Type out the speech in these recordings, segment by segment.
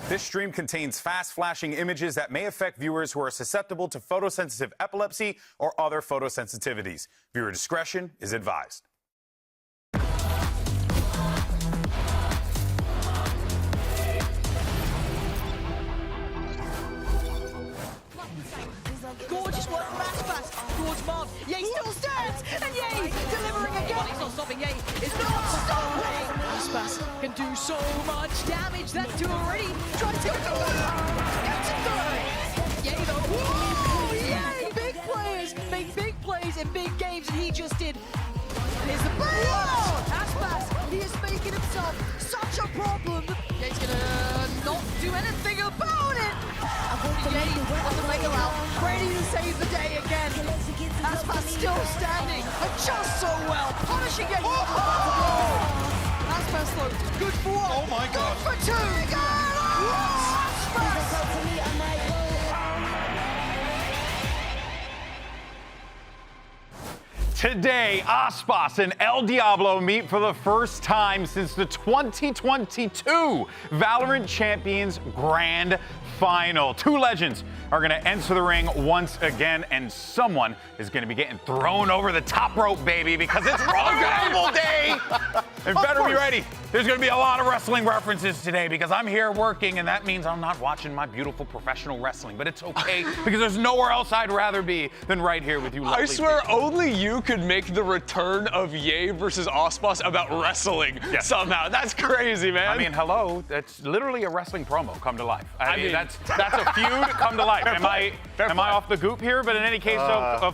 This stream contains fast flashing images that may affect viewers who are susceptible to photosensitive epilepsy or other photosensitivities. Viewer discretion is advised. Gorgeous work from Aspas towards Marv. Ye still stands, and Ye delivering again. He's not stopping. Ye is not stopping. Aspas can do so much damage. That two already. Tries to go for one. Gets it through. Ye though. Whoa! Ye! Big players make big plays in big games, and he just did. Here's the burst. Aspas, he is making himself such a problem. Ye's gonna not do anything about it. Ye on the mega out, ready to save the day again. Aspas still standing, and just so well, punishing it. Aspas though, good for one. Oh my God. Good for two. Aspas. Today, Aspas and El Diablo meet for the first time since the 2022 VALORANT Champions Grand Final. Two legends are going to enter the ring once again, and someone is going to be getting thrown over the top rope, baby, because it's Royal Rumble Day. And better be ready. There's going to be a lot of wrestling references today because I'm here working, and that means I'm not watching my beautiful professional wrestling. But it's okay because there's nowhere else I'd rather be than right here with you. I swear people. only you could make the return of Ye versus Aspas about wrestling somehow. That's crazy, man. I mean, hello, that's literally a wrestling promo come to life. I mean, that's a feud come to life. Am I off the goop here? But in any case,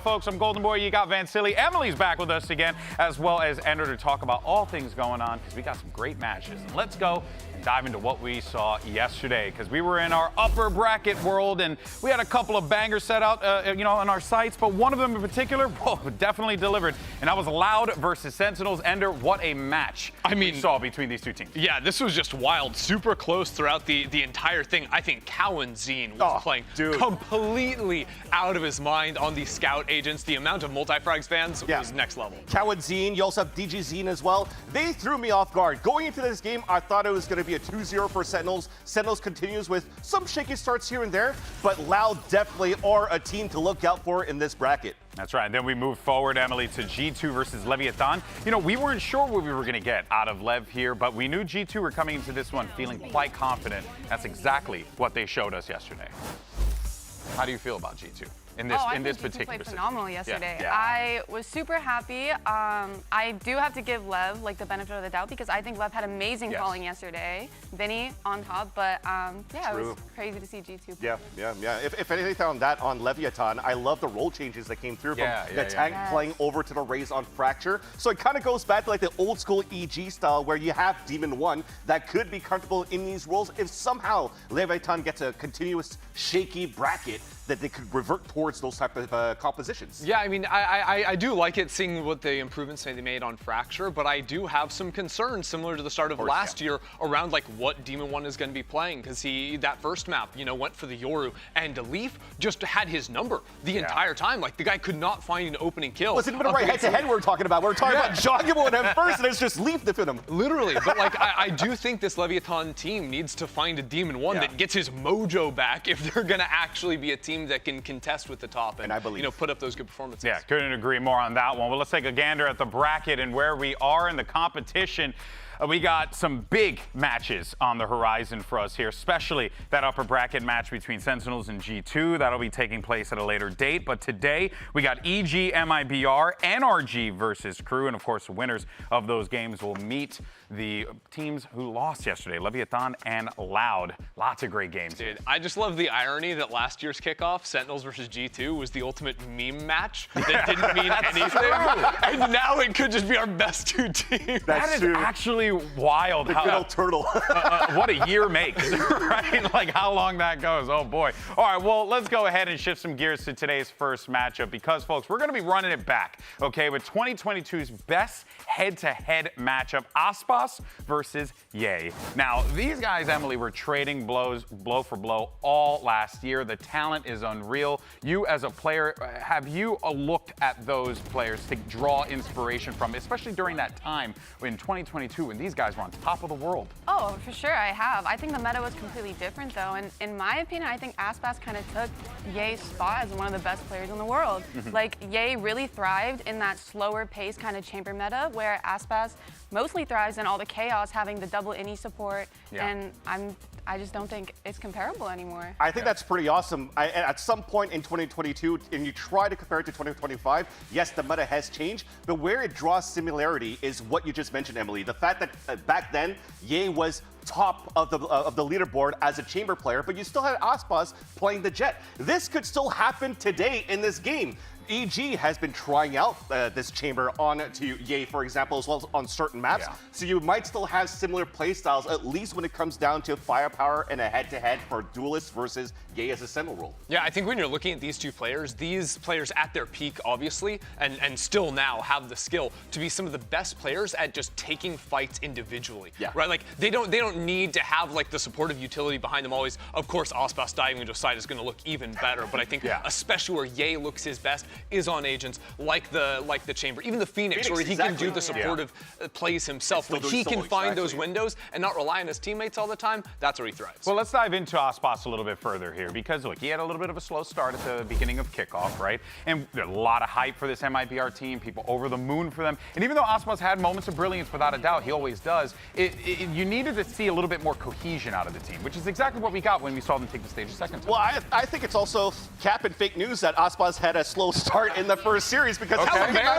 folks, I'm Golden Boy. You got Van Silly. Emily's back with us again, as well as Ender to talk about all things going on because we got some great matches. And let's go and dive into what we saw yesterday because we were in our upper bracket world and we had a couple of bangers set out, on our sites, but one of them in particular, definitely delivered. And that was Loud versus Sentinels. Ender, what a match we saw between these two teams. Yeah, this was just wild. Super close throughout the entire thing. I think Cowan Zine was playing completely out of his mind on the Scout agents. The amount of multi-frags fans was next level. Cowan Zine, you also have DG Zine as well. They threw me off guard. Going into this game, I thought it was going to be a 2-0 for Sentinels. Sentinels continues with some shaky starts here and there, but Loud definitely are a team to look out for in this bracket. That's right. And then we moved forward, Emily, to G2 versus Leviathan. We weren't sure what we were going to get out of Lev here, but we knew G2 were coming into this one feeling quite confident. That's exactly what they showed us yesterday. How do you feel about G2 in this particular played situation? phenomenal yesterday. Yeah. I was super happy. I do have to give Lev the benefit of the doubt because I think Lev had amazing calling yesterday. Vinny on top, but it was crazy to see G2 play. Yeah. If anything on Leviathan, I love the role changes that came through from the tank playing over to the Raze on Fracture. So it kind of goes back to like the old school EG style where you have Demon 1 that could be comfortable in these roles if somehow Leviathan gets a continuous shaky bracket that they could revert towards those type of compositions. Yeah, I mean, I do like it seeing what the improvements they made on Fracture, but I do have some concerns similar to the start of last year around like what Demon 1 is going to be playing because that first map, went for the Yoru and Leaf just had his number the entire time. Like the guy could not find an opening kill. Wasn't even a right head-to-head we're talking about. We're talking about Joggable and him first, and it's just Leaf that fit him. Literally, but like I do think this Leviathan team needs to find a Demon 1 that gets his mojo back if they're going to actually be a team that can contest with the top and I believe put up those good performances. Yeah, couldn't agree more on that one. Well, let's take a gander at the bracket and where we are in the competition. We got some big matches on the horizon for us here, especially that upper bracket match between Sentinels and G2. That'll be taking place at a later date. But today, we got EG, MIBR, NRG versus KRU. And of course, the winners of those games will meet the teams who lost yesterday, Leviathan and Loud. Lots of great games. Dude, I just love the irony that last year's kickoff, Sentinels versus G2, was the ultimate meme match that didn't mean anything. And now it could just be our best two teams. That is actually wild. The good old turtle. What a year makes, right? Like how long that goes. Oh boy. All right, well, let's go ahead and shift some gears to today's first matchup because, folks, we're going to be running it back, okay, with 2022's best head-to-head matchup, Aspas versus Ye. Now, these guys, Emily, were trading blows, blow for blow all last year. The talent is unreal. You as a player, have you looked at those players to draw inspiration from, especially during that time in 2022 when these guys were on top of the world? Oh, for sure I have. I think the meta was completely different though, and in my opinion, I think Aspas kind of took Ye's spot as one of the best players in the world. Like, Ye really thrived in that slower pace kind of chamber meta, where Aspas mostly thrives in all the chaos, having the double innie support, and I just don't think it's comparable anymore. I think that's pretty awesome. At some point in 2022, and you try to compare it to 2025, yes, the meta has changed, but where it draws similarity is what you just mentioned, Emily. The fact that back then, Ye was top of the leaderboard as a chamber player, but you still had Aspas playing the Jet. This could still happen today in this game. EG has been trying out this chamber onto Ye, for example, as well as on certain maps. Yeah. So you might still have similar playstyles, at least when it comes down to firepower and a head-to-head for Duelist versus Ye as a Sentinel role. Yeah, I think when you're looking at these players at their peak, obviously, and still now have the skill to be some of the best players at just taking fights individually. Yeah. Right? Like, they don't need to have like the supportive utility behind them always. Of course, Aspas diving into a side is going to look even better, but I think especially where Ye looks his best is on agents like the chamber, even the Phoenix where he can do the supportive plays himself. When he can find those windows and not rely on his teammates all the time, that's where he thrives. Well, let's dive into Aspas a little bit further here, because look, he had a little bit of a slow start at the beginning of kickoff, right? And there's a lot of hype for this MIBR team, people over the moon for them. And even though Aspas had moments of brilliance, without a doubt, he always does, you needed to see a little bit more cohesion out of the team, which is exactly what we got when we saw them take the stage a second time. Well, I think it's also cap and fake news that Aspas had a slow start in the first series, because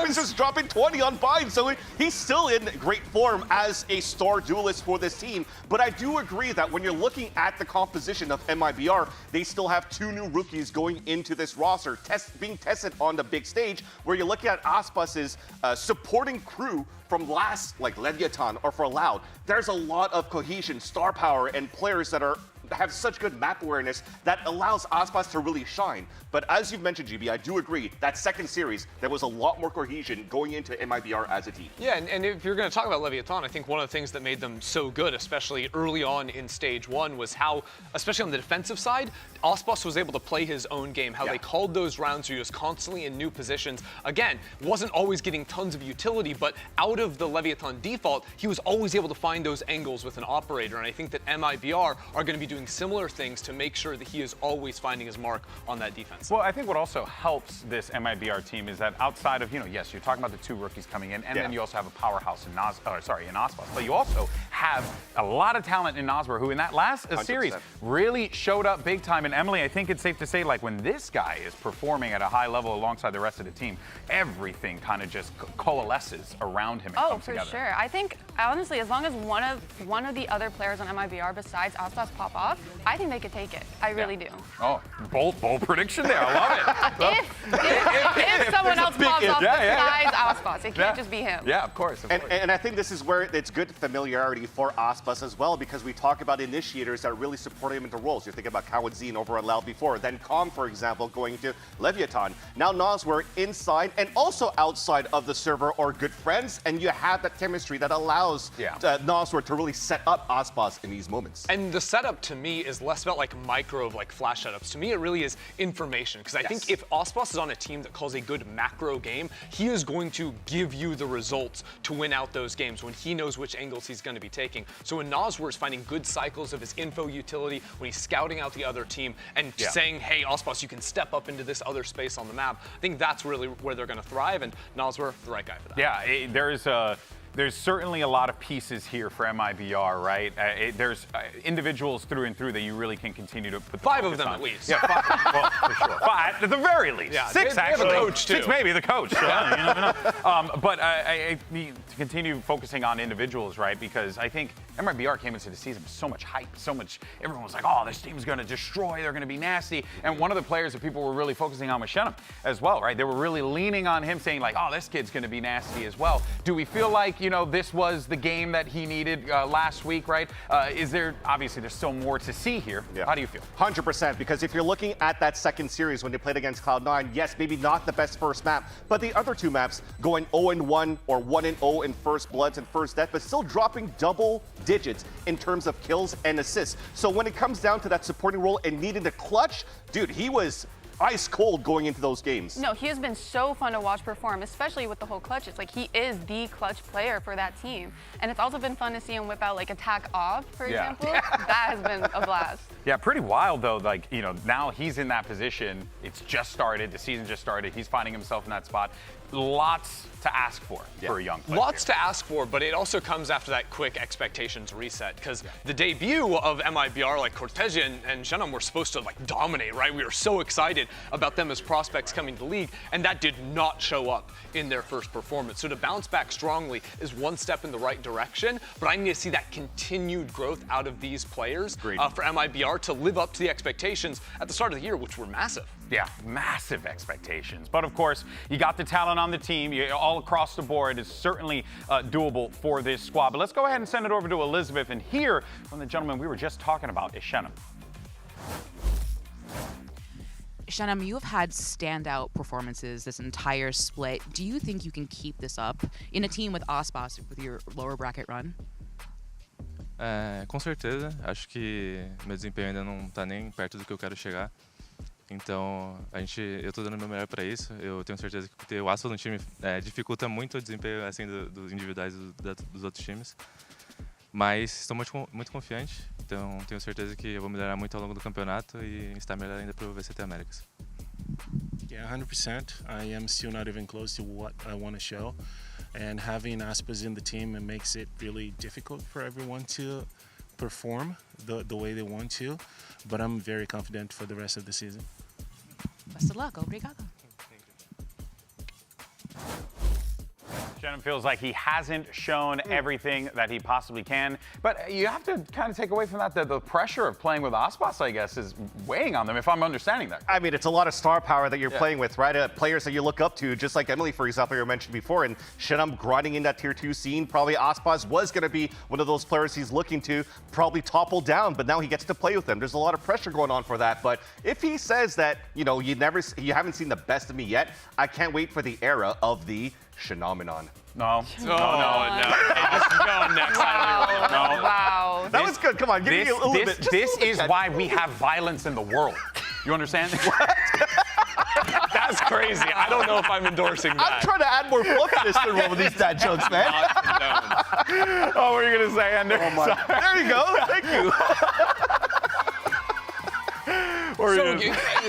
is just dropping 20 on Bind, so he's still in great form as a star duelist for this team. But I do agree that when you're looking at the composition of MIBR, they still have two new rookies going into this roster, being tested on the big stage, where you're looking at Aspas's supporting crew from last, like Leviathan or for Loud. There's a lot of cohesion, star power, and players that have such good map awareness that allows Aspas to really shine. But as you've mentioned, GB, I do agree, that second series, there was a lot more cohesion going into MIBR as a team. Yeah, and if you're going to talk about Leviathan, I think one of the things that made them so good, especially early on in stage one, was how, especially on the defensive side, Aspas was able to play his own game, how they called those rounds where he was constantly in new positions. Again, wasn't always getting tons of utility, but out of the Leviathan default, he was always able to find those angles with an operator, and I think that MIBR are going to be doing similar things to make sure that he is always finding his mark on that defense. Well, I think what also helps this MIBR team is that outside of, yes, you're talking about the two rookies coming in, and then you also have a powerhouse in Aspas, but you also have a lot of talent in Noswer, who in that last series really showed up big time. And Emily, I think it's safe to say, like, when this guy is performing at a high level alongside the rest of the team, everything kind of just coalesces around him and comes together. Oh, for sure. I think, honestly, as long as one of the other players on MIBR besides Aspas pop off, I think they could take it. I really do. Oh, bold prediction there. I love it. If someone else pops off besides Aspas, it can't just be him. Yeah, of course. And I think this is where it's good familiarity for Aspas as well, because we talk about initiators that really support him into roles. You're thinking about Kawadzine over at Loud before, then Calm, for example, going to Leviathan. Now Noswer inside and also outside of the server are good friends, and you have that chemistry that allows Noswer to really set up Aspas in these moments. And the setup to me is less about like micro of like flash setups. To me, it really is information, because I think if Aspas is on a team that calls a good macro game, he is going to give you the results to win out those games when he knows which angles he's going to be taking. So when Noswer is finding good cycles of his info utility, when he's scouting out the other team and saying, hey, Aspas, you can step up into this other space on the map, I think that's really where they're going to thrive, and Noswer, the right guy for that. Yeah, there's certainly a lot of pieces here for MIBR, right? There's individuals through and through that you really can continue to put the five of them on. at least. Yeah, five, well, for sure. Five, at the very least. Yeah, six, actually. The coach, too. Six, maybe, the coach. So, you never know. But I need to continue focusing on individuals, right? Because I think MIBR came into the season with so much hype, everyone was like, oh, this team's going to destroy, they're going to be nasty. And one of the players that people were really focusing on was Shenham as well, right? They were really leaning on him, saying like, oh, this kid's going to be nasty as well. Do we feel like, you know, this was the game that he needed last week, right? Obviously there's still more to see here. Yeah. How do you feel? 100%, because if you're looking at that second series when they played against Cloud9, yes, maybe not the best first map, but the other two maps going 0-1 or 1-0 in first bloods and first death, but still dropping double digits in terms of kills and assists. So when it comes down to that supporting role and needing the clutch, dude, he was ice cold going into those games. No, he has been so fun to watch perform, especially with the whole clutch. It's like he is the clutch player for that team. And it's also been fun to see him whip out like attack off, for example. That has been a blast. Yeah, pretty wild though. Like, you know, now he's in that position. It's just started. The season just started. He's finding himself in that spot. Lots to ask for a young player. Lots to ask for, but it also comes after that quick expectations reset, because the debut of MIBR, like Cortez and Shenam were supposed to like dominate, right? We were so excited about them as prospects coming to the league, and that did not show up in their first performance. So to bounce back strongly is one step in the right direction, but I need to see that continued growth out of these players for MIBR to live up to the expectations at the start of the year, which were massive. Yeah, massive expectations. But of course, you got the talent on the team. All across the board is certainly doable for this squad. But let's go ahead and send it over to Elizabeth and hear from the gentleman we were just talking about, Shenam. Shenam, you have had standout performances this entire split. Do you think you can keep this up in a team with Aspas with your lower bracket run? Com certeza. Acho que meu desempenho ainda não está nem perto do que eu quero chegar. Então, eu estou dando o meu melhor para isso. Eu tenho certeza que ter o Aspas no time dificulta muito o desempenho assim, dos individuais dos outros times. Mas estou muito confiante, então tenho certeza que eu vou melhorar muito ao longo do campeonato e estar melhor ainda para o VCT Americas. Yeah, 100%. I am still not even close to what I want to show. And having Aspas in the team, it makes it really difficult for everyone to perform the way they want to. But I'm very confident for the rest of the season. Best of luck. Obrigado. Shenam feels like he hasn't shown everything that he possibly can. But you have to kind of take away from that the pressure of playing with Aspas, I guess, is weighing on them, if I'm understanding that. I mean, it's a lot of star power that you're playing with, right? Players that you look up to, just like Emily, for example, you mentioned before, and Shenam grinding in that tier 2 scene. Probably Aspas was going to be one of those players he's looking to probably topple down, but now he gets to play with them. There's a lot of pressure going on for that. But if he says that, you know, you haven't seen the best of me yet, I can't wait for the era of the Phenomenon. No. No. Just go next. Wow. That was good. Come on, give me a little bit. This is why we have violence in the world. You understand? That's crazy. I don't know if I'm endorsing that. I'm trying to add more fluff to this thing with these dad jokes, man. Oh, what are you going to say, Ender? Oh my. There you go. Thank you.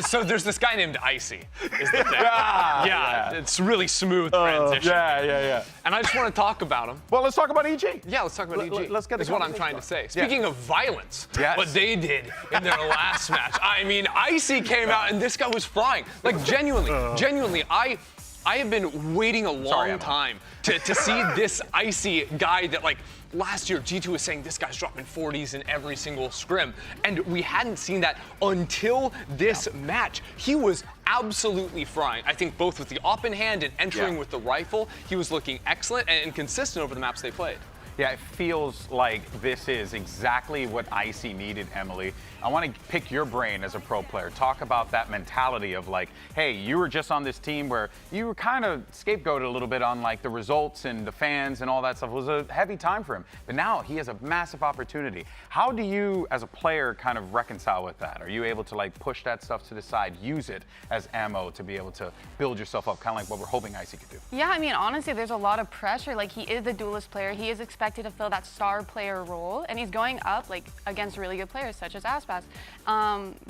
So there's this guy named Icy, is the thing. It's really smooth transition. Yeah. And I just want to talk about him. Well, let's talk about EG. Yeah, let's talk about EG. Let's get is what I'm trying to say. Speaking of violence, what they did in their last match. I mean, Icy came out and this guy was frying. Like genuinely, I have been waiting a long time to see this Icy guy that, like, last year G2 was saying this guy's dropping 40s in every single scrim, and we hadn't seen that until this match. He was absolutely frying. I think both with the op in hand and entering with the rifle, he was looking excellent and consistent over the maps they played. Yeah, it feels like this is exactly what Icy needed, Emily. I want to pick your brain as a pro player. Talk about that mentality of like, hey, you were just on this team where you were kind of scapegoated a little bit on like the results and the fans and all that stuff. It was a heavy time for him. But now he has a massive opportunity. How do you, as a player, kind of reconcile with that? Are you able to like push that stuff to the side, use it as ammo to be able to build yourself up, kind of like what we're hoping Icy could do? Yeah, I mean, honestly, there's a lot of pressure. Like, he is the duelist player. He is expected to fill that star player role, and he's going up like against really good players such as Aspas.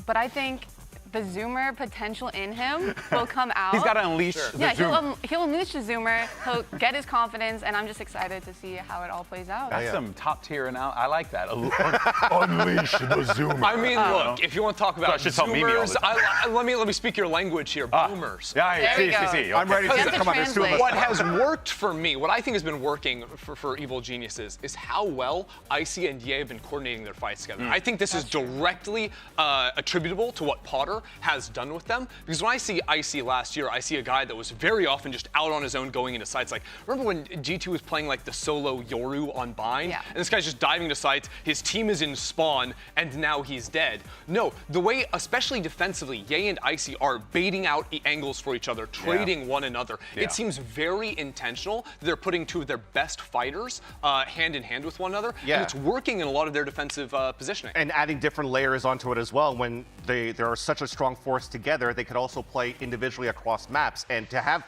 But I think the Zoomer potential in him will come out. He's got to unleash the Zoomer. He'll unleash the Zoomer. He'll get his confidence, and I'm just excited to see how it all plays out. That's some top tier, and I like that. Unleash the Zoomer. I mean, look, if you want to talk about Zoomers, let me speak your language here. Boomers. See. I'm ready to come on. There's two of us. What has worked for me, what I think has been working for Evil Geniuses, is how well Icy and Ye have been coordinating their fights together. I think this is directly attributable to what Potter has done with them. Because when I see Icy last year, I see a guy that was very often just out on his own going into sites. Like, remember when G2 was playing like the solo Yoru on Bind? Yeah. And this guy's just diving to sites, his team is in spawn, and now he's dead. No, the way, especially defensively, Ye and Icy are baiting out angles for each other, trading one another. It seems very intentional. They're putting two of their best fighters hand in hand with one another, and it's working in a lot of their defensive positioning. And adding different layers onto it as well. When they are such a strong force together, they could also play individually across maps. And to have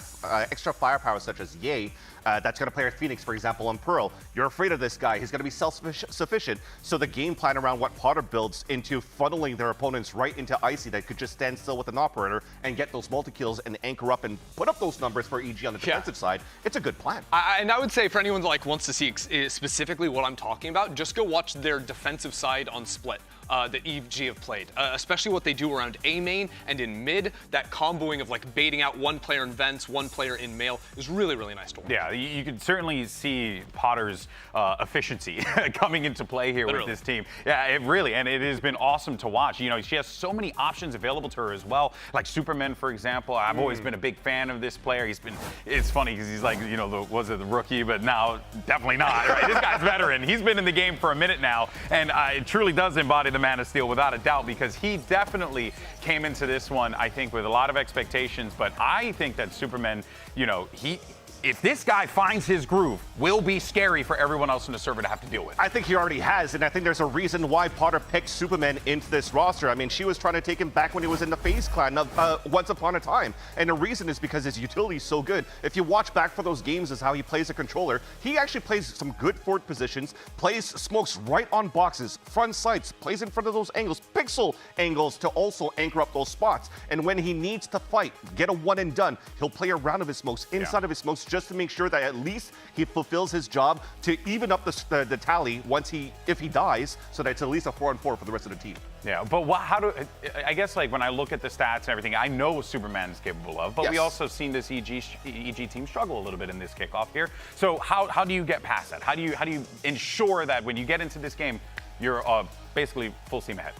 extra firepower such as Ye, that's going to play with Phoenix, for example, on Pearl. You're afraid of this guy. He's going to be self-sufficient. So the game plan around what Potter builds into funneling their opponents right into Icy that could just stand still with an operator and get those multi-kills and anchor up and put up those numbers for EG on the defensive side, it's a good plan. And I would say for anyone that like wants to see specifically what I'm talking about, just go watch their defensive side on Split. That EG have played, especially what they do around A main and in mid. That comboing of like baiting out one player in vents, one player in mail is really, really nice to watch. Yeah, you can certainly see Potter's efficiency coming into play here with this team. Yeah, it really, and it has been awesome to watch. You know, she has so many options available to her as well. Like Superman, for example. I've always been a big fan of this player. It's funny because he's like, you know, the rookie, but now definitely not. Right? This guy's veteran. He's been in the game for a minute now, and it truly does embody the Man of Steel without a doubt, because he definitely came into this one, I think, with a lot of expectations. But I think that Superman, you know, if this guy finds his groove, will be scary for everyone else in the server to have to deal with. I think he already has, and I think there's a reason why Potter picked Superman into this roster. I mean, she was trying to take him back when he was in the FaZe clan once upon a time, and the reason is because his utility is so good. If you watch back for those games as how he plays a controller, he actually plays some good forward positions, plays smokes right on boxes, front sights, plays in front of those angles, pixel angles to also anchor up those spots. And when he needs to fight, get a one and done, he'll play around of his smokes, inside of his smokes, just to make sure that at least he fulfills his job to even up the tally if he dies, so that it's at least a 4-on-4 for the rest of the team. Yeah, but I guess like when I look at the stats and everything, I know what Superman is capable of, but we also seen this EG team struggle a little bit in this kickoff here. So how do you get past that? How do you ensure that when you get into this game, you're basically full steam ahead?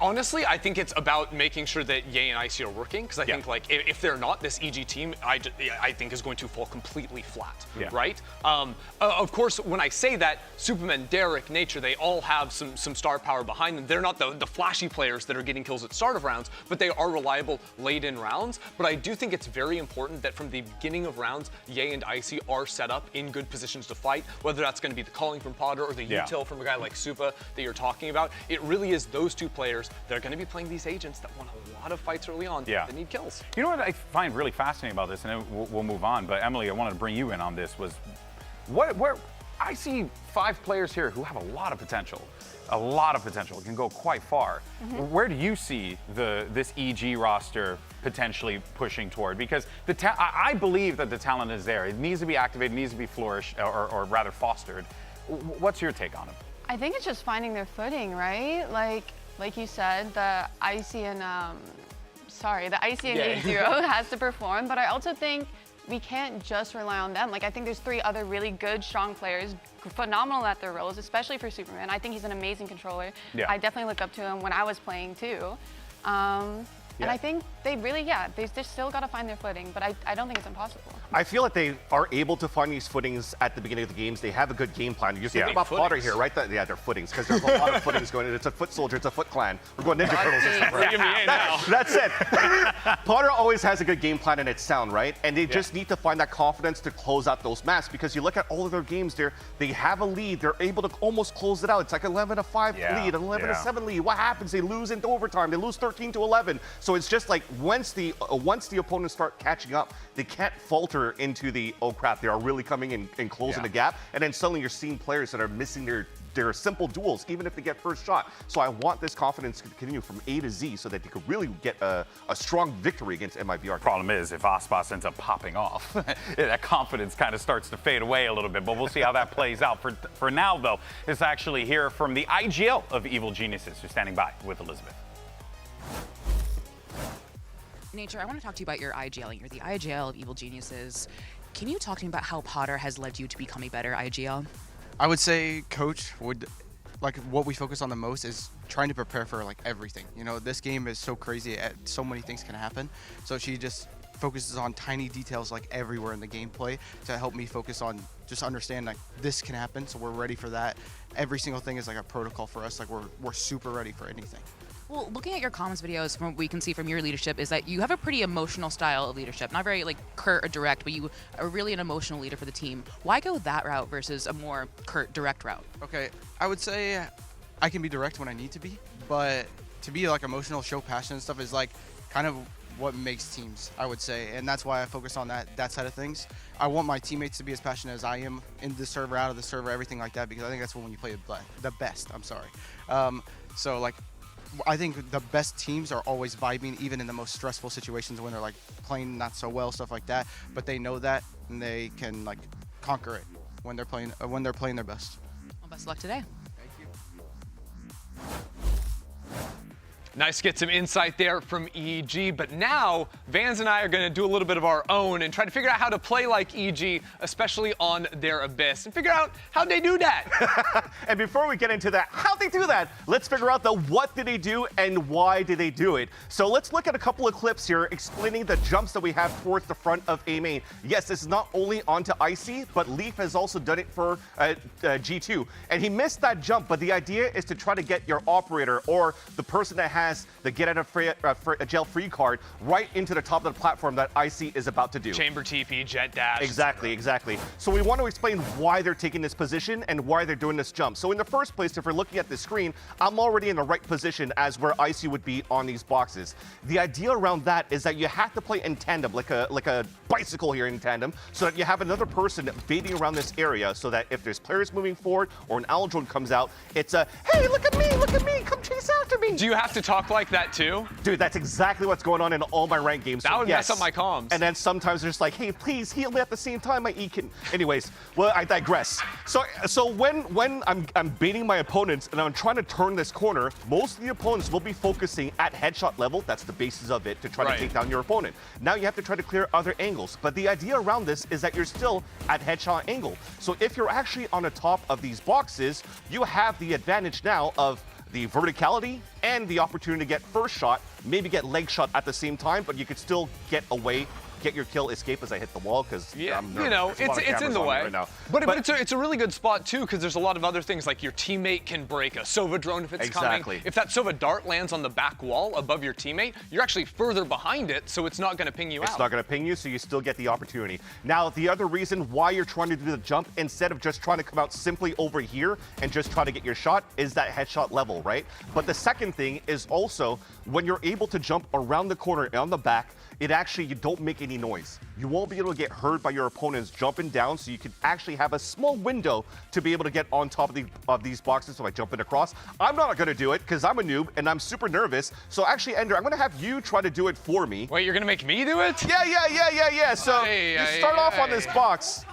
Honestly, I think it's about making sure that Ye and Icy are working, because I think like if they're not, this EG team I think is going to fall completely flat, right? Of course, when I say that, Superman, Derek, Nature, they all have some star power behind them. They're not the flashy players that are getting kills at start of rounds, but they are reliable late in rounds. But I do think it's very important that from the beginning of rounds, Ye and Icy are set up in good positions to fight, whether that's going to be the calling from Potter or the util from a guy like Supa that you're talking about. It really is those two players that are going to be playing these agents that won a lot of fights early on that need kills. You know what I find really fascinating about this, and then we'll move on, but Emily, I wanted to bring you in on this, was where I see 5 players here who have a lot of potential. It can go quite far. Where do you see this EG roster potentially pushing toward? Because I believe that the talent is there. It needs to be activated, it needs to be flourished, or rather fostered. What's your take on it? I think it's just finding their footing, right? Like you said, the Icy and A0 has to perform, but I also think we can't just rely on them. Like, I think there's 3 other really good, strong players, phenomenal at their roles, especially for Superman. I think he's an amazing controller. I definitely look up to him when I was playing too. And I think they really, they just still got to find their footing, but I don't think it's impossible. I feel like they are able to find these footings at the beginning of the games. They have a good game plan. You just think about Potter here, right? They're footings, because there's a lot of footings going in. It's a foot soldier, it's a foot clan. We're going Ninja Turtles this time, right? That's it. Potter always has a good game plan, and it's sound, right? And they just need to find that confidence to close out those maps, because you look at all of their games there, they have a lead. They're able to almost close it out. It's like 11-5 lead, 11-7 lead. What happens? They lose into overtime. They lose 13-11. So it's just like once the opponents start catching up, they can't falter into the, oh crap, they are really coming in and closing the gap. And then suddenly you're seeing players that are missing their simple duels, even if they get first shot. So I want this confidence to continue from A to Z so that they could really get a strong victory against MIBR. Problem is, if Aspas ends up popping off, that confidence kind of starts to fade away a little bit, but we'll see how that plays out. For now, though, it's actually here from the IGL of Evil Geniuses, who's standing by with Elizabeth. Nature, I want to talk to you about your IGL. You're the IGL of Evil Geniuses. Can you talk to me about how Potter has led you to become a better IGL? I would say Coach would like what we focus on the most is trying to prepare for like everything. You know, this game is so crazy, so many things can happen. So she just focuses on tiny details like everywhere in the gameplay to help me focus on just understand like this can happen, so we're ready for that. Every single thing is like a protocol for us, like we're super ready for anything. Well, looking at your comments videos, from what we can see from your leadership, is that you have a pretty emotional style of leadership. Not very like curt or direct, but you are really an emotional leader for the team. Why go that route versus a more curt, direct route? Okay, I would say I can be direct when I need to be, but to be like emotional, show passion and stuff is like kind of what makes teams, I would say, and that's why I focus on that side of things. I want my teammates to be as passionate as I am in the server, out of the server, everything like that, because I think that's when you play the best. I'm sorry. So like, I think the best teams are always vibing, even in the most stressful situations when they're like playing not so well, stuff like that. But they know that, and they can like conquer it when they're playing their best. Well, best of luck today. Thank you. Nice to get some insight there from EG, but now Vans and I are going to do a little bit of our own and try to figure out how to play like EG, especially on their Abyss, and figure out how they do that. And before we get into that, how they do that, let's figure out the what did they do and why did they do it. So let's look at a couple of clips here explaining the jumps that we have towards the front of A main. Yes, this is not only onto Icy, but Leaf has also done it for G2. And he missed that jump, but the idea is to try to get your operator or the person that has the get out of jail free card right into the top of the platform that Icy is about to do. Chamber TP, jet dash. Exactly. So we want to explain why they're taking this position and why they're doing this jump. So in the first place, if we're looking at the screen, I'm already in the right position as where Icy would be on these boxes. The idea around that is that you have to play in tandem, like a bicycle here in tandem, so that you have another person baiting around this area, so that if there's players moving forward or an owl drone comes out, it's a, hey, look at me, come chase after me. Do you have to talk like that too? Dude, that's exactly what's going on in all my ranked games. That would mess up my comms. And then sometimes they're just like, hey, please heal me at the same time, my E can. Anyways, well, I digress. So when I'm baiting my opponents and I'm trying to turn this corner, most of the opponents will be focusing at headshot level. That's the basis of it, to try to take down your opponent. Now you have to try to clear other angles. But the idea around this is that you're still at headshot angle. So if you're actually on the top of these boxes, you have the advantage now of the verticality and the opportunity to get first shot, maybe get leg shot at the same time, but you could still get away, get your kill, escape as I hit the wall, because you know, it's in the way. Right now. But it's a really good spot too, because there's a lot of other things, like your teammate can break a Sova drone if it's coming. If that Sova dart lands on the back wall above your teammate, you're actually further behind it, so it's not going to ping you out. It's not going to ping you, so you still get the opportunity. Now, the other reason why you're trying to do the jump instead of just trying to come out simply over here and just try to get your shot is that headshot level, right? But the second thing is also when you're able to jump around the corner and on the back, you don't make any noise. You won't be able to get heard by your opponents jumping down, so you can actually have a small window to be able to get on top of these boxes. So I jump in across. I'm not going to do it because I'm a noob and I'm super nervous. So actually, Ender, I'm going to have you try to do it for me. Wait, you're going to make me do it? Yeah. So you start off on this box.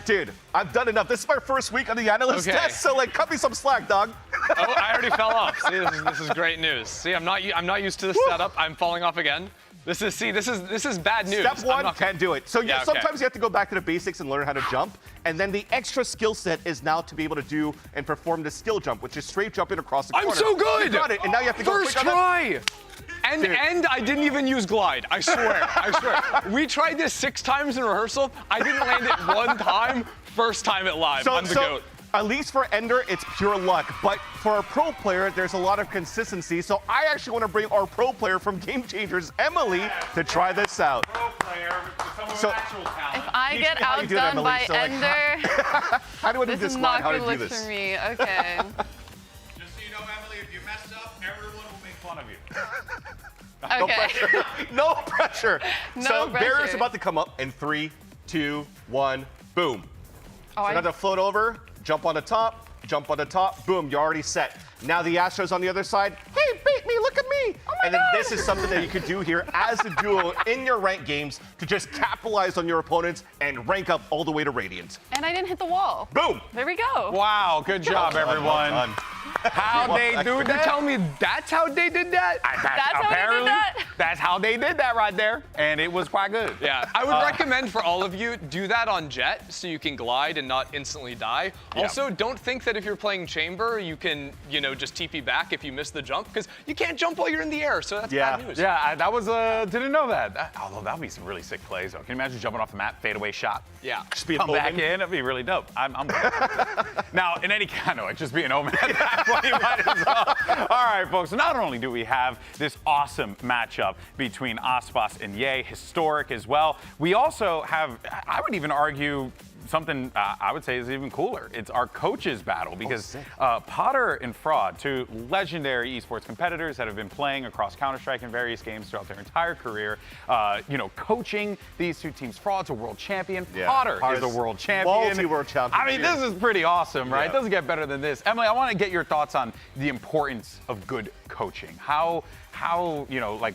Dude, I've done enough. This is my first week on the analyst test, so like, cut me some slack, dog. Oh, I already fell off. See, this is great news. See, I'm not used to this setup. I'm falling off again. This is bad news. Step one, can't do it. So sometimes you have to go back to the basics and learn how to jump. And then the extra skill set is now to be able to do and perform the skill jump, which is straight jumping across the corner. I'm so good! You got it, and now you have to go first try! And I didn't even use glide, I swear. We tried this 6 times in rehearsal. I didn't land it 1 time. First time it live. I'm the GOAT. At least for Ender, it's pure luck. But for a pro player, there's a lot of consistency. So I actually want to bring our pro player from Game Changers, Emily, to try this out. Pro player, someone with actual talent. If I get outdone by Ender, how do I this is not good look for me. Okay. Just so you know, Emily, if you mess up, everyone will make fun of you. Okay. No pressure. No pressure. Barrier's about to come up in 3, 2, 1, boom. Oh, So I got to float over, jump on the top, boom, you're already set. Now the Astros on the other side, hey, bait me, look at me. Oh and then this is something that you could do here as a duo in your ranked games to just capitalize on your opponents and rank up all the way to Radiant. And I didn't hit the wall. Boom. There we go. Wow, good job, everyone. Well done. how they do You're that? telling me that's how they did that? That's how they did that right there, and it was quite good. Yeah, I would recommend for all of you, do that on jet so you can glide and not instantly die. Yeah. Also, don't think that if you're playing chamber, you can, just TP back if you miss the jump, because you can't jump while you're in the air, so that's bad news. Yeah, that was, didn't know that. Although that would be some really sick plays, though. Can you imagine jumping off the map, fadeaway shot? Yeah. Just be a Come back Omen. in, that'd be really dope. I'm Now, in any kind of, just be an Omen at that point, you might as well. All right, folks, not only do we have this awesome matchup between Aspas and Ye, historic as well, we also have, I would even argue, something I would say is even cooler. It's our coaches battle because Potter and Fraud, two legendary esports competitors that have been playing across Counter-Strike and various games throughout their entire career, coaching these two teams. Fraud's a world champion. Yeah. Potter is Potter's a world champion. multi-world champion. I mean, this is pretty awesome, right? Yeah. It doesn't get better than this. Emily, I want to get your thoughts on the importance of good coaching. How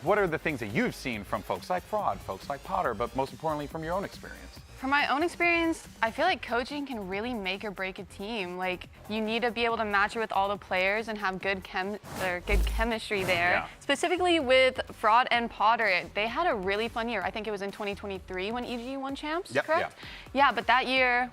what are the things that you've seen from folks like Fraud, folks like Potter, but most importantly from your own experience? From my own experience, I feel like coaching can really make or break a team. Like, you need to be able to match it with all the players and have good chemistry there. Yeah. Specifically with Fraud and Potter, they had a really fun year. I think it was in 2023 when EG won champs, Yep. correct? Yeah, but that year,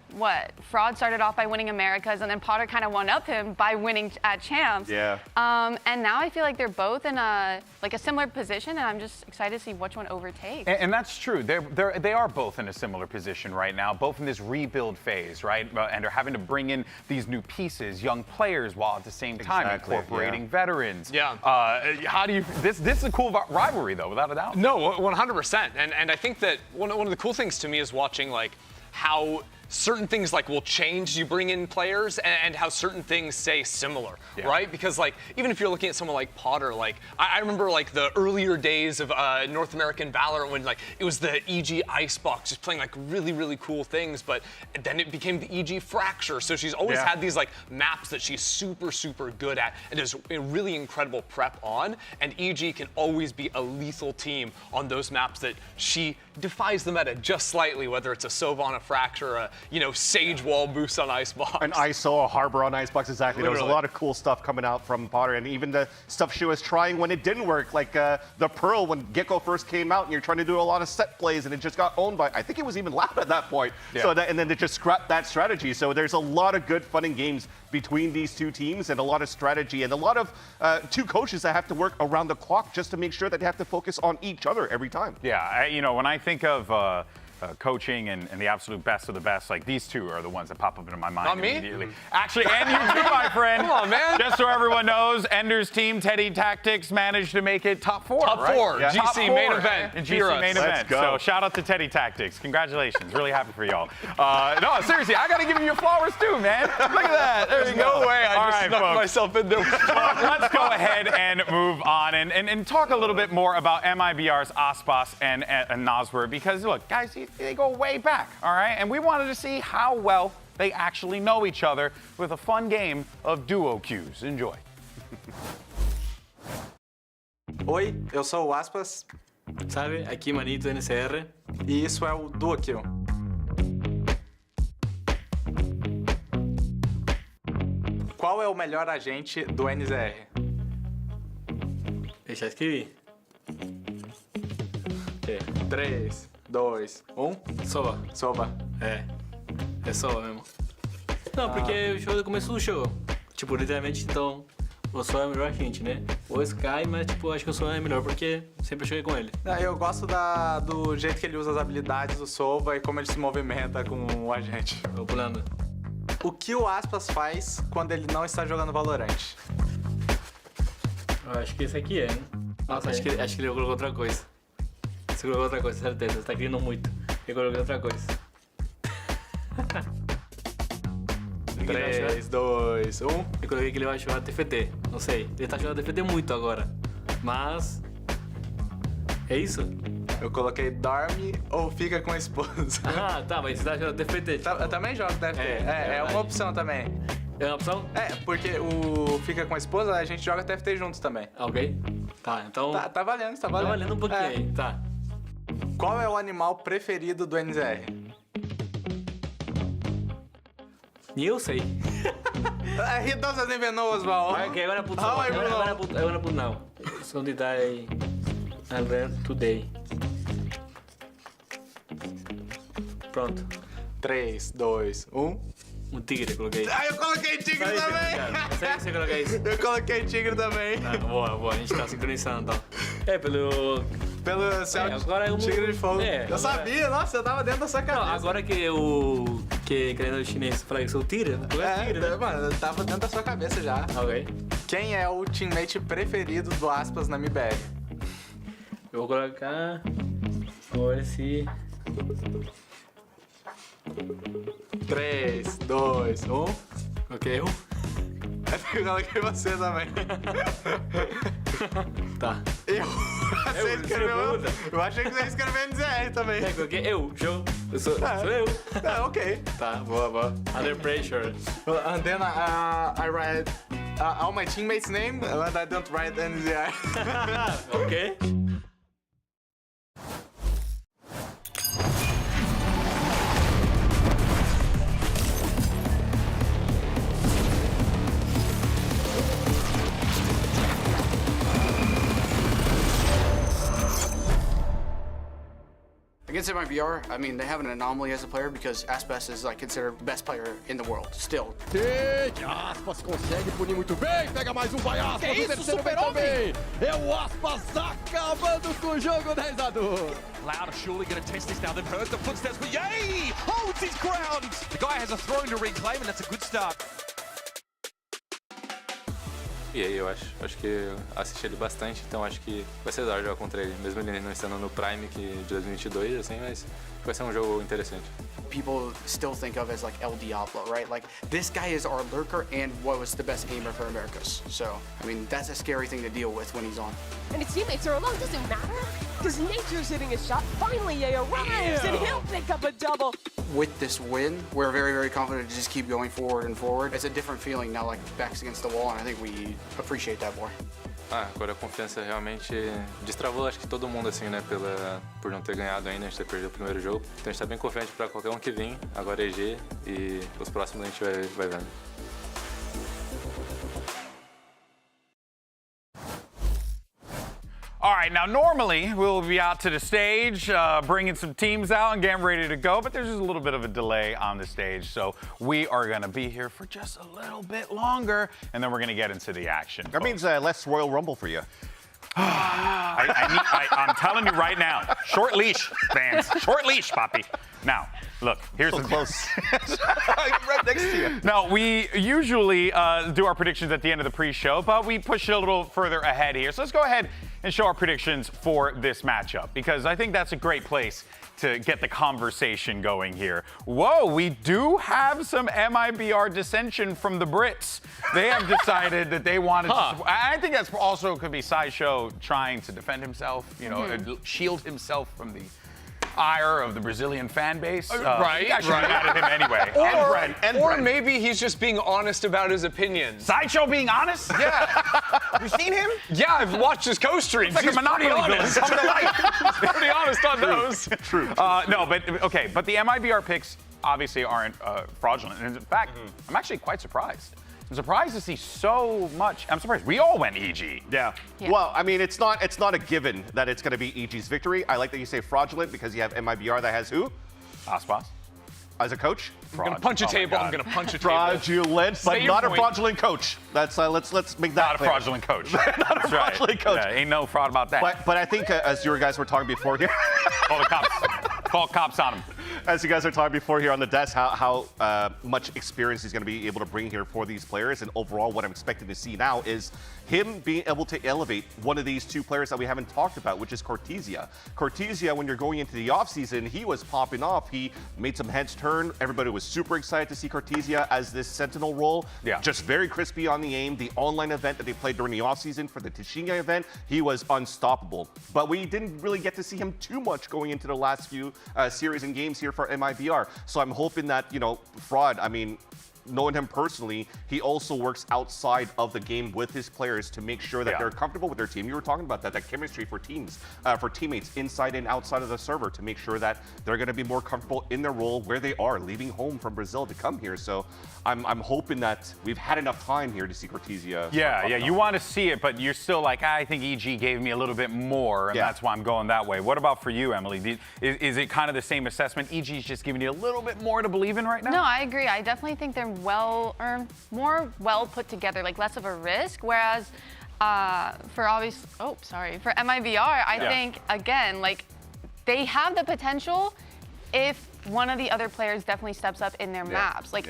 Fraud started off by winning Americas, and then Potter kind of one-upped him by winning at champs. Yeah. And now I feel like they're both in a similar position, and I'm just excited to see which one overtakes. And that's true. They are both in a similar position right now, both in this rebuild phase, right? And are having to bring in these new pieces, young players, while at the same time incorporating veterans. Yeah. How do you? This is a cool rivalry, though, without a doubt. No, 100%. And I think that one of the cool things to me is watching how certain things will change as you bring in players and how certain things stay similar, right? Because even if you're looking at someone like Potter, I remember the earlier days of North American VALORANT when it was the EG Icebox, just playing really, really cool things, but then it became the EG Fracture. So she's always had these maps that she's super, super good at and does a really incredible prep on, and EG can always be a lethal team on those maps that she defies the meta just slightly, whether it's a Sova on a Fracture, a Sage Wall boost on Icebox. An ISO, a Harbor on Icebox, exactly. Literally. There was a lot of cool stuff coming out from Potter, and even the stuff she was trying when it didn't work, like the Pearl when Gecko first came out, and you're trying to do a lot of set plays, and it just got owned by, I think it was even Lab at that point. Yeah. So and then they just scrapped that strategy. So there's a lot of good fun and games between these two teams, and a lot of strategy, and a lot of two coaches that have to work around the clock just to make sure that they have to focus on each other every time. Yeah, when I think of coaching and the absolute best of the best, these two are the ones that pop up into my mind Not me? immediately. Actually, and you too, my friend. Come on, man. Just so everyone knows, Ender's team, Teddy Tactics, managed to make it top four. Top right? four, Yeah. GC Top main four. event. In Beer GC us. main Let's event. go. So shout out to Teddy Tactics. Congratulations. Really happy for y'all. No, seriously, I got to give you your flowers too, man. Look at that. There you go. No way, I All just right, snuck folks. myself in there. Let's go ahead and move on and talk a little bit more about MIBR's Aspas and Noswer, because look, guys, they go way back, all right? And we wanted to see how well they actually know each other with a fun game of duo queues. Enjoy. Oi, eu sou o Aspas, sabe? Aqui Manito NCR, e isso é o Duo Kill. Qual é o melhor agente do NZR? Eu já escrevi. 3, 2, 1. Sova. Sova. É Sova mesmo. Não, porque o show do começo do show. Tipo, literalmente, então, o Sova é o melhor agente, né? O Sky, mas, tipo, acho que o Sova é melhor porque sempre joguei com ele. Eu gosto do jeito que ele usa as habilidades do Sova e como ele se movimenta com o agente. Vou pulando. O que o Aspas faz quando ele não está jogando Valorant? Eu acho que esse aqui é, né? Nossa, acho que ele colocou outra coisa. Você colocou outra coisa, certeza. Você tá querendo muito. Eu coloquei outra coisa. 3, 2, 1. Eu coloquei que ele vai jogar TFT. Não sei. Ele tá jogando TFT muito agora. Mas... É isso? Eu coloquei dorme ou fica com a esposa. Ah, tá. Mas você tá jogando TFT. Tipo... Eu também jogo TFT. É uma opção também. É uma opção? Porque o fica com a esposa, a gente joga TFT juntos também. Ok. Tá, então... Tá valendo, tá valendo. Tá valendo um pouquinho aí. Tá. Qual é o animal preferido do NZR? Nem eu sei. He doesn't even know as well. Okay, I'm gonna put How I I'm know? gonna put now. So did I learned today. Pronto. 3, 2, 1. Um tigre, coloquei. Ah, eu coloquei tigre também! Sério que você colocar isso? Eu coloquei tigre também. Ah, boa, a gente tá sincronizando então. Pelo céu agora eu tigre de fogo. eu sabia, nossa, eu tava dentro da sua cabeça. Não, agora que treinador chinês fala que sou tigre, tigre, né? Mano, eu tava dentro da sua cabeça já. Ok. Quem é o teammate preferido do Aspas na MIBR? Eu vou colocar. Vamos ver se. 3, 2, 1. Ok, erro. Eu coloquei você também. Tá. Você escreveu. Eu achei que você ia escrever NZR também. Coloquei eu, show. Sou eu. Ok. Tá, boa. Under pressure. And then I write all my teammates' name, but I don't write NZR. Ok. Against MIBR, I mean, they have an anomaly as a player because Aspas is like considered the best player in the world still. Aspas consegue punir muito bem, pega mais vai Aspas, o terceiro vem também. É o Aspas acabando com o jogo 10-2. Loud are surely going to test this now. They've heard the footsteps, but Yay holds his ground. The guy has a throne to reclaim, and that's a good start. E aí, eu acho que eu assisti ele bastante, então acho que vai ser da hora jogar contra ele, mesmo ele não estando no Prime de 2022, assim, mas vai ser um jogo interessante. People still think of as like El Diablo, right? Like, this guy is our lurker and what was the best gamer for Americas. So, I mean, that's a scary thing to deal with when he's on. And his teammates are alone, doesn't matter. Because Nature's hitting a shot. Finally, Ye arrives, and he'll pick up a double. With this win, we're very, very confident to just keep going forward and forward. It's a different feeling now, like backs against the wall, and I think we appreciate that more. Agora a confiança realmente destravou, acho que todo mundo, assim, né, por não ter ganhado ainda, a gente ter perdido o primeiro jogo. Então a gente tá bem confiante para qualquer um que vir, agora é EG, e os próximos a gente vai vendo. All right, now normally we'll be out to the stage, bringing some teams out and getting ready to go, but there's just a little bit of a delay on the stage, so we are going to be here for just a little bit longer, and then we're going to get into the action. That means less Royal Rumble for you. I'm telling you right now, short leash, fans, short leash, Poppy. Now, look, here's so the close. I'm right next to you. No, we usually do our predictions at the end of the pre-show, but we push it a little further ahead here. So let's go ahead and show our predictions for this matchup, because I think that's a great place to get the conversation going here. Whoa, we do have some MIBR dissension from the Brits. They have decided that they wanted to. I think that's also could be Sideshow trying to defend himself, you know, shield himself from the ire of the Brazilian fan base. Right. I should be mad at him anyway. Or maybe he's just being honest about his opinions. Sideshow being honest? Yeah. You seen him? Yeah, I've watched his co-streams. It's like He's a Monopoly pretty villain honest. coming to life. He's pretty honest on those. True. No, but okay, but the MIBR picks obviously aren't fraudulent. And in fact, I'm actually quite surprised. I'm surprised to see so much. I'm surprised we all went EG. Yeah. Well, I mean, it's not a given that it's going to be EG's victory. I like that you say fraudulent because you have MIBR that has who? Aspas. As a coach? I'm going to punch a table. I'm going to punch a table. Fraudulent, but not a fraudulent coach. That's let's make that not clear. A fraudulent coach. Not a fraudulent coach. Yeah, ain't no fraud about that. But I think as you guys were talking before here, call the cops. Call cops on him. As you guys are talking before here on the desk, how much experience he's going to be able to bring here for these players, and overall, what I'm expecting to see now is him being able to elevate one of these two players that we haven't talked about, which is Cortesia. Cortesia, when you're going into the offseason, he was popping off. He made some heads turn. Everybody was super excited to see Cortesia as this Sentinel role. Yeah. Just very crispy on the aim. The online event that they played during the offseason for the Tishinga event, he was unstoppable. But we didn't really get to see him too much going into the last few series and games here for MIBR. So I'm hoping that, you know, fraud, I mean, knowing him personally, he also works outside of the game with his players to make sure that they're comfortable with their team. You were talking about that chemistry for teams, for teammates inside and outside of the server to make sure that they're going to be more comfortable in their role where they are, leaving home from Brazil to come here. So I'm hoping that we've had enough time here to see Cortesia. Yeah, you want to see it, but you're still like, I think EG gave me a little bit more, and that's why I'm going that way. What about for you, Emily? Is it kind of the same assessment? EG's just giving you a little bit more to believe in right now? No, I agree. I definitely think they're more well put together, like less of a risk. Whereas for MIBR, I think again, like they have the potential if one of the other players definitely steps up in their maps. Like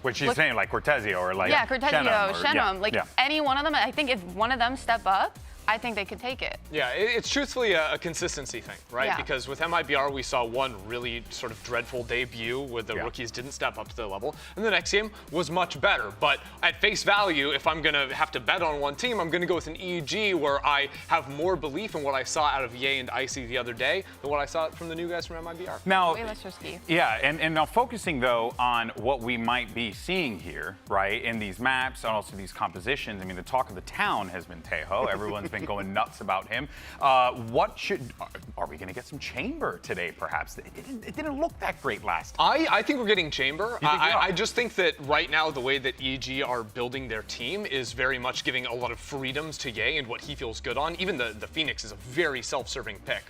which he's saying, like Cortesio or like Cortesio, Shenum, any one of them. I think if one of them step up, I think they could take it. Yeah, it's truthfully a consistency thing, right? Yeah. Because with MIBR, we saw one really sort of dreadful debut where the rookies didn't step up to their level, and the next game was much better. But at face value, if I'm gonna have to bet on one team, I'm gonna go with an EG where I have more belief in what I saw out of Ye and Icy the other day than what I saw from the new guys from MIBR. Now, way less risky. Yeah, and now focusing though on what we might be seeing here, right, in these maps and also these compositions. I mean, the talk of the town has been Tejo. Everyone's been going nuts about him. Are we going to get some Chamber today, perhaps? It didn't look that great last time. I think we're getting Chamber. I just think that right now the way that EG are building their team is very much giving a lot of freedoms to Ye and what he feels good on. Even the Phoenix is a very self-serving pick.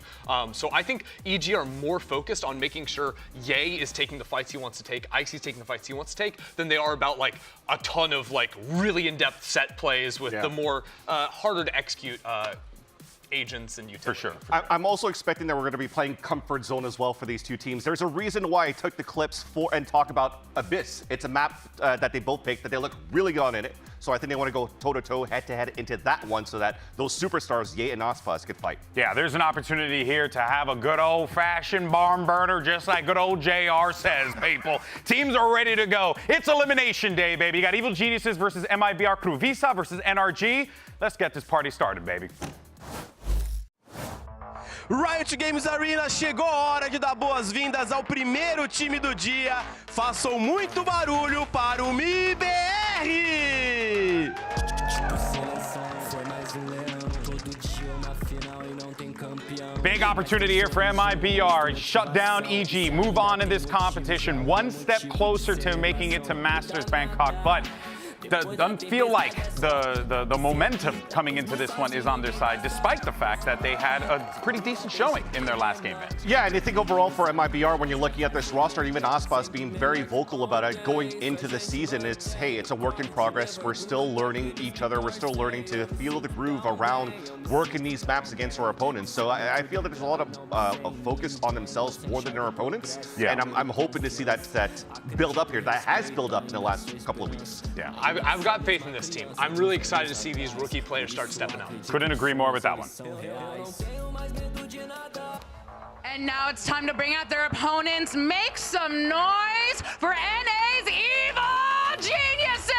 So I think EG are more focused on making sure Ye is taking the fights he wants to take, Icy's taking the fights he wants to take, than they are about like a ton of like really in-depth set plays with the more harder to execute agents and utility. For sure. I'm also expecting that we're going to be playing Comfort Zone as well for these two teams. There's a reason why I took the clips and talk about Abyss. It's a map that they both picked that they look really good on in it. So I think they want to go toe-to-toe, head-to-head into that one so that those superstars, Ye and Aspas, could fight. Yeah, there's an opportunity here to have a good old-fashioned barn burner, just like good old JR says, people. Teams are ready to go. It's elimination day, baby. You got Evil Geniuses versus MIBR Crew Visa versus NRG. Let's get this party started, baby. Riot Games Arena, chegou a hora de dar boas-vindas ao primeiro time do dia. Façam muito barulho para o MIBR! Big opportunity here for MIBR. Shut down EG, move on in this competition. One step closer to making it to Masters Bangkok, but doesn't feel like the momentum coming into this one is on their side, despite the fact that they had a pretty decent showing in their last game. Yeah, and I think overall for MIBR, when you're looking at this roster, even Aspas being very vocal about it going into the season, it's, hey, it's a work in progress. We're still learning each other. We're still learning to feel the groove around working these maps against our opponents. So I feel that there's a lot of focus on themselves more than their opponents. Yeah. And I'm hoping to see that build up here. That has built up in the last couple of weeks. Yeah. I've got faith in this team. I'm really excited to see these rookie players start stepping up. Couldn't agree more with that one. And now it's time to bring out their opponents. Make some noise for NA's Evil Geniuses!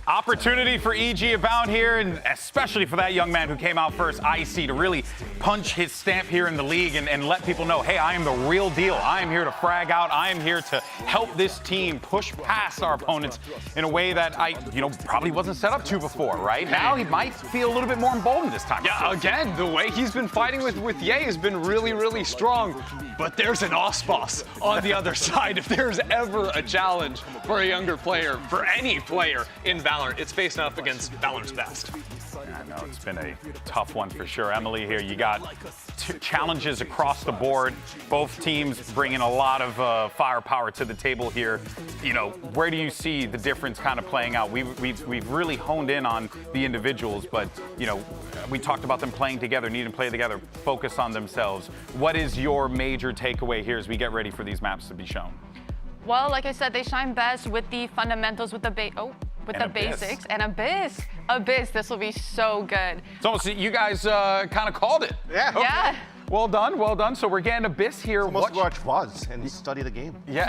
Opportunity for EG abound here, and especially for that young man who came out first, IC, to really punch his stamp here in the league and let people know, hey, I am the real deal. I am here to frag out. I am here to help this team push past our opponents in a way that probably wasn't set up to before, right? Now he might feel a little bit more emboldened this time. Yeah, again, the way he's been fighting with Ye has been really, really strong. But there's an Aspas on the other side. If there's ever a challenge for a younger player, for any player in Valorant, it's facing up against Valorant's best. I know it's been a tough one for sure. Emily, here you got challenges across the board. Both teams bringing a lot of firepower to the table here. You know, where do you see the difference kind of playing out? We've really honed in on the individuals, but we talked about them playing together, needing to play together, focus on themselves. What is your major takeaway here as we get ready for these maps to be shown? Well, like I said, they shine best with the fundamentals, with the basics, and Abyss. This will be so good. So you guys kind of called it. Yeah. Okay. Yeah. Well done. So we're getting Abyss here. Almost watch Vaz and study the game. Yeah.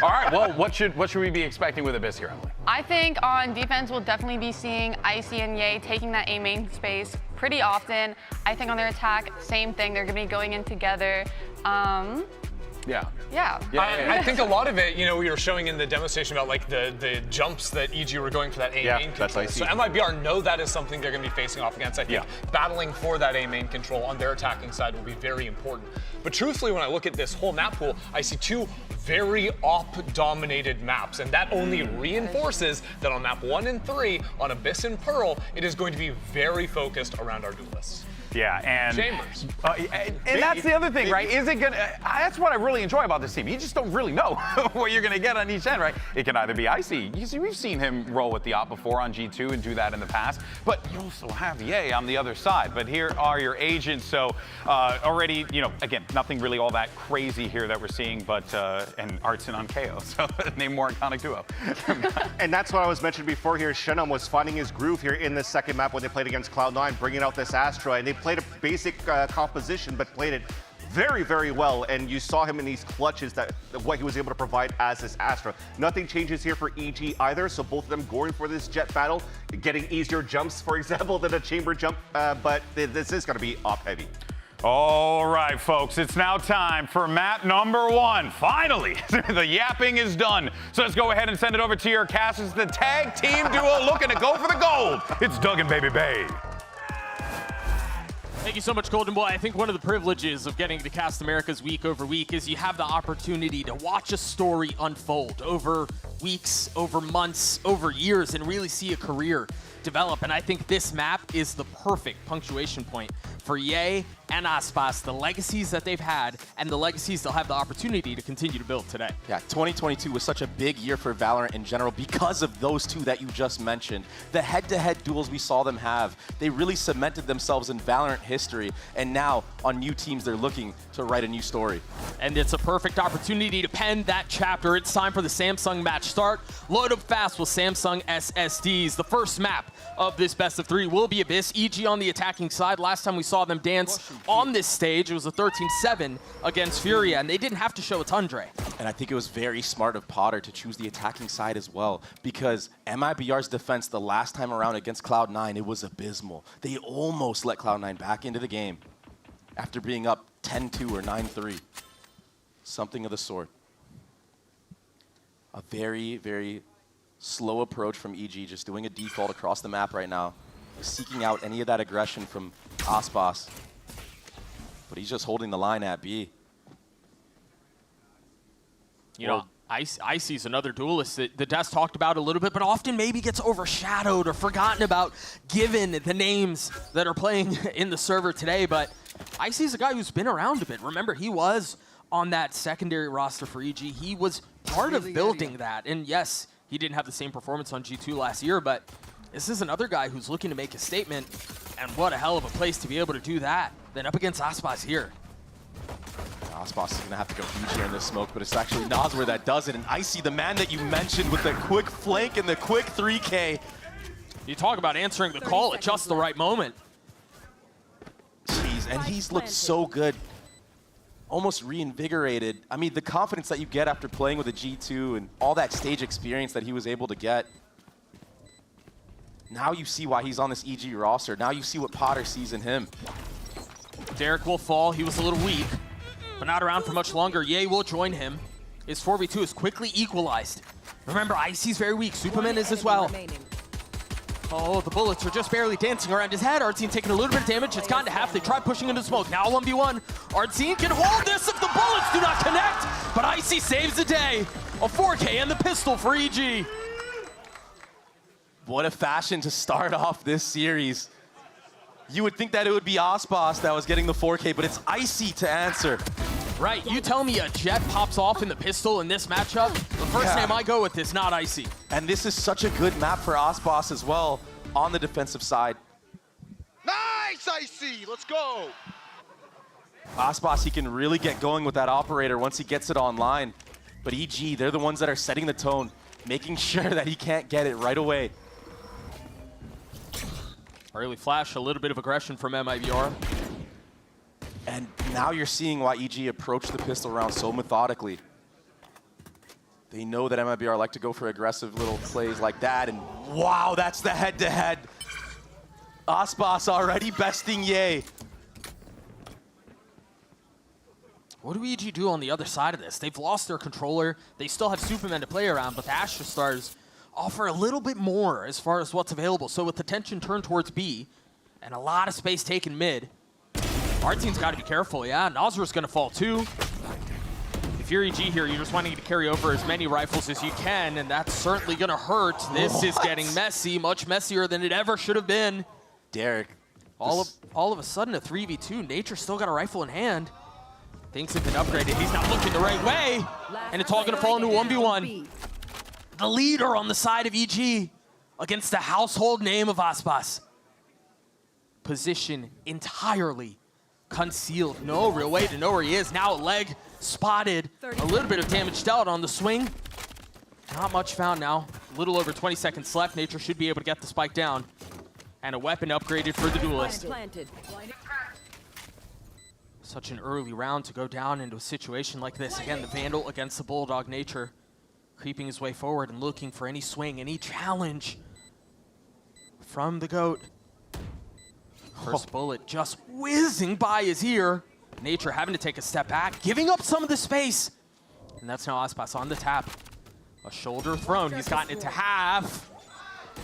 All right. Well, what should we be expecting with Abyss here, Emily? I think on defense, we'll definitely be seeing Icy and Ye taking that A main space pretty often. I think on their attack, same thing. They're going to be going in together. Yeah. Yeah. I think a lot of it, you know, we were showing in the demo station about like the jumps that EG were going for that A main control. So MIBR know that is something they're going to be facing off against. I think battling for that A main control on their attacking side will be very important. But truthfully, when I look at this whole map pool, I see two very op-dominated maps, and that only reinforces that on map 1 and 3, on Abyss and Pearl, it is going to be very focused around our duelists. Yeah, and Chambers. And that's the other thing, right? Is it gonna? That's what I really enjoy about this team. You just don't really know what you're gonna get on each end, right? It can either be Icy. You see, we've seen him roll with the op before on G2 and do that in the past, but you also have Ye on the other side. But here are your agents. So already, you know, again, nothing really all that crazy here that we're seeing, but and Artson on KO. So name more iconic duo. And that's what I was mentioning before here. Shenum was finding his groove here in this second map when they played against Cloud9, bringing out this Astra, and they played a basic composition, but played it very, very well. And you saw him in these clutches, that what he was able to provide as this Astra. Nothing changes here for EG either. So both of them going for this jet battle, getting easier jumps, for example, than a chamber jump. But this is going to be op heavy. All right, folks, it's now time for map number 1. Finally, the yapping is done. So let's go ahead and send it over to your cast. It's the tag team duo looking to go for the gold. It's Doug and Baby Bay. Thank you so much, Golden Boy. I think one of the privileges of getting to Cast Americas week over week is you have the opportunity to watch a story unfold over weeks, over months, over years, and really see a career develop. And I think this map is the perfect punctuation point for Ye and Aspas, the legacies that they've had and the legacies they'll have the opportunity to continue to build today. Yeah, 2022 was such a big year for Valorant in general because of those two that you just mentioned. The head-to-head duels we saw them have, they really cemented themselves in Valorant history, and now on new teams they're looking to write a new story. And it's a perfect opportunity to pen that chapter. It's time for the Samsung match start. Load up fast with Samsung SSDs. The first map of this best of 3 will be Abyss. EG on the attacking side. Last time we saw them dance on this stage, it was a 13-7 against Furia, and they didn't have to show a Tundra. And I think it was very smart of Potter to choose the attacking side as well, because MIBR's defense the last time around against Cloud9, it was abysmal. They almost let Cloud9 back into the game after being up 10-2 or 9-3. Something of the sort. A very, very slow approach from EG, just doing a default across the map right now, seeking out any of that aggression from Aspas. But he's just holding the line at B. You know, Icy's another duelist that the Des talked about a little bit, but often maybe gets overshadowed or forgotten about given the names that are playing in the server today. But Icy's a guy who's been around a bit. Remember, he was on that secondary roster for EG. He was part of building that. And yes, he didn't have the same performance on G2 last year, but this is another guy who's looking to make a statement. And what a hell of a place to be able to do that. Then up against Aspas here. Aspas is going to have to go huge here in this smoke, but it's actually Noswer that does it. And Icy, the man that you mentioned with the quick flank and the quick 3K. You talk about answering the call at just the right moment. Jeez, and he's looked so good. Almost reinvigorated. I mean, the confidence that you get after playing with a G2 and all that stage experience that he was able to get. Now you see why he's on this EG roster. Now you see what Potter sees in him. Derek will fall. He was a little weak, but not around for much longer. Ye will join him. His 4v2 is quickly equalized. Remember, Icy's very weak. Superman is as well. Oh, the bullets are just barely dancing around his head. Artsine taking a little bit of damage. It's gotten to half. They try pushing into smoke. Now 1v1. Artsine can hold this if the bullets do not connect, but Icy saves the day. A 4K and the pistol for EG. What a fashion to start off this series. You would think that it would be Aspas that was getting the 4K, but it's Icy to answer. Right, you tell me a jet pops off in the pistol in this matchup, the first name I go with is not Icy. And this is such a good map for Aspas as well on the defensive side. Nice, Icy, let's go. Aspas, he can really get going with that operator once he gets it online. But EG, they're the ones that are setting the tone, making sure that he can't get it right away. Early flash, a little bit of aggression from MIBR. And now you're seeing why EG approached the pistol round so methodically. They know that MIBR like to go for aggressive little plays like that, and wow, that's the head-to-head. Aspas already besting Ye. What do EG do on the other side of this? They've lost their controller. They still have Superman to play around, but the Astra Stars offer a little bit more as far as what's available. So with the tension turned towards B and a lot of space taken mid, our team's got to be careful. Yeah, Nazar's going to fall too. If you're EG here, you're just wanting to carry over as many rifles as you can, and that's certainly going to hurt. This is getting messy, much messier than it ever should have been. Derek. All of a sudden, a 3v2. Nature's still got a rifle in hand. Things have been upgraded. He's not looking the right way, and it's all going to fall into 1v1. The leader on the side of EG against the household name of Aspas. Position entirely concealed. No real way to know where he is. Now a leg spotted. A little bit of damage dealt on the swing. Not much found now. A little over 20 seconds left. Nature should be able to get the spike down. And a weapon upgraded for the duelist. Such an early round to go down into a situation like this. Again, the Vandal against the Bulldog. Nature creeping his way forward and looking for any swing, any challenge from the GOAT. First bullet just whizzing by his ear. Nature having to take a step back, giving up some of the space. And that's now Aspas on the tap. A shoulder thrown. He's gotten it to half.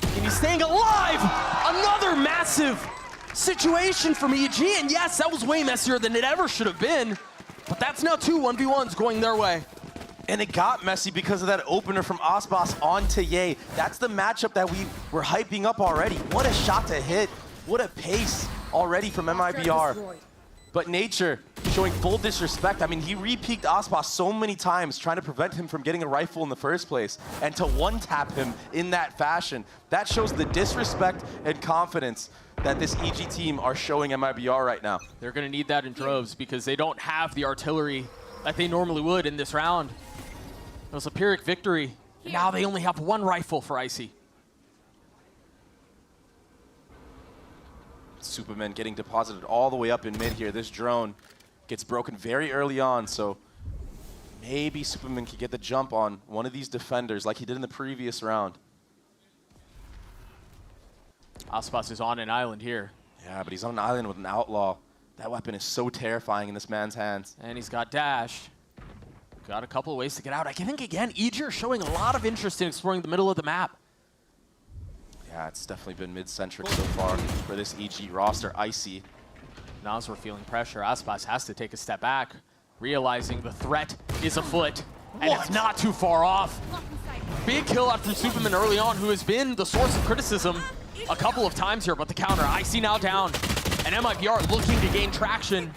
And he's staying alive! Another massive situation from EG. And yes, that was way messier than it ever should have been. But that's now two 1v1s going their way. And it got messy because of that opener from Aspas onto Ye. That's the matchup that we were hyping up already. What a shot to hit. What a pace already from MIBR. But Nature showing full disrespect. I mean, he re-peeked Aspas so many times trying to prevent him from getting a rifle in the first place. And to one-tap him in that fashion, that shows the disrespect and confidence that this EG team are showing MIBR right now. They're going to need that in droves because they don't have the artillery that they normally would in this round. It was a Pyrrhic victory. And now they only have one rifle for Icy. Superman getting deposited all the way up in mid here. This drone gets broken very early on, so maybe Superman could get the jump on one of these defenders like he did in the previous round. Aspas is on an island here. Yeah, but he's on an island with an outlaw. That weapon is so terrifying in this man's hands. And he's got dash. Got a couple of ways to get out. I think, again, EG are showing a lot of interest in exploring the middle of the map. Yeah, it's definitely been mid-centric so far for this EG roster. Icy. Nas, we're feeling pressure. Aspas has to take a step back, realizing the threat is afoot. And it's not too far off. Big kill out from Superman early on, who has been the source of criticism a couple of times here, but the counter. Icy now down. And MIBR looking to gain traction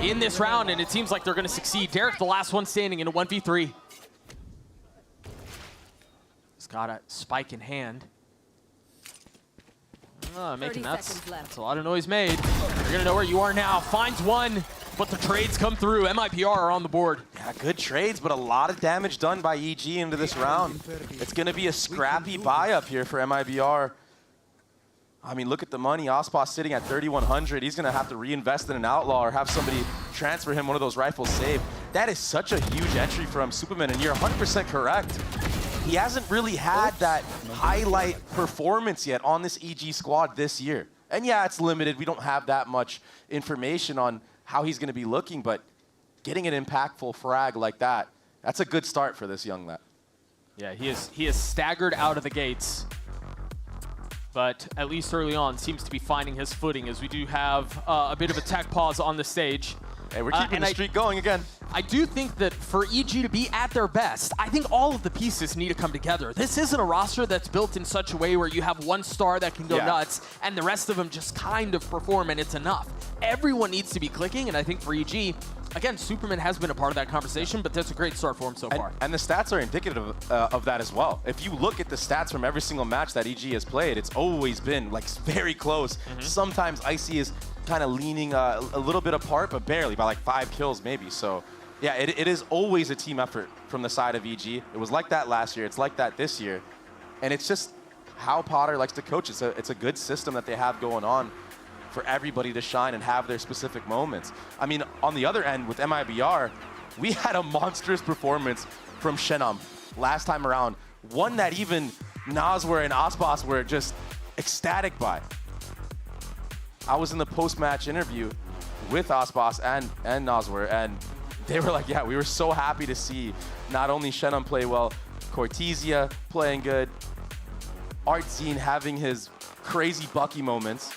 in this round, and it seems like they're going to succeed. Derek, the last one standing in a 1v3. He's got a spike in hand. Making that's a lot of noise made. You're going to know where you are now. Finds one, but the trades come through. MIBR are on the board. Yeah, good trades, but a lot of damage done by EG into this round. It's going to be a scrappy buy up here for MIBR. I mean, look at the money. Aspas sitting at 3,100. He's going to have to reinvest in an outlaw or have somebody transfer him one of those rifles saved. That is such a huge entry from Superman, and you're 100% correct. He hasn't really had that highlight performance yet on this EG squad this year. And yeah, it's limited. We don't have that much information on how he's going to be looking, but getting an impactful frag like that, that's a good start for this young lad. Yeah, he is staggered out of the gates, but at least early on seems to be finding his footing, as we do have a bit of a tech pause on the stage. Hey, we're keeping the streak going again. I do think that for EG to be at their best, I think all of the pieces need to come together. This isn't a roster that's built in such a way where you have one star that can go nuts and the rest of them just kind of perform and it's enough. Everyone needs to be clicking, and I think for EG, again, Superman has been a part of that conversation, but that's a great start for him so far. And the stats are indicative of that as well. If you look at the stats from every single match that EG has played, it's always been like very close. Sometimes Icy is kind of leaning a little bit apart, but barely, by like 5 kills maybe. So yeah, it is always a team effort from the side of EG. It was like that last year. It's like that this year. And it's just how Potter likes to coach. It's a good system that they have going on for everybody to shine and have their specific moments. I mean, on the other end with MIBR, we had a monstrous performance from Shenam last time around. One that even Nazwer and Aspas were just ecstatic by. I was in the post-match interview with Aspas and Nazwer, and they were like, yeah, we were so happy to see not only Shannon play well, Cortesia playing good, Artzine having his crazy Bucky moments.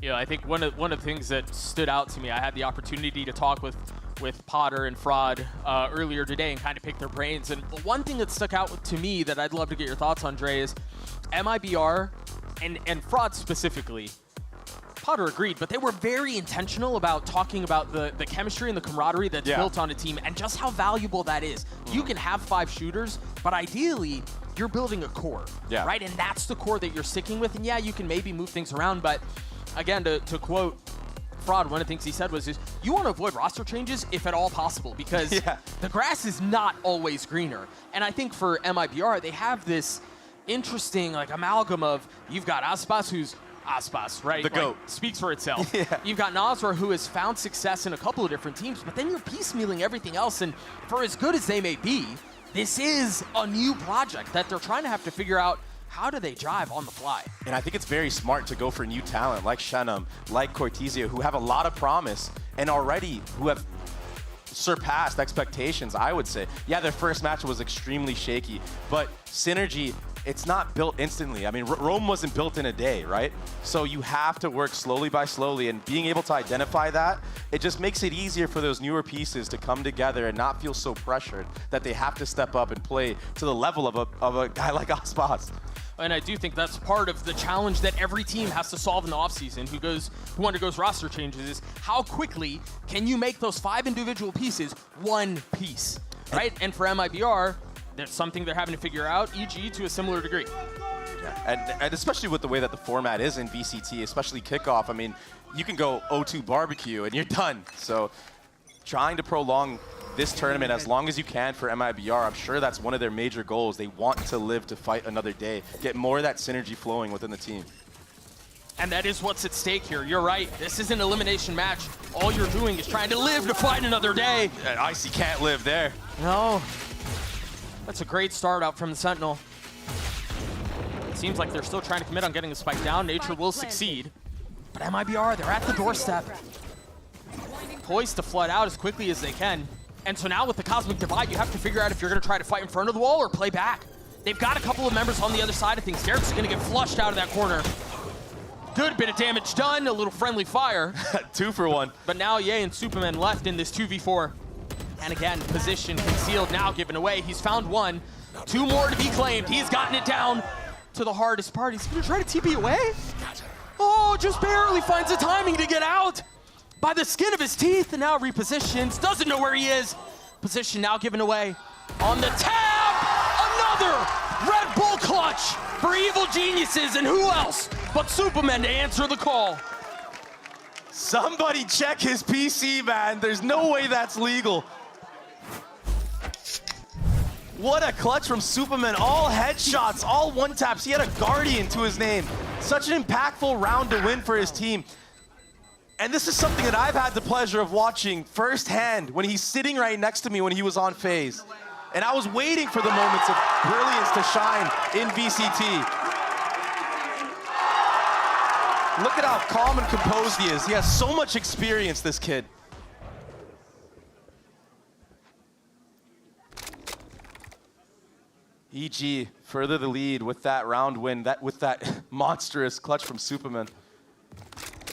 Yeah, I think one of the things that stood out to me, I had the opportunity to talk with Potter and Fraud earlier today and kind of pick their brains. And the one thing that stuck out to me that I'd love to get your thoughts on, Dre, is MIBR and Fraud specifically. Potter agreed, but they were very intentional about talking about the chemistry and the camaraderie that's built on a team and just how valuable that is. You can have 5 shooters, but ideally, you're building a core, right? And that's the core that you're sticking with. And yeah, you can maybe move things around, but again, to quote Fraud, one of the things he said was, you want to avoid roster changes if at all possible, because the grass is not always greener. And I think for MIBR, they have this interesting like amalgam of, you've got Aspas, who's Aspas, right? The GOAT. Speaks for itself. You've got Nasr, who has found success in a couple of different teams, but then you're piecemealing everything else. And for as good as they may be, this is a new project that they're trying to have to figure out, how do they jive on the fly? And I think it's very smart to go for new talent like Shannon, like Cortesia, who have a lot of promise and already who have surpassed expectations, I would say. Yeah, their first match was extremely shaky, but Synergy, it's not built instantly. I mean, Rome wasn't built in a day, right? So you have to work slowly by slowly, and being able to identify that, it just makes it easier for those newer pieces to come together and not feel so pressured that they have to step up and play to the level of a guy like Aspas. And I do think that's part of the challenge that every team has to solve in the offseason who undergoes roster changes, is how quickly can you make those 5 individual pieces one piece, right? And for MIBR, there's something they're having to figure out, EG to a similar degree. Yeah, and especially with the way that the format is in VCT, especially kickoff, I mean, you can go 0-2 barbecue and you're done. So trying to prolong this tournament as long as you can for MIBR, I'm sure that's one of their major goals. They want to live to fight another day, get more of that synergy flowing within the team. And that is what's at stake here. You're right. This is an elimination match. All you're doing is trying to live to fight another day. Icy can't live there. No. That's a great start out from the Sentinel. It seems like they're still trying to commit on getting the spike down. Nature will succeed. But MIBR, they're at the doorstep. Poised to flood out as quickly as they can. And so now with the Cosmic Divide, you have to figure out if you're going to try to fight in front of the wall or play back. They've got a couple of members on the other side of things. Derek's going to get flushed out of that corner. Good bit of damage done, a little friendly fire. 2 for 1. But now Ye and Superman left in this 2v4. And again, position concealed, now given away. He's found 1. 2 more to be claimed. He's gotten it down to the hardest part. He's going to try to TP away. Oh, just barely finds the timing to get out. By the skin of his teeth, and now repositions. Doesn't know where he is. Position now given away. On the tap, another Red Bull clutch for Evil Geniuses, and who else but Superman to answer the call. Somebody check his PC, man. There's no way that's legal. What a clutch from Superman. All headshots, all one-taps. He had a Guardian to his name. Such an impactful round to win for his team. And this is something that I've had the pleasure of watching firsthand when he's sitting right next to me when he was on FaZe. And I was waiting for the moments of brilliance to shine in VCT. Look at how calm and composed he is. He has so much experience, this kid. EG further the lead with that round win, with that monstrous clutch from Superman.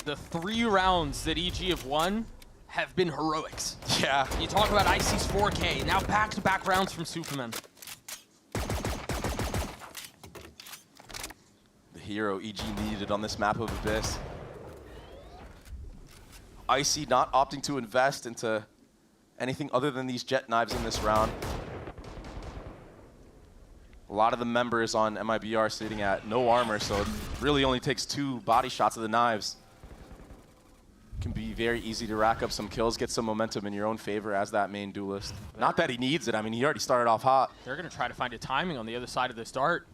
The 3 rounds that EG have won have been heroics. Yeah. You talk about Icy's 4K, now back-to-back rounds from Superman. The hero EG needed on this map of Abyss. Icy not opting to invest into anything other than these jet knives in this round. A lot of the members on MIBR sitting at no armor, so it really only takes 2 body shots of the knives. Can be very easy to rack up some kills, get some momentum in your own favor as that main duelist. Not that he needs it. I mean, he already started off hot. They're going to try to find a timing on the other side of this dart.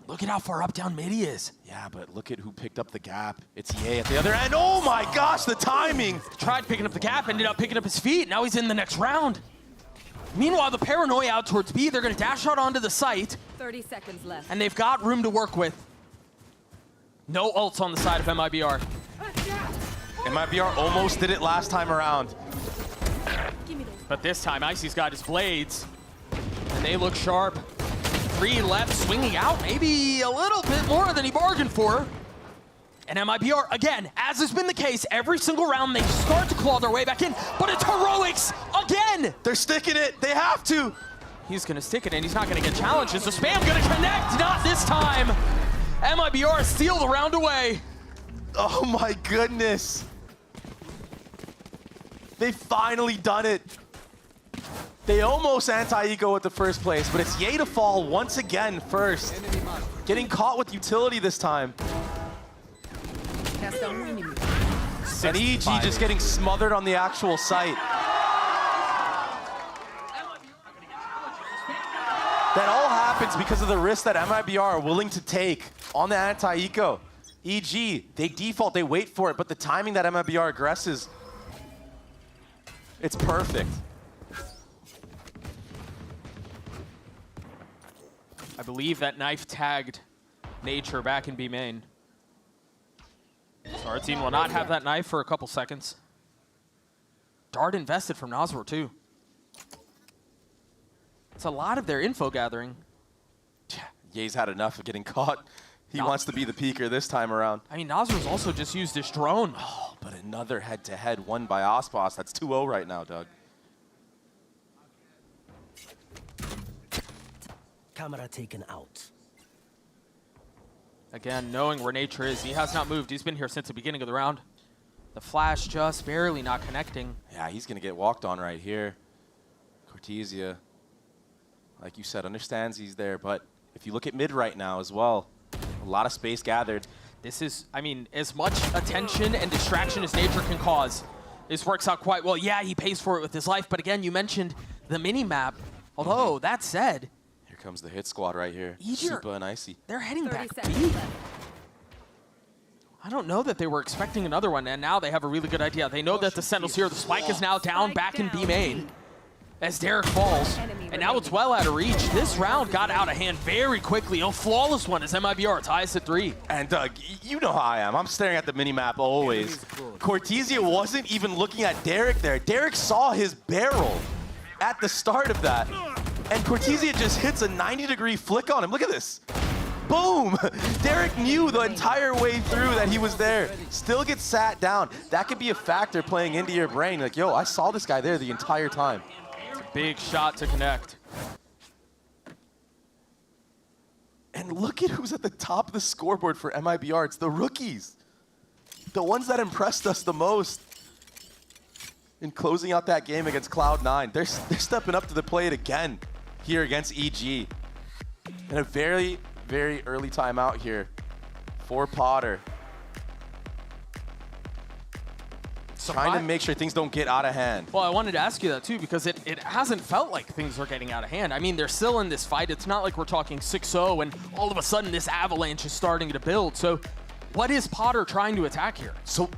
Look at how far up down mid he is. Yeah, but look at who picked up the gap. It's Ye at the other end. Oh my gosh, the timing. Tried picking up the gap, ended up picking up his feet. Now he's in the next round. Meanwhile, the Paranoia out towards B. They're going to dash out onto the site. 30 seconds left. And they've got room to work with. No ults on the side of MIBR. MIBR almost did it last time around. But this time, Icy's got his blades, and they look sharp. 3 left, swinging out, maybe a little bit more than he bargained for. And MIBR, again, as has been the case, every single round they start to claw their way back in, but it's heroics again! They're sticking it, they have to! He's gonna stick it and he's not gonna get challenged. Is the spam gonna connect? Not this time! MIBR steal the round away. Oh my goodness. They finally done it. They almost anti-eco at the first place, but it's Ye to fall once again first. Getting caught with utility this time. And EG just getting smothered on the actual site. That all happens because of the risk that MIBR are willing to take on the anti-eco. EG, they default, they wait for it, but the timing that MIBR aggresses, it's perfect. I believe that knife tagged Nature back in B main. So our team will not have that knife for a couple seconds. Dart invested from Noswar too. It's a lot of their info gathering. Ye's had enough of getting caught. He wants to be the peaker this time around. I mean, Noswar's also just used his drone. Oh, but another head-to-head won by Aspas. That's 2-0 right now, Doug. Camera taken out. Again, knowing where Nature is, he has not moved. He's been here since the beginning of the round. The flash just barely not connecting. Yeah, he's going to get walked on right here. Cortesia, like you said, understands he's there, but if you look at mid right now as well, a lot of space gathered. This is, I mean, as much attention and distraction as Nature can cause, this works out quite well. Yeah, he pays for it with his life, but again, you mentioned the mini-map. Although, that said, here comes the hit squad right here. EG, Super and Icy. They're heading back B. I don't know that they were expecting another one, and now they have a really good idea. They know that the Sentinel's here. The spike is now down back in B main as Derek falls, and now it's well out of reach. This round got out of hand very quickly. A flawless one as MIBR ties at 3. And Doug, you know how I am. I'm staring at the mini-map always. Cortesia wasn't even looking at Derek there. Derek saw his barrel at the start of that, and Cortesia just hits a 90-degree flick on him. Look at this. Boom! Derek knew the entire way through that he was there. Still gets sat down. That could be a factor playing into your brain. Like, yo, I saw this guy there the entire time. It's a big shot to connect. And look at who's at the top of the scoreboard for MIBR. It's the rookies. The ones that impressed us the most in closing out that game against Cloud9. They're stepping up to the plate again here against EG. In a very, very early timeout here for Potter. Trying to make sure things don't get out of hand. Well, I wanted to ask you that too, because it hasn't felt like things are getting out of hand. I mean, they're still in this fight. It's not like we're talking 6-0 and all of a sudden this avalanche is starting to build. So what is Potter trying to attack here? So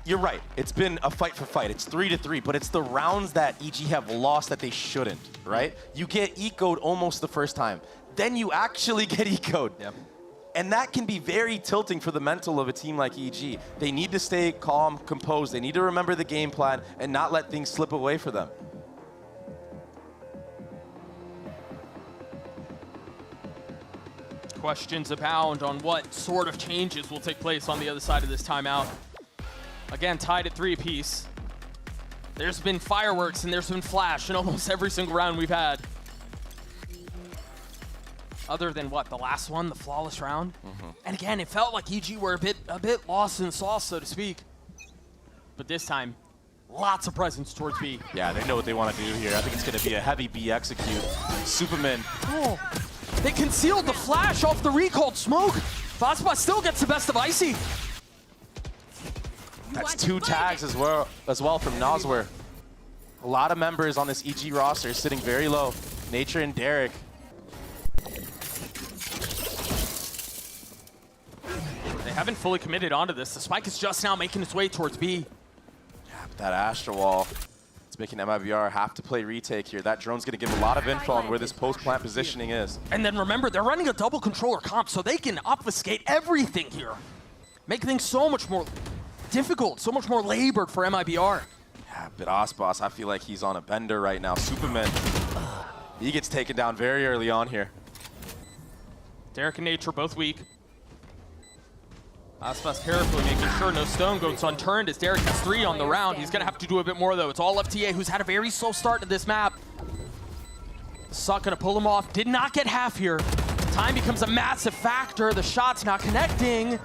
you're right. It's been a fight for fight. It's 3-3, but it's the rounds that EG have lost that they shouldn't, right? You get eco'd almost the first time. Then you actually get eco'd. Yep. And that can be very tilting for the mental of a team like EG. They need to stay calm, composed. They need to remember the game plan and not let things slip away for them. Questions abound on what sort of changes will take place on the other side of this timeout. Again, tied at 3 apiece. There's been fireworks and there's been flash in almost every single round we've had. Other than what, the last one, the flawless round? And again, it felt like EG were a bit lost in the sauce, so to speak. But this time, lots of presence towards B. Yeah, they know what they want to do here. I think it's going to be a heavy B execute. Superman. Oh, they concealed the flash off the recalled smoke. Aspas still gets the best of Icy. That's 2 tags as well from Noswar. A lot of members on this EG roster sitting very low. Nature and Derek. They haven't fully committed onto this. The spike is just now making its way towards B. Yeah, but that Astra wall, it's making MIBR have to play retake here. That drone's going to give a lot of info on where this post-plant positioning is. And then remember, they're running a double controller comp, so they can obfuscate everything here. Make things so much more difficult, so much more labored for MIBR. Yeah, but Aspas, I feel like he's on a bender right now. Superman, he gets taken down very early on here. Derek and Nature both weak. Aspas carefully making sure no stone goes unturned as Derek has 3 on the round. He's going to have to do a bit more, though. It's all FTA, who's had a very slow start to this map. Suck going to pull him off. Did not get half here. Time becomes a massive factor. The shot's not connecting.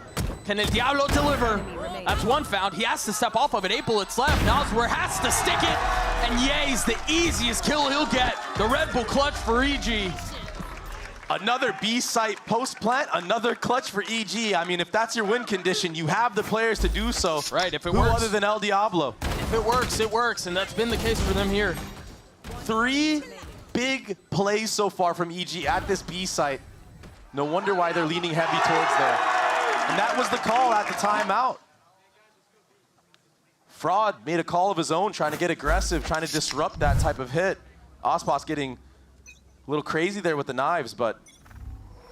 Can El Diablo deliver? That's one found. He has to step off of it. 8 bullets left. Nosworth has to stick it. And Ye's the easiest kill he'll get. The Red Bull clutch for EG. Another B site post plant, another clutch for EG. I mean, if that's your win condition, you have the players to do so. Right, if it Who works. other than El Diablo? If it works, and that's been the case for them here. 3 big plays so far from EG at this B site. No wonder why they're leaning heavy towards there. And that was the call at the timeout. Fraud made a call of his own, trying to get aggressive, trying to disrupt that type of hit. Aspas getting a little crazy there with the knives, but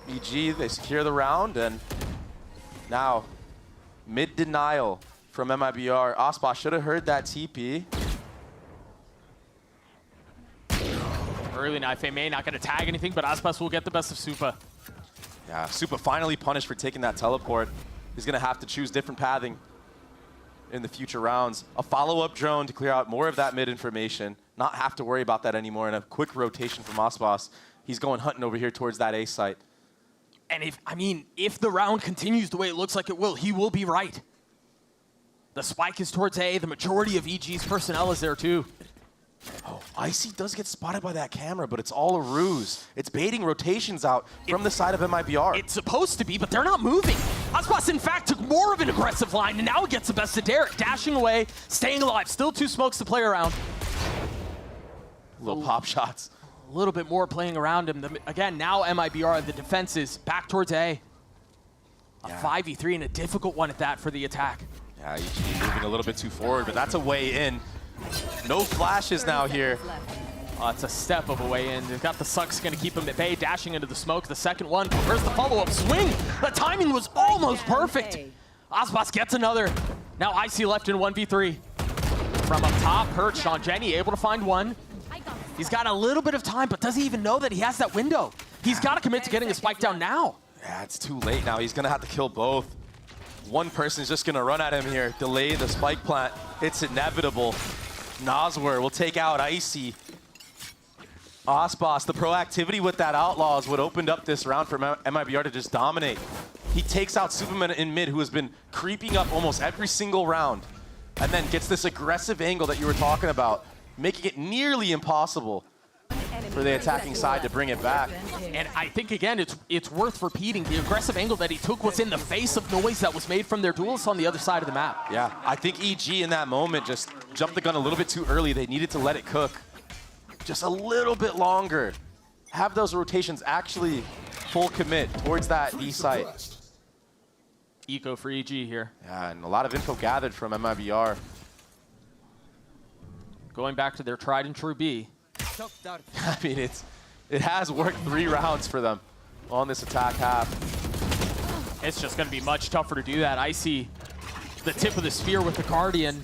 EG, they secure the round, and now mid-denial from MIBR. Aspas should have heard that TP. Early knife may not going to tag anything, but Aspas will get the best of Supa. Yeah, Supa finally punished for taking that teleport. He's going to have to choose different pathing in the future rounds. A follow-up drone to clear out more of that mid information. Not have to worry about that anymore. And a quick rotation from Aspas. He's going hunting over here towards that A site. And if the round continues the way it looks like it will, he will be right. The spike is towards A. The majority of EG's personnel is there too. Oh, Icy does get spotted by that camera, but it's all a ruse. It's baiting rotations out from the side of MIBR. It's supposed to be, but they're not moving. Aspas, in fact, took more of an aggressive line, and now it gets the best of Derek. Dashing away, staying alive. Still 2 smokes to play around. Little pop shots. A little bit more playing around him. Again, now MIBR, the defenses, back towards A. A 5v3 and a difficult one at that for the attack. Yeah, EG moving a little bit too forward, but that's a way in. No flashes now here. It's a step of a way in. They've got the Sucks going to keep him at bay, dashing into the smoke. The second one. Where's the follow-up swing? The timing was almost perfect. Aspas gets another. Now Icy left in 1v3. From up top, perched on Jenny, able to find one. He's got a little bit of time, but does he even know that he has that window? He's got to commit to getting a spike down now. Yeah, it's too late now. He's going to have to kill both. One person's just going to run at him here, delay the spike plant. It's inevitable. Nosworth will take out Icy. Aspas, the proactivity with that Outlaw is what opened up this round for MIBR to just dominate. He takes out Superman in mid, who has been creeping up almost every single round, and then gets this aggressive angle that you were talking about, making it nearly impossible for the attacking side to bring it back. And I think, again, it's worth repeating. The aggressive angle that he took was in the face of noise that was made from their duelists on the other side of the map. Yeah, I think EG in that moment just jumped the gun a little bit too early. They needed to let it cook just a little bit longer. Have those rotations actually full commit towards that B site. Eco for EG here. Yeah, and a lot of info gathered from MIBR. Going back to their tried and true B. I mean, it has worked 3 rounds for them on this attack half. It's just going to be much tougher to do that. I see the tip of the spear with the Guardian,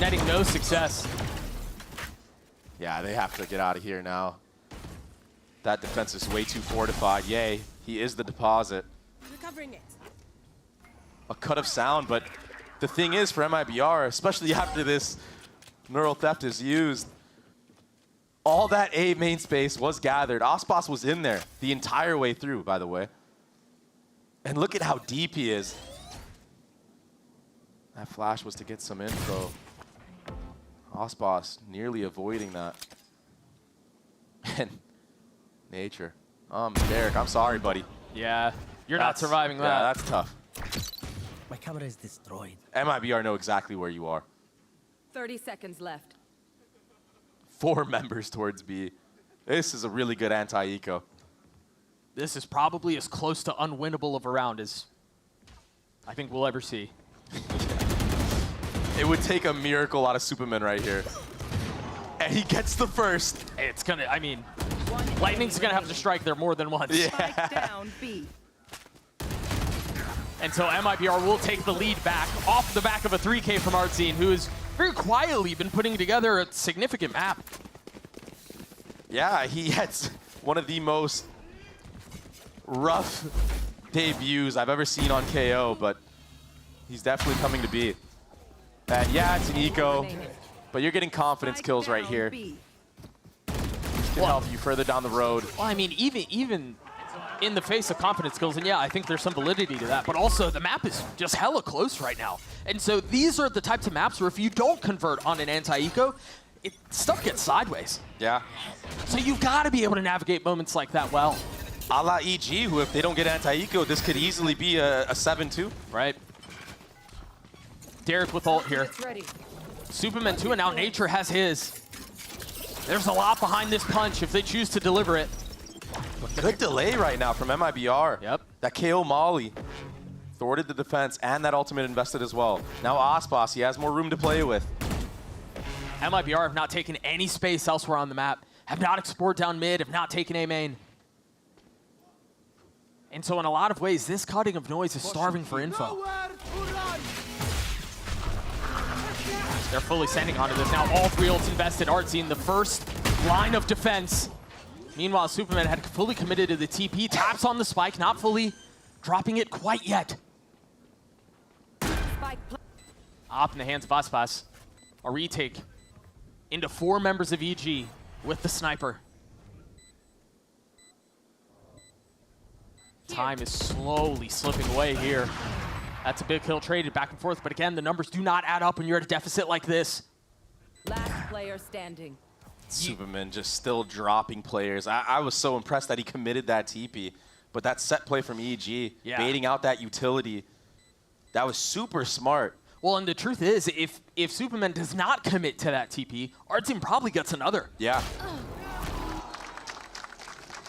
netting no success. Yeah, they have to get out of here now. That defense is way too fortified. Yay, he is the deposit. Recovering it. A cut of sound, but the thing is for MIBR, especially after this neural theft is used, all that A main space was gathered. Aspas was in there the entire way through, by the way. And look at how deep he is. That flash was to get some info. Aspas nearly avoiding that. And Nature. Derek, I'm sorry, buddy. Yeah, you're not surviving that. Yeah, that's tough. My camera is destroyed. MIBR know exactly where you are. 30 seconds left. 4 members towards B. This is a really good anti-eco. This is probably as close to unwinnable of a round as I think we'll ever see. It would take a miracle out of Superman right here. And he gets the first. It's gonna, I mean, Lightning's gonna have to strike there more than once. Yeah. Down B. And so MIBR will take the lead back off the back of a 3K from Artzine, who has very quietly been putting together a significant map. Yeah, he had one of the most rough debuts I've ever seen on KO, but he's definitely coming to beat. And yeah, it's an eco, but you're getting confidence kills right here. Can help you further down the road. Well, I mean, even in the face of confidence kills, and yeah, I think there's some validity to that, but also the map is just hella close right now. And so these are the types of maps where if you don't convert on an anti-eco, stuff gets sideways. Yeah. So you've got to be able to navigate moments like that well. A la EG, who if they don't get anti-eco, this could easily be a 7-2. Right. Derek with ult here. Superman 2, and now Nature has his. There's a lot behind this punch if they choose to deliver it. Good delay right now from MIBR. Yep. That KO Molly thwarted the defense, and that ultimate invested as well. Now Aspas, he has more room to play with. MIBR have not taken any space elsewhere on the map, have not explored down mid, have not taken A main. And so in a lot of ways, this cutting of noise is starving for info. They're fully sending onto this now. All 3 ults invested. Artzine, the first line of defense. Meanwhile, Superman had fully committed to the TP. Taps on the spike, not fully dropping it quite yet. Op in the hands of Aspas. A retake into 4 members of EG with the sniper. Time is slowly slipping away here. That's a big kill traded back and forth, but again, the numbers do not add up when you're at a deficit like this. Last player standing. Superman just still dropping players. I was so impressed that he committed that TP, but that set play from EG, baiting out that utility, that was super smart. Well, and the truth is, if Superman does not commit to that TP, our team probably gets another. Yeah.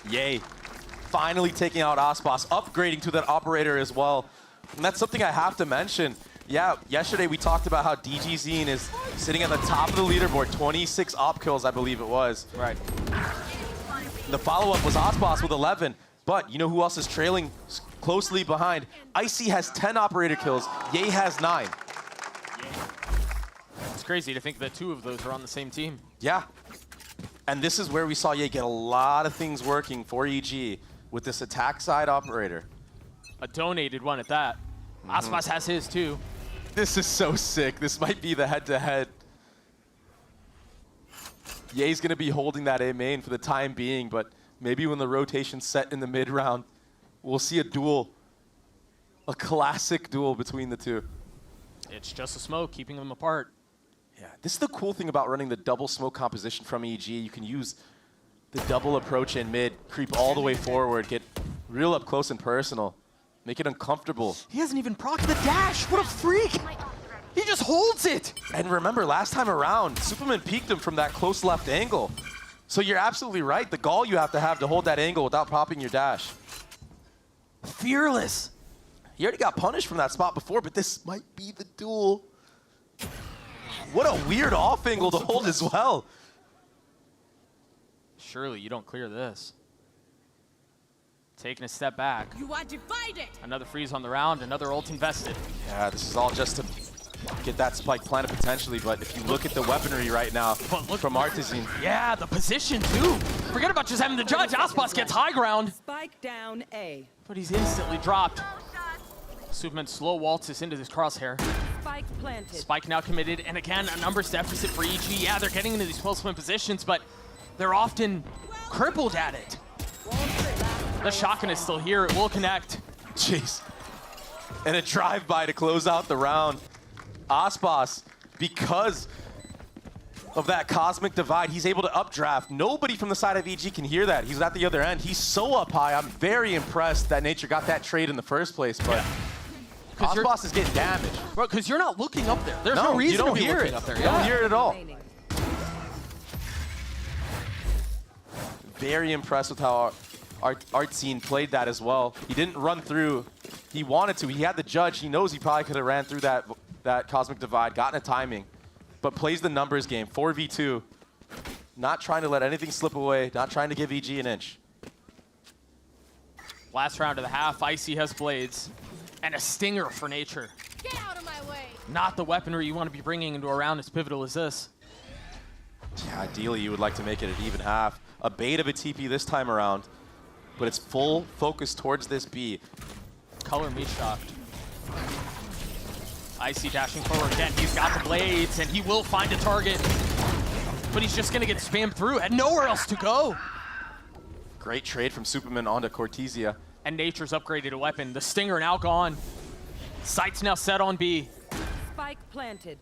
Yay. Finally taking out Aspas, upgrading to that operator as well. And that's something I have to mention. Yeah, yesterday we talked about how DGZine is sitting at the top of the leaderboard, 26 op kills, I believe it was. Right. The follow-up was Aspas with 11, but you know who else is trailing closely behind? Icy has 10 operator kills, Ye has 9. It's crazy to think that 2 of those are on the same team. Yeah. And this is where we saw Ye get a lot of things working for EG with this attack side operator. A donated one at that. Aspas has his too. This is so sick. This might be the head-to-head. Ye's going to be holding that A main for the time being, but maybe when the rotation's set in the mid-round, we'll see a duel. A classic duel between the 2. It's just a smoke keeping them apart. Yeah, this is the cool thing about running the double smoke composition from EG. You can use the double approach in mid, creep all the way forward, get real up close and personal. Make it uncomfortable. He hasn't even procced the dash. What a freak. He just holds it. And remember, last time around, Superman peeked him from that close left angle. So you're absolutely right. The gall you have to hold that angle without popping your dash. Fearless. He already got punished from that spot before, but this might be the duel. What a weird off angle to hold as well. Surely you don't clear this. Taking a step back. You are divided. Another freeze on the round, another ult invested. Yeah, this is all just to get that spike planted potentially, but if you look at the weaponry right now from Artzine. Yeah, the position too. Forget about just having the judge. Aspas gets high ground. Spike down A. But he's instantly dropped. Superman slow waltzes into this crosshair. Spike planted. Spike now committed, and again, a numbers deficit for EG. Yeah, they're getting into these close win positions, but they're often crippled at it. The shotgun is still here. It will connect. Jeez. And a drive-by to close out the round. Aspas, because of that cosmic divide, he's able to updraft. Nobody from the side of EG can hear that. He's at the other end. He's so up high. I'm very impressed that Nature got that trade in the first place, but Aspas is getting damaged. Bro, because you're not looking up there. There's no reason to be looking up there. You don't hear it at all. Very impressed with how Artzine played that as well. He didn't run through. He wanted to. He had the judge. He knows he probably could have ran through that cosmic divide, gotten a timing, but plays the numbers game. 4v2. Not trying to let anything slip away. Not trying to give EG an inch. Last round of the half. Icy has blades. And a stinger for Nature. Get out of my way. Not the weaponry you want to be bringing into a round as pivotal as this. Yeah, ideally, you would like to make it an even half. A bait of a TP this time around, but it's full focus towards this B. Color me shocked. Icy dashing forward again. He's got the blades, and he will find a target. But he's just going to get spammed through. Had nowhere else to go. Great trade from Superman onto Cortesia. And Nature's upgraded a weapon. The Stinger now gone. Sight's now set on B. Spike planted.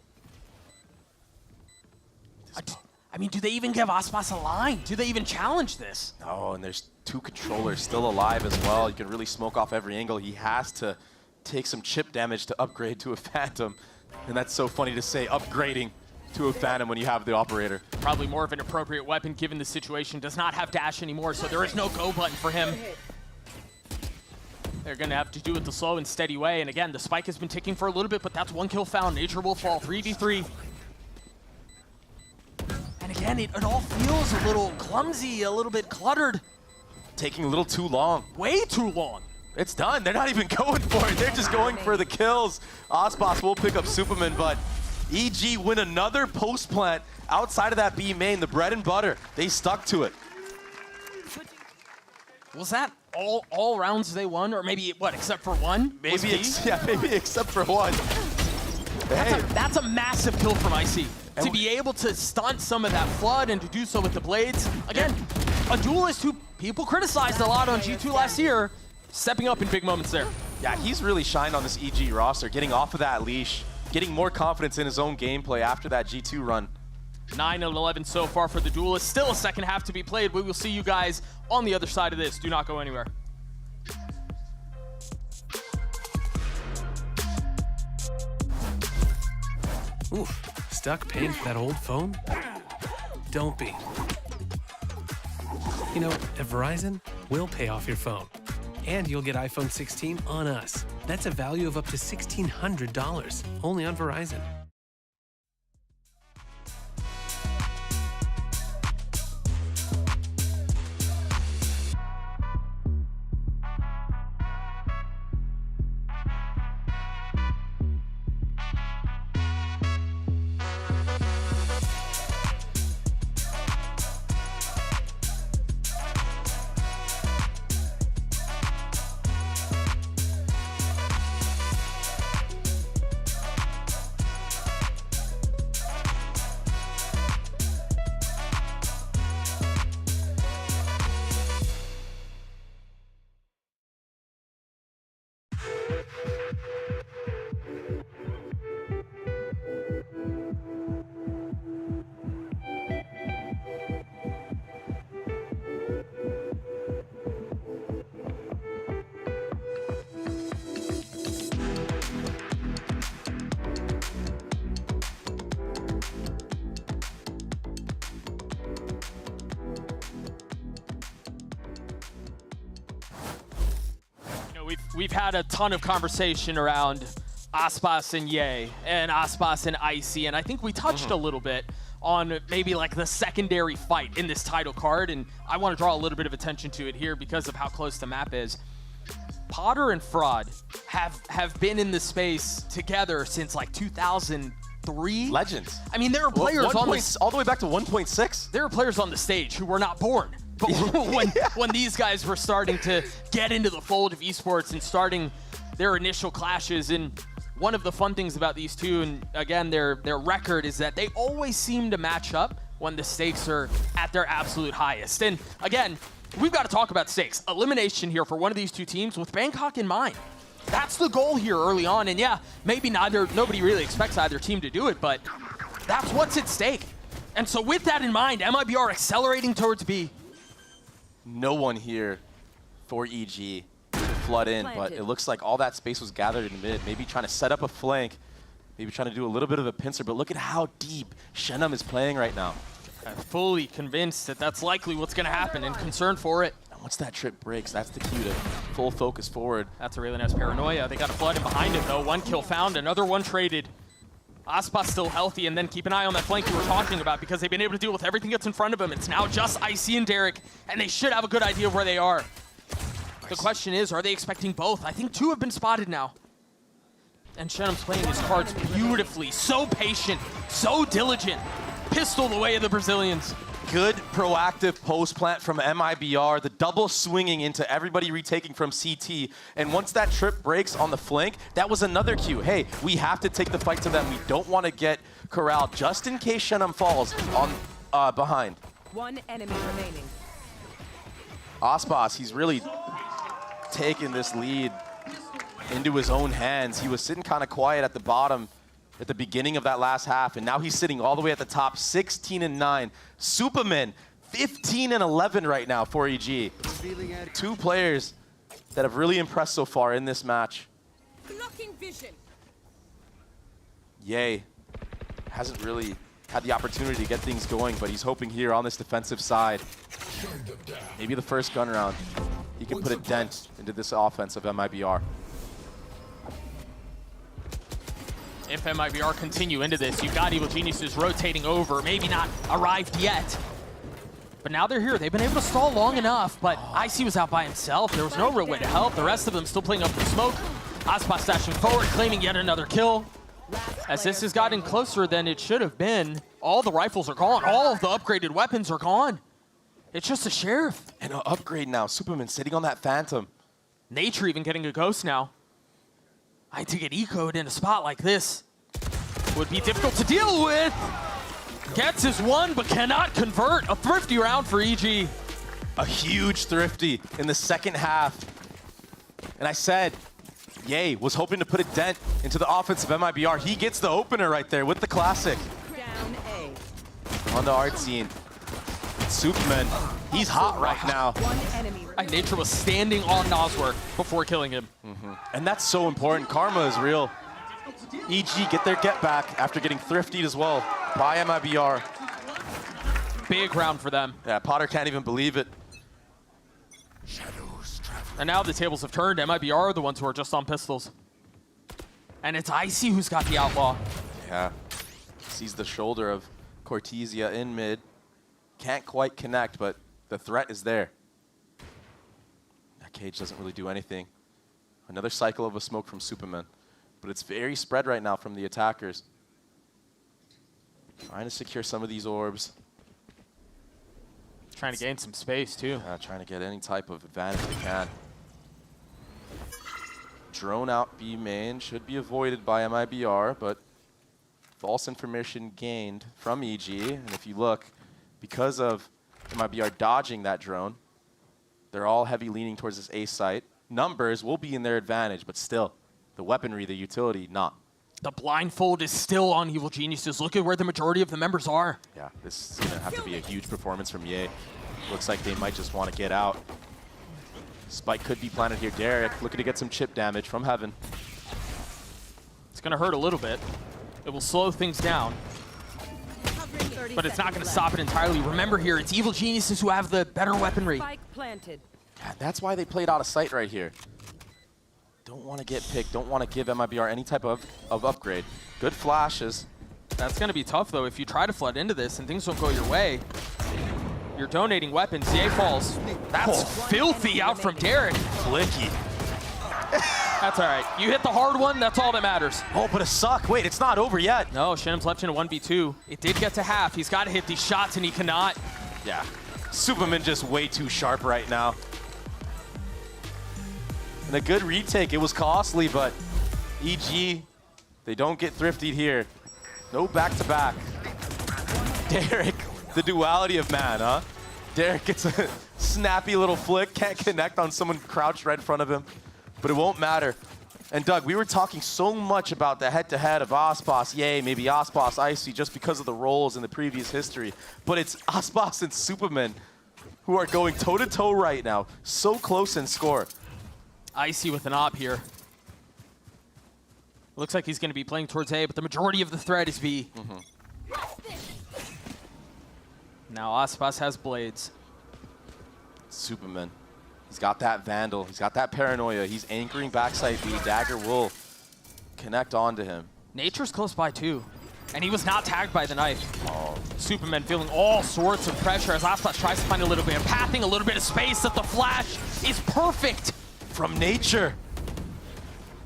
I mean, do they even give Aspas a line? Do they even challenge this? Oh, and there's 2 controllers still alive as well. You can really smoke off every angle. He has to take some chip damage to upgrade to a Phantom. And that's so funny to say, upgrading to a Phantom when you have the operator. Probably more of an appropriate weapon given the situation. Does not have dash anymore, so there is no go button for him. They're going to have to do it the slow and steady way. And again, the spike has been ticking for a little bit, but that's 1 kill found. Nature will fall 3v3. And again, it all feels a little clumsy, a little bit cluttered. Taking a little too long. Way too long. It's done. They're not even going for it. They're just going for the kills. Aspas will pick up Superman, but EG win another post plant outside of that B main, the bread and butter. They stuck to it. Was that all rounds they won, or maybe what, except for one? Maybe except for one. That's a massive kill from IC. To be able to stunt some of that flood and to do so with the blades. Again, a duelist who people criticized a lot on G2 last year, stepping up in big moments there. Yeah, he's really shined on this EG roster, getting off of that leash, getting more confidence in his own gameplay after that G2 run. 9-11 so far for the duelist. Still a second half to be played. We will see you guys on the other side of this. Do not go anywhere. Ooh, stuck paying for that old phone? Don't be. You know, at Verizon, we'll pay off your phone. And you'll get iPhone 16 on us. That's a value of up to $1,600, only on Verizon. We've had a ton of conversation around Aspas and Ye and Aspas and Icy, and I think we touched a little bit on maybe like the secondary fight in this title card, and I want to draw a little bit of attention to it here because of how close the map is. Potter and Fraud have been in the space together since like 2003. Legends. I mean, there are players on the all the way back to 1.6. There are players on the stage who were not born. But when these guys were starting to get into the fold of esports and starting their initial clashes, and one of the fun things about these two, and again, their record is that they always seem to match up when the stakes are at their absolute highest. And again, we've got to talk about stakes. Elimination here for one of these two teams with Bangkok in mind. That's the goal here early on, and yeah, maybe nobody really expects either team to do it, but that's what's at stake. And so with that in mind, MIBR accelerating towards B. No one here for EG to flood in, but it looks like all that space was gathered in mid, maybe trying to set up a flank, maybe trying to do a little bit of a pincer, but look at how deep Shenum is playing right now. I'm fully convinced that that's likely what's going to happen and concerned for it. And once that trip breaks, that's the cue to full focus forward. That's a really nice paranoia. They got a flood in behind him, though. 1 kill found, another one traded. Aspas still healthy, and then keep an eye on that flank we were talking about because they've been able to deal with everything that's in front of them. It's now just Icy and Derek, and they should have a good idea of where they are. The question is, are they expecting both? I think 2 have been spotted now. And Shenum's playing his cards beautifully. So patient, so diligent. Pistol the way of the Brazilians. Good proactive post plant from MIBR, the double swinging into everybody retaking from CT. And once that trip breaks on the flank, that was another cue. Hey, we have to take the fight to them. We don't want to get corralled just in case Shenum falls on behind. One enemy remaining. Aspas, he's really taken this lead into his own hands. He was sitting kind of quiet at the bottom at the beginning of that last half, and now he's sitting all the way at the top, 16-9. Superman, 15-11 right now for EG. Two players that have really impressed so far in this match. Blocking vision. Ye hasn't really had the opportunity to get things going, but he's hoping here on this defensive side, maybe the first gun round, he can put a dent into this offense of MIBR. If MIBR continue into this, you've got Evil Geniuses rotating over, maybe not arrived yet. But now they're here. They've been able to stall long enough, but IC was out by himself. There was no real way to help. The rest of them still playing up the smoke. Aspas dashing forward, claiming yet another kill. As this has gotten closer than it should have been, all the rifles are gone. All of the upgraded weapons are gone. It's just a Sheriff. And an upgrade now. Superman sitting on that Phantom. Nature even getting a Ghost now. I think to get ecoed in a spot like this would be difficult to deal with. Gets his one, but cannot convert. A thrifty round for EG. A huge thrifty in the second half. And I said, Ye was hoping to put a dent into the offense of MIBR. He gets the opener right there with the classic. Down A. On the art scene. Superman, he's hot right now. One enemy. Nature was standing on Noswork before killing him. And that's so important. Karma is real. EG get their get back after getting thriftied as well by MIBR. Big round for them. Yeah, Potter can't even believe it. And now the tables have turned. MIBR are the ones who are just on pistols. And it's IC who's got the outlaw. Yeah. Sees the shoulder of Cortesia in mid. Can't quite connect, but the threat is there. That cage doesn't really do anything. Another cycle of a smoke from Superman. But it's very spread right now from the attackers. Trying to secure some of these orbs. Trying to gain some space, too. Trying to get any type of advantage they can. Drone out B main should be avoided by MIBR, but false information gained from EG. And if you look, because of MIBR dodging that drone, they're all heavy leaning towards this A site. Numbers will be in their advantage, but still, the weaponry, the utility, not. The blindfold is still on Evil Geniuses. Look at where the majority of the members are. Yeah, this is going to have to be a huge performance from Ye. Looks like they might just want to get out. Spike could be planted here. Derek looking to get some chip damage from Heaven. It's going to hurt a little bit. It will slow things down. But it's not going to stop it entirely. Remember here, it's Evil Geniuses who have the better weaponry. Spike planted. Yeah, that's why they played out of sight right here. Don't want to get picked. Don't want to give MIBR any type of upgrade. Good flashes. That's going to be tough, though. If you try to flood into this and things don't go your way, you're donating weapons. Ye falls. That's filthy out from Derek. Flicky. That's all right. You hit the hard one. That's all that matters. Oh, but a suck. Wait, it's not over yet. No, Shenum's left in a 1v2. It did get to half. He's got to hit these shots, and he cannot. Yeah. Superman just way too sharp right now. And a good retake. It was costly, but EG, they don't get thriftied here. No back-to-back. Derek, the duality of man, huh? Derek gets a snappy little flick, can't connect on someone crouched right in front of him, but it won't matter. And Doug, we were talking so much about the head-to-head of Aspas, Ye, maybe Aspas, Icy, just because of the roles in the previous history. But it's Aspas and Superman who are going toe-to-toe right now, so close in score. Icy with an op here. Looks like he's going to be playing towards A, but the majority of the threat is B. Now Aspas has blades. Superman. He's got that Vandal. He's got that Paranoia. He's anchoring backside B. Dagger will connect onto him. Nature's close by, too. And he was not tagged by the knife. Oh. Superman feeling all sorts of pressure as Aspas tries to find a little bit of pathing, a little bit of space, that the flash is perfect. From Nature.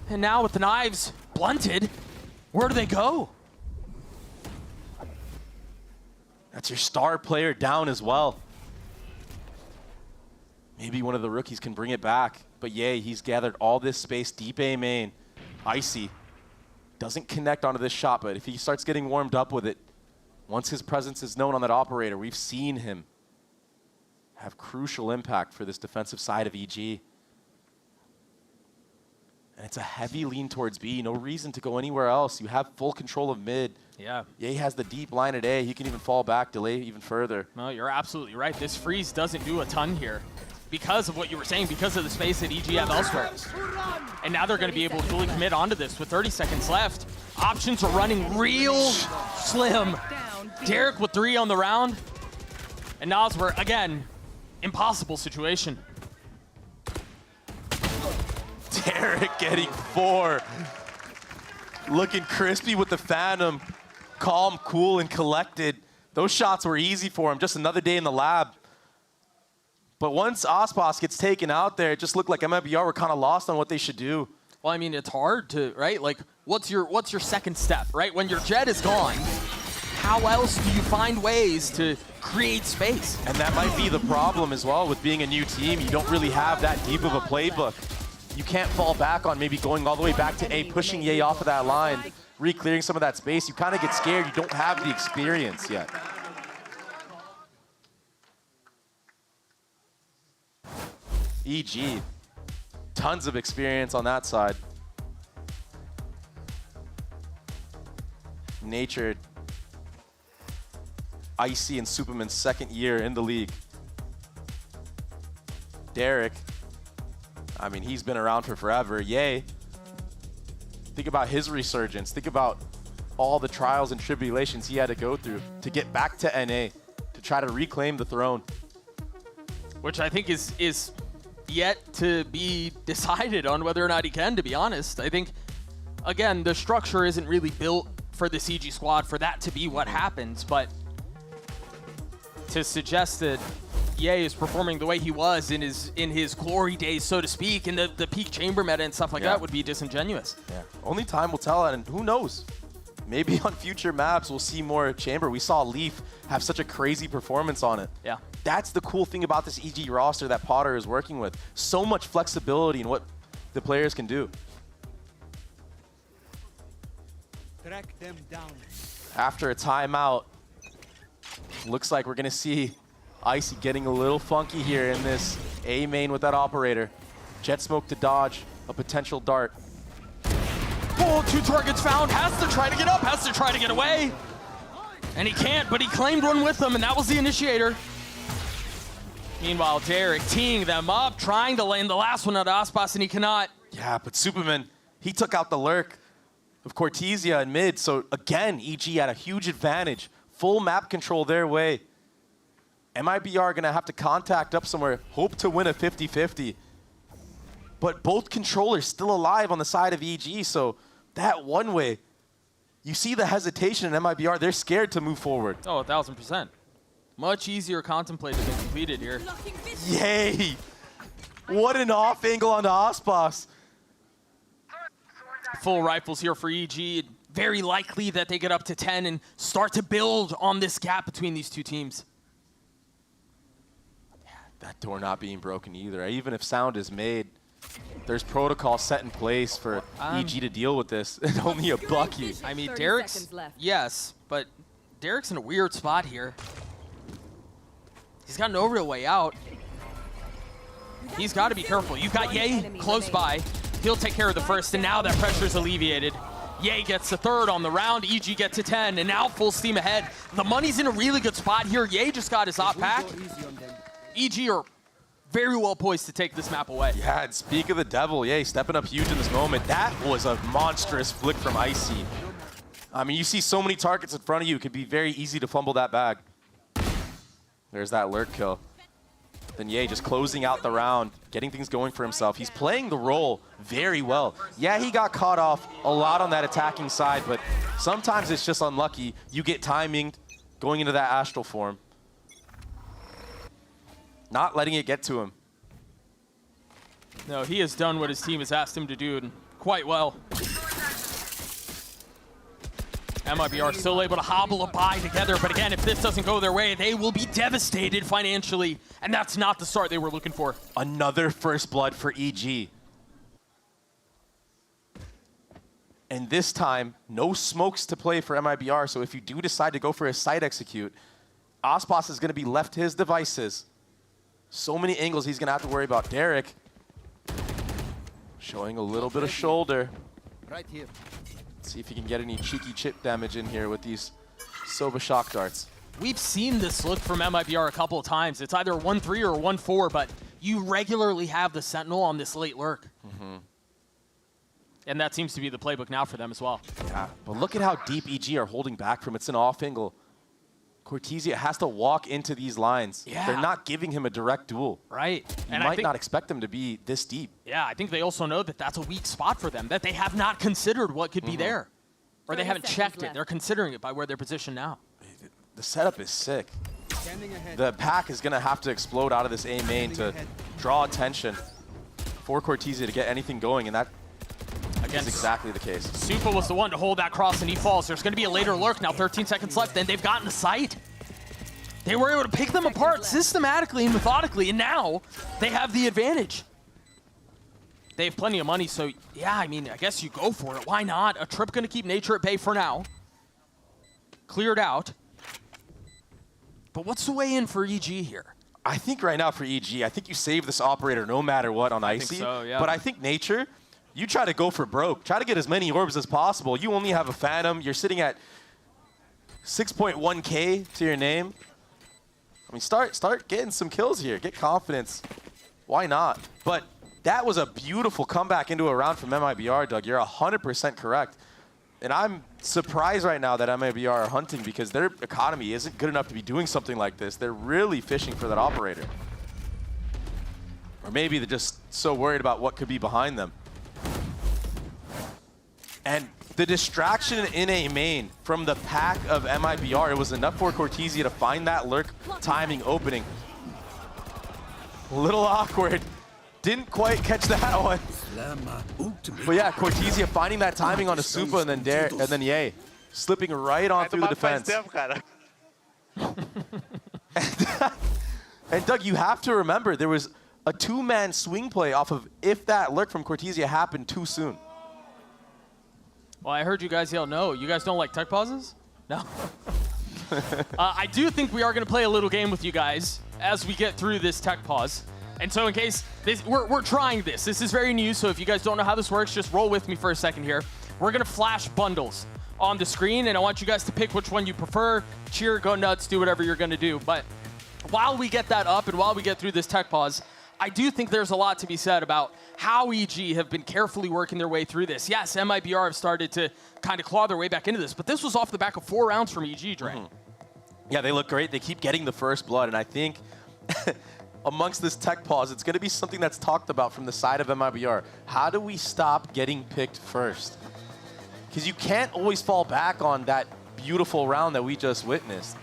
And now with the knives, blunted. Where do they go? That's your star player down as well. Maybe one of the rookies can bring it back. But yay, he's gathered all this space deep A main. Icy doesn't connect onto this shot, but if he starts getting warmed up with it, once his presence is known on that operator, we've seen him have crucial impact for this defensive side of EG. And it's a heavy lean towards B. No reason to go anywhere else. You have full control of mid. Yeah. Ye has the deep line at A. He can even fall back, delay even further. No, you're absolutely right. This freeze doesn't do a ton here because of what you were saying, because of the space that EG have elsewhere. And now they're going to be able to fully commit onto this with 30 seconds left. Options are running real slim. Derek with 3 on the round. And Noswer, again, impossible situation. Derek getting 4. Looking crispy with the Phantom. Calm, cool, and collected. Those shots were easy for him. Just another day in the lab. But once Aspas gets taken out there, it just looked like MIBR were kind of lost on what they should do. Well, I mean, it's hard to, right? Like, what's your second step, right? When your jet is gone, how else do you find ways to create space? And that might be the problem as well with being a new team. You don't really have that deep of a playbook. You can't fall back on maybe going all the way back to A, pushing Ye off of that line, re-clearing some of that space. You kind of get scared. You don't have the experience yet. EG, tons of experience on that side. Natured, Icy and Superman's second year in the league. Derek, I mean, he's been around for forever. Yay. Think about his resurgence. Think about all the trials and tribulations he had to go through to get back to NA, to try to reclaim the throne. Which I think is yet to be decided on whether or not he can, to be honest. I think, again, the structure isn't really built for the CG squad for that to be what happens, but to suggest that Ye is performing the way he was in his glory days, so to speak, in the peak chamber meta and stuff like that would be disingenuous. Yeah. Only time will tell, and who knows? Maybe on future maps we'll see more chamber. We saw Leaf have such a crazy performance on it. Yeah. That's the cool thing about this EG roster that Potter is working with. So much flexibility in what the players can do. Track them down. After a timeout, looks like we're gonna see Icy getting a little funky here in this A main with that operator. Jet smoke to dodge a potential dart. Oh, 2 targets found. Has to try to get up, has to try to get away. And he can't, but he claimed one with him, and that was the initiator. Meanwhile, Derek teeing them up, trying to land the last one at Aspas, and he cannot. Yeah, but Superman, he took out the lurk of Cortesia in mid, so again, EG had a huge advantage. Full map control their way. MIBR gonna have to contact up somewhere, hope to win a 50-50. But both controllers still alive on the side of EG, so that one way, you see the hesitation in MIBR, they're scared to move forward. Oh, 1000%. Much easier contemplated than completed here. Yay! What an off angle onto Aspas. Full rifles here for EG. Very likely that they get up to 10 and start to build on this gap between these two teams. Yeah, that door not being broken either. Even if sound is made, there's protocol set in place for EG to deal with this. And only a Bucky. I mean, Derek's, yes, but Derek's in a weird spot here. He's got no real way out. He's got to be careful. You've got Ye close by. He'll take care of the first, and now that pressure's alleviated. Ye gets the third on the round. EG gets to 10, and now full steam ahead. The money's in a really good spot here. Ye just got his op pack. EG are very well poised to take this map away. Yeah, and speak of the devil, Ye stepping up huge in this moment. That was a monstrous flick from Icy. I mean, you see so many targets in front of you. It could be very easy to fumble that bag. There's that lurk kill. Then Ye just closing out the round, getting things going for himself. He's playing the role very well. Yeah, he got caught off a lot on that attacking side, but sometimes it's just unlucky. You get timing going into that astral form. Not letting it get to him. No, he has done what his team has asked him to do, and quite well. MIBR still able to hobble a buy together, but again, if this doesn't go their way, they will be devastated financially, and that's not the start they were looking for. Another first blood for EG. And this time, no smokes to play for MIBR, so if you do decide to go for a side execute, Aspas is going to be left to his devices. So many angles he's going to have to worry about. Derek showing a little bit of shoulder. Right here. Let's see if he can get any cheeky chip damage in here with these Sova shock darts. We've seen this look from MIBR a couple of times. It's either 1-3 or 1-4, but you regularly have the Sentinel on this late lurk. And that seems to be the playbook now for them as well. Yeah, but look at how deep EG are holding back from it's an off angle. Cortesia has to walk into these lines. Yeah. They're not giving him a direct duel. Right. You might not expect them to be this deep. Yeah, I think they also know that that's a weak spot for them, that they have not considered what could be there. Or they haven't checked it. They're considering it by where they're positioned now. The setup is sick. The pack is going to have to explode out of this A main to draw attention for Cortesia to get anything going, and that is exactly the case. Supa was the one to hold that cross, and he falls. There's going to be a later lurk now, 13 seconds left, then they've gotten the sight. They were able to pick them apart systematically and methodically, and now they have the advantage. They have plenty of money, so yeah, I mean, I guess you go for it. Why not? A trip going to keep nature at bay for now. Cleared out. But what's the way in for EG here? I think right now for EG, I think you save this operator no matter what on Icy. I think so, yeah. But I think nature, you try to go for broke. Try to get as many orbs as possible. You only have a Phantom. You're sitting at 6.1K to your name. I mean, start getting some kills here. Get confidence. Why not? But that was a beautiful comeback into a round from MIBR, Doug. You're 100% correct. And I'm surprised right now that MIBR are hunting because their economy isn't good enough to be doing something like this. They're really fishing for that operator. Or maybe they're just so worried about what could be behind them. And the distraction in a main from the pack of MIBR, it was enough for Cortesia to find that lurk timing opening. A little awkward. Didn't quite catch that one. But yeah, Cortesia finding that timing on a Supa and then Ye. Slipping right on through the defense. And Doug, you have to remember, there was a two-man swing play off of if that lurk from Cortesia happened too soon. Well, I heard you guys yell no. You guys don't like tech pauses? No. I do think we are going to play a little game with you guys as we get through this tech pause. And so in case, we're trying this. This is very new, so if you guys don't know how this works, just roll with me for a second here. We're going to flash bundles on the screen, and I want you guys to pick which one you prefer. Cheer, go nuts, do whatever you're going to do. But while we get that up and while we get through this tech pause, I do think there's a lot to be said about how EG have been carefully working their way through this. Yes, MIBR have started to kind of claw their way back into this, but this was off the back of 4 rounds from EG, Dre. Yeah, they look great. They keep getting the first blood, and I think amongst this tech pause, it's going to be something that's talked about from the side of MIBR. How do we stop getting picked first? Because you can't always fall back on that beautiful round that we just witnessed.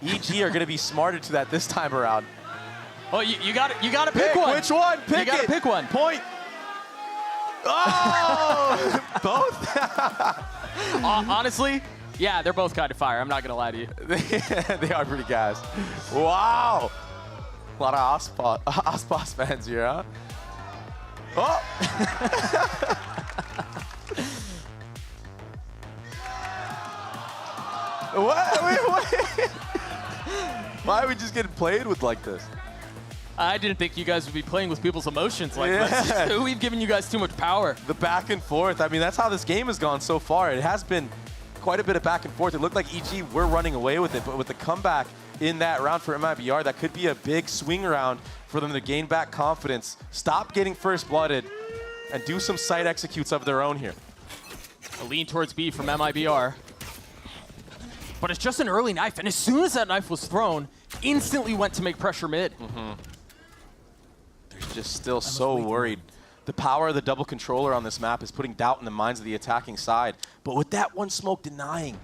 EG are going to be smarter to that this time around. Oh, you got to pick one. Which one? Pick You got to pick one. Point. Oh, both. Honestly, yeah, they're both kind of fire. I'm not going to lie to you. They are pretty gas. Wow. A lot of Aspas fans here, huh? Oh! Wait. Why are we just getting played with like this? I didn't think you guys would be playing with people's emotions like this. We've given you guys too much power. The back and forth. I mean, that's how this game has gone so far. It has been quite a bit of back and forth. It looked like EG were running away with it, but with the comeback in that round for MIBR, that could be a big swing round for them to gain back confidence, stop getting first blooded, and do some side executes of their own here. A lean towards B from MIBR. But it's just an early knife, and as soon as that knife was thrown, instantly went to make pressure mid. They're just still so worried. The power of the double controller on this map is putting doubt in the minds of the attacking side. But with that one smoke denying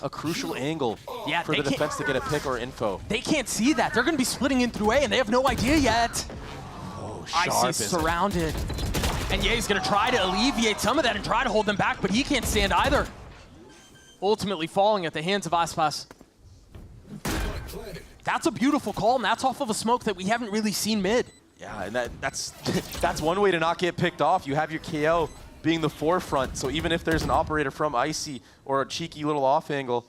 a crucial angle for the defense to get a pick or info. They can't see that. They're going to be splitting in through A, and they have no idea yet. Oh, sharp Icy's surrounded. And Ye's going to try to alleviate some of that and try to hold them back, but he can't stand either. ultimately falling at the hands of Aspas. That's a beautiful call, and that's off of a smoke that we haven't really seen mid. Yeah, and that's that's one way to not get picked off. You have your KO being the forefront, so even if there's an operator from Icy or a cheeky little off angle,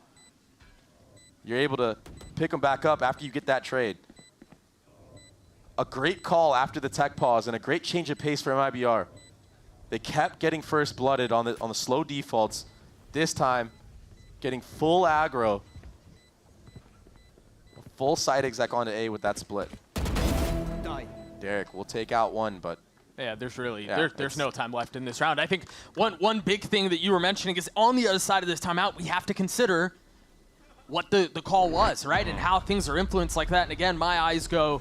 you're able to pick them back up after you get that trade. A great call after the tech pause and a great change of pace for MIBR. They kept getting first blooded on the slow defaults. This time, getting full aggro. A full side exec onto A with that split. Derek will take out one, but yeah, there's really there's no time left in this round. I think one big thing that you were mentioning is on the other side of this timeout, we have to consider what the call was, right? And how things are influenced like that. And again, my eyes go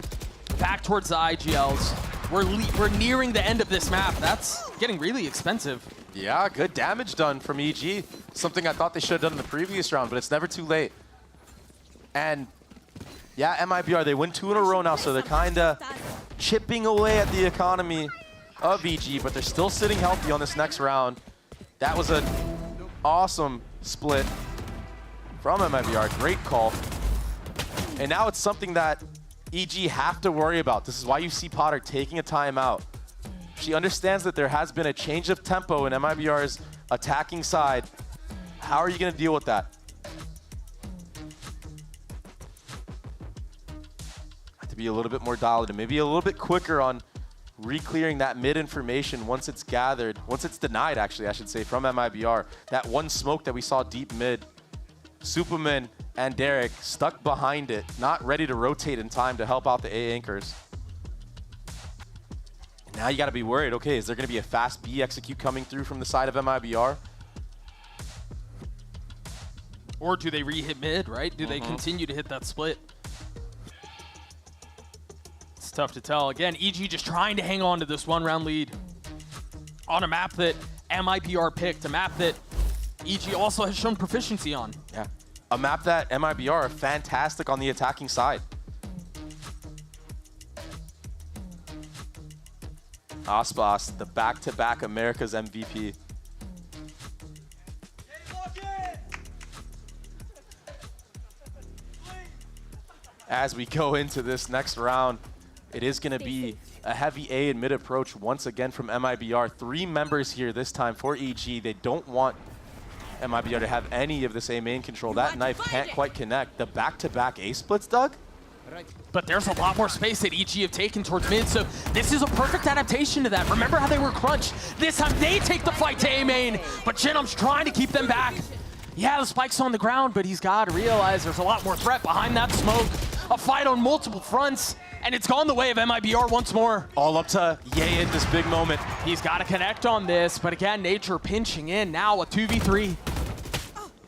back towards the IGLs. We're nearing the end of this map. That's getting really expensive. Yeah, good damage done from EG. Something I thought they should have done in the previous round, but it's never too late. And yeah, MIBR, they win 2 in a row now, so they're kind of chipping away at the economy of EG, but they're still sitting healthy on this next round. That was an awesome split from MIBR. Great call. And now it's something that EG have to worry about. This is why you see Potter taking a timeout. She understands that there has been a change of tempo in MIBR's attacking side. How are you going to deal with that? Have to be a little bit more dialed in, maybe a little bit quicker on re-clearing that mid information once it's gathered, once it's denied, actually, I should say, from MIBR. That one smoke that we saw deep mid, Superman and Derek stuck behind it, not ready to rotate in time to help out the A anchors. And now you got to be worried, okay, is there going to be a fast B execute coming through from the side of MIBR? Or do they re-hit mid, right? Do they continue to hit that split? It's tough to tell. Again, EG just trying to hang on to this one-round lead on a map that MIBR picked, a map that EG also has shown proficiency on. Yeah, a map that MIBR are fantastic on the attacking side. Aspas, the back-to-back America's MVP. As we go into this next round, it is going to be a heavy A and mid approach once again from MIBR. 3 members here this time for EG. They don't want MIBR to have any of this A main control. That knife can't quite connect. The back-to-back A splits, Doug? But there's a lot more space that EG have taken towards mid, so this is a perfect adaptation to that. Remember how they were crunched? This time they take the fight to A main, but Jinom's trying to keep them back. Yeah, the spike's on the ground, but he's got to realize there's a lot more threat behind that smoke. A fight on multiple fronts, and it's gone the way of MIBR once more. All up to Ye in this big moment. He's got to connect on this, but again, Nature pinching in now, a 2v3.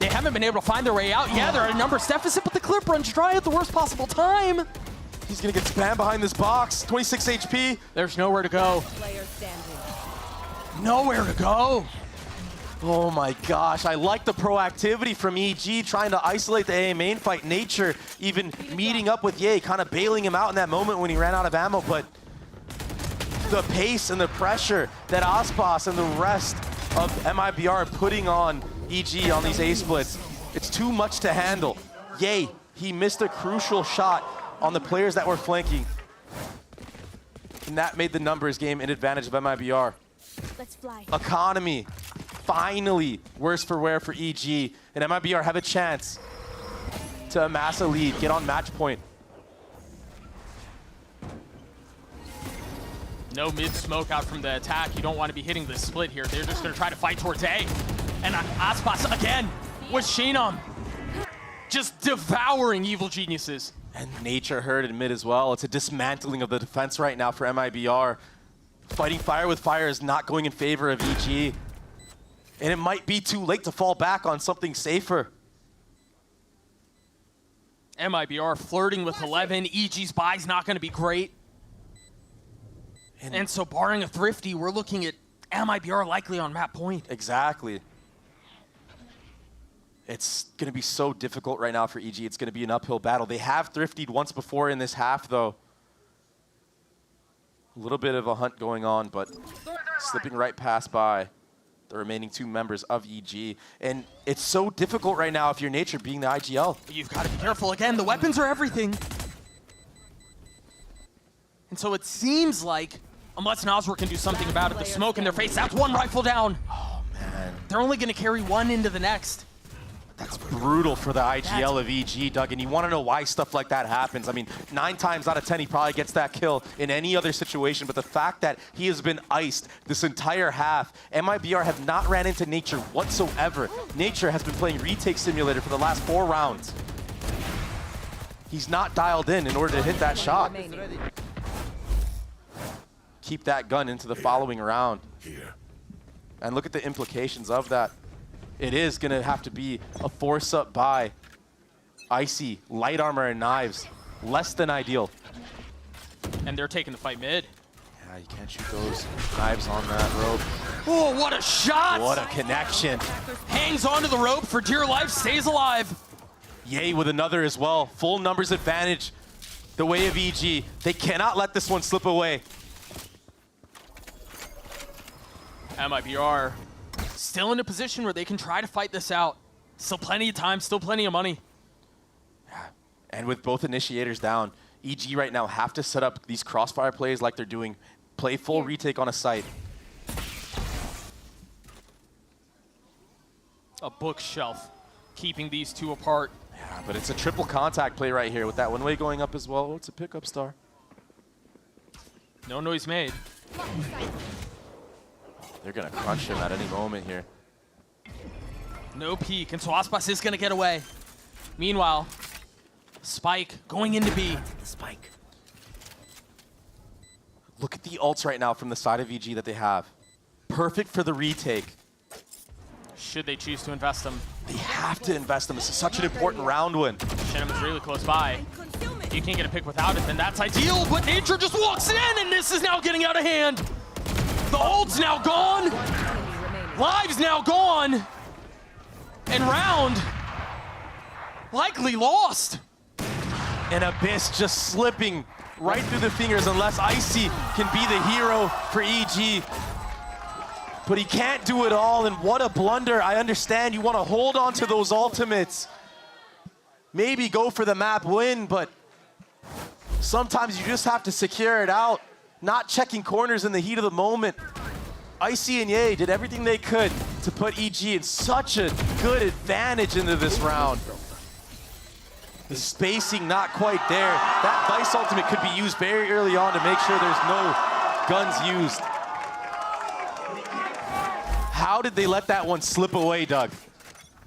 They haven't been able to find their way out. Yeah, they're at a numbers deficit, but the clip runs dry at the worst possible time. He's gonna get spammed behind this box. 26 HP. There's nowhere to go. Nowhere to go. Oh my gosh, I like the proactivity from EG trying to isolate the A main fight. Nature even meeting up with Ye, kind of bailing him out in that moment when he ran out of ammo, but the pace and the pressure that Aspas and the rest of MIBR are putting on EG on these A splits, it's too much to handle. Ye, he missed a crucial shot on the players that were flanking, and that made the numbers game in advantage of MIBR. Let's fly. Economy, finally worse for wear for EG, and MIBR have a chance to amass a lead, get on match point. No mid-smoke out from the attack. You don't want to be hitting the split here. They're just going to try to fight towards A. And Aspas again with Jinom just devouring Evil Geniuses. And Nature hurt in mid as well. It's a dismantling of the defense right now for MIBR. Fighting fire with fire is not going in favor of EG. And it might be too late to fall back on something safer. MIBR flirting with 11. EG's buy's not going to be great. And so barring a Thrifty, we're looking at MIBR likely on map point. Exactly. It's going to be so difficult right now for EG. It's going to be an uphill battle. They have Thriftied once before in this half, though. A little bit of a hunt going on, but slipping right past by the remaining 2 members of EG. And it's so difficult right now if you're Nature being the IGL. You've got to be careful again. The weapons are everything. And so it seems like, unless Nasr can do something about it, the smoke in their face, that's 1 rifle down. Oh, man. They're only going to carry 1 into the next. That's brutal for the IGL of EG, Doug, and you want to know why stuff like that happens. I mean, 9 times out of 10, he probably gets that kill in any other situation, but the fact that he has been iced this entire half, MIBR have not ran into Nature whatsoever. Nature has been playing Retake Simulator for the last 4 rounds. He's not dialed in order to hit that shot. Keep that gun into the following round. And look at the implications of that. It is going to have to be a force-up buy. Icy, light armor, and knives. Less than ideal. And they're taking the fight mid. Yeah, you can't shoot those knives on that rope. Oh, what a shot! What a connection. Hangs onto the rope for dear life, stays alive. Yay with another as well. Full numbers advantage. The way of EG. They cannot let this one slip away. MIBR still in a position where they can try to fight this out. Still plenty of time, still plenty of money. Yeah. And with both initiators down, EG right now have to set up these crossfire plays like they're doing. Play full retake on a site. A bookshelf keeping these 2 apart. Yeah, but it's a triple contact play right here with that one way going up as well. Oh, it's a pickup star. No noise made. They're going to crunch him at any moment here. No peek, and so Aspas is going to get away. Meanwhile, Spike going into B. Spike. Look at the ults right now from the side of EG that they have. Perfect for the retake. Should they choose to invest them? They have to invest them. This is such an important round win. Shenum is really close by. If you can't get a pick without it, then that's ideal, but Nature just walks in, and this is now getting out of hand. The ult's now gone. Live's now gone. And round likely lost. And Abyss just slipping right through the fingers unless Icy can be the hero for EG. But he can't do it all, and what a blunder. I understand you want to hold on to those ultimates. Maybe go for the map win, but sometimes you just have to secure it out. Not checking corners in the heat of the moment. Icy and Ye did everything they could to put EG in such a good advantage into this round. The spacing not quite there. That Vice ultimate could be used very early on to make sure there's no guns used. How did they let that one slip away, Doug?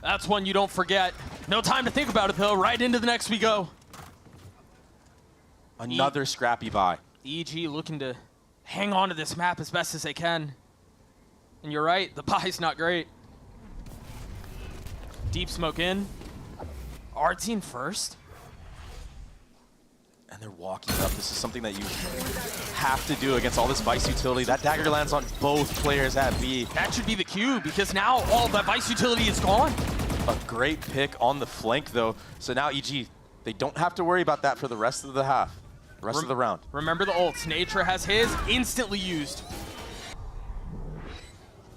That's one you don't forget. No time to think about it, though. Right into the next we go. Another scrappy buy. EG looking to hang on to this map as best as they can. And you're right, the buy's not great. Deep smoke in. Our team first. And they're walking up. This is something that you have to do against all this Vice utility. That dagger lands on both players at B. That should be the cue, because now all that Vice utility is gone. A great pick on the flank, though. So now EG, they don't have to worry about that for the rest of the half. Rest of the round. Remember the ults. Nature has his instantly used.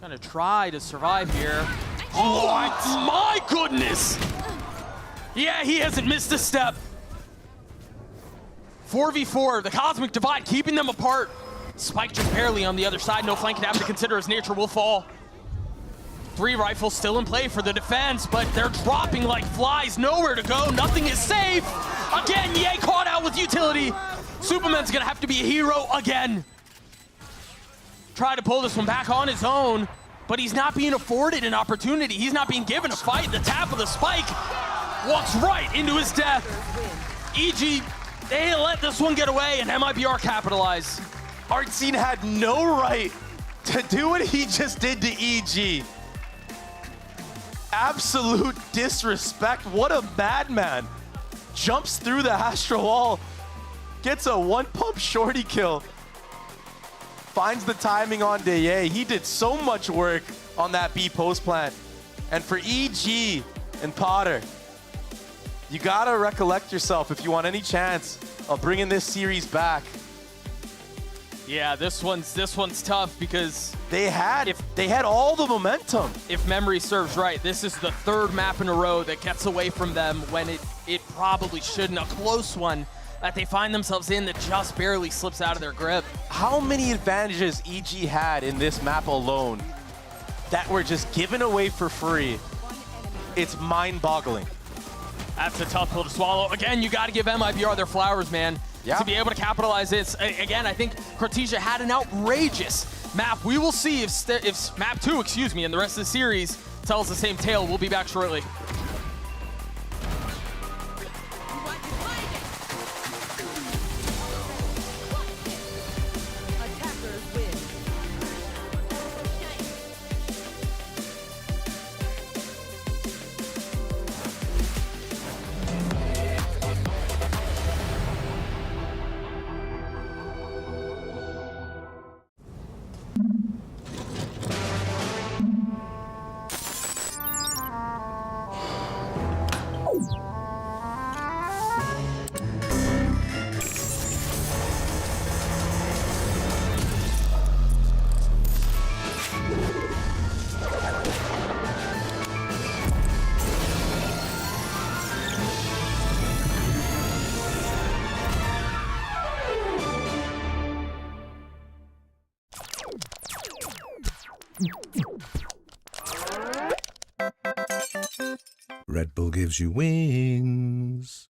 Gonna try to survive here. What? My goodness! Yeah, he hasn't missed a step. 4v4, the Cosmic Divide keeping them apart. Spike just barely on the other side. No flank to have to consider as Nature will fall. 3 rifles still in play for the defense, but they're dropping like flies. Nowhere to go. Nothing is safe. Again, Ye caught out with utility. Superman's gonna have to be a hero again. Try to pull this one back on his own, but he's not being afforded an opportunity. He's not being given a fight. The tap of the Spike walks right into his death. EG, they let this one get away, and MIBR capitalize. Artsine had no right to do what he just did to EG. Absolute disrespect. What a madman. Jumps through the Astro Wall. Gets a 1-pump shorty kill. Finds the timing on Deye. He did so much work on that B post plant. And for EG and Potter, you gotta recollect yourself if you want any chance of bringing this series back. Yeah, this one's tough because they had all the momentum. If memory serves right, this is the third map in a row that gets away from them when it probably shouldn't. A close one that they find themselves in that just barely slips out of their grip. How many advantages EG had in this map alone that were just given away for free? It's mind-boggling. That's a tough pill to swallow. Again, you got to give MIBR their flowers, man. Yeah. To be able to capitalize this. Again, I think Cortesia had an outrageous map. We will see if map 2, excuse me, and the rest of the series tells the same tale. We'll be back shortly. Red Bull gives you wings.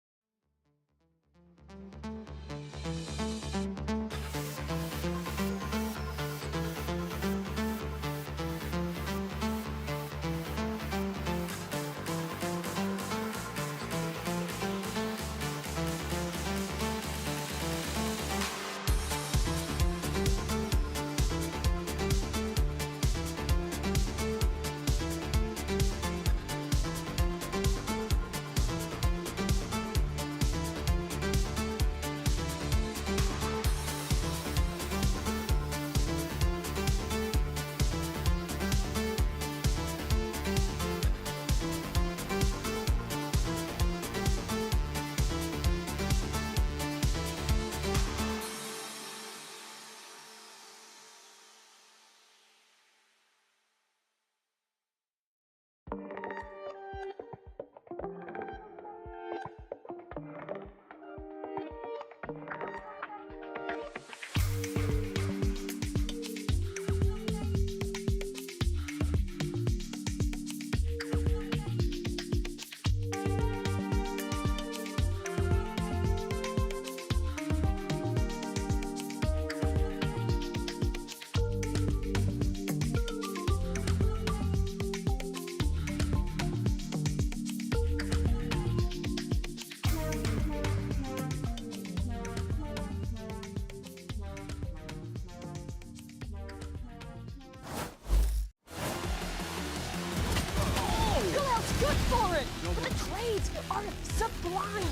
Good for it! The trades are sublime!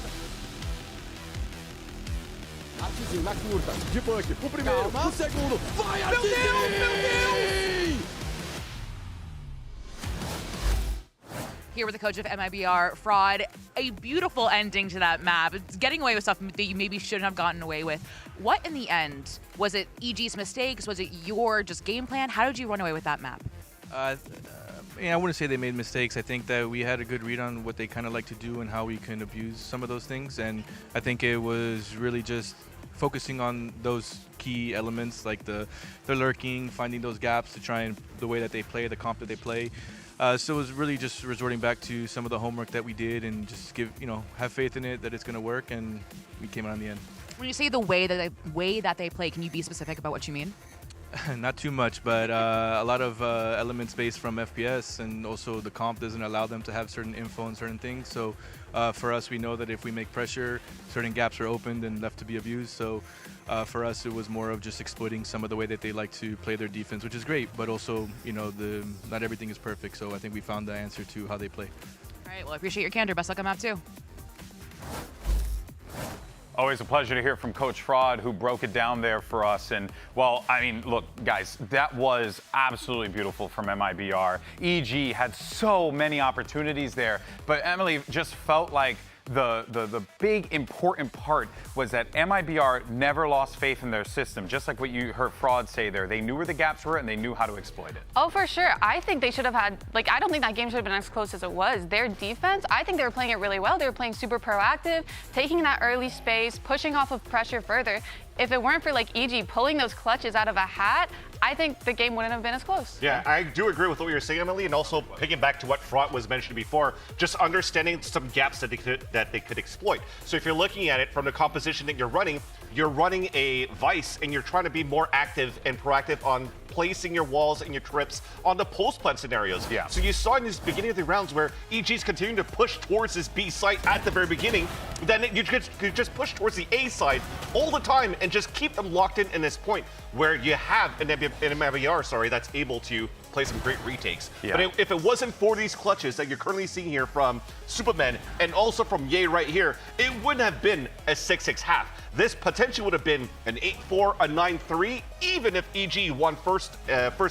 Atizinho na curta, de bunker, o primeiro, o segundo, vai Atizinho! Meu Deus! Here with the coach of MIBR, Fraud, a beautiful ending to that map. It's getting away with stuff that you maybe shouldn't have gotten away with. What in the end? Was it EG's mistakes? Was it your just game plan? How did you run away with that map? I wouldn't say they made mistakes. I think that we had a good read on what they kind of like to do and how we can abuse some of those things. And I think it was really just focusing on those key elements like the lurking, finding those gaps to try and the way that they play, the comp that they play. So it was really just resorting back to some of the homework that we did and just have faith in it that it's going to work, and we came out in the end. When you say the way that they play, can you be specific about what you mean? Not too much, but a lot of elements based from FPS, and also the comp doesn't allow them to have certain info and certain things. So for us, we know that if we make pressure, certain gaps are opened and left to be abused. So for us, it was more of just exploiting some of the way that they like to play their defense, which is great, but also, not everything is perfect. So I think we found the answer to how they play. All right, well, I appreciate your candor. Best luck on map 2. Always a pleasure to hear from Coach Fraud, who broke it down there for us. And, well, I mean, look, guys, that was absolutely beautiful from MIBR. EG had so many opportunities there, but Emily just felt like the big important part was that MIBR never lost faith in their system, just like what you heard Fraud say there. They knew where the gaps were and they knew how to exploit it. Oh, for sure. I think they should have had, like, I don't think that game should have been as close as it was. Their defense, I think they were playing it really well. They were playing super proactive, taking that early space, pushing off of pressure further. If it weren't for like EG pulling those clutches out of a hat, I think the game wouldn't have been as close. Yeah, I do agree with what you're saying, Emily, and also picking back to what Front was mentioning before, just understanding some gaps that they could exploit. So if you're looking at it from the composition that you're running a Vice, and you're trying to be more active and proactive on placing your walls and your trips on the post plant scenarios. Yeah. So you saw in this beginning of the rounds where EG's continuing to push towards this B site at the very beginning, then you just push towards the A side all the time and just keep them locked in this point where you have an MIBR, that's able to play some great retakes. Yeah. But if it wasn't for these clutches that you're currently seeing here from Superman and also from Ye right here, it wouldn't have been a 6-6 half. This potentially would have been an 8-4, a 9-3, even if EG won first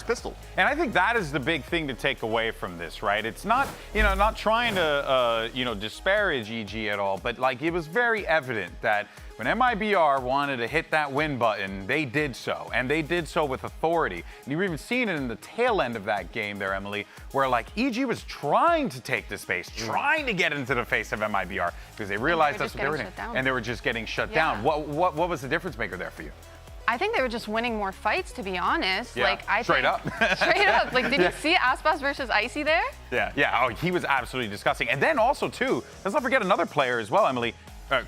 pistol. And I think that is the big thing to take away from this, right? It's not, not trying to, disparage EG at all, but like it was very evident that when MIBR wanted to hit that win button, they did so, and they did so with authority. And you've even seen it in the tail end of that game there, Emily, where like EG was trying to take the space, trying to get into the face of MIBR because they realized that's what they were doing, and they were just getting shut down. What was the difference maker there for you? I think they were just winning more fights, to be honest. Yeah. Like I straight up. Straight up. Like, did you see Aspas versus Icy there? Yeah. Oh, he was absolutely disgusting. And then also too, let's not forget another player as well, Emily.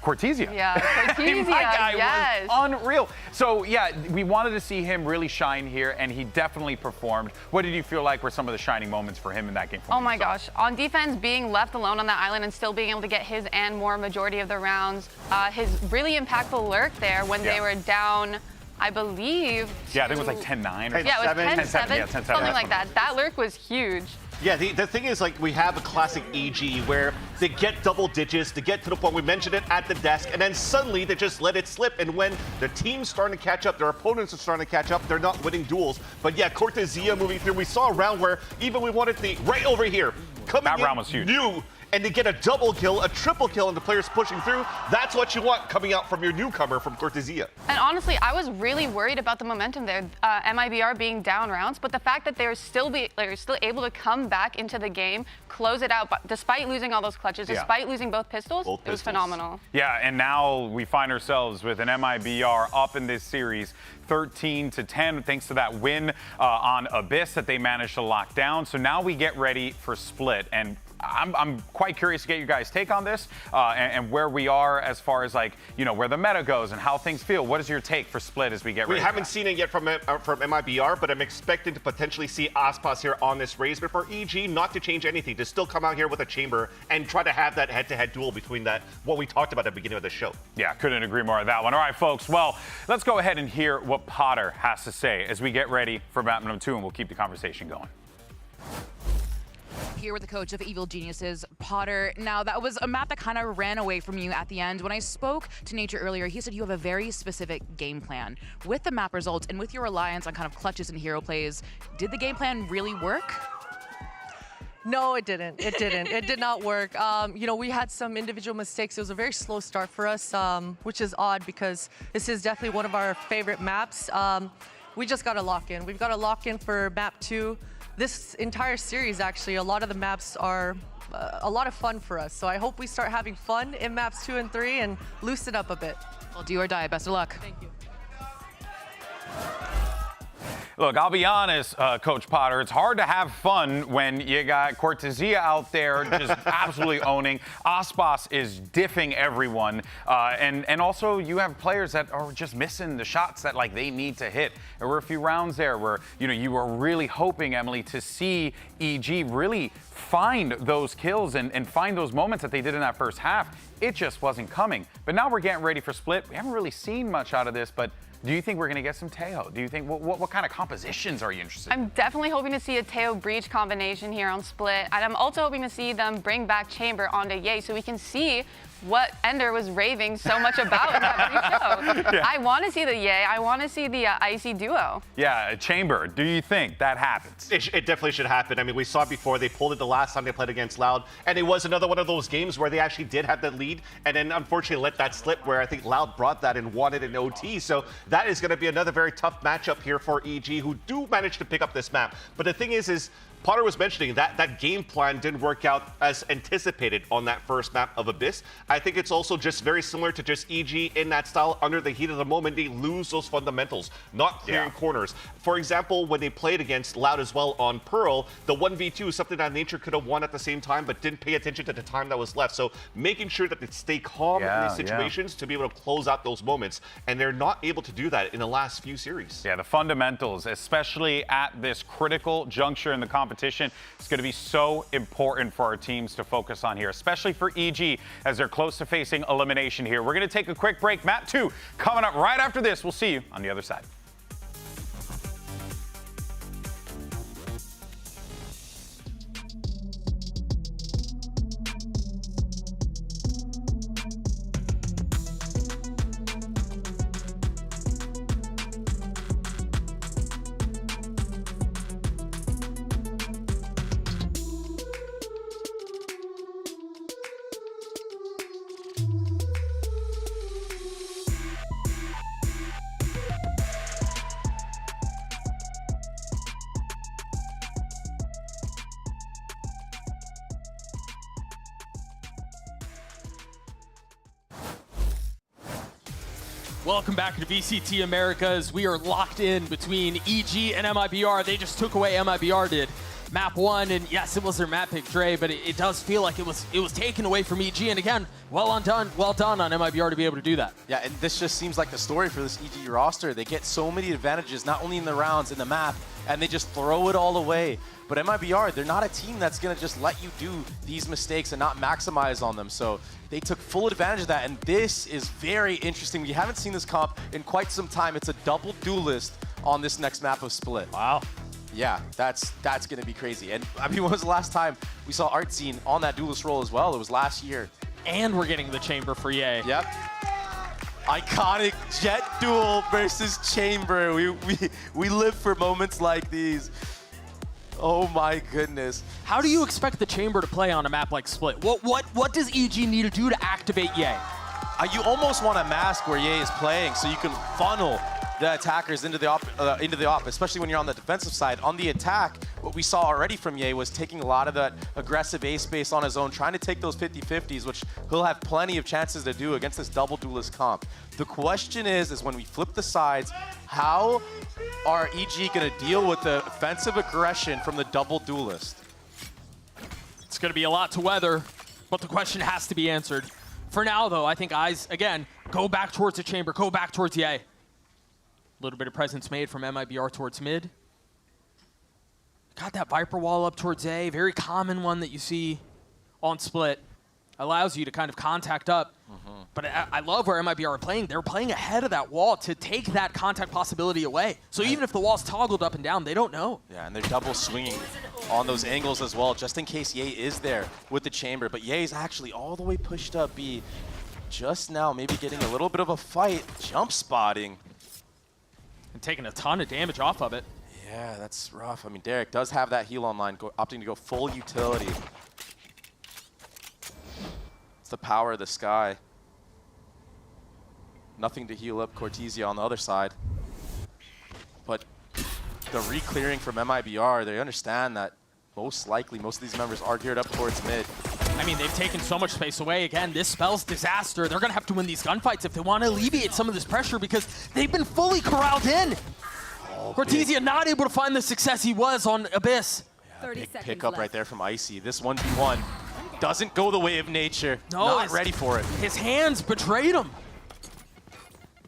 Cortesia. Yeah, Cortesia, My guy yes. was unreal. So yeah, we wanted to see him really shine here, and he definitely performed. What did you feel like were some of the shining moments for him in that game? Oh my gosh, on defense, being left alone on that island and still being able to get his and more majority of the rounds, his really impactful lurk there when they were down, I believe. Yeah, I think it was like 10-9 or yeah, it was 10-7, yeah, 10-7, something like that. That lurk was huge. Yeah, the thing is, like, we have a classic EG where they get double digits, they get to the point, we mentioned it at the desk, and then suddenly they just let it slip. And when the team's starting to catch up, their opponents are starting to catch up, they're not winning duels. But yeah, Cortesia moving through, we saw a round where even we wanted the right over here. That round was huge. New, and they get a double kill, a triple kill, and the players pushing through. That's what you want coming out from your newcomer from Cortesia. And honestly, I was really worried about the momentum there, MIBR being down rounds, but the fact that they're still able to come back into the game, close it out, despite losing all those clutches, despite losing both pistols, it was phenomenal. Yeah, and now we find ourselves with an MIBR up in this series 13-10, thanks to that win on Abyss that they managed to lock down. So now we get ready for Split, and I'm quite curious to get your guys' take on this and where we are as far as where the meta goes and how things feel. What is your take for Split as we get ready? We haven't seen it yet from MIBR, but I'm expecting to potentially see Aspas here on this race. But for EG, not to change anything, to still come out here with a chamber and try to have that head-to-head duel between what we talked about at the beginning of the show. Yeah, couldn't agree more on that one. All right, folks. Well, let's go ahead and hear what Potter has to say as we get ready for map number 2, and we'll keep the conversation going. Here with the coach of Evil Geniuses, Potter. Now, that was a map that kind of ran away from you at the end. When I spoke to Nature earlier, he said you have a very specific game plan. With the map results and with your reliance on kind of clutches and hero plays, did the game plan really work? No, it didn't. It didn't. It did not work. We had some individual mistakes. It was a very slow start for us, which is odd because this is definitely one of our favorite maps. We just got to lock in. We've got to lock in for map 2. This entire series, actually, a lot of the maps are a lot of fun for us. So I hope we start having fun in maps 2 and 3 and loosen up a bit. Well, do or die. Best of luck. Thank you. Look, I'll be honest, Coach Potter, it's hard to have fun when you got Cortesia out there just absolutely owning. Aspas is diffing everyone. And also you have players that are just missing the shots that they need to hit. There were a few rounds there where, you were really hoping, Emily, to see EG really find those kills and find those moments that they did in that first half. It just wasn't coming. But now we're getting ready for Split. We haven't really seen much out of this, but Do you think we're going to get some Teo? Do you think, what kind of compositions are you interested in? I'm definitely hoping to see a Teo Breach combination here on Split. And I'm also hoping to see them bring back Chamber onto Ye so we can see what Ender was raving so much about in that pre-show. Yeah. I want to see the Ye. I want to see the Icy duo. Yeah, Chamber, do you think that happens? It definitely should happen. I mean, we saw before, they pulled it the last time they played against Loud, and it was another one of those games where they actually did have the lead, and then unfortunately let that slip where I think Loud brought that and won it in OT. So that is going to be another very tough matchup here for EG, who do manage to pick up this map. But the thing is Potter was mentioning that game plan didn't work out as anticipated on that first map of Abyss. I think it's also just very similar to just EG in that style. Under the heat of the moment, they lose those fundamentals, not clearing corners. For example, when they played against Loud as well on Pearl, the 1v2 is something that Nature could have won at the same time, but didn't pay attention to the time that was left. So making sure that they stay calm in these situations to be able to close out those moments, and they're not able to do that in the last few series. Yeah, the fundamentals, especially at this critical juncture in the competition, it's going to be so important for our teams to focus on here, especially for EG as they're close to facing elimination here. We're going to take a quick break. Map 2 coming up right after this. We'll see you on the other side. Welcome back to VCT Americas. We are locked in between EG and MIBR. They just took away MIBR did. Map 1, and yes, it was their map pick, Dre, but it does feel like it was taken away from EG, and again, well done on MIBR to be able to do that. Yeah, and this just seems like the story for this EG roster. They get so many advantages, not only in the rounds, in the map, and they just throw it all away. But MIBR, they're not a team that's going to just let you do these mistakes and not maximize on them. So they took full advantage of that, and this is very interesting. We haven't seen this comp in quite some time. It's a double duelist on this next map of Split. Wow. Yeah, that's going to be crazy. And I mean, when was the last time we saw Artscene on that duelist role as well? It was last year. And we're getting the Chamber for Ye. Yep. Iconic Jet duel versus Chamber. We live for moments like these. Oh my goodness. How do you expect the Chamber to play on a map like Split? What does EG need to do to activate Ye? You almost want a mask where Ye is playing so you can funnel the attackers into the op, especially when you're on the defensive side. On the attack, what we saw already from Ye was taking a lot of that aggressive A space on his own, trying to take those 50-50s, which he'll have plenty of chances to do against this double duelist comp. The question is when we flip the sides, how are EG going to deal with the offensive aggression from the double duelist? It's going to be a lot to weather, but the question has to be answered. For now, though, I think eyes, again, go back towards the Chamber, go back towards Ye. A little bit of presence made from MIBR towards mid. Got that Viper wall up towards A, very common one that you see on Split. Allows you to kind of contact up. But I love where MIBR are playing. They're playing ahead of that wall to take that contact possibility away. So even if the wall's toggled up and down, they don't know. Yeah, and they're double swinging on those angles as well, just in case Ye is there with the Chamber. But Ye's actually all the way pushed up B. Just now, maybe getting a little bit of a fight. Jump spotting. And taking a ton of damage off of it. Yeah, that's rough. I mean, Derek does have that heal online, opting to go full utility. It's the power of the sky. Nothing to heal up Cortesia on the other side. But the re-clearing from MIBR, they understand that most likely most of these members are geared up towards mid. I mean, they've taken so much space away. Again, this spell's disaster. They're going to have to win these gunfights if they want to alleviate some of this pressure because they've been fully corralled in. Cortesia not able to find the success he was on Abyss. Yeah, big pickup right there from Icy. This 1v1 doesn't go the way of nature. No, not ready for it. His hands betrayed him.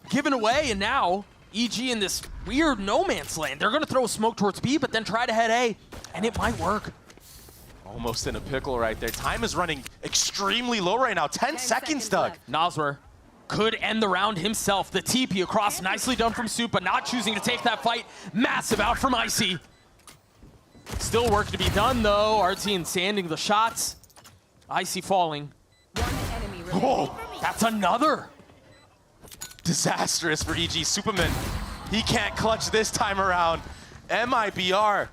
Given away, and now EG in this weird no man's land. They're going to throw a smoke towards B, but then try to head A, and it might work. Almost in a pickle right there. Time is running extremely low right now. 10 seconds, Doug. Noswer could end the round himself. The TP across, nicely done from Supa, not choosing to take that fight. Massive out from Icy. Still work to be done though. Artsy sanding the shots. Icy falling. Oh, that's another. Disastrous for EG. Superman, he can't clutch this time around. MIBR,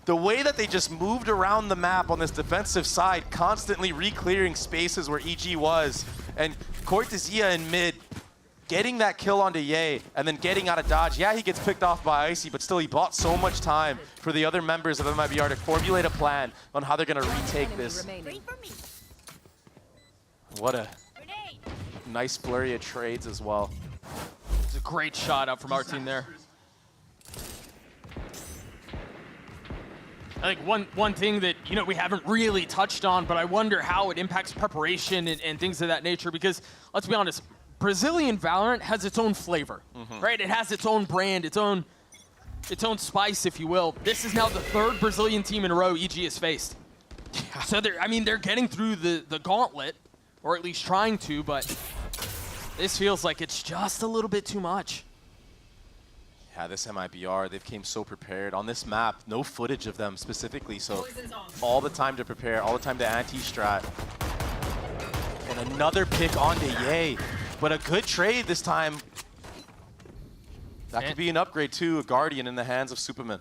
the way that they just moved around the map on this defensive side, constantly re-clearing spaces where EG was, and Cortesia in mid, getting that kill onto Ye, and then getting out of dodge. Yeah, he gets picked off by Icy, but still he bought so much time for the other members of MIBR to formulate a plan on how they're gonna retake this. What a nice flurry of trades as well. It's a great shot out from our team there. I think one thing that, you know, we haven't really touched on, but I wonder how it impacts preparation and things of that nature, because let's be honest, Brazilian Valorant has its own flavor, right? It has its own brand, its own spice, if you will. This is now the third Brazilian team in a row EG has faced. Yeah. So they're getting through the gauntlet, or at least trying to, but this feels like it's just a little bit too much. Yeah, this MIBR, they've came so prepared. On this map, no footage of them specifically, so all the time to prepare, all the time to anti-strat. And another pick onto Ye, but a good trade this time. That could be an upgrade too, a Guardian in the hands of Superman.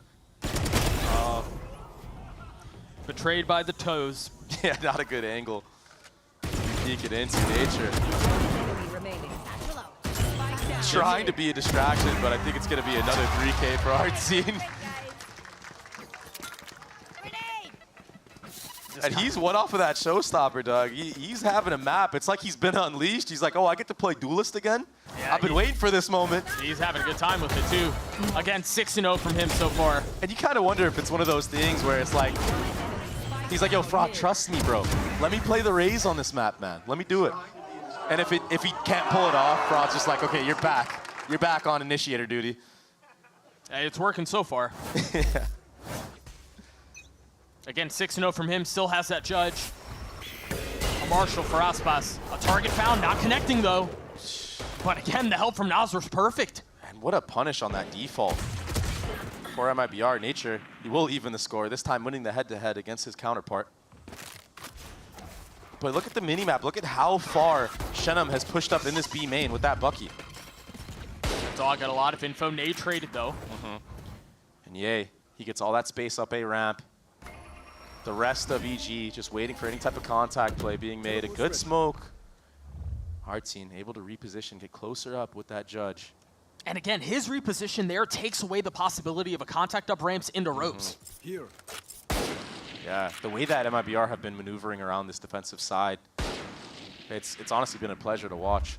Betrayed by the toes. Yeah, not a good angle. Peek it into nature. Trying to be a distraction, but I think it's going to be another 3K for Artsy. And he's one off of that showstopper, Doug. He's having a map. It's like he's been unleashed. He's like, oh, I get to play Duelist again? Yeah, I've been waiting for this moment. He's having a good time with it, too. Again, 6-0 from him so far. And you kind of wonder if it's one of those things where it's like, he's like, yo, Frog, trust me, bro. Let me play the Raze on this map, man. Let me do it. And if he can't pull it off, Frog's just like, okay, you're back. You're back on initiator duty. Hey, it's working so far. Yeah. Again, 6-0 from him, still has that judge. A Marshall for Aspas. A target found, not connecting though. But again, the help from Nas was perfect. And what a punish on that default. For MIBR, Nature, he will even the score, this time winning the head-to-head against his counterpart. But look at the minimap. Look at how far Shenum has pushed up in this B main with that Bucky. Dog got a lot of info. Nade traded though. And yay, he gets all that space up A ramp. The rest of EG just waiting for any type of contact play being made. A good smoke. Artsy able to reposition, get closer up with that judge. And again, his reposition there takes away the possibility of a contact up ramps into ropes. Here. Yeah, the way that MIBR have been maneuvering around this defensive side, it's honestly been a pleasure to watch.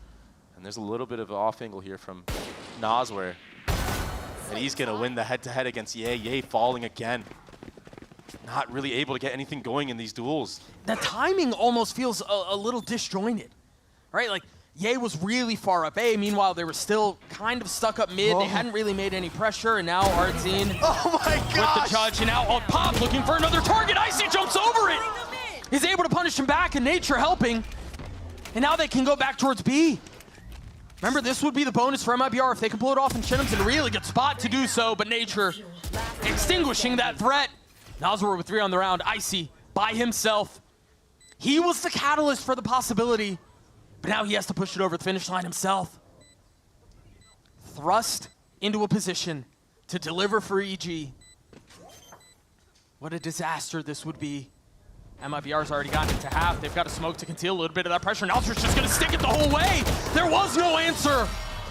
And there's a little bit of an off angle here from Nasware. And he's going to win the head-to-head against Ye. Ye falling again. Not really able to get anything going in these duels. The timing almost feels a little disjointed, right? Like, Ye was really far up A. Meanwhile, they were still kind of stuck up mid. They hadn't really made any pressure, and now Artzine oh my gosh, with the judge, and now Pop looking for another target. Icy jumps over it. He's able to punish him back, and Nature helping. And now they can go back towards B. Remember, this would be the bonus for MIBR if they can pull it off in Shenum's in a really good spot to do so, but Nature extinguishing that threat. Naswar with 3 on the round. Icy by himself. He was the catalyst for the possibility. But now he has to push it over the finish line himself. Thrust into a position to deliver for EG. What a disaster this would be. MIBR's already gotten it to half. They've got to smoke to conceal a little bit of that pressure. Nalzer's just going to stick it the whole way. There was no answer.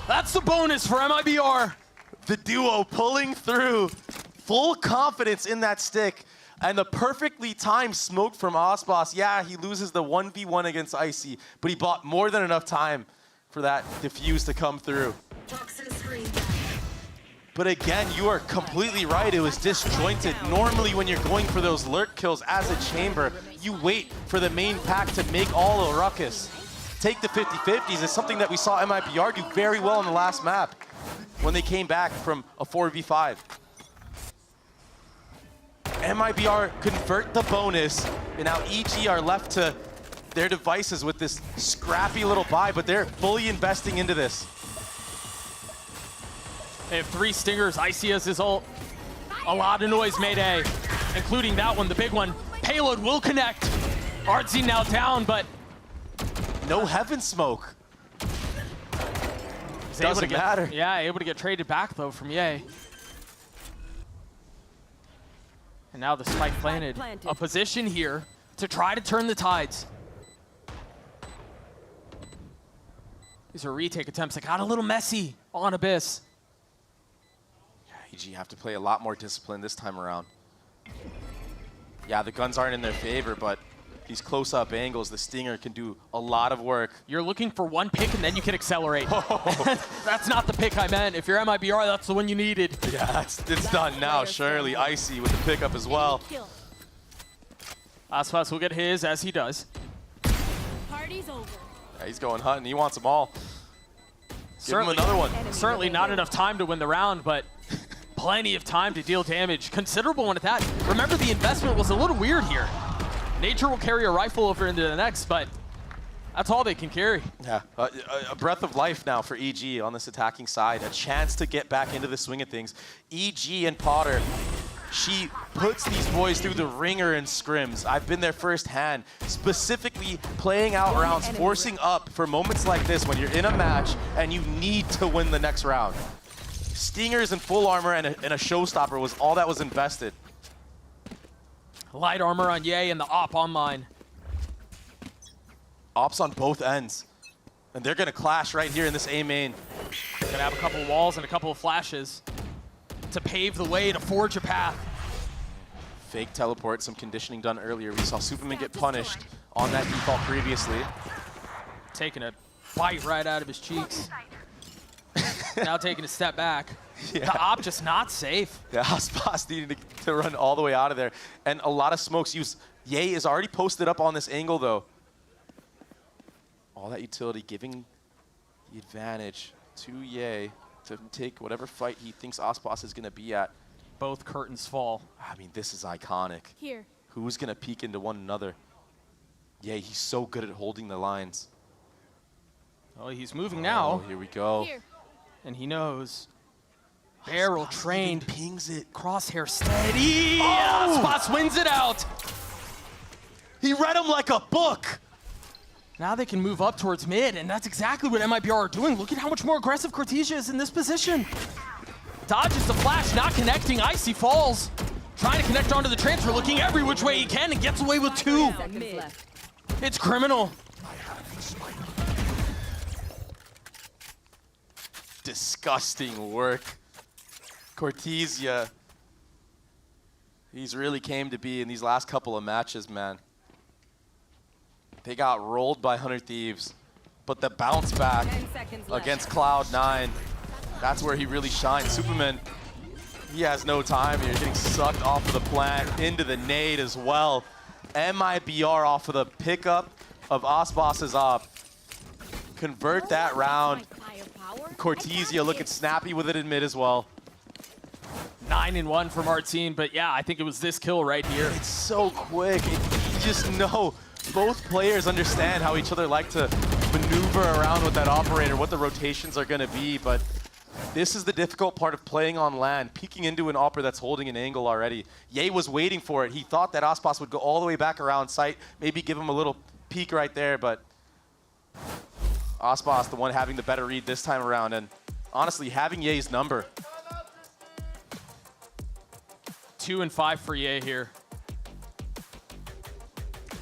That's the bonus for MIBR. The duo pulling through. Full confidence in that stick. And the perfectly timed smoke from Aspas. Yeah, he loses the 1v1 against Icy, but he bought more than enough time for that diffuse to come through. But again, you are completely right. It was disjointed. Normally, when you're going for those lurk kills as a chamber, you wait for the main pack to make all the ruckus. Take the 50-50s is something that we saw MIBR do very well on the last map when they came back from a 4v5. MIBR convert the bonus, and now EG are left to their devices with this scrappy little buy, but they're fully investing into this. They have 3 stingers. Icy has his ult. A lot of noise, Mayday, including that one, the big one. Payload will connect. Artsy now down, but no heaven smoke. Doesn't matter. Yeah, able to get traded back though from Ye. And now the spike planted. A position here to try to turn the tides. These are retake attempts that got a little messy on Abyss. EG have to play a lot more discipline this time around. Yeah, the guns aren't in their favor, but these close-up angles, the Stinger can do a lot of work. You're looking for one pick and then you can accelerate. That's not the pick I meant. If you're MIBR, that's the one you needed. Yeah, it's done now, surely. Icy with the pickup as well. Aspas will get his as he does. Party's over. Yeah, he's going hunting. He wants them all. Give him another one. Certainly not enough time to win the round, but plenty of time to deal damage. Considerable one at that. Remember, the investment was a little weird here. Nature will carry a rifle over into the next, but that's all they can carry. Yeah, a breath of life now for EG on this attacking side. A chance to get back into the swing of things. EG and Potter, she puts these boys through the ringer in scrims. I've been there firsthand, specifically playing out rounds, forcing up for moments like this when you're in a match and you need to win the next round. Stingers and full armor and a showstopper was all that was invested. Light armor on Ye and the op online. Ops on both ends. And they're going to clash right here in this A main. Gonna have a couple of walls and a couple of flashes to pave the way, to forge a path. Fake teleport, some conditioning done earlier. We saw Superman get punished on that default previously. Taking a bite right out of his cheeks. Now taking a step back. Yeah. The op just not safe. Yeah, Aspas needed to run all the way out of there. And a lot of smokes used. Ye is already posted up on this angle, though. All that utility giving the advantage to Ye to take whatever fight he thinks Aspas is going to be at. Both curtains fall. I mean, this is iconic. Here. Who's going to peek into one another? Ye, he's so good at holding the lines. Oh, he's moving now. Here we go. Here. And he knows. Barrel trained. Pings it. Crosshair steady. Oh! Aspas wins it out. He read him like a book. Now they can move up towards mid, and that's exactly what MIBR are doing. Look at how much more aggressive Cortesia is in this position. Dodges the flash, not connecting. Icy falls. Trying to connect onto the transfer, looking every which way he can, and gets away with 2. It's criminal. Disgusting work. Cortesia. He's really came to be in these last couple of matches, man. They got rolled by 100 Thieves, but the bounce back against Cloud9, that's where he really shines. Superman, he has no time here. Getting sucked off of the plant, into the nade as well. MIBR off of the pickup of Aspas' op. Convert that round. Cortesia looking snappy with it in mid as well. 9-1 from our team, but yeah, I think it was this kill right here. It's so quick. You just know both players understand how each other like to maneuver around with that operator, what the rotations are going to be, but this is the difficult part of playing on land, peeking into an operator that's holding an angle already. Ye was waiting for it. He thought that Aspas would go all the way back around site, maybe give him a little peek right there, but Aspas, the one having the better read this time around, and honestly, having Ye's number. 2 and 5 for Ye here.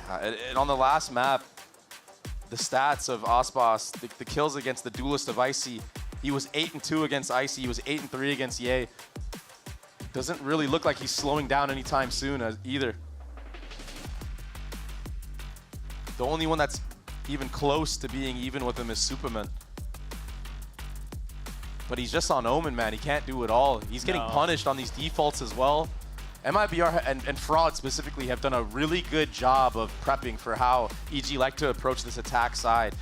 And on the last map, the stats of Aspas, the kills against the duelist of Icy, he was 8-2 against Icy, he was 8-3 against Ye. Doesn't really look like he's slowing down anytime soon either. The only one that's even close to being even with him is Superman. But he's just on Omen, man. He can't do it all. He's getting punished on these defaults as well. MIBR and Fraud specifically have done a really good job of prepping for how EG like to approach this attack side.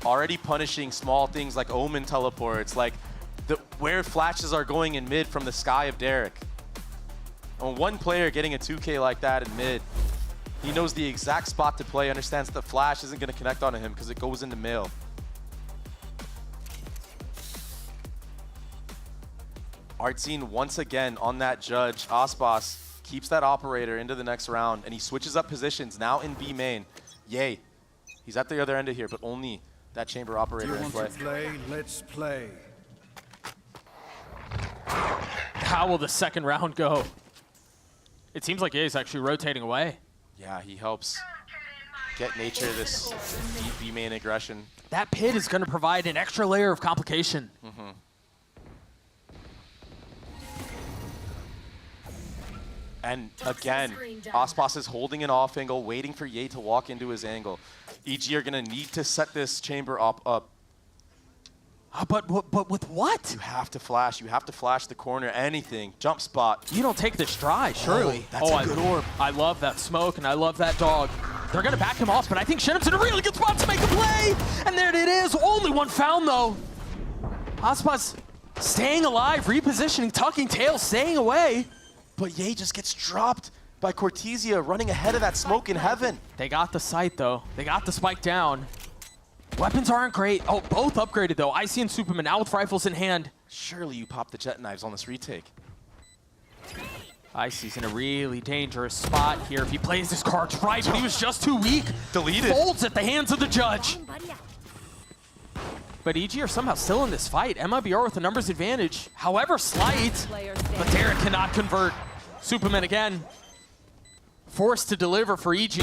Already punishing small things like Omen teleports, like where flashes are going in mid from the sky of Derek. And one player getting a 2K like that in mid, He knows the exact spot to play, understands the flash isn't going to connect onto him because it goes into mail. Artsine once again on that judge. Aspas keeps that operator into the next round, and he switches up positions now in B main. Yay. He's at the other end of here, but only that chamber operator in play. Let's play. How will the second round go? It seems like Ye's actually rotating away. Yeah, he helps get nature this deep B main aggression. That pit is going to provide an extra layer of complication. And again, Aspas is holding an off angle, waiting for Ye to walk into his angle. EG are going to need to set this chamber up. But with what? You have to flash. You have to flash the corner. Anything. Jump spot. You don't take this dry, surely. That's a good orb. I love that smoke, and I love that dog. They're going to back him off, but I think Shenum's in a really good spot to make a play. And there it is. Only one found, though. Aspas staying alive, repositioning, tucking tail, staying away. But Ye just gets dropped by Cortesia running ahead of that smoke in heaven. They got the sight, though. They got the spike down. Weapons aren't great. Oh, both upgraded, though. Icy and Superman now with rifles in hand. Surely you pop the jet knives on this retake. Icy's in a really dangerous spot here if he plays his cards right, but he was just too weak. Deleted. Folds at the hands of the judge. But EG are somehow still in this fight. MIBR with a numbers advantage, however slight, but Derek cannot convert. Superman again, forced to deliver for EG.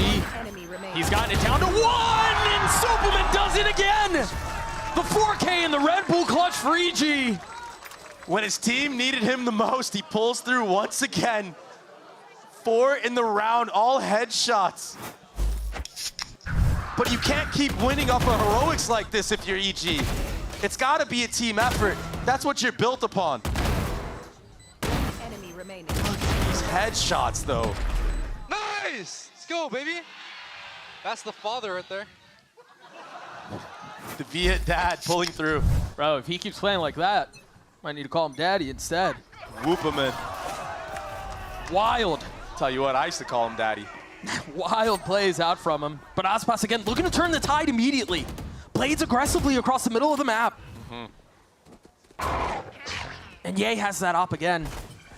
He's gotten it down to 1, and Superman does it again! The 4K in the Red Bull clutch for EG. When his team needed him the most, he pulls through once again. 4 in the round, all headshots. But you can't keep winning off of heroics like this if you're EG. It's gotta be a team effort. That's what you're built upon. Enemy remaining. These headshots, though. Nice! Let's go, baby. That's the father right there. The Viet dad pulling through. Bro, if he keeps playing like that, might need to call him daddy instead. Whoop him in. Wild. Tell you what, I used to call him daddy. Wild plays out from him. But Aspas again looking to turn the tide immediately. Blades aggressively across the middle of the map. And Ye has that op again.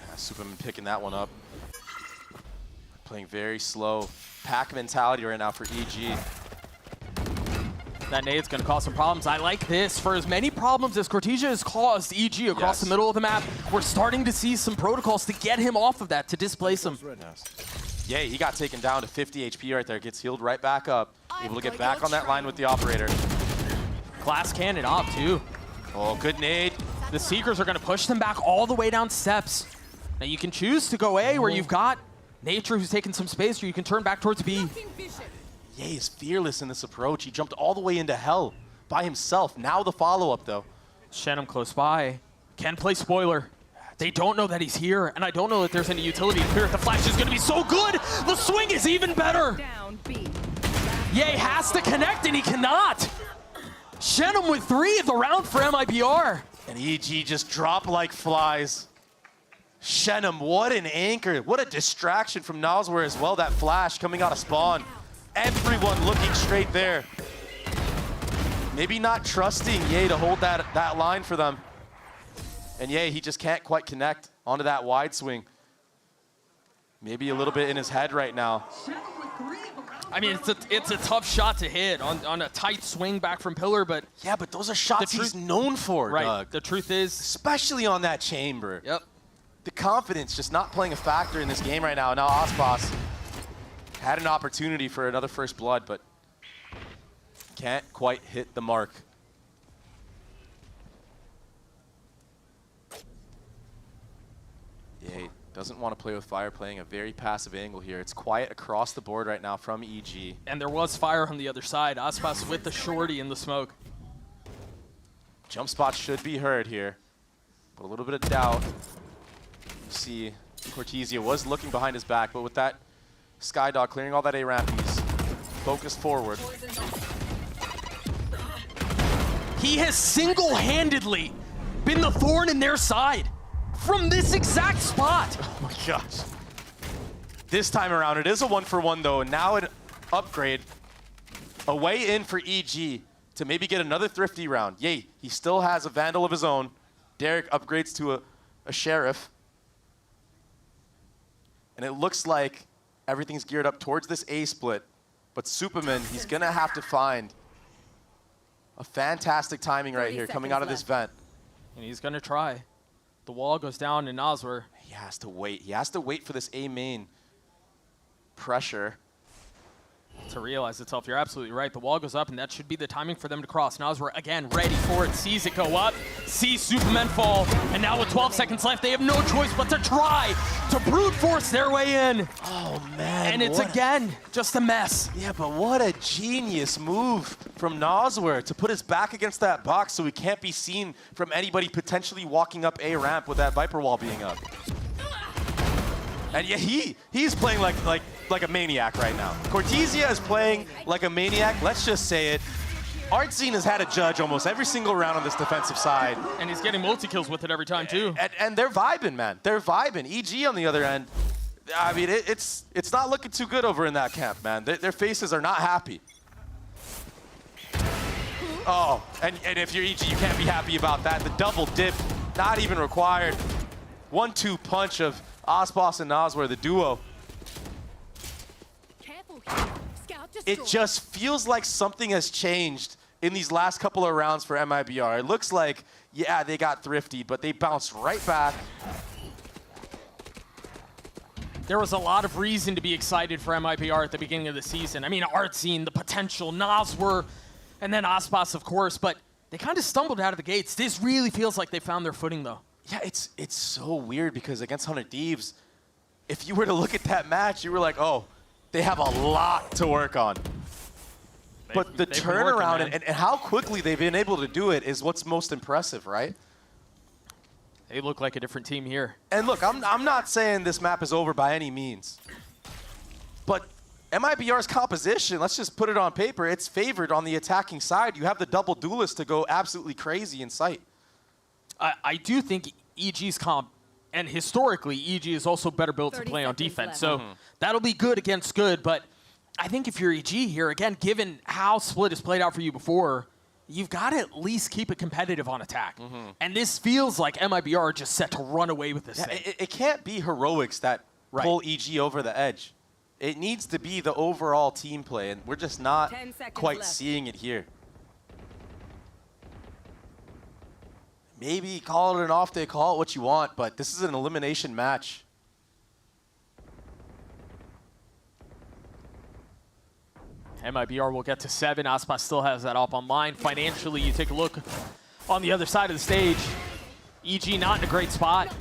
Yeah, Superman picking that one up. Playing very slow. Pack mentality right now for EG. That nade's going to cause some problems. I like this. For as many problems as Cortesia has caused EG across the middle of the map, we're starting to see some protocols to get him off of that, to displace him. Yeah, he got taken down to 50 HP right there. Gets healed right back up. Able to get back on that line with the operator. Glass cannon op, too. Oh, good nade. The Seekers are going to push them back all the way down steps. Now, you can choose to go A, where you've got Nature, who's taking some space, or you can turn back towards B. Ye is fearless in this approach. He jumped all the way into hell by himself. Now the follow-up, though. Shenum close by. Can play spoiler. They don't know that he's here, and I don't know that there's any utility to clear it. The flash is going to be so good. The swing is even better. Ye has to connect, and he cannot. Shenum with 3 of the round for MIBR. And EG just drop like flies. Shenum, what an anchor. What a distraction from Nosware as well. That flash coming out of spawn. Everyone looking straight there. Maybe not trusting Ye to hold that line for them. And Ye, he just can't quite connect onto that wide swing. Maybe a little bit in his head right now. I mean, it's a tough shot to hit on a tight swing back from pillar, but... Yeah, but those are shots he's known for, right. Doug. The truth is... Especially on that chamber. Yep. The confidence just not playing a factor in this game right now. Now Aspas had an opportunity for another first blood, but can't quite hit the mark. Ye doesn't want to play with fire, playing a very passive angle here. It's quiet across the board right now from EG. And there was fire on the other side. Aspas with the shorty in the smoke. Jump spot should be heard here, but a little bit of doubt. See, Cortesia was looking behind his back, but with that Skydog clearing all that A ramp, he's focused forward. He has single-handedly been the thorn in their side from this exact spot. Oh my gosh. This time around, it is a 1-for-1 though, and now an upgrade. A way in for EG to maybe get another thrifty round. Yay, he still has a Vandal of his own. Derek upgrades to a Sheriff. And it looks like everything's geared up towards this A split. But Superman, he's going to have to find a fantastic timing right here coming out of this vent. And he's going to try. The wall goes down to Noswer. He has to wait. He has to wait for this A main pressure to realize itself. You're absolutely right. The wall goes up, and that should be the timing for them to cross. Noswer, again, ready for it. Sees it go up. Sees Superman fall. And now with 12 seconds left, they have no choice but to try to brute force their way in. Oh, man. And it's, again, just a mess. Yeah, but what a genius move from Noswer to put his back against that box so he can't be seen from anybody potentially walking up A ramp with that Viper wall being up. And yeah, he's playing like a maniac right now. Cortesia is playing like a maniac. Let's just say it. Artscene has had a judge almost every single round on this defensive side. And he's getting multi-kills with it every time, too. And they're vibing, man. They're vibing. EG on the other end, I mean, it's not looking too good over in that camp, man. Their faces are not happy. Oh, and if you're EG, you can't be happy about that. The double dip, not even required. 1-2 punch of Aspas and Noswer, the duo. It just feels like something has changed in these last couple of rounds for MIBR. It looks like, yeah, they got thrifty, but they bounced right back. There was a lot of reason to be excited for MIBR at the beginning of the season. I mean, Artscene, the potential, Noswer, and then Aspas, of course, but they kind of stumbled out of the gates. This really feels like they found their footing, though. Yeah, it's so weird because against 100 Thieves, if you were to look at that match, you were like, oh, they have a lot to work on. But the turnaround and how quickly they've been able to do it is what's most impressive, right? They look like a different team here. And look, I'm not saying this map is over by any means. But MIBR's composition, let's just put it on paper, it's favored on the attacking side. You have the double duelist to go absolutely crazy in sight. I do think EG's comp, and historically, EG is also better built to play on defense. So that'll be good against good, but I think if you're EG here, again, given how Split has played out for you before, you've got to at least keep it competitive on attack. And this feels like MIBR are just set to run away with this thing. It can't be heroics that pull EG over the edge. It needs to be the overall team play, and we're just not quite seeing it here. Maybe call it an off day, call it what you want, but this is an elimination match. MIBR will get to 7. Aspas still has that up online. Financially, you take a look on the other side of the stage. EG not in a great spot.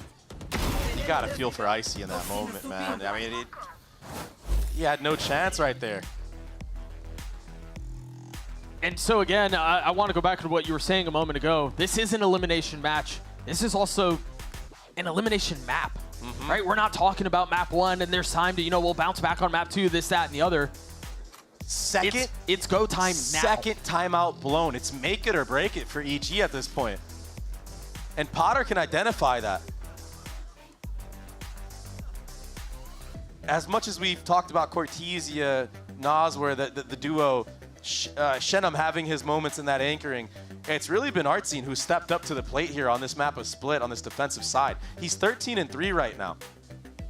You got to feel for Icy in that moment, man. I mean, he had no chance right there. And so again, I want to go back to what you were saying a moment ago. This is an elimination match. This is also an elimination map, right? We're not talking about map 1 and there's time to, we'll bounce back on map 2, this, that, and the other. It's go time now. Second timeout blown. It's make it or break it for EG at this point. And Potter can identify that. As much as we've talked about Cortesia, Noswer, the duo, Shenum having his moments in that anchoring, it's really been Artscene who stepped up to the plate here on this map of Split on this defensive side. He's 13-3 right now.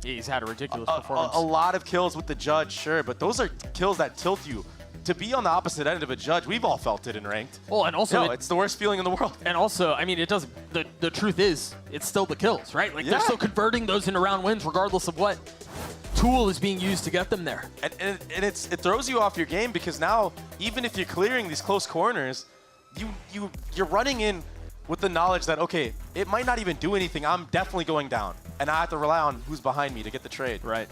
He's had a ridiculous performance. A lot of kills with the judge, sure, but those are kills that tilt you. To be on the opposite end of a judge, we've all felt it in ranked. Well, and also it's the worst feeling in the world. And also, I mean, it does. The truth is, it's still the kills, right? Like they're still converting those into round wins, regardless of what tool is being used to get them there. And it throws you off your game because now, even if you're clearing these close corners, you're running in with the knowledge that, okay, it might not even do anything. I'm definitely going down. And I have to rely on who's behind me to get the trade. Right.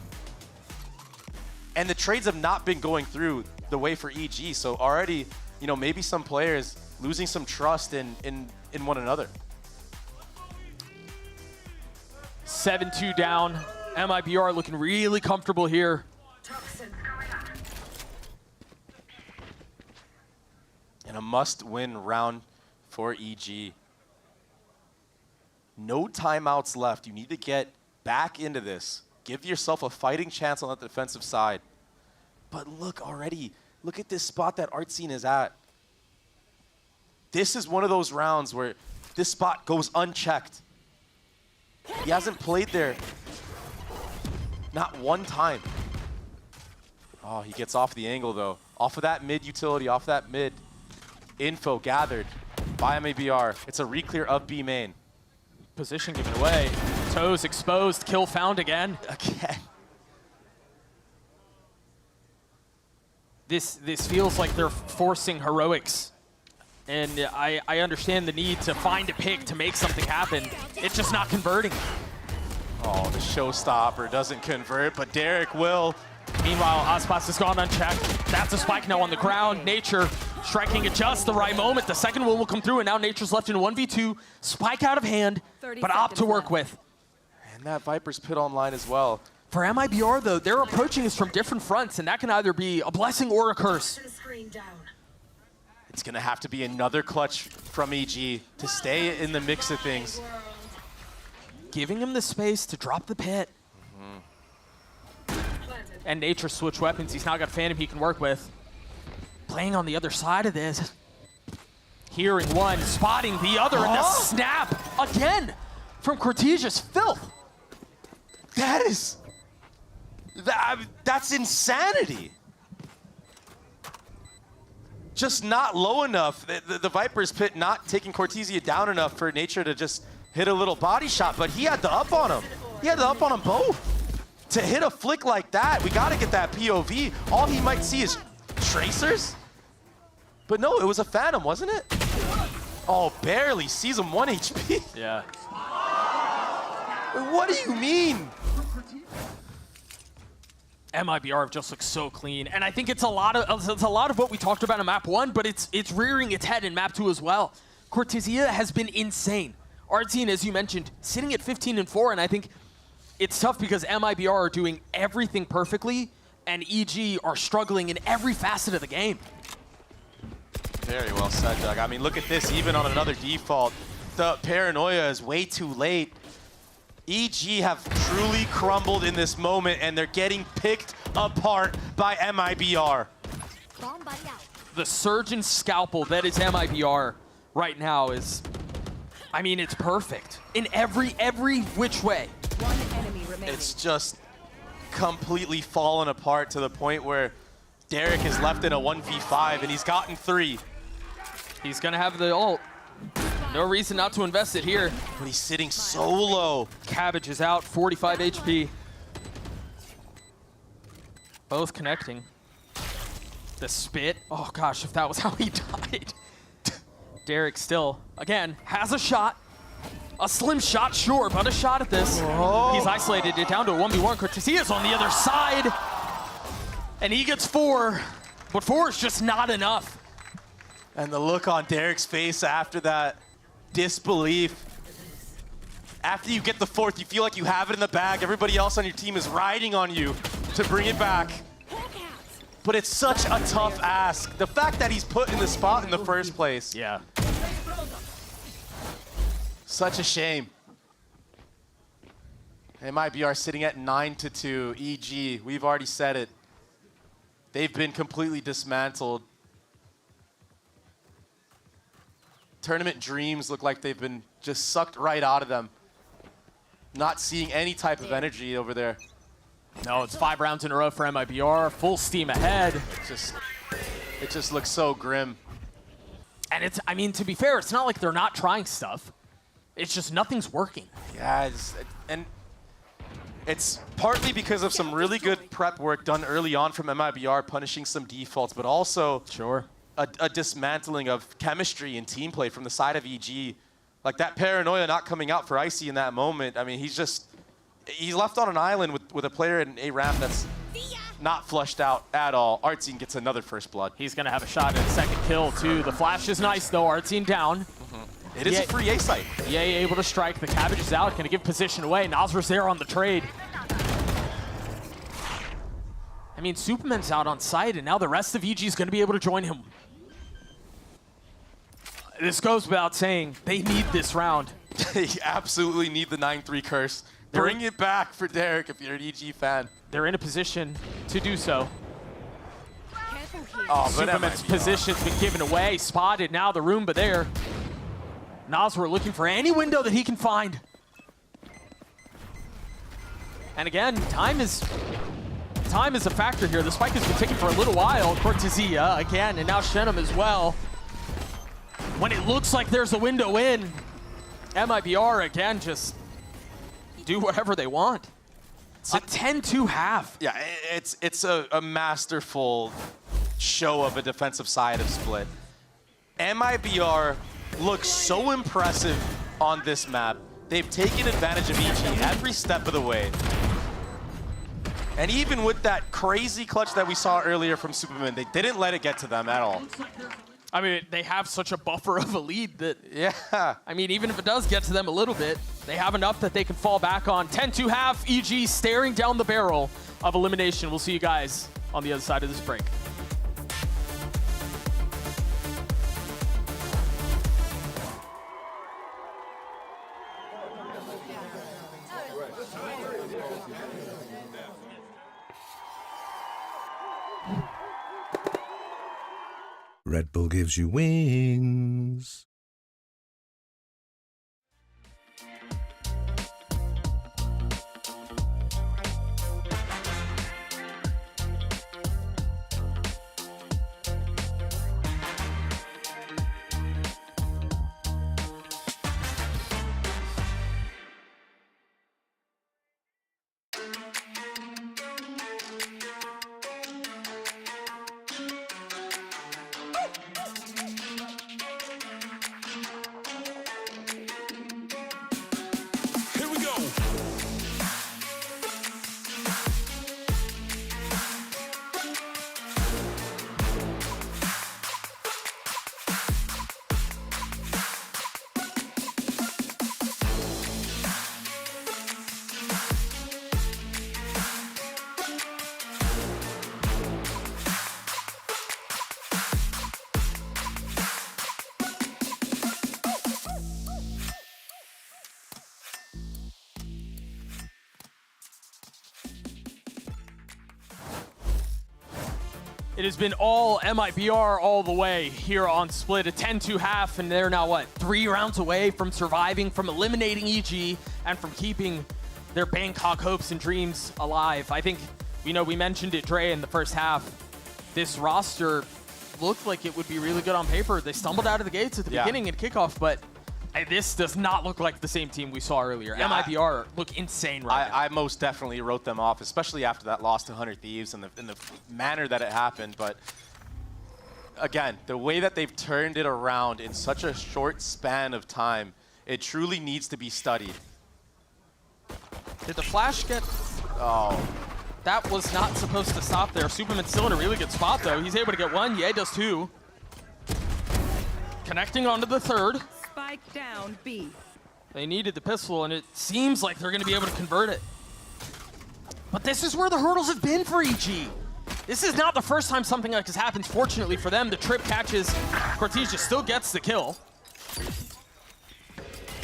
And the trades have not been going through the way for EG. So already, maybe some players losing some trust in one another. 7-2 down. MIBR looking really comfortable here. And a must-win round for EG. No timeouts left. You need to get back into this. Give yourself a fighting chance on the defensive side. But look already. Look at this spot that Artsine is at. This is one of those rounds where this spot goes unchecked. He hasn't played there not one time. Oh, he gets off the angle though. Off of that mid utility, off that mid info gathered by MIBR. It's a re-clear of B main. Position given away. Toes exposed, kill found again. Again. This feels like they're forcing heroics. And I understand the need to find a pick to make something happen. It's just not converting. Oh, the showstopper doesn't convert, but Derek will. Meanwhile, Aspas has gone unchecked. That's a spike now on the ground. Nature striking at just the right moment. The second one will come through, and now Nature's left in 1v2. Spike out of hand, but opt to work with. And that Viper's pit online as well. For MIBR, though, they're approaching us from different fronts, and that can either be a blessing or a curse. It's going to have to be another clutch from EG to stay in the mix of things. Giving him the space to drop the pit. And Nature switch weapons. He's now got a Phantom he can work with. Playing on the other side of this. Hearing one, spotting the other, and the snap again from Cortesia's filth. That's insanity. Just not low enough. The Viper's pit not taking Cortesia down enough for Nature to just hit a little body shot, but he had the up on him. He had the up on them both. To hit a flick like that, we got to get that POV. All he might see is tracers. But no, it was a Phantom, wasn't it? Oh, barely sees him 1 HP. Yeah. What do you mean? MIBR just looks so clean, and I think it's a lot of what we talked about in map 1, but it's rearing its head in map 2 as well. Cortesia has been insane. Artsine, as you mentioned, sitting at 15-4, and I think it's tough because MIBR are doing everything perfectly, and EG are struggling in every facet of the game. Very well said, Doug. I mean, look at this, even on another default. The paranoia is way too late. EG have truly crumbled in this moment, and they're getting picked apart by MIBR. The Surgeon Scalpel that is MIBR right now is, I mean, it's perfect in every which way. One enemy remaining. It's just completely fallen apart to the point where Derek is left in a 1v5, and he's gotten 3. He's gonna have the ult. No reason not to invest it here. But he's sitting so low. Cabbage is out, 45 HP. Both connecting. The spit. Oh gosh, if that was how he died. Derek still, again, has a shot. A slim shot, sure, but a shot at this. Oh. He's isolated it down to a 1v1. Cortesia's on the other side. And he gets 4, but 4 is just not enough. And the look on Derek's face after that, disbelief. After you get the 4th, you feel like you have it in the bag. Everybody else on your team is riding on you to bring it back. But it's such a tough ask. The fact that he's put in the spot in the first place. Yeah. Such a shame. MIBR sitting at 9-2. EG, we've already said it. They've been completely dismantled. Tournament dreams look like they've been just sucked right out of them. Not seeing any type of energy over there. No, it's 5 rounds in a row for MIBR. Full steam ahead. It just looks so grim. And it's, I mean, to be fair, it's not like they're not trying stuff. It's just nothing's working. Yeah, and it's partly because of some really good prep work done early on from MIBR, punishing some defaults, but also a dismantling of chemistry and team play from the side of EG. Like that paranoia not coming out for Icy in that moment. I mean, he's left on an island with a player in a ramp that's not flushed out at all. Artsine gets another first blood. He's gonna have a shot at a second kill too. The flash is nice though, Artsine down. It is a free A site. Yeah, able to strike. The Cabbage is out, gonna give position away. Nazra's there on the trade. I mean, Superman's out on site, and now the rest of EG is gonna be able to join him. This goes without saying, they need this round. They absolutely need the 9-3 curse. Bring it back for Derek if you're an EG fan. They're in a position to do so. Oh, but Superman's position's been given away. Spotted now the room, but there. Nasr looking for any window that he can find. And again, time is a factor here. The spike has been ticking for a little while. Cortezia again, and now Shenum as well. When it looks like there's a window in, MIBR again just do whatever they want. It's a 10-2 half. Yeah, it's a masterful show of a defensive side of Split. MIBR looks so impressive on this map. They've taken advantage of EG every step of the way. And even with that crazy clutch that we saw earlier from Superman, they didn't let it get to them at all. I mean, they have such a buffer of a lead that, yeah. I mean, even if it does get to them a little bit, they have enough that they can fall back on. 10-2 half, EG staring down the barrel of elimination. We'll see you guys on the other side of this break. Red Bull gives you wings. It has been all MIBR all the way here on Split, a 10-2 half, and they're now, what, 3 rounds away from surviving, from eliminating EG, and from keeping their Bangkok hopes and dreams alive. I think, you know, we mentioned it, Dre, in the first half. This roster looked like it would be really good on paper. They stumbled out of the gates at the beginning at kickoff, but this does not look like the same team we saw earlier. Yeah, MIBR look insane right now. I most definitely wrote them off, especially after that loss to 100 Thieves and in the manner that it happened. But again, the way that they've turned it around in such a short span of time, it truly needs to be studied. Did the flash get... Oh. That was not supposed to stop there. Superman's still in a really good spot, though. He's able to get 1. Ye does 2. Connecting onto the 3rd. Spike down B. They needed the pistol, and it seems like they're going to be able to convert it. But this is where the hurdles have been for EG. This is not the first time something like this happens. Fortunately for them, the trip catches. Cortezia still gets the kill.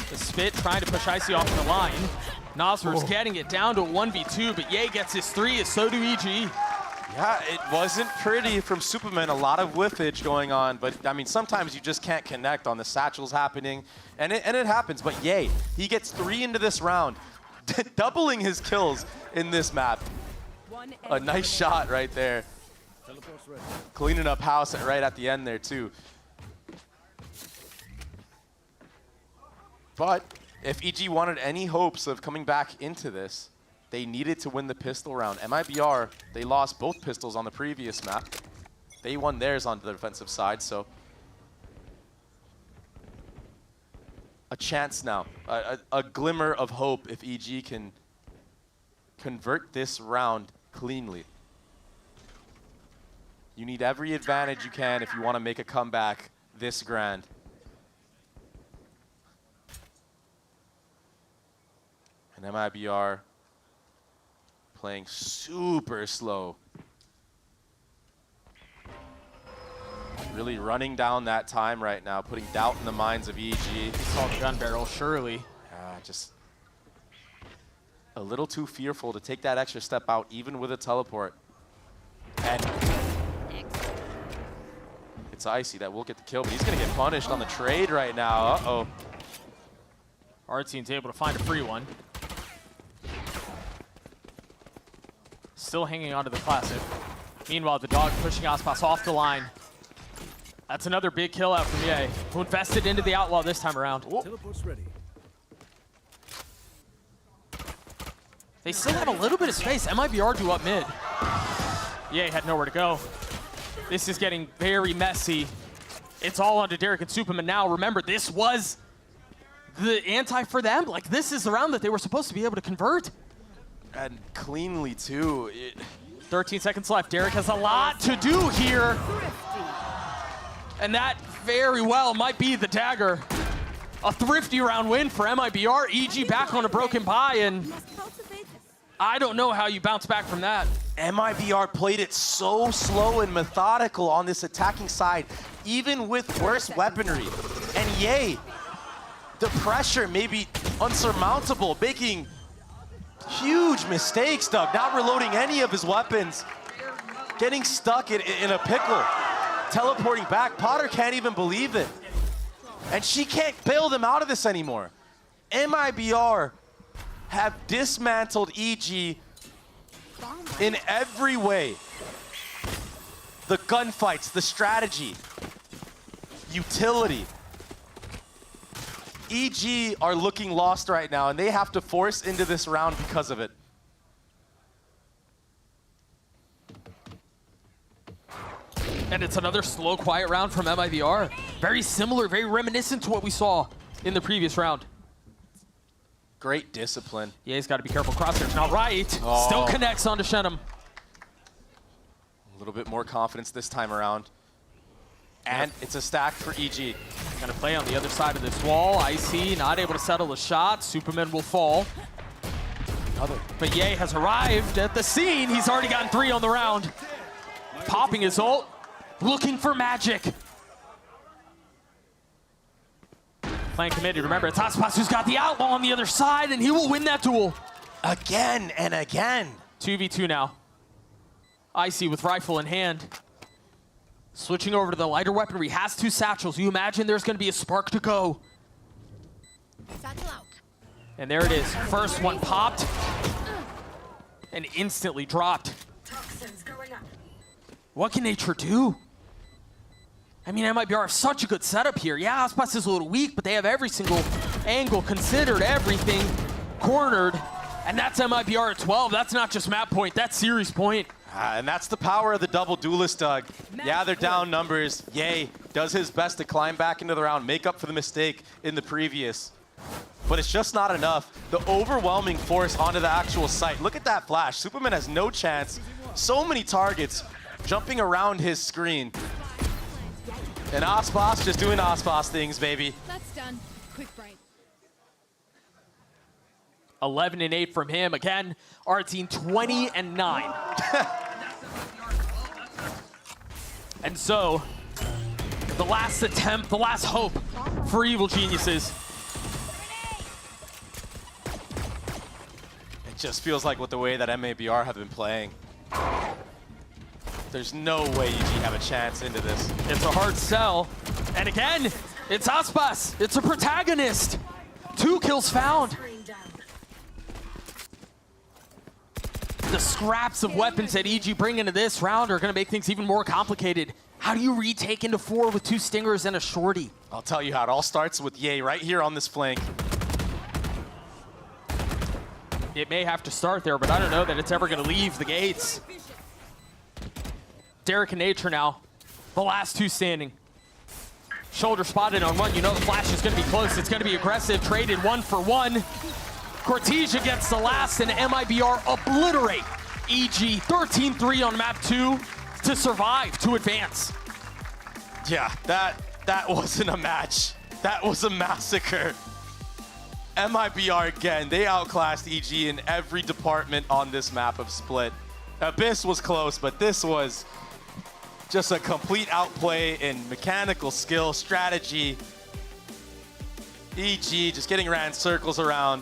The Spit trying to push Icy off the line. Nasr's getting it down to a 1v2, but Ye gets his 3, as so do EG. Yeah, it wasn't pretty from Superman. A lot of whiffage going on, but I mean, sometimes you just can't connect on the satchels happening, and it happens. But Ye, he gets 3 into this round, doubling his kills in this map. A nice shot right there. Cleaning up house right at the end there too. But if EG wanted any hopes of coming back into this, they needed to win the pistol round. MIBR, they lost both pistols on the previous map. They won theirs on the defensive side, so a chance now, a glimmer of hope if EG can convert this round cleanly. You need every advantage you can if you want to make a comeback this grand. And MIBR playing super slow. Really running down that time right now, putting doubt in the minds of EG. He saw the gun barrel, surely. Just a little too fearful to take that extra step out, even with a teleport. And it's Icy that will get the kill, but he's going to get punished on the trade right now. Uh-oh. Artzine's able to find a free one. Still hanging on to the Classic. Meanwhile, the dog pushing Aspas off the line. That's another big kill out from Ye, who invested into the Outlaw this time around. Teleport's ready. They still have a little bit of space. MIBR drew up mid. Ye had nowhere to go. This is getting very messy. It's all onto Derek and Superman now. Remember, this was the anti for them. Like, this is the round that they were supposed to be able to convert. And cleanly, too. 13 seconds left. Derek has a lot to do here. And that very well might be the dagger. A thrifty round win for MIBR. EG back on a broken bye, and I don't know how you bounce back from that. MIBR played it so slow and methodical on this attacking side, even with worse weaponry. And Ye, the pressure may be unsurmountable, making huge mistakes, Doug, not reloading any of his weapons, getting stuck in a pickle, teleporting back. Potter can't even believe it. And she can't bail them out of this anymore. MIBR have dismantled EG in every way. The gunfights, the strategy, utility. EG are looking lost right now, and they have to force into this round because of it. And it's another slow, quiet round from MIBR. Very similar, very reminiscent to what we saw in the previous round. Great discipline. Yeah, he's got to be careful. Crosshair's not right. Oh. Still connects onto Shenum. A little bit more confidence this time around. And it's a stack for EG. Gonna play on the other side of this wall. Icy not able to settle the shot. Superman will fall. But Ye has arrived at the scene. He's already gotten 3 on the round. Popping his ult, looking for magic. Playing committed. Remember, it's Aspas who's got the Outlaw on the other side, and he will win that duel. Again and again. 2v2 now. Icy with rifle in hand. Switching over to the lighter weaponry. Has 2 satchels. You imagine there's going to be a spark to go. Satchel out. And there it is. First one popped and instantly dropped. Toxins going up. What can Nature do? I mean, MIBR have such a good setup here. Yeah, Aspas is a little weak, but they have every single angle considered, everything cornered. And that's MIBR at 12. That's not just map point, that's series point. And that's the power of the double duelist, Doug. Yeah, they're down numbers. Ye does his best to climb back into the round, make up for the mistake in the previous. But it's just not enough. The overwhelming force onto the actual site. Look at that flash. Superman has no chance. So many targets jumping around his screen. And Aspas just doing Aspas things, baby. That's done. Quick break. 11 and 8 from him. Again, our team 20 and 9. And so, the last attempt, the last hope for Evil Geniuses. It just feels like with the way that MIBR have been playing. There's no way EG have a chance into this. It's a hard sell. And again, it's Aspas. It's a protagonist. 2 kills found. The scraps of weapons that EG bring into this round are going to make things even more complicated. How do you retake into 4 with 2 stingers and a shorty? I'll tell you how. It all starts with Ye right here on this flank. It may have to start there, but I don't know that it's ever going to leave the gates. Derek and Nature now, the last 2 standing. Shoulder spotted on 1. You know the flash is going to be close. It's going to be aggressive. Traded 1 for 1. Cortesia gets the last, and MIBR obliterate EG 13-3 on map 2 to survive, to advance. Yeah, that wasn't a match. That was a massacre. MIBR again, they outclassed EG in every department on this map of Split. Abyss was close, but this was just a complete outplay in mechanical skill, strategy. EG just getting ran circles around.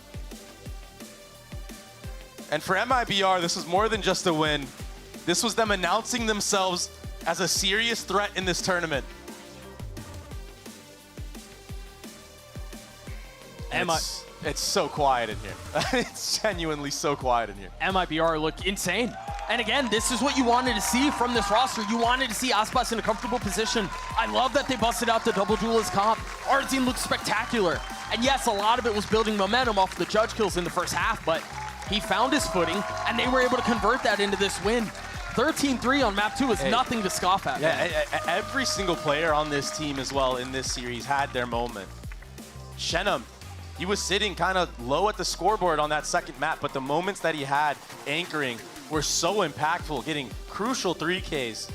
And for MIBR, this was more than just a win. This was them announcing themselves as a serious threat in this tournament. It's so quiet in here. It's genuinely so quiet in here. MIBR look insane. And again, this is what you wanted to see from this roster. You wanted to see Aspas in a comfortable position. I love that they busted out the double duelist comp. Our team looked spectacular. And yes, a lot of it was building momentum off the judge kills in the first half, but he found his footing, and they were able to convert that into this win. 13-3 on map 2 is nothing to scoff at. Yeah, every single player on this team as well in this series had their moment. Shenum, he was sitting kind of low at the scoreboard on that second map, but the moments that he had anchoring were so impactful, getting crucial 3Ks.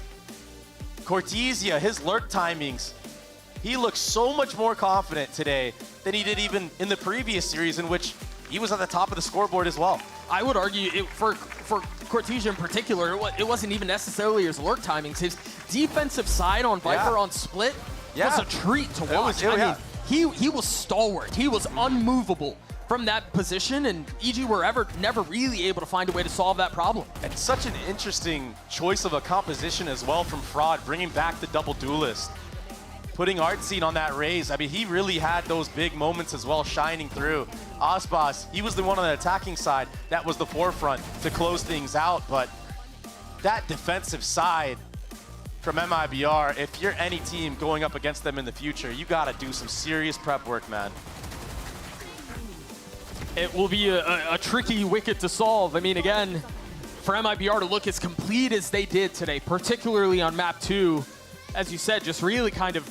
Cortesia, his lurk timings, he looked so much more confident today than he did even in the previous series in which he was at the top of the scoreboard as well. I would argue for Cortesia in particular, it wasn't even necessarily his lurk timings. His defensive side on Viper on split was a treat to watch. I mean, he was stalwart. He was unmovable from that position, and EG were never really able to find a way to solve that problem. And such an interesting choice of a composition as well from Fraud, bringing back the double duelist. Putting Artsine on that raise, I mean, he really had those big moments as well, shining through. Aspas, he was the one on the attacking side that was the forefront to close things out, but that defensive side from MIBR, if you're any team going up against them in the future, you gotta do some serious prep work, man. It will be a tricky wicket to solve. I mean, again, for MIBR to look as complete as they did today, particularly on map 2, as you said, just really kind of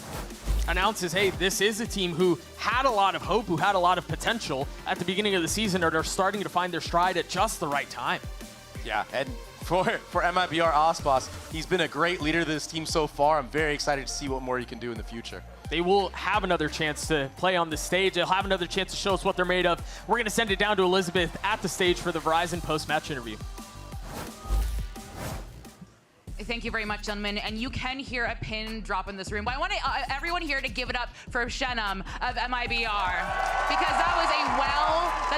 announces, hey, this is a team who had a lot of hope, who had a lot of potential at the beginning of the season, and are starting to find their stride at just the right time. Yeah, and for MIBR Aspas, he's been a great leader to this team so far. I'm very excited to see what more he can do in the future. They will have another chance to play on the stage. They'll have another chance to show us what they're made of. We're going to send it down to Elizabeth at the stage for the Verizon post-match interview. Thank you very much, gentlemen. And you can hear a pin drop in this room. But I want everyone here to give it up for Shenum of MIBR. Because that was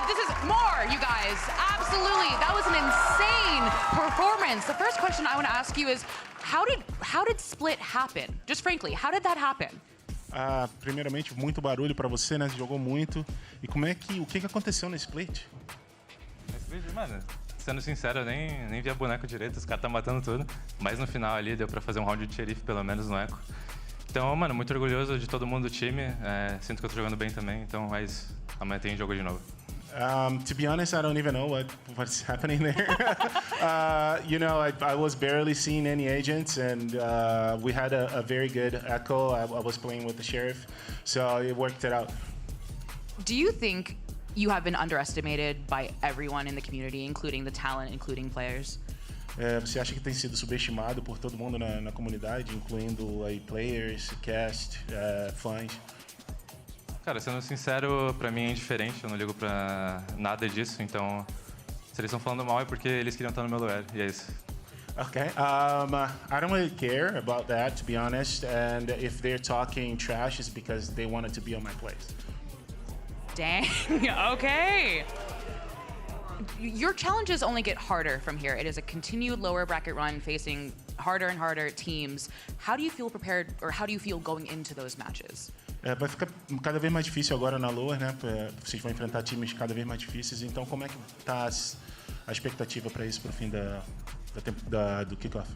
this is more, you guys. Absolutely. That was an insane performance. The first question I want to ask you is, how did Split happen? Just frankly, how did that happen? Primeiramente, muito barulho para você, né? Você jogou muito. E o que aconteceu no Split? Mano, sendo sincero, eu nem vi a boneco direito, os caras tá matando tudo. Mas no final ali deu pra fazer um round de xerife, pelo menos no eco. Então, mano, muito orgulhoso de todo mundo do time. Sinto que eu tô jogando bem também, então é isso. Amanhã tem jogo de novo. To be honest, I don't even know what's happening there. I was barely seeing any agents, and we had a very good echo. I was playing with the sheriff, so it worked it out. Do you think you have been underestimated by everyone in the community, including the talent, including players? Você acha que tem sido subestimado por todo mundo na comunidade, incluindo aí players, cast, fãs? Cara, sendo sincero, pra mim é indiferente, eu não ligo pra nada disso, então se eles estão falando mal é porque eles queriam estar no meu lugar, e é isso. Okay, I don't really care about that, to be honest, and if they're talking trash, it's because they wanted to be on my place. Dang, okay. Your challenges only get harder from here. It is a continued lower bracket run facing harder and harder teams. How do you feel prepared, or how do you feel going into those matches? Vai ficar cada vez mais difícil agora na Lower, né? Vocês vão enfrentar times cada vez mais difíceis. Então, como é que tá a expectativa para isso, para o fim do Kickoff?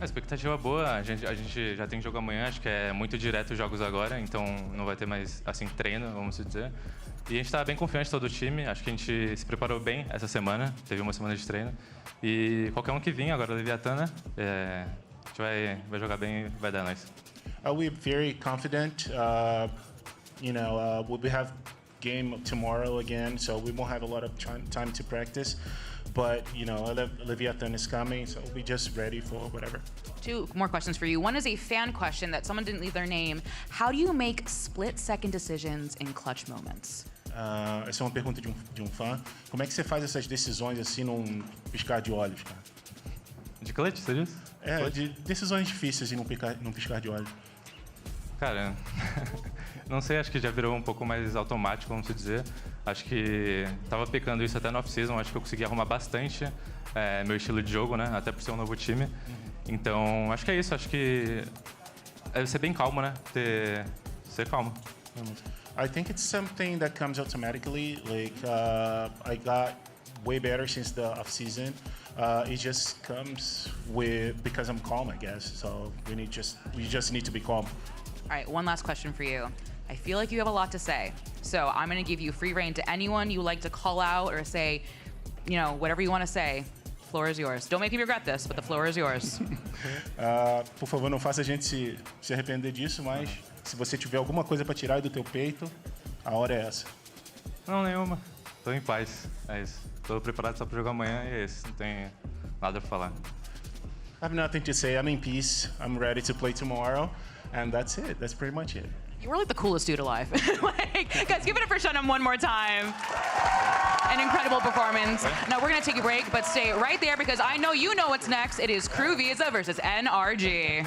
A expectativa boa, a gente já tem jogo amanhã, acho que é muito direto os jogos agora, então não vai ter mais, assim, treino, vamos dizer. E a gente tá bem confiante todo o time, acho que a gente se preparou bem essa semana, teve uma semana de treino. E qualquer um que vir agora, Leviathan, né? A gente vai jogar bem e vai dar nós. We're very confident. We have game tomorrow again, so we won't have a lot of time to practice. But, Leviathan is coming, so we'll be just ready for whatever. 2 more questions for you. One is a fan question that someone didn't leave their name. How do you make split-second decisions in clutch moments? Essa é uma pergunta de um fã. Como é que você faz essas decisões assim num piscar de olhos, cara? De clutch, você diz? De decisões difíceis e num piscar de olhos. Cara, Não sei, acho que já virou um pouco mais automático, vamos dizer. Acho que estava pecando isso até no off-season, acho que eu consegui arrumar bastante meu estilo de jogo, né? Até por ser um novo time. Então, acho que é isso, acho que é ser bem calmo, né? Ser calmo. I think it's something that comes automatically. Like I got way better since the off season. It just comes because I'm calm, I guess. So we just need to be calm. All right, one last question for you. I feel like you have a lot to say, so I'm going to give you free reign to anyone you like to call out or say, whatever you want to say. Floor is yours. Don't make me regret this, but the floor is yours. Por favor, não faça a gente se arrepender disso, mas se você tiver alguma coisa para tirar do teu peito, a hora é essa. Não, nenhuma. Tô em paz. É isso. Tô preparado só para jogar amanhã e é isso. Não tem nada para falar. I have nothing to say. I'm in peace. I'm ready to play tomorrow, and that's it. That's pretty much it. You were like the coolest dude alive. Guys, give it up for Shunem one more time. An incredible performance. Now we're gonna take a break, but stay right there because I know you know what's next. It is KRU Visa versus NRG.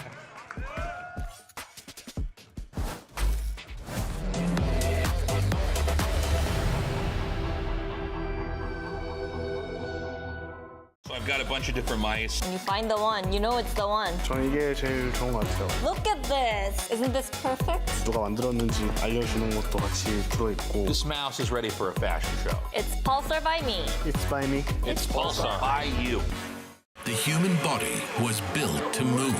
I've got a bunch of different mice. When you find the one, you know it's the one. 저는 이게 제일 좋은 것 같아요. Look at this. Isn't this perfect? 누가 만들었는지 알려주는 것도 같이 들어있고. This mouse is ready for a fashion show. It's Pulsar by me. It's by me. It's Pulsar by you. The human body was built to move.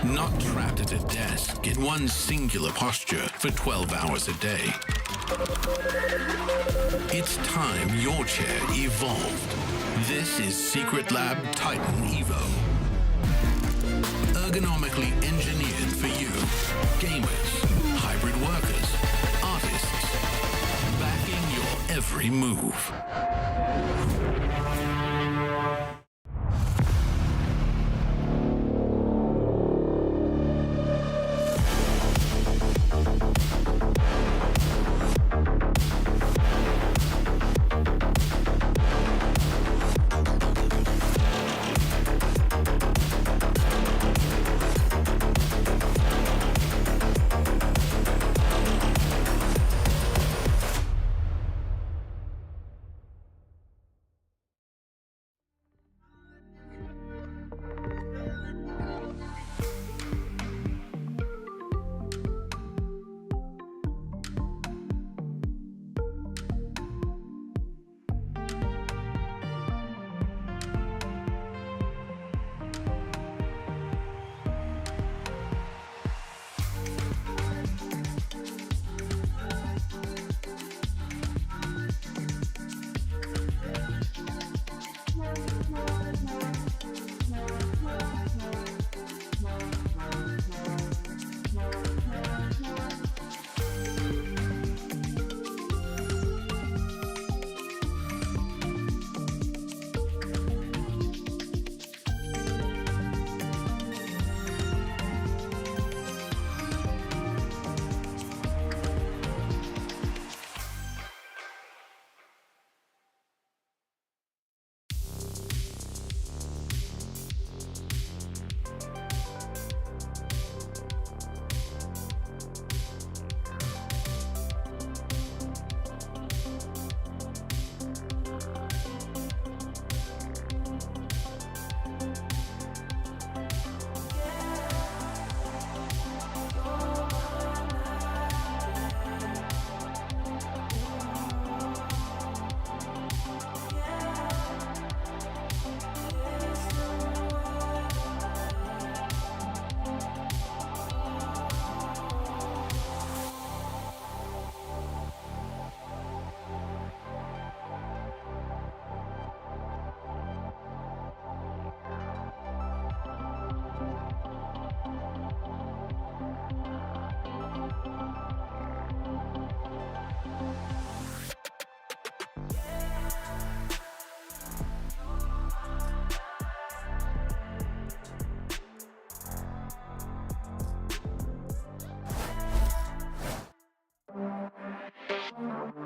Not trapped at a desk in one singular posture for 12 hours a day. It's time your chair evolved. This is Secretlab Titan Evo. Ergonomically engineered for you. Gamers, hybrid workers, artists. Backing your every move.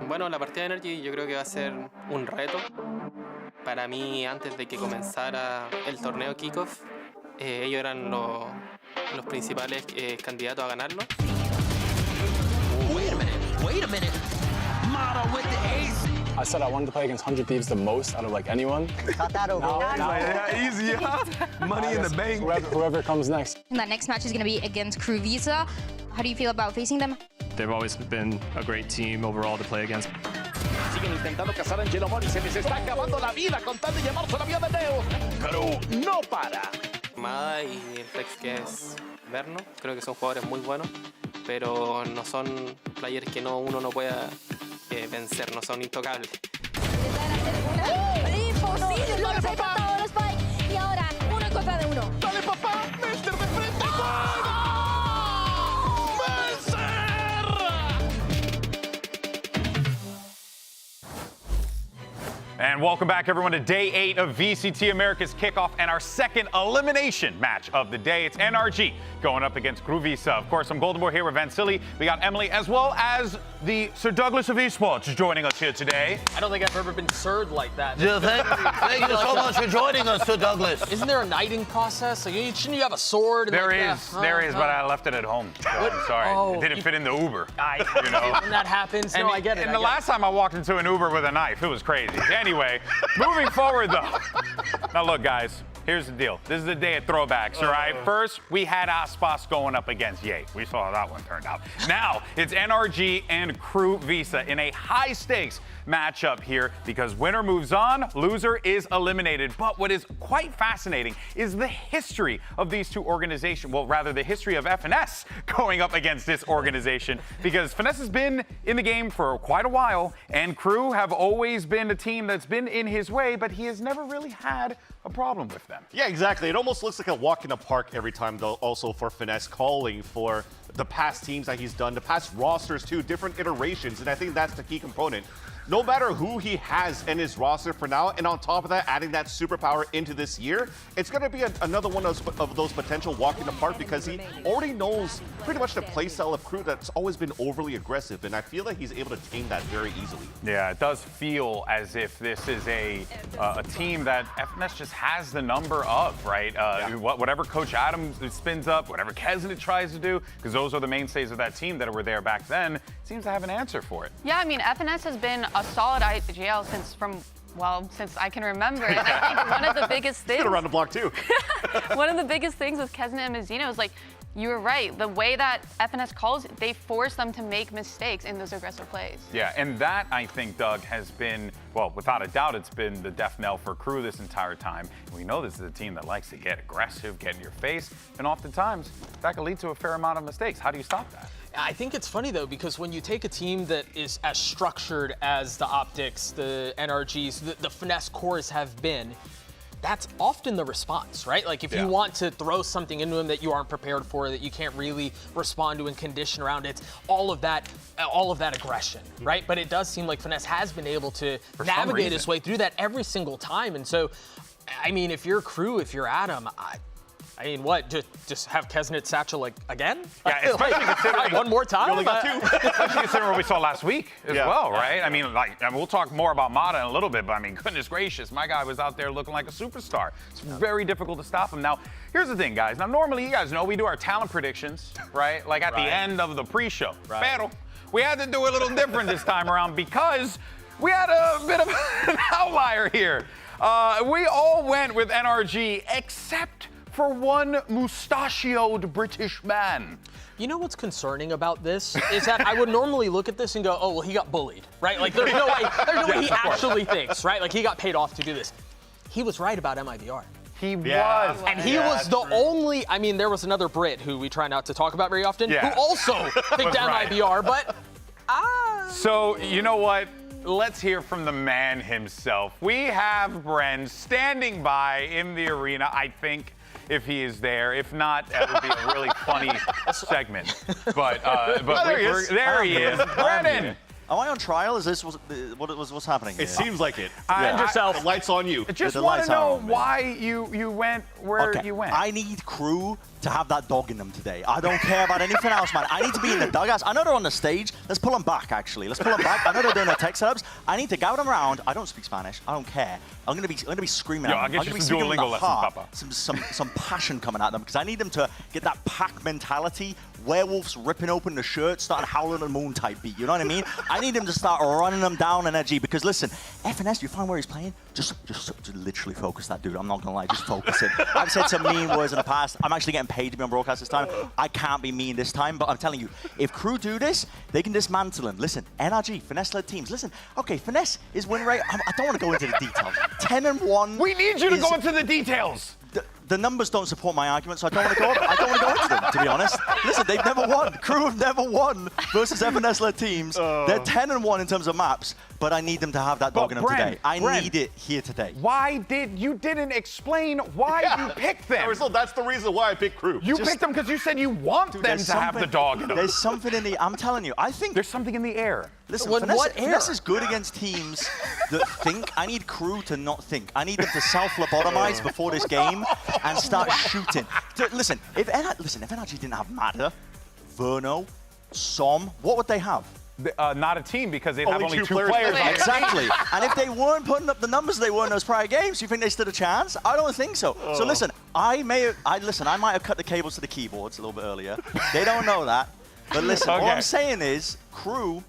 Bueno, la partida de NRG yo creo que va a ser un reto para mí antes de que comenzara el torneo Kickoff. Ellos eran los principales candidatos a ganarlo. Wait a minute. Mata with the ace. I said I wanted to play against 100 Thieves the most out of like anyone. Got that over. Yeah, easy, huh? Money in the bank. Whoever comes next. And that next match is going to be against KRU Visa. How do you feel about facing them? They've always been a great team overall to play against. Siguen intentando cazar a Angelo Mori, se les está acabando la vida con tal de llamarse la vida de Neo. KRU no para. Mada y el Flex que es Verno, creo que son jugadores muy buenos, pero no son players que uno no pueda vencer, no son intocables. Imposible, lo has empatado los Spike y ahora 1 en contra de 1. ¡Dale, papá! ¡Mister de frente! And welcome back, everyone, to Day 8 of VCT Americas Kickoff and our second elimination match of the day. It's NRG going up against KRU Visa. Of course, I'm Golden Boy here with Vansili. We got Emily, as well as the Sir Douglas of Esports joining us here today. I don't think I've ever been served like that. Yeah, thank you so much for joining us, Sir Douglas. Isn't there a knighting process? Like, shouldn't you have a sword? And There is, but I left it at home. So I'm sorry. It didn't fit in the Uber. You know? When that happens, no, I get it. And the last time I walked into an Uber with a knife, it was crazy. Anyway, moving forward, though. Now, look, guys. Here's the deal. This is the day of throwbacks, all right? First, we had Aspas going up against Ye. We saw how that one turned out. Now, it's NRG and KRU Visa in a high-stakes matchup here because winner moves on, loser is eliminated. But what is quite fascinating is the history of these two organizations. Well, rather, the history of FNS going up against this organization because FNS has been in the game for quite a while, and KRU have always been a team that's been in his way, but he has never really had a problem with them. Yeah, exactly. It almost looks like a walk in the park every time, though, also for Finesse calling for the past teams that he's done, the past rosters too, different iterations, and I think that's the key component. No matter who he has in his roster for now, and on top of that, adding that superpower into this year, it's going to be another one of those potential walk in the park because he already knows pretty much the playstyle of KRU that's always been overly aggressive, and I feel like he's able to tame that very easily. Yeah, it does feel as if this is a team that FNS just has the number of, right? Whatever Coach Adams spins up, whatever Kesnet tries to do, because those are the mainstays of that team that were there back then, seems to have an answer for it. Yeah, I mean, FNS has been a solid IGL since I can remember. And I think one of the biggest things. Been around the block too. One of the biggest things with Kesnet and Mizzino is like, you were right. The way that FNS calls, they force them to make mistakes in those aggressive plays. Yeah, and that, I think, Doug, has been, well, without a doubt, it's been the death knell for KRU this entire time. And we know this is a team that likes to get aggressive, get in your face, and oftentimes that can lead to a fair amount of mistakes. How do you stop that? I think it's funny, though, because when you take a team that is as structured as the Optics, the NRGs, the Finesse cores have been, that's often the response, right? Like if you want to throw something into them that you aren't prepared for, that you can't really respond to and condition around, it's all of that aggression, right? But it does seem like Finesse has been able to navigate his way through that every single time. And so, I mean, if you're KRU, if you're Adam, I mean, what? Just have Kesnet Satchel like again? Yeah, especially considering one more time. You only got two. Especially considering what we saw last week as well, right? I mean, we'll talk more about Mata in a little bit, but I mean, goodness gracious, my guy was out there looking like a superstar. It's very difficult to stop him. Now, here's the thing, guys. Now, normally, you guys know we do our talent predictions, right? Like at the end of the pre-show. Pero we had to do a little different this time around because we had a bit of an outlier here. We all went with NRG except for one mustachioed British man. You know what's concerning about this is that I would normally look at this and go, oh, well, he got bullied, right? Like there's no way he actually thinks, right? Like he got paid off to do this. He was right about MIBR. He was. And he was the only, I mean, there was another Brit who we try not to talk about very often, who also picked MIBR, but So, you know what? Let's hear from the man himself. We have Bren standing by in the arena, I think, if he is there. If not, that would be a really funny segment. But there he is. Brennan! Am I on trial? Is this what's happening here? It seems like it. And yourself. The light's on you. I just want to know why you went where you went. I need KRU to have that dog in them today. I don't care about anything else, man. I need to be in the dugouts. I know they're on the stage. Let's pull them back, actually. Let's pull them back. I know they're doing their tech setups. I need to gather them around. I don't speak Spanish. I don't care. I'm gonna be screaming at them. I'll get you some Duolingo lessons, Papa. Some passion coming at them because I need them to get that pack mentality werewolves ripping open the shirt, starting howling the moon type beat. You know what I mean? I need him to start running them down NRG because listen, FNS, you find where he's playing, just literally focus that dude. I'm not gonna lie, just focus it. I've said some mean words in the past. I'm actually getting paid to be on broadcast this time. I can't be mean this time, but I'm telling you, if KRU do this, they can dismantle him. Listen, NRG, Finesse-led teams. Listen, okay, Finesse is win rate. I don't want to go into the details. 10-1. We need you to go into the details. The numbers don't support my argument, so I don't want to go. I don't want to go into them, to be honest. Listen, they've never won. KRU have never won versus FNS-led teams. They're 10-1 in terms of maps, but I need them to have that dog in them today. I need it here today. Why didn't explain why you picked them? That's the reason why I picked KRU. You picked them because you said you want them to have the dog in them. There's something in the. I'm telling you, I think there's something in the air. Listen, Finesse is good against teams that think. I need KRU to not think. I need them to self-lobotomize before this game and start shooting. Listen, if NRG didn't have Mada, Verno, Som, what would they have? Not a team because they'd have only two players on their Exactly. team. And if they weren't putting up the numbers they were in those prior games, you think they stood a chance? I don't think so. So listen, I might have cut the cables to the keyboards a little bit earlier. They don't know that. But listen, all I'm saying is, KRU,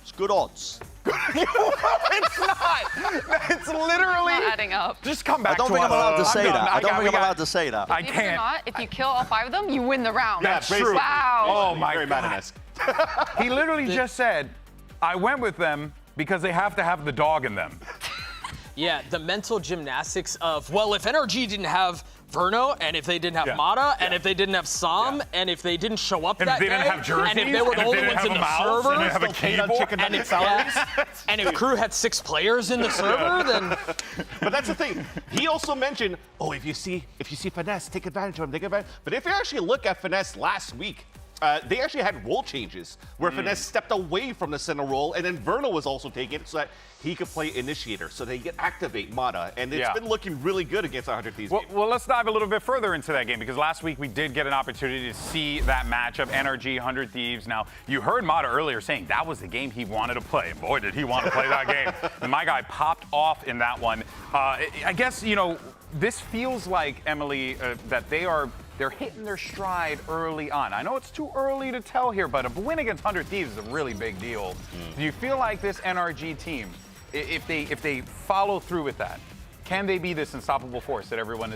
it's good odds. It's not. It's literally not adding up. Just come back. I don't think I'm allowed to say that. I don't think I'm allowed to say that. I can't. Believe it or not, if you kill all 5 of them, you win the round. That's true. Wow. Oh my God. He literally just said, I went with them because they have to have the dog in them. Yeah, the mental gymnastics of, well, if NRG didn't have Verno, and if they didn't have Mata, and if they didn't have Som, and if they didn't show up that day, and if they were the only ones in the server, and if KRU had 6 players in the server, then. But that's the thing. He also mentioned, if you see Finesse, take advantage of him. But if you actually look at Finesse last week, they actually had role changes where Finesse stepped away from the center role, and then Verno was also taking it so that he could play initiator, so they could activate Mata, and it's been looking really good against 100 Thieves. Well, let's dive a little bit further into that game because last week we did get an opportunity to see that matchup, NRG 100 Thieves. Now, you heard Mata earlier saying that was the game he wanted to play. Boy, did he want to play that game. And my guy popped off in that one. I guess, this feels like, Emily, that they're hitting their stride early on. I know it's too early to tell here, but a win against 100 Thieves is a really big deal. Do you feel like this NRG team, if they follow through with that, can they be this unstoppable force that everyone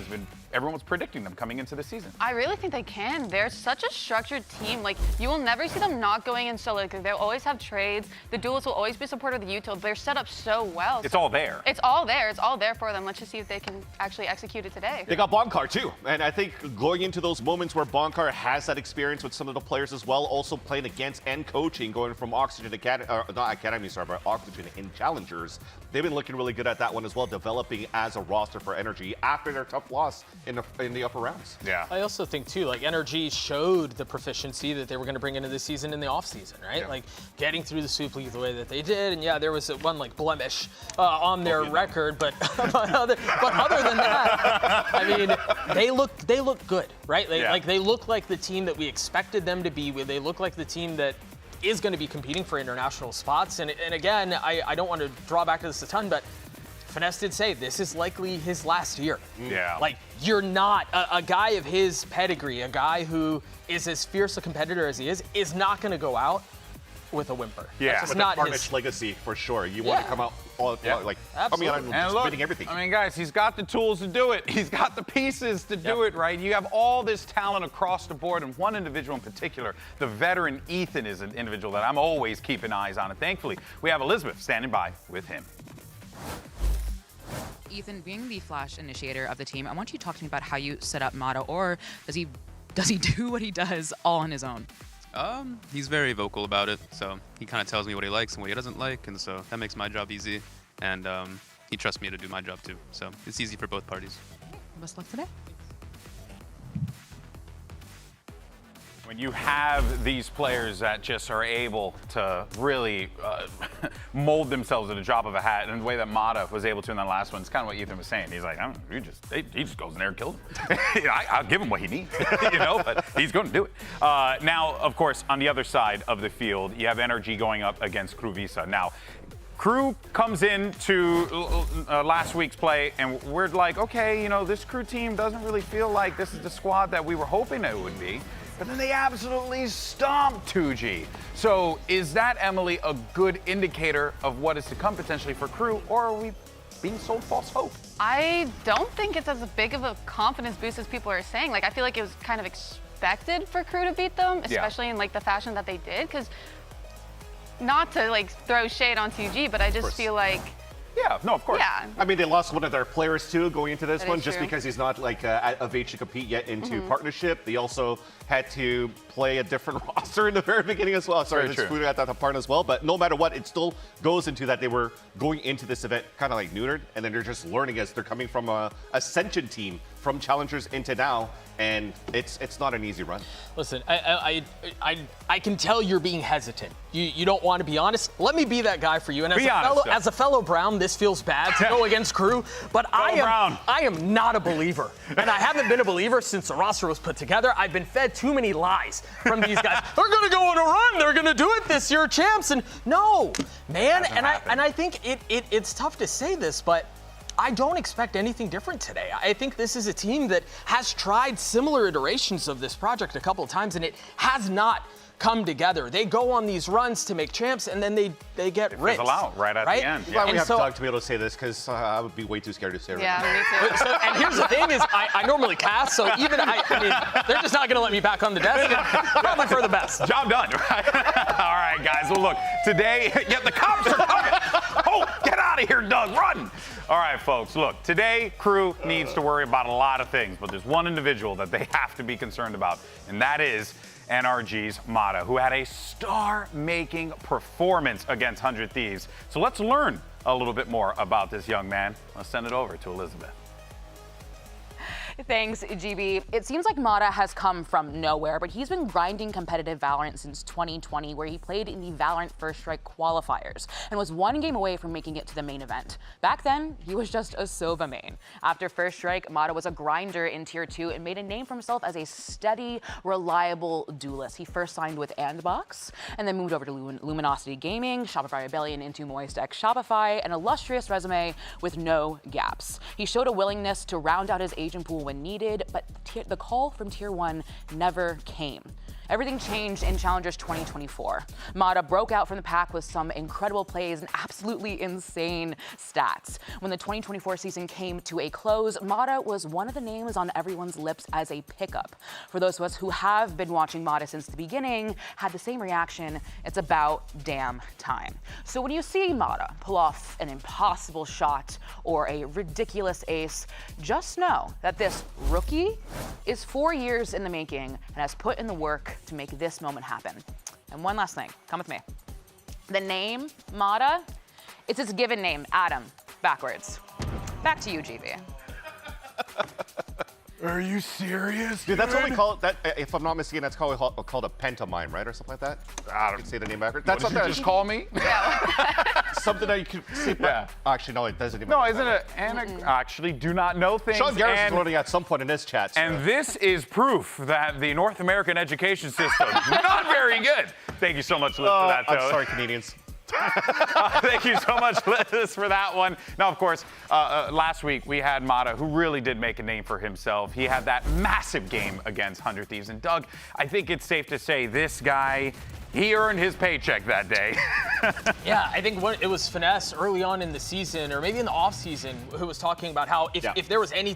was predicting them coming into the season? I really think they can. They're such a structured team. Like, you will never see them not going in solo. They'll always have trades. The duelists will always be supportive of the util. They're set up so well. It's all there. It's all there. It's all there for them. Let's just see if they can actually execute it today. They got Bonkar too, and I think going into those moments where Bonkar has that experience with some of the players as well, also playing against and coaching, going from Oxygen to Oxygen in Challengers, they've been looking really good at that one as well, developing as a roster for NRG after their tough loss in the upper rounds. Yeah. I also think too, like NRG showed the proficiency that they were going to bring into this season in the off season, right? Yeah. Like getting through the Super League the way that they did, and there was one like blemish on their record, but other than that, I mean, they look good, right? They look like the team that we expected them to be. They look like the team that is going to be competing for international spots. And again, I don't want to draw back to this a ton, but Finesse did say this is likely his last year. Yeah. Like, you're not a guy of his pedigree, a guy who is as fierce a competitor as he is not going to go out with a whimper. Yeah, it's with not the Carnage his legacy for sure. You want to come out like, absolutely. I'm just winning everything. I mean, guys, he's got the tools to do it. He's got the pieces to do it, right? You have all this talent across the board, and one individual in particular, the veteran Ethan, is an individual that I'm always keeping eyes on. And thankfully, we have Elizabeth standing by with him. Ethan, being the flash initiator of the team, I want you to talk to me about how you set up Mata, or does he do what he does all on his own? He's very vocal about it, so he kind of tells me what he likes and what he doesn't like, and so that makes my job easy, and he trusts me to do my job too, so it's easy for both parties. Best luck today. When you have these players that just are able to really mold themselves at the drop of a hat, and the way that Mata was able to in that last one, it's kind of what Ethan was saying. He's like, he just goes in there and kills him. I'll give him what he needs, but he's going to do it. Now, of course, on the other side of the field, you have NRG going up against KRU Visa. Now, KRU comes into last week's play, and we're like, okay, this KRU team doesn't really feel like this is the squad that we were hoping it would be. but then they absolutely stomped 2G. So is that, Emily, a good indicator of what is to come potentially for KRU, or are we being sold false hope? I don't think it's as big of a confidence boost as people are saying. Like, I feel like it was kind of expected for KRU to beat them, especially in like the fashion that they did, because not to like throw shade on 2G, but I just feel like Yeah, no, of course. Yeah. I mean, they lost one of their players too going into this That one is just true. because he's not like of age to compete yet into partnership. They also had to play a different roster in the very beginning as well. Sorry, Very this true. food at that part as well. But no matter what, it still goes into that they were going into this event kind of like neutered, and then they're just learning as they're coming from a Ascension team from Challengers into now, and it's not an easy run. Listen, I can tell you're being hesitant. You don't want to be honest. Let me be that guy for you. And as a fellow Brown, this feels bad to go against KRU, but I am not a believer. And I haven't been a believer since the roster was put together. I've been fed too many lies from these guys. They're going to go on a run. They're going to do it this year, champs. And no, man. And I think it's tough to say this, but I don't expect anything different today. I think this is a team that has tried similar iterations of this project a couple of times, and it has not come together. They go on these runs to make champs, and then they get ripped. fizzle out right at the end. I'm glad we And have so- Doug to be able to say this because I would be way too scared to say it. Yeah, right me too. So, and here's the thing is, I normally cast, so even I mean, they're just not going to let me back on the desk. And probably for the best. Job done. All right, guys. Well, look, today, the cops are coming. Oh, get out of here, Doug. Run. All right, folks. Look, today, KRU needs to worry about a lot of things, but there's one individual that they have to be concerned about, and that is NRG's Mata, who had a star-making performance against 100 Thieves. So let's learn a little bit more about this young man. Let's send it over to Elizabeth. Thanks, GB. It seems like Mata has come from nowhere, but he's been grinding competitive Valorant since 2020, where he played in the Valorant First Strike qualifiers and was one game away from making it to the main event. Back then, he was just a Sova main. After First Strike, Mata was a grinder in Tier 2 and made a name for himself as a steady, reliable duelist. He first signed with Andbox and then moved over to Luminosity Gaming, Shopify Rebellion into Moist X Shopify, an illustrious resume with no gaps. He showed a willingness to round out his agent pool when needed, but the call from Tier 1 never came. Everything changed in Challengers 2024. Mata broke out from the pack with some incredible plays and absolutely insane stats. When the 2024 season came to a close, Mata was one of the names on everyone's lips as a pickup. For those of us who have been watching Mata since the beginning, had the same reaction: it's about damn time. So when you see Mata pull off an impossible shot or a ridiculous ace, just know that this rookie is 4 years in the making and has put in the work to make this moment happen. And one last thing, come with me. The name, Mata, it's his given name, Adam, backwards. Back to you, GB. Are you serious? Dude, that's what we call it. That, if I'm not mistaken, that's called a pantomime, right, or something like that. I don't say the name backwards. That's What did you just call me? something that you could see. Yeah. Actually, no, it doesn't even. No, isn't it? Actually, do not know things. Sean Garris and, is learning at some point in this chat. So. And this is proof that the North American education system not very good. Thank you so much, Liz, for that. I'm sorry, Canadians. Thank you so much, Liz, for that one. Now, of course, last week we had Mata, who really did make a name for himself. He had that massive game against 100 Thieves. And Doug, I think it's safe to say this guy, he earned his paycheck that day. Yeah, I think it was Finesse early on in the season, or maybe in the off-season, who was talking about how if there was any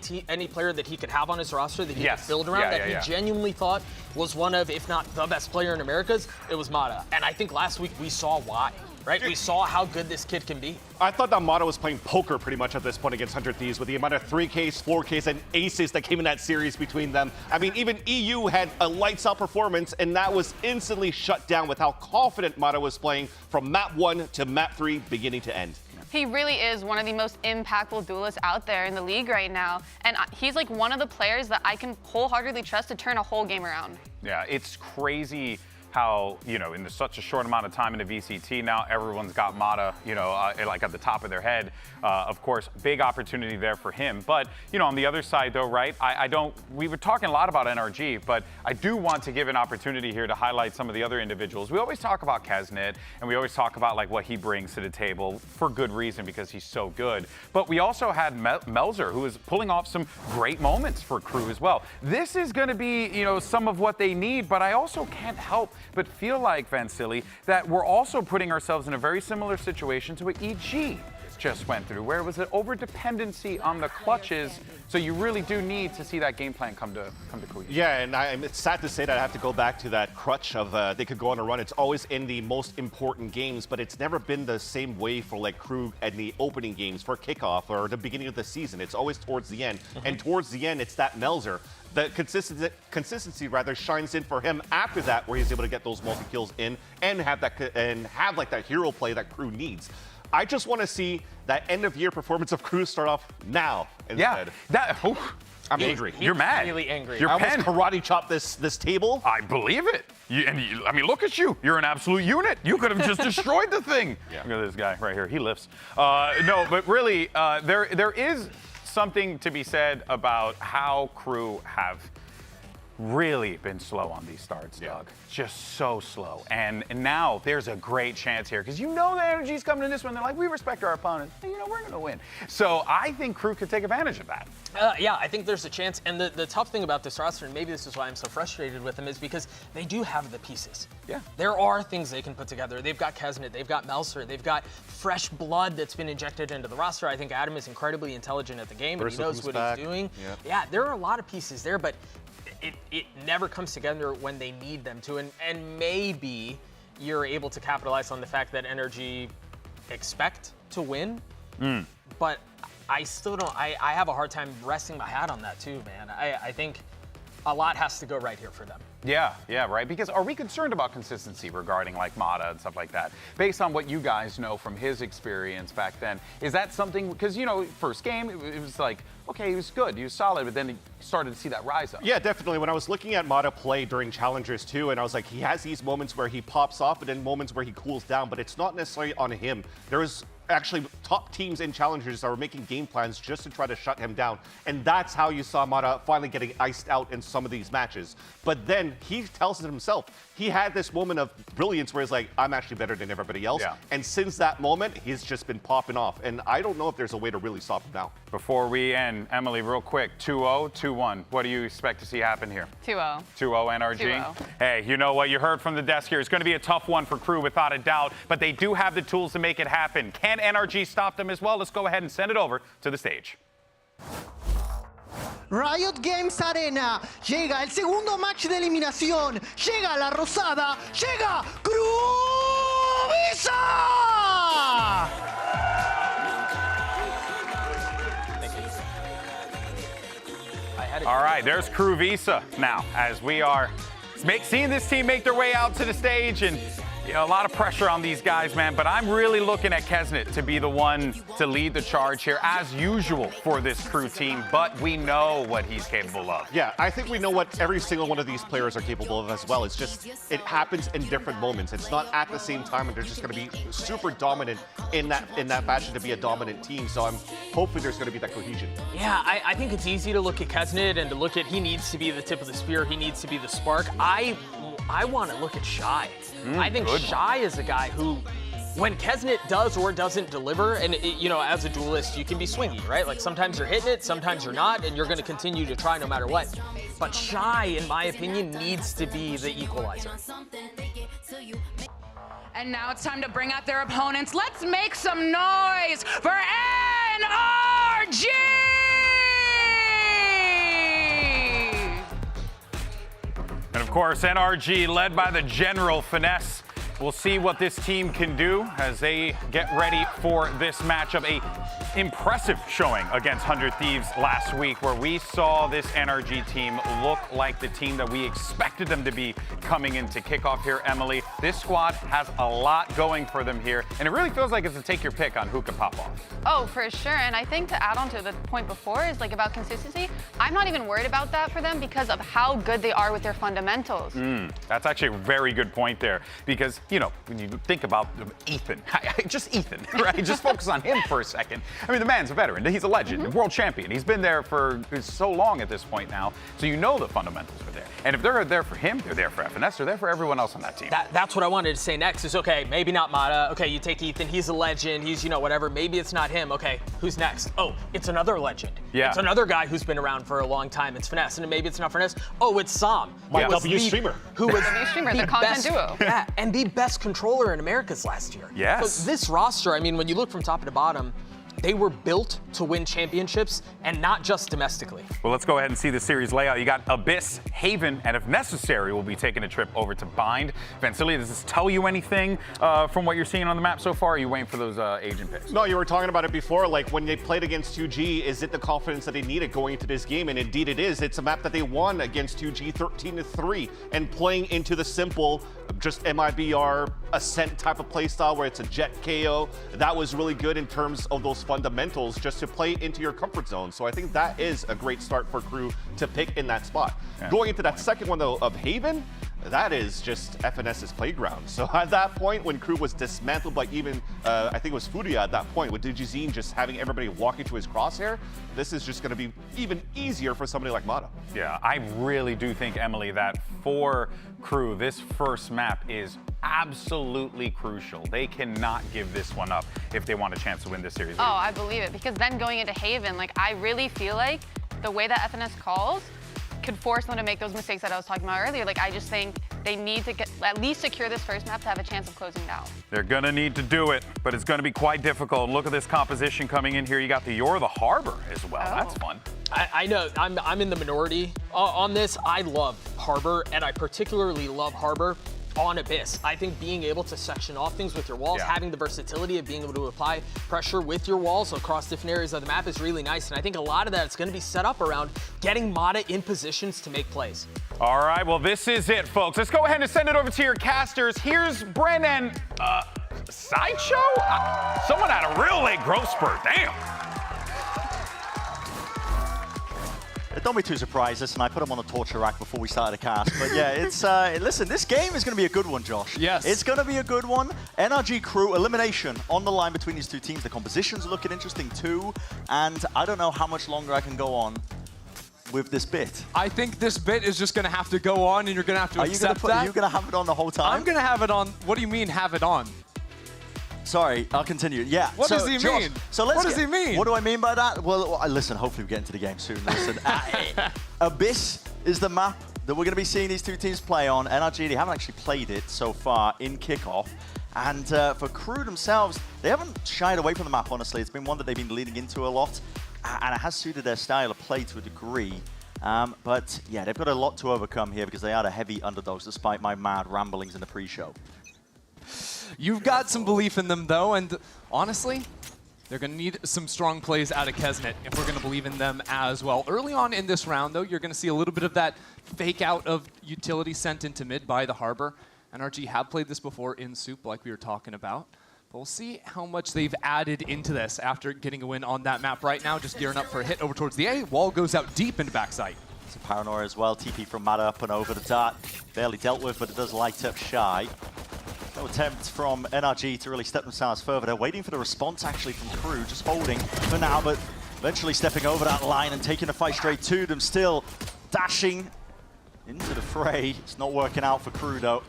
player that he could have on his roster that he could build around, that he genuinely thought was one of, if not the best player in Americas, it was Mata. And I think last week we saw why. Right? We saw how good this kid can be. I thought that Mata was playing poker pretty much at this point against 100 Thieves with the amount of 3Ks, 4Ks, and aces that came in that series between them. I mean, even EU had a lights out performance, and that was instantly shut down with how confident Mata was playing from map 1 to map 3, beginning to end. He really is one of the most impactful duelists out there in the league right now. And he's like one of the players that I can wholeheartedly trust to turn a whole game around. Yeah, it's crazy how, in such a short amount of time in the VCT now, everyone's got Mata, like at the top of their head. Of course, big opportunity there for him. But, on the other side though, right, we were talking a lot about NRG, but I do want to give an opportunity here to highlight some of the other individuals. We always talk about Kesnet, and we always talk about like what he brings to the table for good reason because he's so good. But we also had Melzer, who is pulling off some great moments for KRU as well. This is going to be, some of what they need, but I also can't help but feel like, Vansili, that we're also putting ourselves in a very similar situation to what EG just went through, where it was an over-dependency on the clutches, so you really do need to see that game plan come to cohesion. Yeah, and it's sad to say that I have to go back to that crutch of they could go on a run. It's always in the most important games, but it's never been the same way for like KRU and the opening games for kickoff or the beginning of the season. It's always towards the end, and towards the end, it's that Melzer. The consistency rather shines in for him after that, where he's able to get those multi-kills in and have like that hero play that KRU needs. I just want to see that end-of-year performance of KRU start off now instead. Yeah, I'm angry. You're mad. Really angry. I almost karate chopped this table. I believe it. I mean, look at you. You're an absolute unit. You could have just destroyed the thing. Yeah. Look at this guy right here. He lifts. No, but really, there is something to be said about how KRU have really been slow on these starts, Doug. Just so slow. And now there's a great chance here because the energy's coming in this one. They're like, we respect our opponent. We're going to win. So I think KRU could take advantage of that. Yeah, I think there's a chance. And the tough thing about this roster, and maybe this is why I'm so frustrated with them, is because they do have the pieces. Yeah. There are things they can put together. They've got Kesnet, they've got Melzer, they've got fresh blood that's been injected into the roster. I think Adam is incredibly intelligent at the game, and he knows what he's doing. Yeah, there are a lot of pieces there, but it never comes together when they need them to. And maybe you're able to capitalize on the fact that NRG expect to win, but I still don't, I have a hard time resting my hat on that too, man. I think a lot has to go right here for them. Yeah, right. Because are we concerned about consistency regarding like Mata and stuff like that? Based on what you guys know from his experience back then, is that something, because, first game, it was like, okay, he was good, he was solid, but then he started to see that rise up. Yeah, definitely. When I was looking at Mata play during Challengers too, and I was like, he has these moments where he pops off and then moments where he cools down, but it's not necessarily on him. There was actually top teams in Challengers that were making game plans just to try to shut him down. And that's how you saw Mata finally getting iced out in some of these matches. But then he tells it himself. He had this moment of brilliance where he's like, I'm actually better than everybody else. Yeah. And since that moment, he's just been popping off. And I don't know if there's a way to really stop him now. Before we end, Emily, real quick, 2-0, 2-1. What do you expect to see happen here? 2-0. 2-0 NRG? 2-0. Hey, you know what? You heard from the desk here. It's going to be a tough one for KRU without a doubt, but they do have the tools to make it happen. Can NRG stop them as well? Let's go ahead and send it over to the stage. Riot Games Arena, llega el segundo match de eliminación, llega la rosada, llega KRU Visa! All right, there's KRU Visa now as we are seeing this team make their way out to the stage, and a lot of pressure on these guys, man, but I'm really looking at Kesnet to be the one to lead the charge here, as usual for this KRU team, but we know what he's capable of. Yeah, I think we know what every single one of these players are capable of as well. It's just, it happens in different moments. It's not at the same time, and they're just going to be super dominant in that fashion to be a dominant team, so hopefully there's going to be that cohesion. Yeah, I think it's easy to look at Kesnet and to look at he needs to be the tip of the spear, he needs to be the spark. I want to look at Shy. I think Shy is a guy who, when Kesnet does or doesn't deliver, and as a duelist, you can be swingy, right? Like sometimes you're hitting it, sometimes you're not, and you're going to continue to try no matter what. But Shy, in my opinion, needs to be the equalizer. And now it's time to bring out their opponents. Let's make some noise for NRG! And of course, NRG led by the General Finesse. we'll see what this team can do as they get ready for this matchup. A impressive showing against 100 Thieves last week, where we saw this NRG team look like the team that we expected them to be coming into kickoff here, Emily. This squad has a lot going for them here, and it really feels like it's a take your pick on who can pop off. Oh, for sure. And I think to add on to the point before is like about consistency. I'm not even worried about that for them because of how good they are with their fundamentals. That's actually a very good point there, because, you know, when you think about Ethan, just Ethan, right? Just focus on him for a second. I mean, the man's a veteran. He's a legend, a world champion. He's been there for so long at this point now, so you know the fundamentals are there. And if they're there for him, they're there for FNS, they're there for everyone else on that team. That's what I wanted to say next is, okay, maybe not Mata. Okay, you take Ethan, he's a legend, he's, you know, whatever. Maybe it's not him. Okay, who's next? Oh, it's another legend. Yeah. It's another guy who's been around for a long time. It's Finesse. And maybe it's not Finesse. Oh, it's Sam. My W streamer. Who was the content duo. Yeah, and the best controller in Americas last year. Yes. So this roster, I mean, when you look from top to bottom, they were built to win championships, and not just domestically. Well, let's go ahead and see the series layout. You got Abyss, Haven, and if necessary, we'll be taking a trip over to Bind. Vancilia, does this tell you anything from what you're seeing on the map so far, or are you waiting for those agent picks? No, you were talking about it before, like when they played against 2G, is it the confidence that they needed going into this game? And indeed it is. It's a map that they won against 2G 13-3, and playing into the simple, just MIBR Ascent type of playstyle where it's a jet KO. That was really good in terms of those fundamentals, just to play into your comfort zone. So I think that is a great start for KRU to pick in that spot. Yeah. Going into that second one though of Haven, that is just FNS's playground. So at that point, when KRU was dismantled by even, I think it was Furia at that point, with Digizine just having everybody walk into his crosshair, this is just going to be even easier for somebody like Mata. Yeah, I really do think, Emily, that for KRU, this first map is absolutely crucial. They cannot give this one up if they want a chance to win this series. Oh, I believe it, because then going into Haven, like, I really feel like the way that FNS calls could force them to make those mistakes that I was talking about earlier. Like, I just think they need to at least secure this first map to have a chance of closing down. They're gonna need to do it, but it's gonna be quite difficult. And look at this composition coming in here. You got the You're the Harbor as well. Oh. That's fun. I know, I'm in the minority on this. I love Harbor, and I particularly love Harbor on Abyss. I think being able to section off things with your walls, having the versatility of being able to apply pressure with your walls across different areas of the map is really nice. And I think a lot of that is going to be set up around getting Mata in positions to make plays. All right, well, this is it, folks. Let's go ahead and send it over to your casters. Here's Brennan. Sideshow? Someone had a real late growth spurt. Damn. Don't be too surprised. Listen, I put him on the torture rack before we started the cast. But yeah, it's listen, this game is going to be a good one, Josh. Yes. It's going to be a good one. NRG KRU elimination on the line between these two teams. The compositions are looking interesting too. And I don't know how much longer I can go on with this bit. I think this bit is just going to have to go on, and you're going to have to accept that. Are you going to have it on the whole time? I'm going to have it on. What do you mean, have it on? Sorry, I'll continue. Yeah. What does he mean? So let's what does he mean? What do I mean by that? Well, listen, hopefully we get into the game soon. Listen, Abyss is the map that we're going to be seeing these two teams play on. NRG, they haven't actually played it so far in kickoff. And for KRU themselves, they haven't shied away from the map, honestly. It's been one that they've been leaning into a lot. And it has suited their style of play to a degree. But yeah, they've got a lot to overcome here because they are the heavy underdogs, despite my mad ramblings in the pre-show. You've got some belief in them, though, and honestly, they're going to need some strong plays out of Kesnet if we're going to believe in them as well. Early on in this round, though, you're going to see a little bit of that fake out of utility sent into mid by the Harbor. NRG have played this before in Soup, like we were talking about. But we'll see how much they've added into this after getting a win on that map right now. Just gearing up for a hit over towards the A. Wall goes out deep into backside. Some Paranoia as well. TP from Mata up and over the dart. Barely dealt with, but it does light up Shy. No attempt from NRG to really step themselves further. They're waiting for the response, actually, from KRU. Just holding for now, but eventually stepping over that line and taking the fight straight to them. Still dashing into the fray. It's not working out for KRU, though.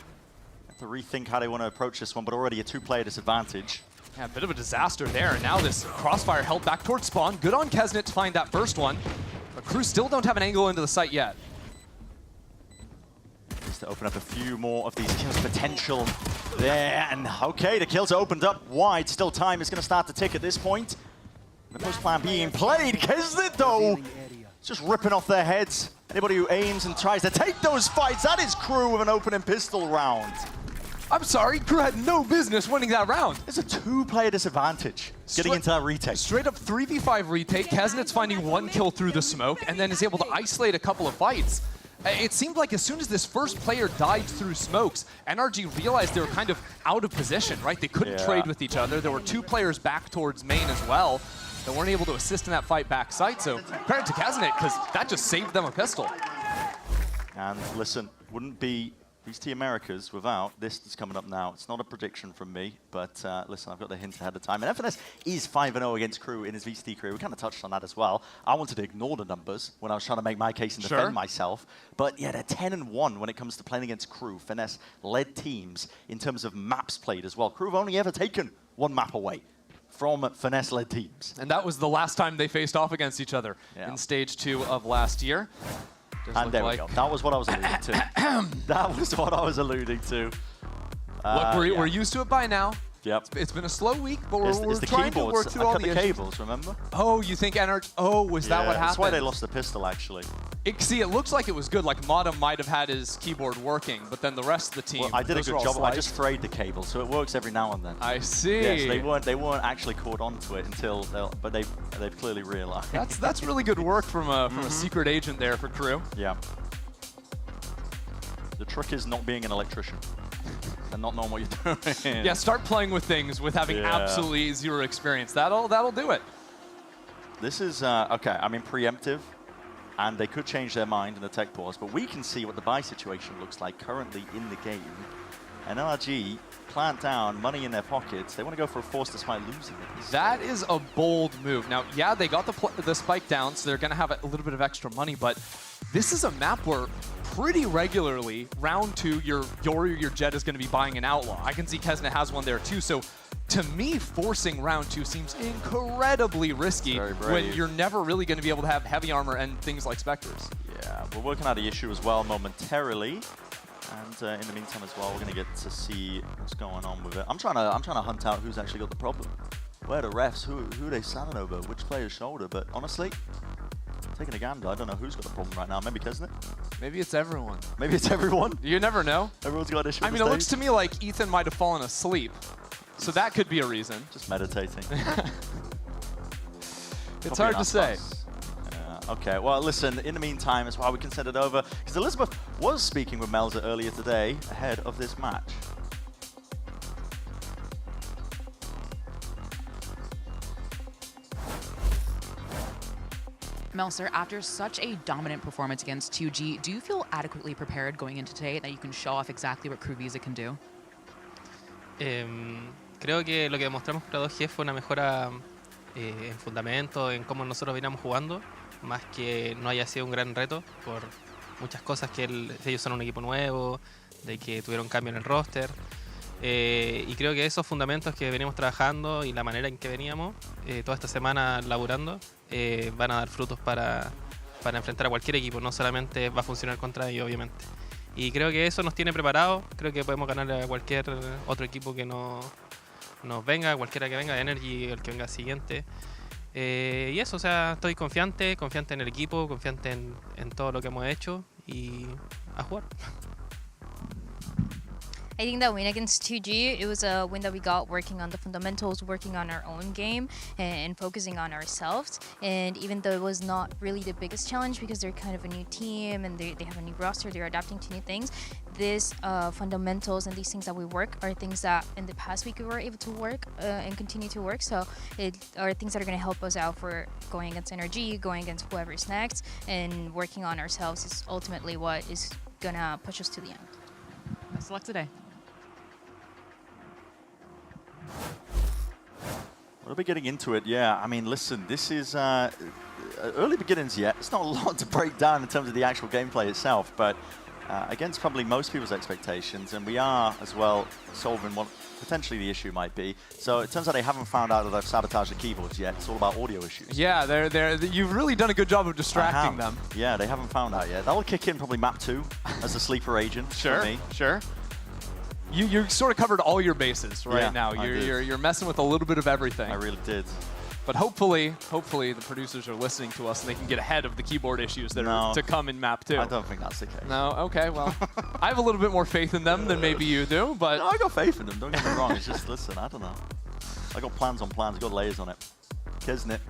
Have to rethink how they want to approach this one, but already a two-player disadvantage. Yeah, a bit of a disaster there. And now this crossfire held back towards spawn. Good on Kesnet to find that first one. But KRU still don't have an angle into the site yet. Just to open up a few more of these kills potential there. And okay, the kills are opened up wide. Still time is going to start to tick at this point. The post plan being played. Kesnet, though, just ripping off their heads. Anybody who aims and tries to take those fights, that is KRU with an opening pistol round. I'm sorry, Crew had no business winning that round. It's a 2-player disadvantage getting into that retake. Straight up 3v5 retake. Keznet's finding 1 kill through the smoke and then is able to isolate a couple of fights. It seemed like as soon as this first player died through smokes, NRG realized they were kind of out of position, right? They couldn't trade with each other. There were 2 players back towards main as well. They weren't able to assist in that fight backside, so credit to Keznet, because that just saved them a pistol. And listen, wouldn't be VCT Americas without this that's coming up now. It's not a prediction from me, but listen, I've got the hint ahead of time. And FNS is 5-0 against KRU in his VCT career. We kind of touched on that as well. I wanted to ignore the numbers when I was trying to make my case and defend myself. But yeah, they're 10-1 when it comes to playing against KRU, FNS-led teams in terms of maps played as well. KRU have only ever taken 1 map away from finesse-led teams. And that was the last time they faced off against each other in Stage 2 of last year. And there we go. That was what I was alluding to. That was what I was alluding to. Look, we're used to it by now. Yep. It's been a slow week, but we're the trying to work through all the cables, remember? Oh, you think NRG? Oh, was that what happened? That's why they lost the pistol, actually. See, it looks like it was good. Like, Mata might have had his keyboard working, but then the rest of the team... Well, I did a good job. I just frayed the cable, so it works every now and then. I see. Yes, they weren't actually caught onto it until... But they've clearly realized. That's really good work from a secret agent there for KRU. Yeah. The trick is not being an electrician and not knowing what you're doing. Yeah, start playing with things with having absolutely 0 experience. That'll do it. This is, okay, I mean, preemptive, and they could change their mind in the tech pause, but we can see what the buy situation looks like currently in the game. And NRG plant down, money in their pockets. They want to go for a force despite losing it. That is a bold move. Now, yeah, they got the spike down, so they're going to have a little bit of extra money, but this is a map where pretty regularly, round 2, your Jet is going to be buying an Outlaw. I can see Keznet has one there too, so to me, forcing round 2 seems incredibly risky when you're never really going to be able to have heavy armor and things like Spectres. Yeah, we're working out the issue as well momentarily. And in the meantime as well, we're going to get to see what's going on with it. I'm trying to hunt out who's actually got the problem. Where are the refs? Who are they standing over? Which player's shoulder? But honestly, taking a gander, I don't know who's got the problem right now. Maybe Keznet? Maybe it's everyone. Maybe it's everyone? You never know. Everyone's got issues. I mean, it looks to me like Ethan might have fallen asleep. So that could be a reason. Just meditating. It's hard to say. Okay, well, listen, in the meantime, it's why we can send it over, because Elizabeth was speaking with Melza earlier today ahead of this match. Melzer, after such a dominant performance against 2G, do you feel adequately prepared going into today that you can show off exactly what KRU Visa can do? Creo que lo que demostramos contra 2G fue una mejora en fundamento, en cómo nosotros veníamos jugando, más que no haya sido un gran reto por muchas cosas que ellos son un equipo nuevo, de que tuvieron cambio en el roster. Y creo que esos fundamentos que venimos trabajando y la manera en que veníamos toda esta semana laburando van a dar frutos para enfrentar a cualquier equipo, no solamente va a funcionar contra ellos, obviamente. Y creo que eso nos tiene preparados, creo que podemos ganarle a cualquier otro equipo que nos venga, cualquiera que venga, NRG, el que venga siguiente. Y eso, o sea, estoy confiante en el equipo, confiante en todo lo que hemos hecho y a jugar. I think that win against 2G, it was a win that we got working on the fundamentals, working on our own game, and focusing on ourselves. And even though it was not really the biggest challenge because they're kind of a new team and they have a new roster, they're adapting to new things, these fundamentals and these things that we work are things that in the past week we were able to work and continue to work. So it are things that are going to help us out for going against NRG, going against whoever's next, and working on ourselves is ultimately what is going to push us to the end. Best of luck today. We'll be getting into it, yeah. I mean, listen, this is early beginnings yet. It's not a lot to break down in terms of the actual gameplay itself, but against probably most people's expectations, and we are as well solving what potentially the issue might be. So it turns out they haven't found out that they've sabotaged the keyboards yet. It's all about audio issues. Yeah, you've really done a good job of distracting them. Yeah, they haven't found out yet. That'll kick in probably map 2 as the sleeper agent for me. Sure. You sort of covered all your bases right now. You're messing with a little bit of everything. I really did. But hopefully the producers are listening to us and they can get ahead of the keyboard issues that are to come in map 2. I don't think that's the case. No? Okay, well, I have a little bit more faith in them than maybe you do, but... No, I got faith in them, don't get me wrong. It's just, listen, I don't know. I got plans on plans, I got layers on it. Kesnet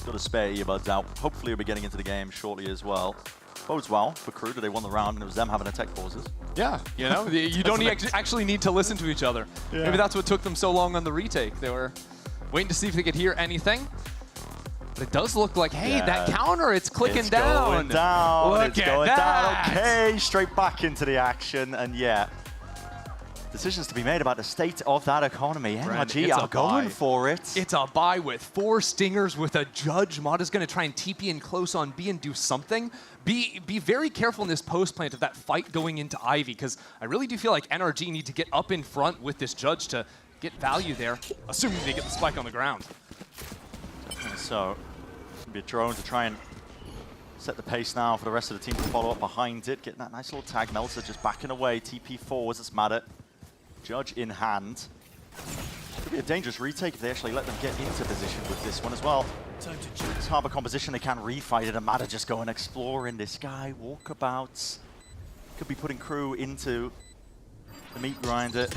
got a spare earbuds out. Hopefully we'll be getting into the game shortly as well. Bodes well for KRU that they won the round and it was them having a tech pauses. Yeah, you know, you don't actually need to listen to each other. Yeah. Maybe that's what took them so long on the retake. They were waiting to see if they could hear anything. But it does look like, hey, that counter, it's clicking down. Going down. Look it's at going that. down. Okay, straight back into the action. And yeah, decisions to be made about the state of that economy. NRG are going for it. It's a buy with 4 stingers with a judge. Mada's going to try and TP in close on B and do something. Be very careful in this post plant of that fight going into Ivy, because I really do feel like NRG need to get up in front with this judge to get value there, assuming they get the spike on the ground. So, it's going to be a drone to try and set the pace now for the rest of the team to follow up behind it. Getting that nice little tag. Melzer just backing away. TP forwards, it's Mada. Judge in hand. Could be a dangerous retake if they actually let them get into position with this one as well. It's Harbor composition, they can refight it, and Mada just go and explore in the sky. Walkabouts. Could be putting KRU into the meat grinder.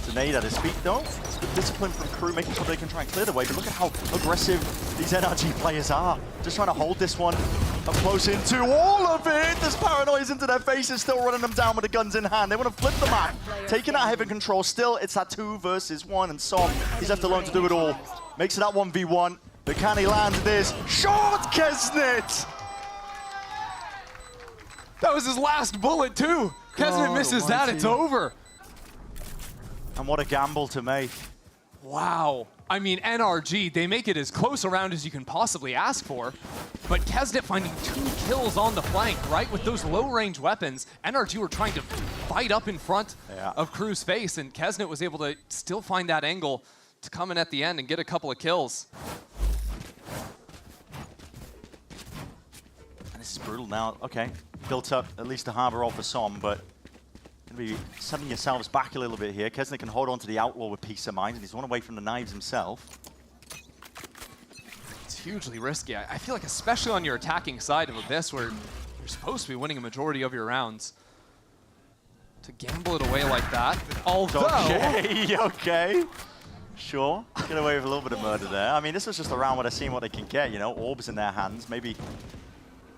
Grenade at his feet though. It's good discipline from KRU, making sure they can try and clear the way, but look at how aggressive these NRG players are. Just trying to hold this one up close into all of it. There's paranoias into their faces, still running them down with the guns in hand. They want to flip the map, taking that heavy control. Still, it's that 2 versus 1, and Som, he's left alone to do it all. Makes it that 1v1, but can he land this? Short Kesnet! That was his last bullet too. Kesnet misses that, it's over. And what a gamble to make. Wow. I mean, NRG, they make it as close around as you can possibly ask for, but Kesnet finding 2 kills on the flank, right? With those low-range weapons, NRG were trying to fight up in front of KRU's face, and Kesnet was able to still find that angle to come in at the end and get a couple of kills. And this is brutal now. Okay, built up at least a harbor roll for Som, but going to be setting yourselves back a little bit here. Kesnet can hold on to the outlaw with peace of mind, and he's one away from the knives himself. It's hugely risky. I feel like especially on your attacking side of Abyss, where you're supposed to be winning a majority of your rounds, to gamble it away like that. Although... Okay. Sure. Get away with a little bit of murder there. I mean, this was just a round where they're seeing what they can get, you know, orbs in their hands, maybe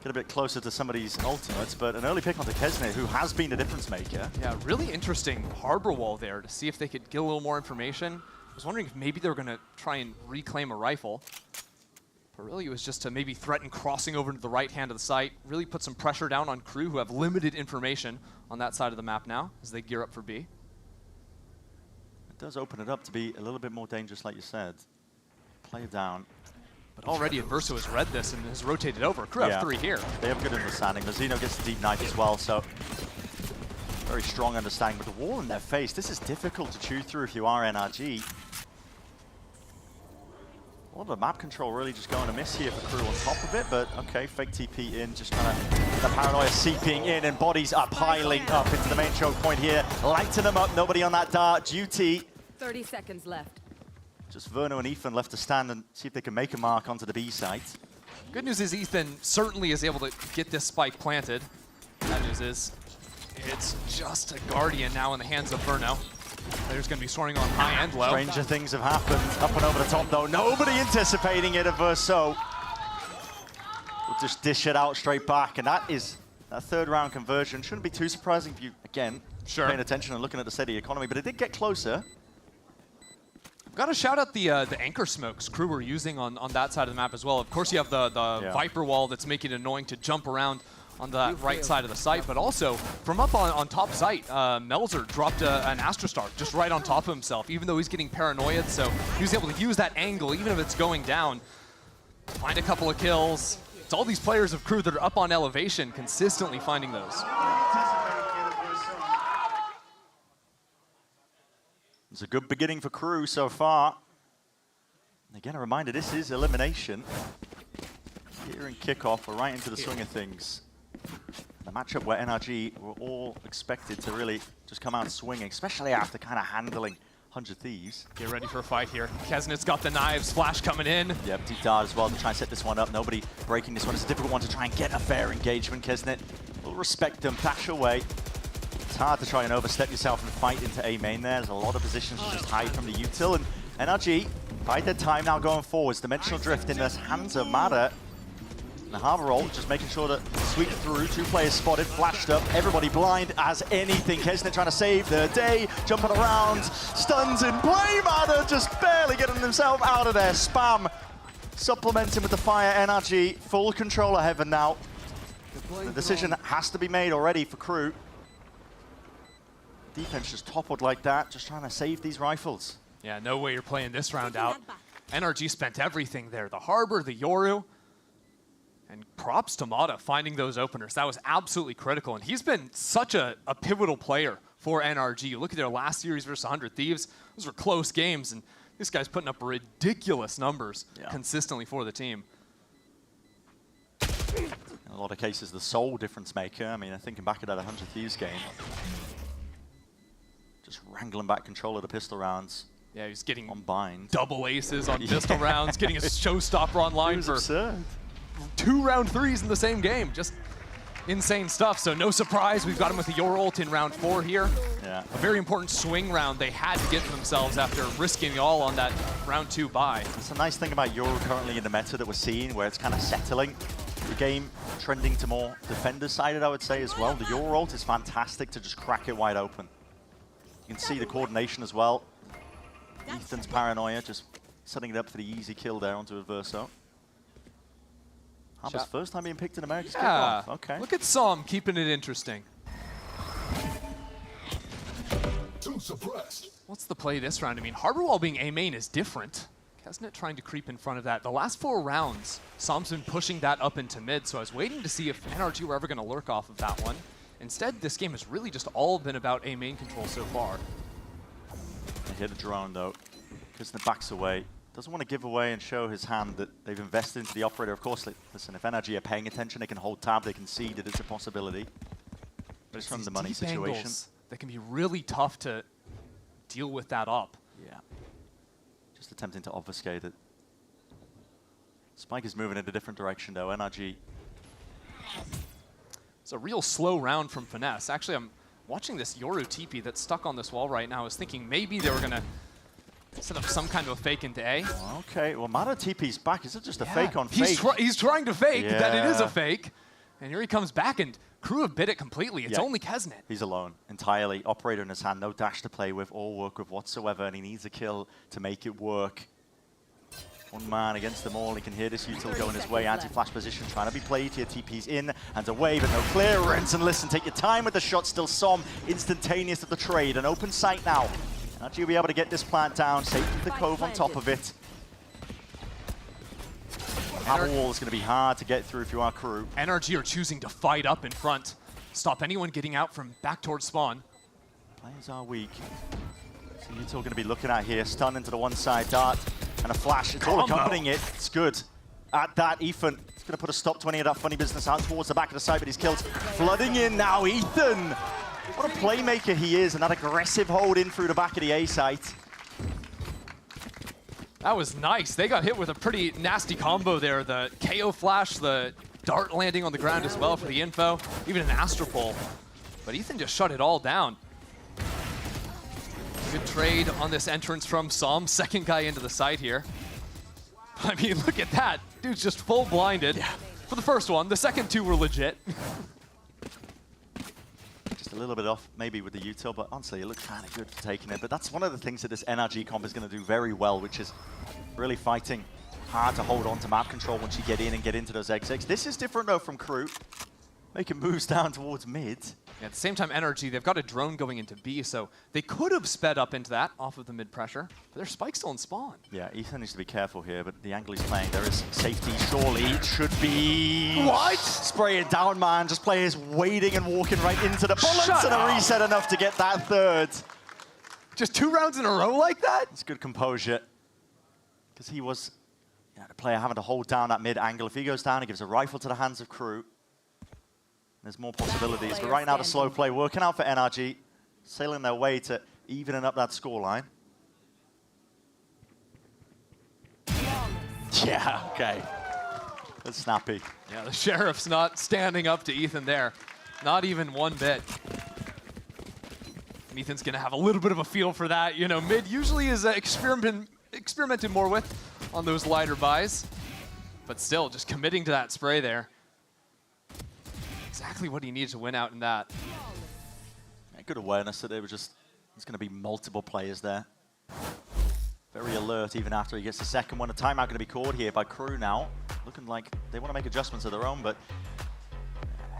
get a bit closer to some of these ultimates, but an early pick onto Kesnet, who has been the difference maker. Yeah, really interesting harbor wall there to see if they could get a little more information. I was wondering if maybe they were going to try and reclaim a rifle, but really it was just to maybe threaten crossing over to the right hand of the site, really put some pressure down on KRU, who have limited information on that side of the map now as they gear up for B. It does open it up to be a little bit more dangerous, like you said. Play it down. But already Adverso has read this and has rotated over. KRU have 3 here. They have good understanding. Mazzino gets the deep knife as well, so very strong understanding. With the wall in their face, this is difficult to chew through if you are NRG. A lot of the map control really just going to miss here for KRU on top of it, but okay, fake TP in, just trying to, the paranoia seeping in, and bodies are piling up into the main choke point here. Lighten them up, nobody on that dart. Duty. 30 seconds left. Just Verno and Ethan left to stand and see if they can make a mark onto the B site. Good news is Ethan certainly is able to get this spike planted. Bad news is it's just a Guardian now in the hands of Verno. Player's going to be soaring on high and low. Stranger things have happened. Up and over the top though. Nobody anticipating it, Adverso. We'll just dish it out straight back, and that is that 3rd round conversion. Shouldn't be too surprising if you, again, paying attention and looking at the steady economy, but it did get closer. Got to shout out the anchor smokes KRU were using on that side of the map as well. Of course, you have the Viper wall that's making it annoying to jump around on the right side of the site, but also from up on top site, Melzer dropped an Astrostar just right on top of himself, even though he's getting paranoid, so he was able to use that angle, even if it's going down, find a couple of kills. It's all these players of KRU that are up on elevation, consistently finding those. It's a good beginning for KRU so far. And again, a reminder, this is elimination. Here in kickoff, we're right into the swing of things. The matchup where NRG were all expected to really just come out swinging, especially after kind of handling 100 Thieves. Get ready for a fight here. Kesnet's got the knives, Flash coming in. Yep, deep dart as well to try and set this one up. Nobody breaking this one. It's a difficult one to try and get a fair engagement. Kesnet will respect them, dash away. It's hard to try and overstep yourself and fight into A main there. There's a lot of positions to just hide from the util. And NRG, bide their time now going forwards. Dimensional Drift in the hands of Mada. And the Harbor Roll just making sure to sweep through. 2 players spotted, flashed up. Everybody blind as anything. Kesnet trying to save the day. Jumping around. Stuns in play. Mada just barely getting himself out of there. Spam supplementing with the fire. NRG full control of Heaven now. The decision has to be made already for KRU. Defense just toppled like that, just trying to save these rifles. Yeah, no way you're playing this round out. NRG spent everything there. The Harbor, the Yoru. And props to Mada finding those openers. That was absolutely critical. And he's been such a pivotal player for NRG. You look at their last series versus 100 Thieves. Those were close games. And this guy's putting up ridiculous numbers consistently for the team. In a lot of cases, the sole difference maker. I mean, I'm thinking back at that 100 Thieves game. Just wrangling back control of the pistol rounds. Yeah, he's getting on bind. Double aces on pistol rounds, getting a showstopper online for absurd. 2 round 3s in the same game. Just insane stuff. So no surprise, we've got him with the Yor ult in round 4 here. Yeah. A very important swing round they had to get for themselves after risking it all on that round 2 buy. It's a nice thing about Yor currently in the meta that we're seeing, where it's kind of settling. The game trending to more defender-sided, I would say, as well. The Yor ult is fantastic to just crack it wide open. You can see the coordination as well. Ethan's paranoia, just setting it up for the easy kill there onto a Verso. Harbor's first time being picked in America's Kickoff. Okay. Look at Som keeping it interesting. What's the play this round? I mean, Harbor while being A main is different. Kesnet trying to creep in front of that. The last 4 rounds, Som's been pushing that up into mid, so I was waiting to see if NRG were ever going to lurk off of that one. Instead, this game has really just all been about A main control so far. They hit a drone though. Kesnet backs away. Doesn't want to give away and show his hand that they've invested into the operator. Of course, listen, if NRG are paying attention, they can hold tab, they can see that it's a possibility. But it's from the money situation. That can be really tough to deal with that up. Yeah. Just attempting to obfuscate it. Spike is moving in a different direction though. NRG. It's a real slow round from Finesse. Actually, I'm watching this Yoru TP that's stuck on this wall right now. I was thinking maybe they were going to set up some kind of a fake into A. Okay, well, Mada TP's back. Is it just a fake on fake? He's trying to fake that it is a fake. And here he comes back, and KRU have bid it completely. It's only Kesnet. He's alone, entirely. Operator in his hand, no dash to play with or work with whatsoever, and he needs a kill to make it work. One man against them all. He can hear this util going his way. Anti-flash position trying to be played here. TP's in and away, but no clearance. And listen, take your time with the shot. Still Som instantaneous at the trade. An open sight now. NRG will be able to get this plant down. Safety the cove on top of it. Hammer wall is going to be hard to get through if you are KRU. NRG are choosing to fight up in front. Stop anyone getting out from back towards spawn. Players are weak. So util going to be looking at here. Stun into the one side. Dart and a flash. It's all accompanying it. It's good. At that, Ethan is going to put a stop to any of that funny business out towards the back of the side, but he's killed. Flooding in now, Ethan. What a playmaker he is, and that aggressive hold in through the back of the A site. That was nice. They got hit with a pretty nasty combo there. The KO flash, the dart landing on the ground as well for the info, even an Astropole. But Ethan just shut it all down. Good trade on this entrance from Som, second guy into the site here. I mean, look at that. Dude's just full blinded for the first one. The second 2 were legit. Just a little bit off, maybe with the util, but honestly, it looks kind of good for taking it. But that's one of the things that this NRG comp is going to do very well, which is really fighting hard to hold on to map control once you get in and get into those exits. This is different, though, from KRU. Making moves down towards mid. At the same time, NRG, they've got a drone going into B, so they could have sped up into that off of the mid pressure, but their spike's still in spawn. Yeah, Ethan needs to be careful here, but the angle he's playing, there is safety, surely. It should be... What? Spray it down, man. Just players waiting and walking right into the bullets and a reset enough to get that third. Just 2 rounds in a row like that? It's good composure. Because he was the player having to hold down that mid angle. If he goes down, he gives a rifle to the hands of KRU. There's more possibilities, but right now the slow play working out for NRG, sailing their way to evening up that scoreline. Yeah, okay. That's snappy. Yeah, the Sheriff's not standing up to Ethan there. Not even one bit. And Ethan's going to have a little bit of a feel for that. You know, mid usually is experimented more with on those lighter buys. But still, just committing to that spray there. Exactly what he needs to win out in that. Yeah, good awareness that there's going to be multiple players there. Very alert even after he gets the second one. A timeout going to be called here by KRU now. Looking like they want to make adjustments of their own, but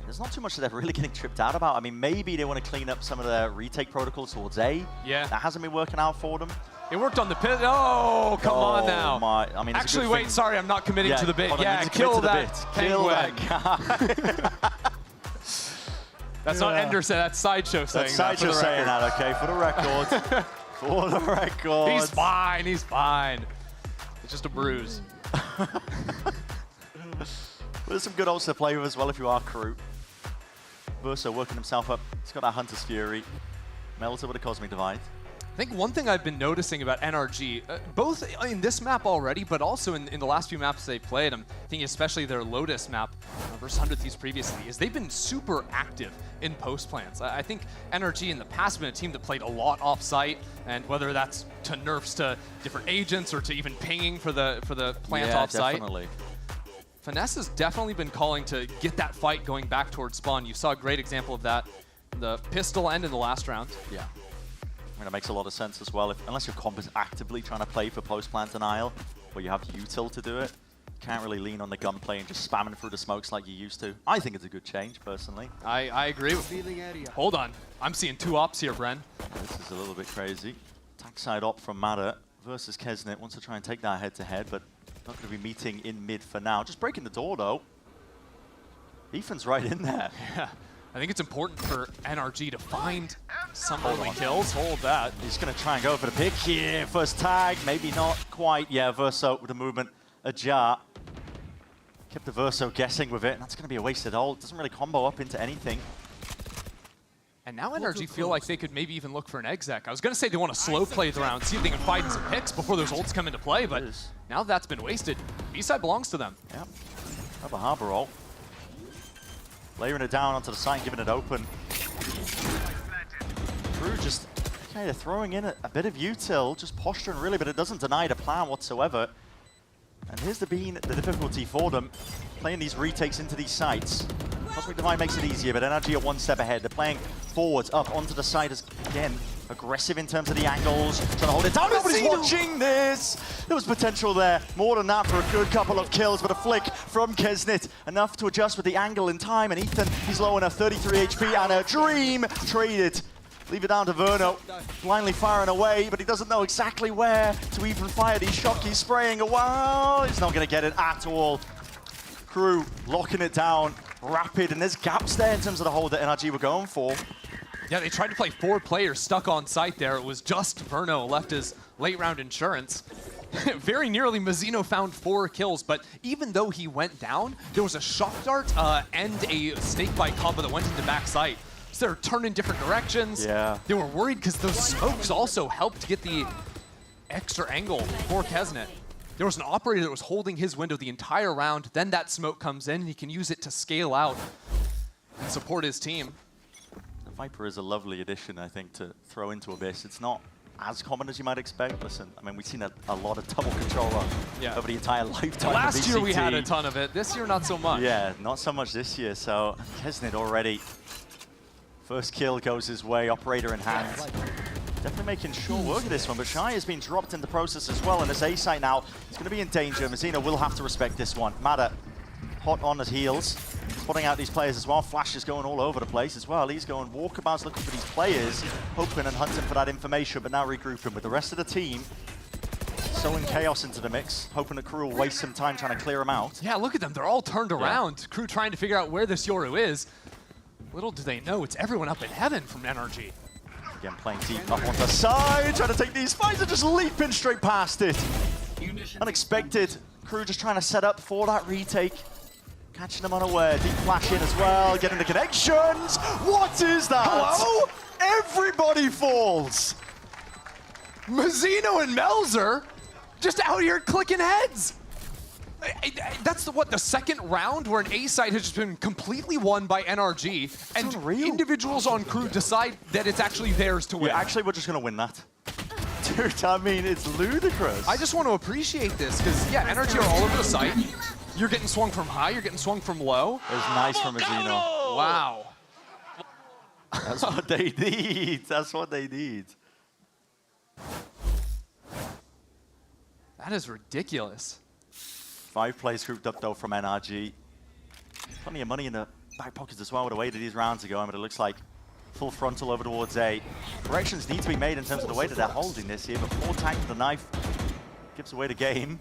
there's not too much that they're really getting tripped out about. I mean, maybe they want to clean up some of their retake protocols towards A. Yeah. That hasn't been working out for them. It worked on the pit. Oh, come on now. My, I mean, actually, wait, sorry, I'm not committing to the bit. Yeah, kill that. Kill that guy. That's not Ender saying, that's Sideshow saying that. That's Sideshow saying that, okay, for the record. For the record. He's fine, he's fine. It's just a bruise. There's some good ults to play with as well if you are KRU. Verso working himself up. He's got that Hunter's Fury. Melter with a Cosmic Divide. I think one thing I've been noticing about NRG, both in this map already, but also in the last few maps they played, I'm thinking especially their Lotus map versus 100 Thieves previously, is they've been super active in post plants. I think NRG in the past have been a team that played a lot off-site, and whether that's to nerfs to different agents or to even pinging for the plant off-site. Definitely. Finesse has definitely been calling to get that fight going back towards spawn. You saw a great example of that, the pistol end in the last round. Yeah. I mean, it makes a lot of sense as well. Unless your comp is actively trying to play for post-plant denial, where you have util to do it, you can't really lean on the gunplay and just spamming through the smokes like you used to. I think it's a good change, personally. I agree with you. Hold on. I'm seeing two ops here, Bren. This is a little bit crazy. Attack side op from Mada versus Kesnet. Wants to try and take that head-to-head, but not going to be meeting in mid for now. Just breaking the door, though. Ethan's right in there. Yeah. I think it's important for NRG to find some early kills. Hold that. He's going to try and go for the pick here. First tag, maybe not quite. Yeah, Verso with the movement ajar. Kept the Verso guessing with it, and that's going to be a wasted ult. Doesn't really combo up into anything. And now NRG feel like they could maybe even look for an exec. I was going to say they want to slow play the round, see if they can find some picks before those ults come into play, but now that's been wasted. B-side belongs to them. Yeah, have a Harbor ult. Layering it down onto the side, giving it open. KRU just kind of throwing in a bit of util, just posturing really, but it doesn't deny the plan whatsoever. And here's the difficulty for them, playing these retakes into these sites. Cosmic Divine makes it easier, but NRG are one step ahead. They're playing forwards, up onto the side again. Aggressive in terms of the angles, trying to hold it down. Nobody's watching this! There was potential there. More than that for a good couple of kills, but a flick from Kesnet. Enough to adjust with the angle in time, and Ethan, he's low enough, 33 HP, and a dream traded. Leave it down to Verno, blindly firing away, but he doesn't know exactly where to even fire these shots. He's spraying a while. He's not going to get it at all. KRU locking it down, rapid, and there's gaps there in terms of the hold that NRG were going for. Yeah, they tried to play 4 players stuck on site there. It was just Verno left his late round insurance. Very nearly Mazzino found 4 kills, but even though he went down, there was a shock dart and a snake bite combo that went into back site. So they're turning different directions. Yeah. They were worried because those smokes also helped get the extra angle for Kesnet. There was an operator that was holding his window the entire round, then that smoke comes in and he can use it to scale out and support his team. The Viper is a lovely addition, I think, to throw into Abyss. It's not as common as you might expect. Listen, I mean, we've seen a lot of double controller over the entire lifetime of Last year VCT. we had a ton of it. This year, not so much. Yeah, not so much this year. So Kesnet already. First kill goes his way, operator in hand. Definitely making sure work of this one, but Shy has been dropped in the process as well, and this A site now is going to be in danger. Mazzino will have to respect this one. Mada, hot on his heels, spotting out these players as well. Flash is going all over the place as well. He's going walkabouts looking for these players, hoping and hunting for that information, but now regrouping with the rest of the team. Sowing chaos into the mix, hoping that KRU will waste some time trying to clear them out. Yeah, look at them. They're all turned around. KRU trying to figure out where this Yoru is. Little do they know, it's everyone up in heaven from NRG. Again, playing deep up on the side, trying to take these fights and just leaping straight past it. Unexpected. KRU just trying to set up for that retake. Catching them unaware. Deep flash in as well, getting the connections. What is that? Hello? Everybody falls. Mazzino and Melzer just out here clicking heads. That's the second round where an A site has just been completely won by NRG, and individuals on crew decide that it's actually theirs to win. Yeah, actually, we're just going to win that. Dude, I mean, it's ludicrous. I just want to appreciate this, because, yeah, NRG are all over the site. You're getting swung from high, you're getting swung from low. It was nice from Azino. Wow. That's what they need. That's what they need. That is ridiculous. 5 players grouped up, though, from NRG. Plenty of money in the back pockets as well with the way that these rounds are going, but it looks like full frontal over towards A. Corrections need to be made in terms of the way that they're holding this here, but 4 tank with the knife gives away the game.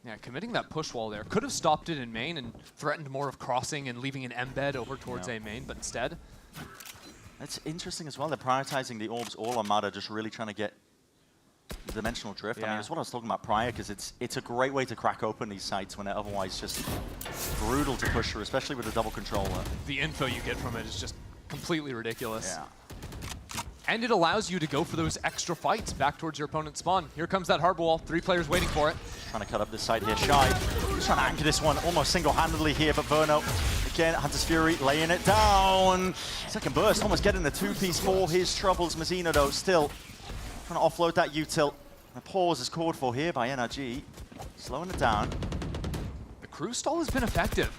Yeah, committing that push wall there. Could have stopped it in main and threatened more of crossing and leaving an embed over towards A main, but instead... It's interesting as well. They're prioritizing the orbs all on Mada, just really trying to get the dimensional drift. Yeah. I mean, it's what I was talking about prior, because it's a great way to crack open these sites when they're otherwise just brutal to push through, especially with the double controller. The info you get from it is just completely ridiculous. Yeah. And it allows you to go for those extra fights back towards your opponent's spawn. Here comes that harbor wall. 3 players waiting for it. Trying to cut up this side here. Shy just trying to anchor this one almost single-handedly here, but Verno, again, Hunter's Fury laying it down. Second burst, almost getting the 2-piece for his troubles. Mazzino, though, still trying to offload that util. A pause is called for here by NRG. Slowing it down. The crew stall has been effective.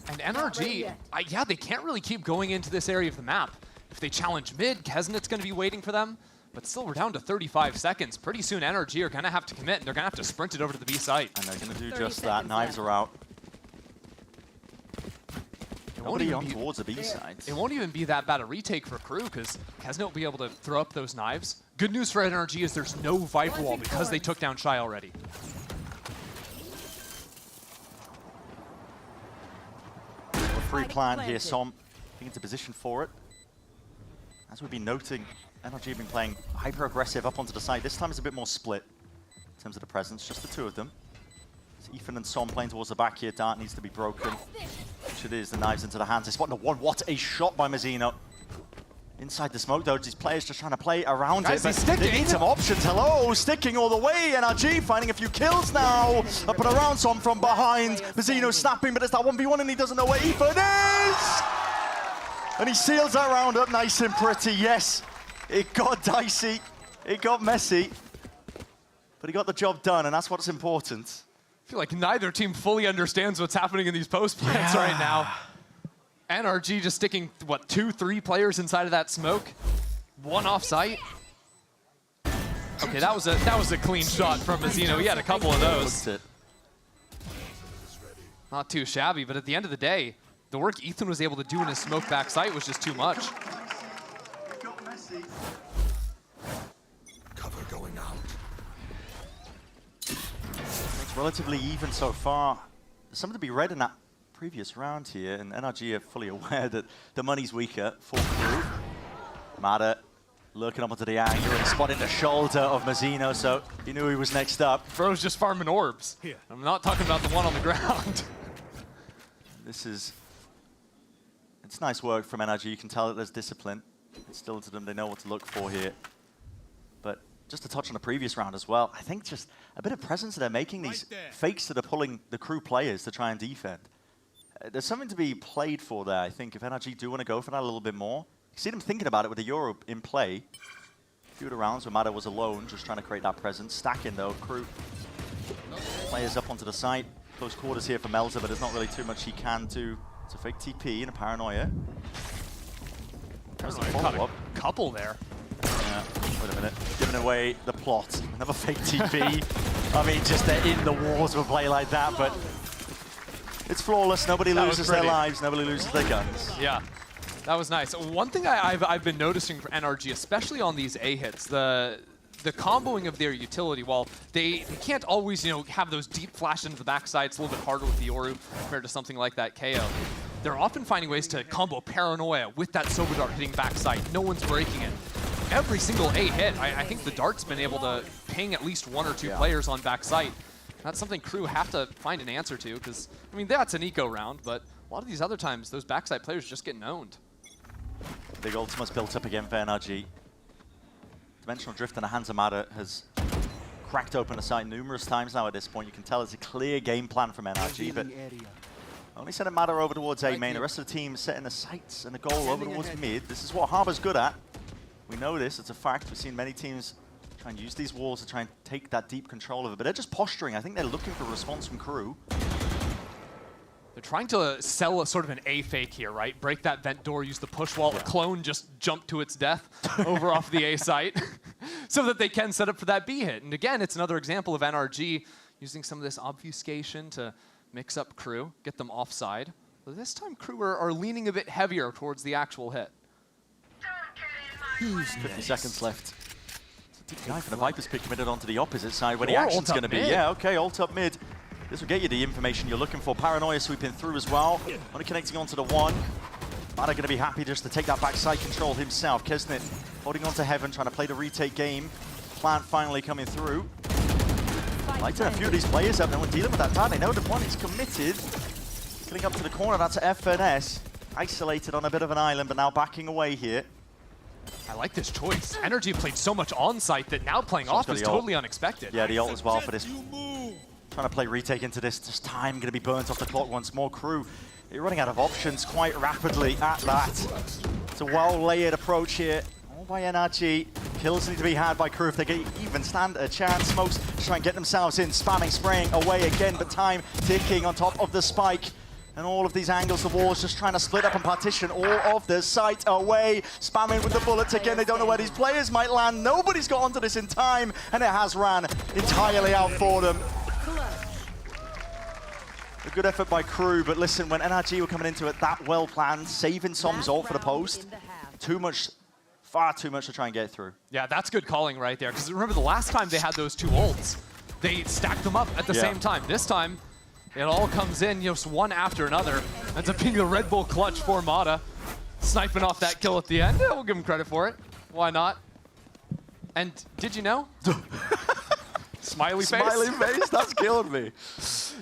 And NRG, yeah, they can't really keep going into this area of the map. If they challenge mid, Kesnet's going to be waiting for them. But still, we're down to 35 seconds. Pretty soon, NRG are going to have to commit, and they're going to have to sprint it over to the B site. And they're going to do just that. Knives are out. Nobody on towards the B side. It won't even be that bad a retake for crew, because Kesnet will be able to throw up those knives. Good news for NRG is there's no Viper Wall because they took down Shy already. Free plant here, Som getting into position for it. As we've been noting, NRG have been playing hyper-aggressive up onto the side. This time it's a bit more split in terms of the presence, just the 2 of them. It's Ethan and Som playing towards the back here. Dart needs to be broken, which it is. The knives into the hands. They spot the 1. What a shot by Mazzino. Inside the smoke, though, these players just trying to play around Guys, it. But they need some options. Hello, sticking all the way. NRG finding a few kills now. Up and around Som from behind. Mazzino snapping, but it's that 1v1 and he doesn't know where Ethan is. And he seals that round up nice and pretty. Yes, it got dicey. It got messy. But he got the job done, and that's what's important. I feel like neither team fully understands what's happening in these post plants right now. NRG just sticking, what, 2-3 players inside of that smoke? 1 off site. Okay, that was a clean shot from Mazzino. He had a couple of those. Not too shabby, but at the end of the day, the work Ethan was able to do in his smoke back site was just too much. Cover going out. It's relatively even so far. There's something to be read in that previous round here, and NRG are fully aware that the money's weaker for crew. Mada looking up onto the angle and spotting the shoulder of Mazzino, so he knew he was next up. Bro's just farming orbs. I'm not talking about the one on the ground. It's nice work from NRG. You can tell that there's discipline instilled into them. They know what to look for here. But just to touch on the previous round as well, I think just a bit of presence that they're making, these fakes that are pulling the crew players to try and defend. There's something to be played for there, I think, if NRG do want to go for that a little bit more. You see them thinking about it with the Euro in play. A few of the rounds where Mada was alone, just trying to create that presence. Stacking, though, crew players up onto the site. Close quarters here for Melza, but there's not really too much he can do. It's a fake TP and a paranoia. There's the follow-up. Couple there. Yeah, wait a minute. Giving away the plot. Another fake TP. I mean, just they're in the wars of a play like that, but it's flawless. Nobody loses their lives. Nobody loses their guns. Yeah, that was nice. One thing I've been noticing for NRG, especially on these A hits, the comboing of their utility, while they can't always, have those deep flash into the backside, it's a little bit harder with the Yoru compared to something like that KO. They're often finding ways to combo Paranoia with that Sober Dart hitting backside. No one's breaking it. Every single A hit, I think the Dart's been able to ping at least 1 or 2 players on backside. That's something crew have to find an answer to, because, I mean, that's an eco round, but a lot of these other times, those backside players just get owned. Big ultimate's built up again for NRG. Dimensional Drift in the hands of Mada has cracked open the site numerous times now at this point. You can tell it's a clear game plan from NRG, but only sending matter over towards A main. The rest of the team setting the sights and the goal over towards mid. This is what Harbor's good at. We know this, it's a fact. We've seen many teams try and use these walls to try and take that deep control of it, but they're just posturing. I think they're looking for a response from KRU. They're trying to sell a sort of an A fake here, right? Break that vent door, use the push wall. The clone just jumped to its death over off the A site so that they can set up for that B hit. And again, it's another example of NRG using some of this obfuscation to mix up KRU, get them offside. But this time KRU are leaning a bit heavier towards the actual hit. 50 seconds left. Deep dive for the Viper's pick committed onto the opposite side where the action's going to be. Yeah, okay, ult up mid. This will get you the information you're looking for. Paranoia sweeping through as well. Only connecting onto the one. Mada going to be happy just to take that backside control himself. Kesnit holding on to Heaven, trying to play the retake game. Plant finally coming through. Lighting a few of these players up, and we're dealing with that time. They know the one is committed. Getting up to the corner, that's FNS. Isolated on a bit of an island, but now backing away here. I like this choice. NRG played so much on-site that now playing off is totally unexpected. Yeah, the ult as well for this. Trying to play retake into this. Just time going to be burnt off the clock once more. KRU, you're running out of options quite rapidly at that. It's a well-layered approach here. All by NRG. Kills need to be had by KRU if they even stand a chance. Smokes try and get themselves in. Spamming, spraying away again, but time ticking on top of the spike. And all of these angles, the walls just trying to split up and partition all of the site away. Spamming with the bullets again. They don't know where these players might land. Nobody's got onto this in time, and it has ran entirely out for them. A good effort by KRU, but listen, when NRG were coming into it that well planned, saving Som's ult for the post, far too much to try and get through. Yeah, that's good calling right there. Because remember, the last time they had those two ults, they stacked them up at the same time. This time, it all comes in just one after another. Ends up being the Red Bull clutch for Mada. Sniping off that kill at the end. Yeah, we'll give him credit for it. Why not? And did you know? Smiley face? Smiley face? That's killing me.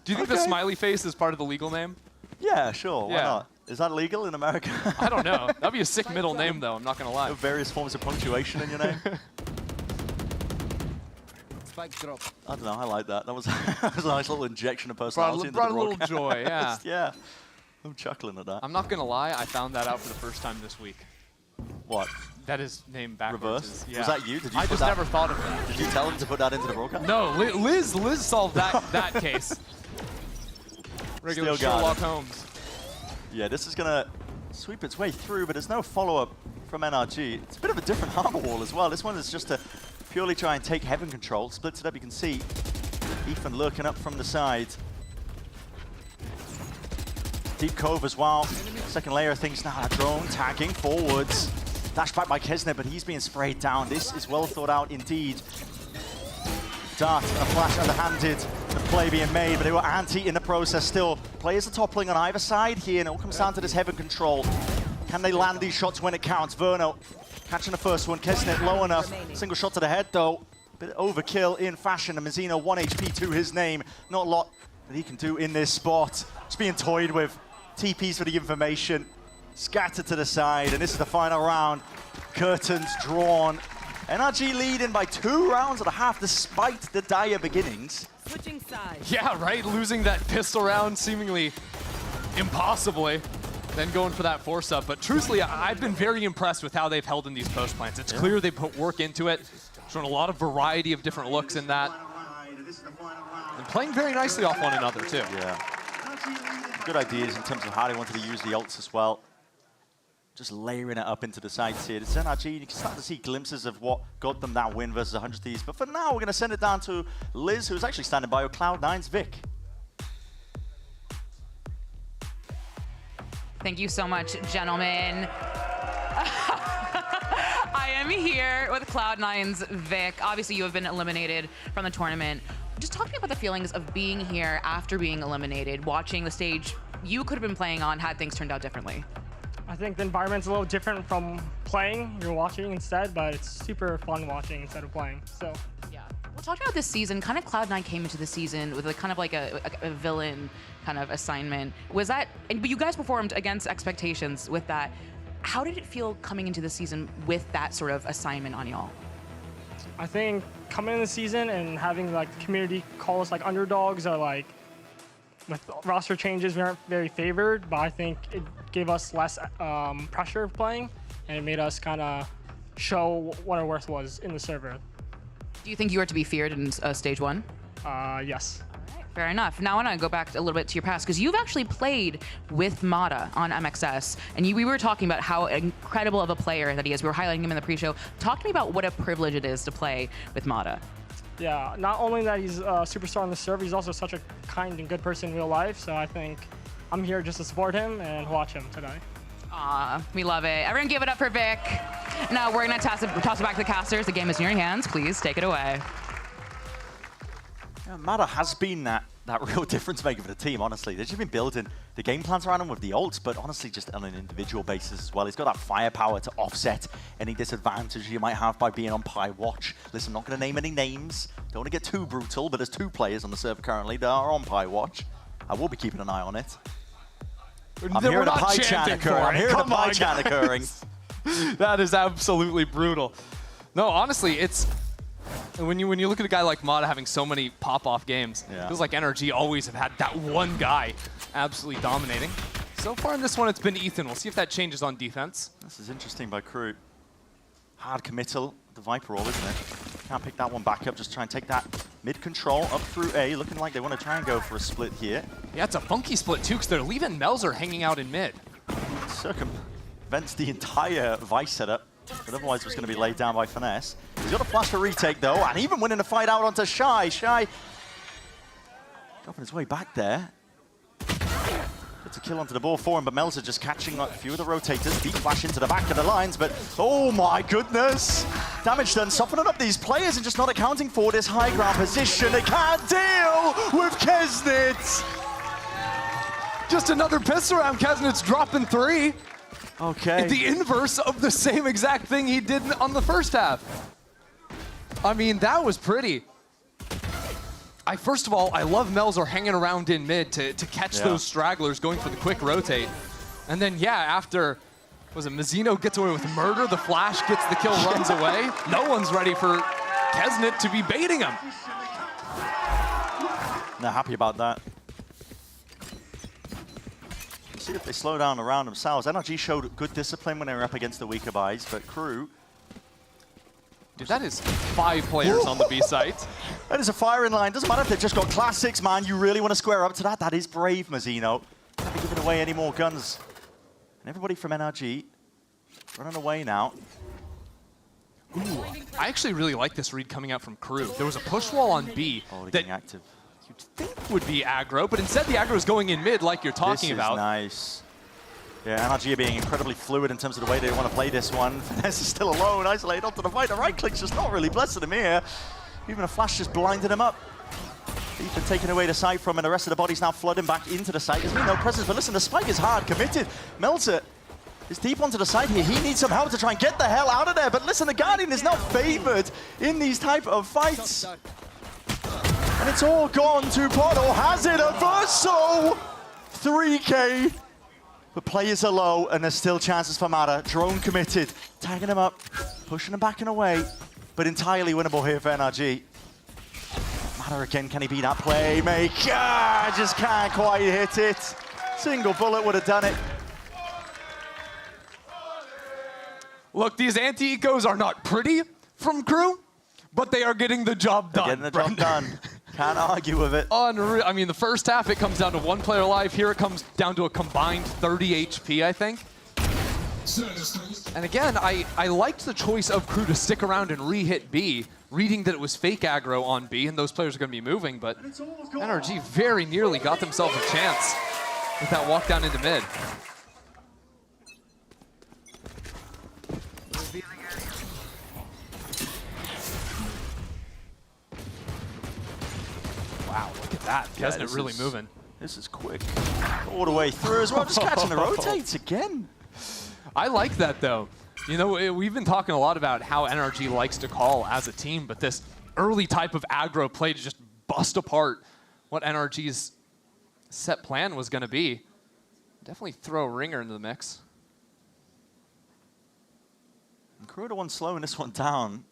Do you think the smiley face is part of the legal name? Yeah, sure. Why not? Is that legal in America? I don't know. That'd be a sick middle name, though. I'm not going to lie. Various forms of punctuation in your name. Spike drop. I don't know. I like that. That was a nice little injection of personality. Brought a little joy, yeah. Yeah. I'm chuckling at that. I'm not going to lie. I found that out for the first time this week. What? That is named backwards. Reverse? Yeah. Was that you? Did you I just never thought of that. Did you tell him to put that into the broadcast? No, Liz solved that case. Regular Sherlock Holmes. Yeah, this is going to sweep its way through, but there's no follow-up from NRG. It's a bit of a different Harbor wall as well. This one is just to purely try and take Heaven control. Splits it up, you can see Ethan lurking up from the side. Deep Cove as well. Second layer of things now. A drone tagging forwards. Dash back by Kesnet, but he's being sprayed down. This is well thought out indeed. Dart and a flash underhanded. The play being made, but they were anti in the process still. Players are toppling on either side here, and it all comes down to this Heaven control. Can they land these shots when it counts? Verno catching the first one. Kesnet low enough. Single shot to the head, though. Bit of overkill in fashion. And Mazzino, 1 HP to his name. Not a lot that he can do in this spot. Just being toyed with. TPs for the information. Scattered to the side, and this is the final round. Curtains drawn. NRG leading by 2 rounds and a half, despite the dire beginnings. Switching sides. Yeah, right. Losing that pistol round seemingly impossibly, then going for that force up. But truthfully, I've been very impressed with how they've held in these post plants. It's clear they put work into it, showing a lot of variety of different looks in that, and playing very nicely off one another too. Yeah. Good ideas in terms of how they wanted to use the ults as well. Just layering it up into the sides here. It's NRG, you can start to see glimpses of what got them that win versus 100 Thieves. But for now, we're going to send it down to Liz, who's actually standing by with Cloud9's Vic. Thank you so much, gentlemen. I am here with Cloud9's Vic. Obviously, you have been eliminated from the tournament. Just talk to me about the feelings of being here after being eliminated, watching the stage you could have been playing on had things turned out differently. I think the environment's a little different from playing. You're watching instead, but it's super fun watching instead of playing. So yeah. Well, talking about this season, kind of Cloud9 came into the season with a kind of like a villain kind of assignment. Was that? But you guys performed against expectations with that. How did it feel coming into the season with that sort of assignment on y'all? I think coming in the season and having like the community call us like underdogs or like with roster changes, we aren't very favored, but I think it gave us less pressure of playing, and it made us kind of show what our worth was in the server. Do you think you are to be feared in stage 1? Yes. Fair enough. Now I want to go back a little bit to your past, because you've actually played with Mata on MXS, and we were talking about how incredible of a player that he is. We were highlighting him in the pre-show. Talk to me about what a privilege it is to play with Mata. Yeah, not only that he's a superstar on the server, he's also such a kind and good person in real life, so I think I'm here just to support him and watch him today. Aw, we love it. Everyone give it up for Vic. Now we're going to toss it back to the casters. The game is in your hands. Please take it away. Yeah, Mata has been that real difference maker for the team, honestly. They've just been building the game plans around him with the ults, but honestly just on an individual basis as well. He's got that firepower to offset any disadvantage you might have by being on Pi Watch. Listen, I'm not going to name any names. Don't want to get too brutal, but there's 2 players on the server currently that are on Pi Watch. I will be keeping an eye on it. I'm hearing a Pi chant occurring. I'm hearing a Pi chant occurring. That is absolutely brutal. No, honestly, it's... When you look at a guy like Mata having so many pop-off games, it feels like NRG always have had that one guy absolutely dominating. So far in this one, it's been Ethan. We'll see if that changes on defense. This is interesting by KRU. Hard committal, the Viper roll, isn't it? Can't pick that one back up, just try and take that mid-control up through A, looking like they want to try and go for a split here. Yeah, it's a funky split too, because they're leaving Melzer hanging out in mid. Circumvents the entire Vice setup, but otherwise it was going to be laid down by Finesse. He's got a flash for retake though, and even winning the fight out onto Shy. Shy dropping his way back there. Gets a kill onto the ball for him, but Melzer just catching a few of the rotators. Deep flash into the back of the lines, but oh my goodness! Damage done, softening up these players and just not accounting for this high ground position. They can't deal with Kesnit! Just another piss around. Kesnit's dropping 3. Okay. The inverse of the same exact thing he did on the first half. I mean, that was pretty. First of all, I love Melzer hanging around in mid to catch those stragglers going for the quick rotate. And then, yeah, after, was it Mazzino gets away with murder, the flash gets the kill, runs away. No one's ready for Kesnit to be baiting him. Not happy about that. See if they slow down around themselves. NRG showed good discipline when they were up against the weaker buys, but KRU... Dude, that is 5 players on the B site. That is a firing line. Doesn't matter if they've just got classics, man. You really want to square up to that. That is brave, Mazzino. Can't be giving away any more guns. And everybody from NRG running away now. Ooh, I actually really like this read coming out from KRU. There was a push wall on B that active. You'd think would be aggro, but instead the aggro is going in mid like you're talking about. This is nice. Yeah, NRG are being incredibly fluid in terms of the way they want to play this one. Finesse is still alone, isolated onto the fight. The right click's just not really blessing him here. Even a flash just blinded him up. Ethan taking away the sight from him, and the rest of the body's now flooding back into the site. There's been no presence, but listen, the spike is hard committed. Melzer is deep onto the side here. He needs some help to try and get the hell out of there. But listen, the Guardian is not favored in these type of fights. And it's all gone to Portal. Has it a Verso? 3K. But players are low, and there's still chances for Mata. Drone committed, tagging him up, pushing him back and away, but entirely winnable here for NRG. Mata again, can he be that playmaker? Just can't quite hit it. Single bullet would have done it. Look, these anti-ecos are not pretty from KRU, but they are getting the job done. Getting the job done. Can't argue with it. Unreal. I mean, the first half, it comes down to 1 player alive. Here it comes down to a combined 30 HP, I think. And again, I liked the choice of KRU to stick around and re-hit B, reading that it was fake aggro on B, and those players are going to be moving, but NRG very nearly got themselves a chance with that walk down into mid. Wow, look at that. Kesnit really moving. This is quick. All the way through as well, just catching the rotates again. I like that, though. You know, we've been talking a lot about how NRG likes to call as a team, but this early type of aggro play to just bust apart what NRG's set plan was going to be. Definitely throw Ringer into the mix. And KRU the one slowing this one down.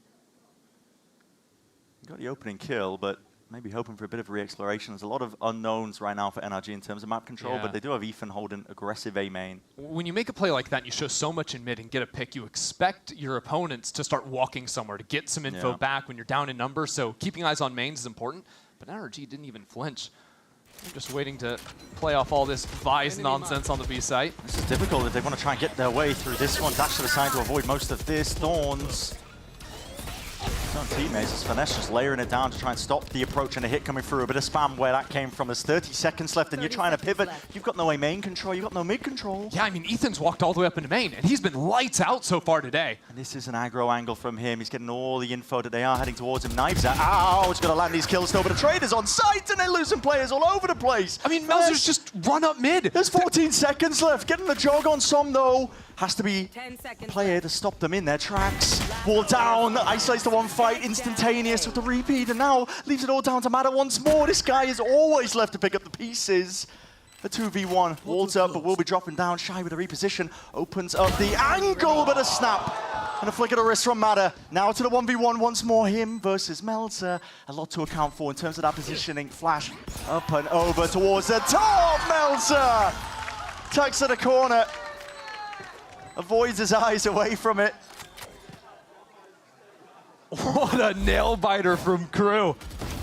got the opening kill, but maybe hoping for a bit of re-exploration. There's a lot of unknowns right now for NRG in terms of map control, but they do have Ethan holding aggressive A main. When you make a play like that and you show so much in mid and get a pick, you expect your opponents to start walking somewhere to get some info back when you're down in numbers, so keeping eyes on mains is important, but NRG didn't even flinch. They're just waiting to play off all this Vice nonsense on the B site. This is difficult if they want to try and get their way through this one. Dash to the side to avoid most of this. Thorns. His own teammates, as Finesse just layering it down to try and stop the approach and a hit coming through. A bit of spam where that came from. There's 30 seconds left and you're trying to pivot. You've got no A main control, you've got no mid control. Yeah, I mean, Ethan's walked all the way up into main and he's been lights out so far today. And this is an aggro angle from him. He's getting all the info that they are heading towards him. Knives out. Ow, he's going to land these kills still, but the trader's on site and they're losing players all over the place. I mean, Melzer's just run up mid. There's 14 seconds left. Getting the jog on some though. Has to be a player to stop them in their tracks. Wall down, isolates the one fight, instantaneous with the repeat, and now leaves it all down to Mada once more. This guy is always left to pick up the pieces. The 2v1 walls up, but will be dropping down. Shy with a reposition, opens up the angle, but a snap. And a flick of the wrist from Mada. Now to the 1v1 once more, him versus Meltzer. A lot to account for in terms of that positioning. Flash up and over towards the top, Meltzer! Tucks to the corner. Avoids his eyes away from it. What a nail biter from KRU.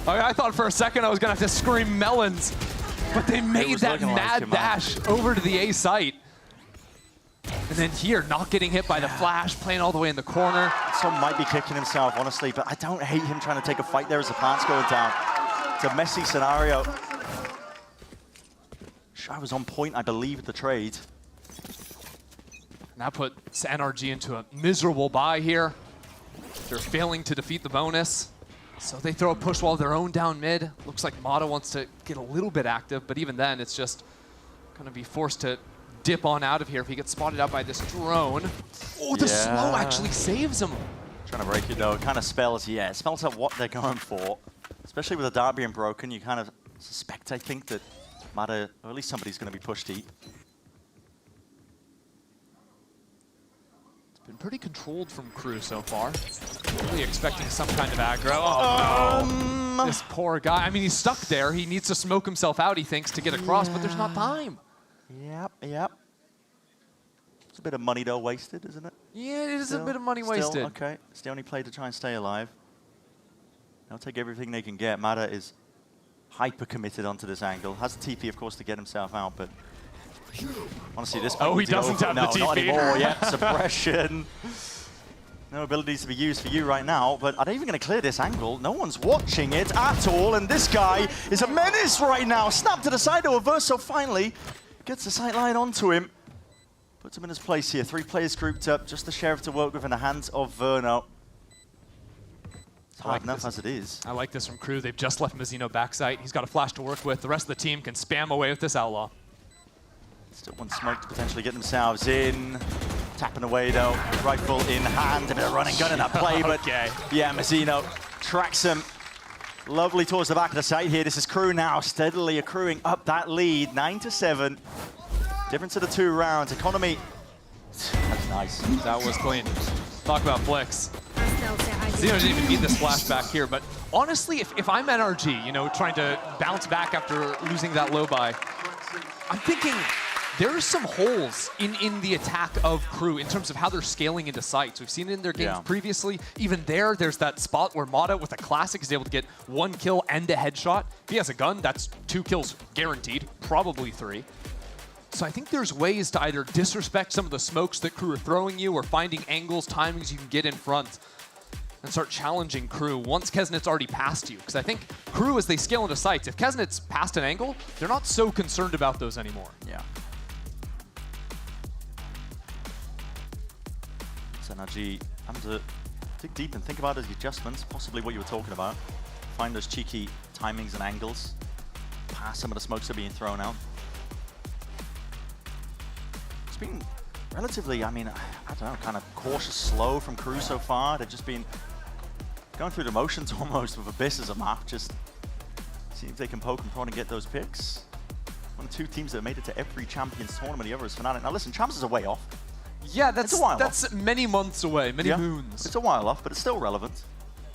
I thought for a second I was going to have to scream melons, but they made that mad dash over to the A site. And then here, not getting hit by the flash, playing all the way in the corner. Some might be kicking himself, honestly, but I don't hate him trying to take a fight there as the plant's going down. It's a messy scenario. Shy was on point, I believe, at the trade. That puts NRG into a miserable bye here. They're failing to defeat the bonus. So they throw a push wall of their own down mid. Looks like Mata wants to get a little bit active, but even then it's just going to be forced to dip on out of here if he gets spotted out by this drone. Oh, the slow actually saves him. Trying to break it though, it kind of spells out what they're going for. Especially with the dart being broken, you kind of suspect, I think, that Mata, or at least somebody's going to be pushed deep. Been pretty controlled from KRU so far. Really expecting some kind of aggro. Oh no! This poor guy. I mean, he's stuck there. He needs to smoke himself out, he thinks, to get across, but there's not time. Yep. It's a bit of money though wasted, isn't it? Yeah, it is a bit of money wasted. Okay, it's the only play to try and stay alive. They'll take everything they can get. Mada is hyper committed onto this angle. Has the TP, of course, to get himself out, but honestly, this oh, he doesn't have the TP. Not anymore. Yep, suppression. No abilities to be used for you right now, but are they even going to clear this angle? No one's watching it at all, and this guy is a menace right now. Snap to the side to reverse, so finally gets the sight line onto him. Puts him in his place here. 3 players grouped up, just the Sheriff to work with in the hands of Verno. It's hard enough as it is. I like this from KRU. They've just left Mizzino backside. He's got a flash to work with. The rest of the team can spam away with this Outlaw. Still one smoke to potentially get themselves in. Tapping away though, rifle in hand, a bit of running gun in that play, but yeah, Mizzino tracks him lovely towards the back of the site here. This is KRU now steadily accruing up that lead, 9-7. Difference of the 2 rounds. Economy, that's nice. That was clean. Talk about flicks. Mizzino didn't even need this flashback here, but honestly, if I'm NRG, you know, trying to bounce back after losing that low buy, I'm thinking there's some holes in the attack of KRU in terms of how they're scaling into sites. We've seen it in their games previously. Even there's that spot where Mata with a classic is able to get 1 kill and a headshot. If he has a gun, that's 2 kills guaranteed, probably 3. So I think there's ways to either disrespect some of the smokes that KRU are throwing you or finding angles, timings you can get in front and start challenging KRU once Kesnet's already past you. Because I think KRU, as they scale into sites, if Kesnet's past an angle, they're not so concerned about those anymore. Yeah. NRG having to dig deep and think about his adjustments, possibly what you were talking about. Find those cheeky timings and angles. Pass some of the smokes that are being thrown out. It's been relatively, I mean, I don't know, kind of cautious, slow from KRU so far. They've just been going through the motions almost with Abyss as a map, just see if they can poke and prod and get those picks. One of 2 teams that have made it to every Champions tournament, the other is Fnatic. Now listen, Champs is a way off. Yeah, that's many months away, many moons. It's a while off, but it's still relevant.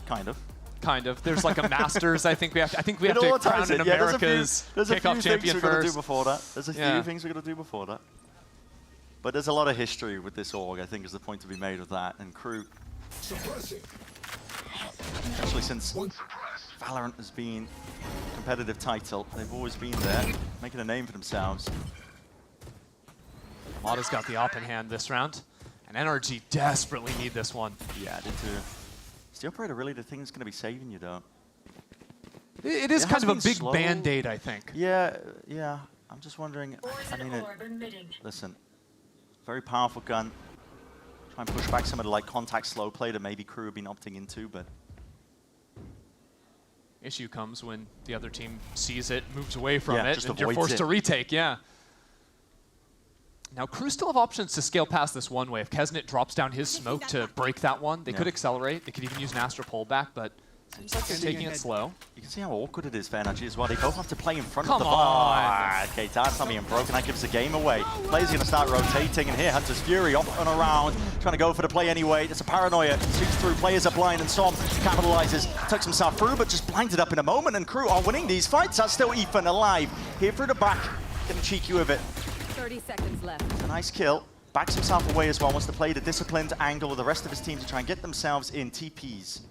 Kind of. kind of. There's like a Masters. I think we have to crown an America's Kickoff champion first. There's a few things we're going to do before that. But there's a lot of history with this org, I think, is the point to be made with that. And KRU, especially since VALORANT has been a competitive title, they've always been there, making a name for themselves. Mada's got the op in hand this round, and NRG desperately need this one. Yeah, they do. Is the operator really the thing that's going to be saving you, though? It is kind of a big band-aid, I think. Yeah, yeah. I'm just wondering. I mean, listen, very powerful gun. Try and push back some of the like contact slow play that maybe KRU have been opting into, but issue comes when the other team sees it, moves away from it, just and you're forced to retake. Yeah. Now, KRU still have options to scale past this one way. If Kesnet drops down his smoke to break that one, they could accelerate. They could even use an Astro pullback, but seems like they're taking it slow. You can see how awkward it is for NRG as well. They both have to play in front of the bar. Okay, that's not being broken. That gives the game away. Players going to start rotating, and here Hunter's Fury off and around, trying to go for the play anyway. It's a paranoia. Sweeps through. Players are blind, and Som capitalizes, tucks himself through, but just blinded up in a moment, and KRU are winning these fights. That's still Ethan alive. Here through the back, getting cheeky with it. 30 seconds left. It's a nice kill. Backs himself away as well. Wants to play the disciplined angle with the rest of his team to try and get themselves in TPs.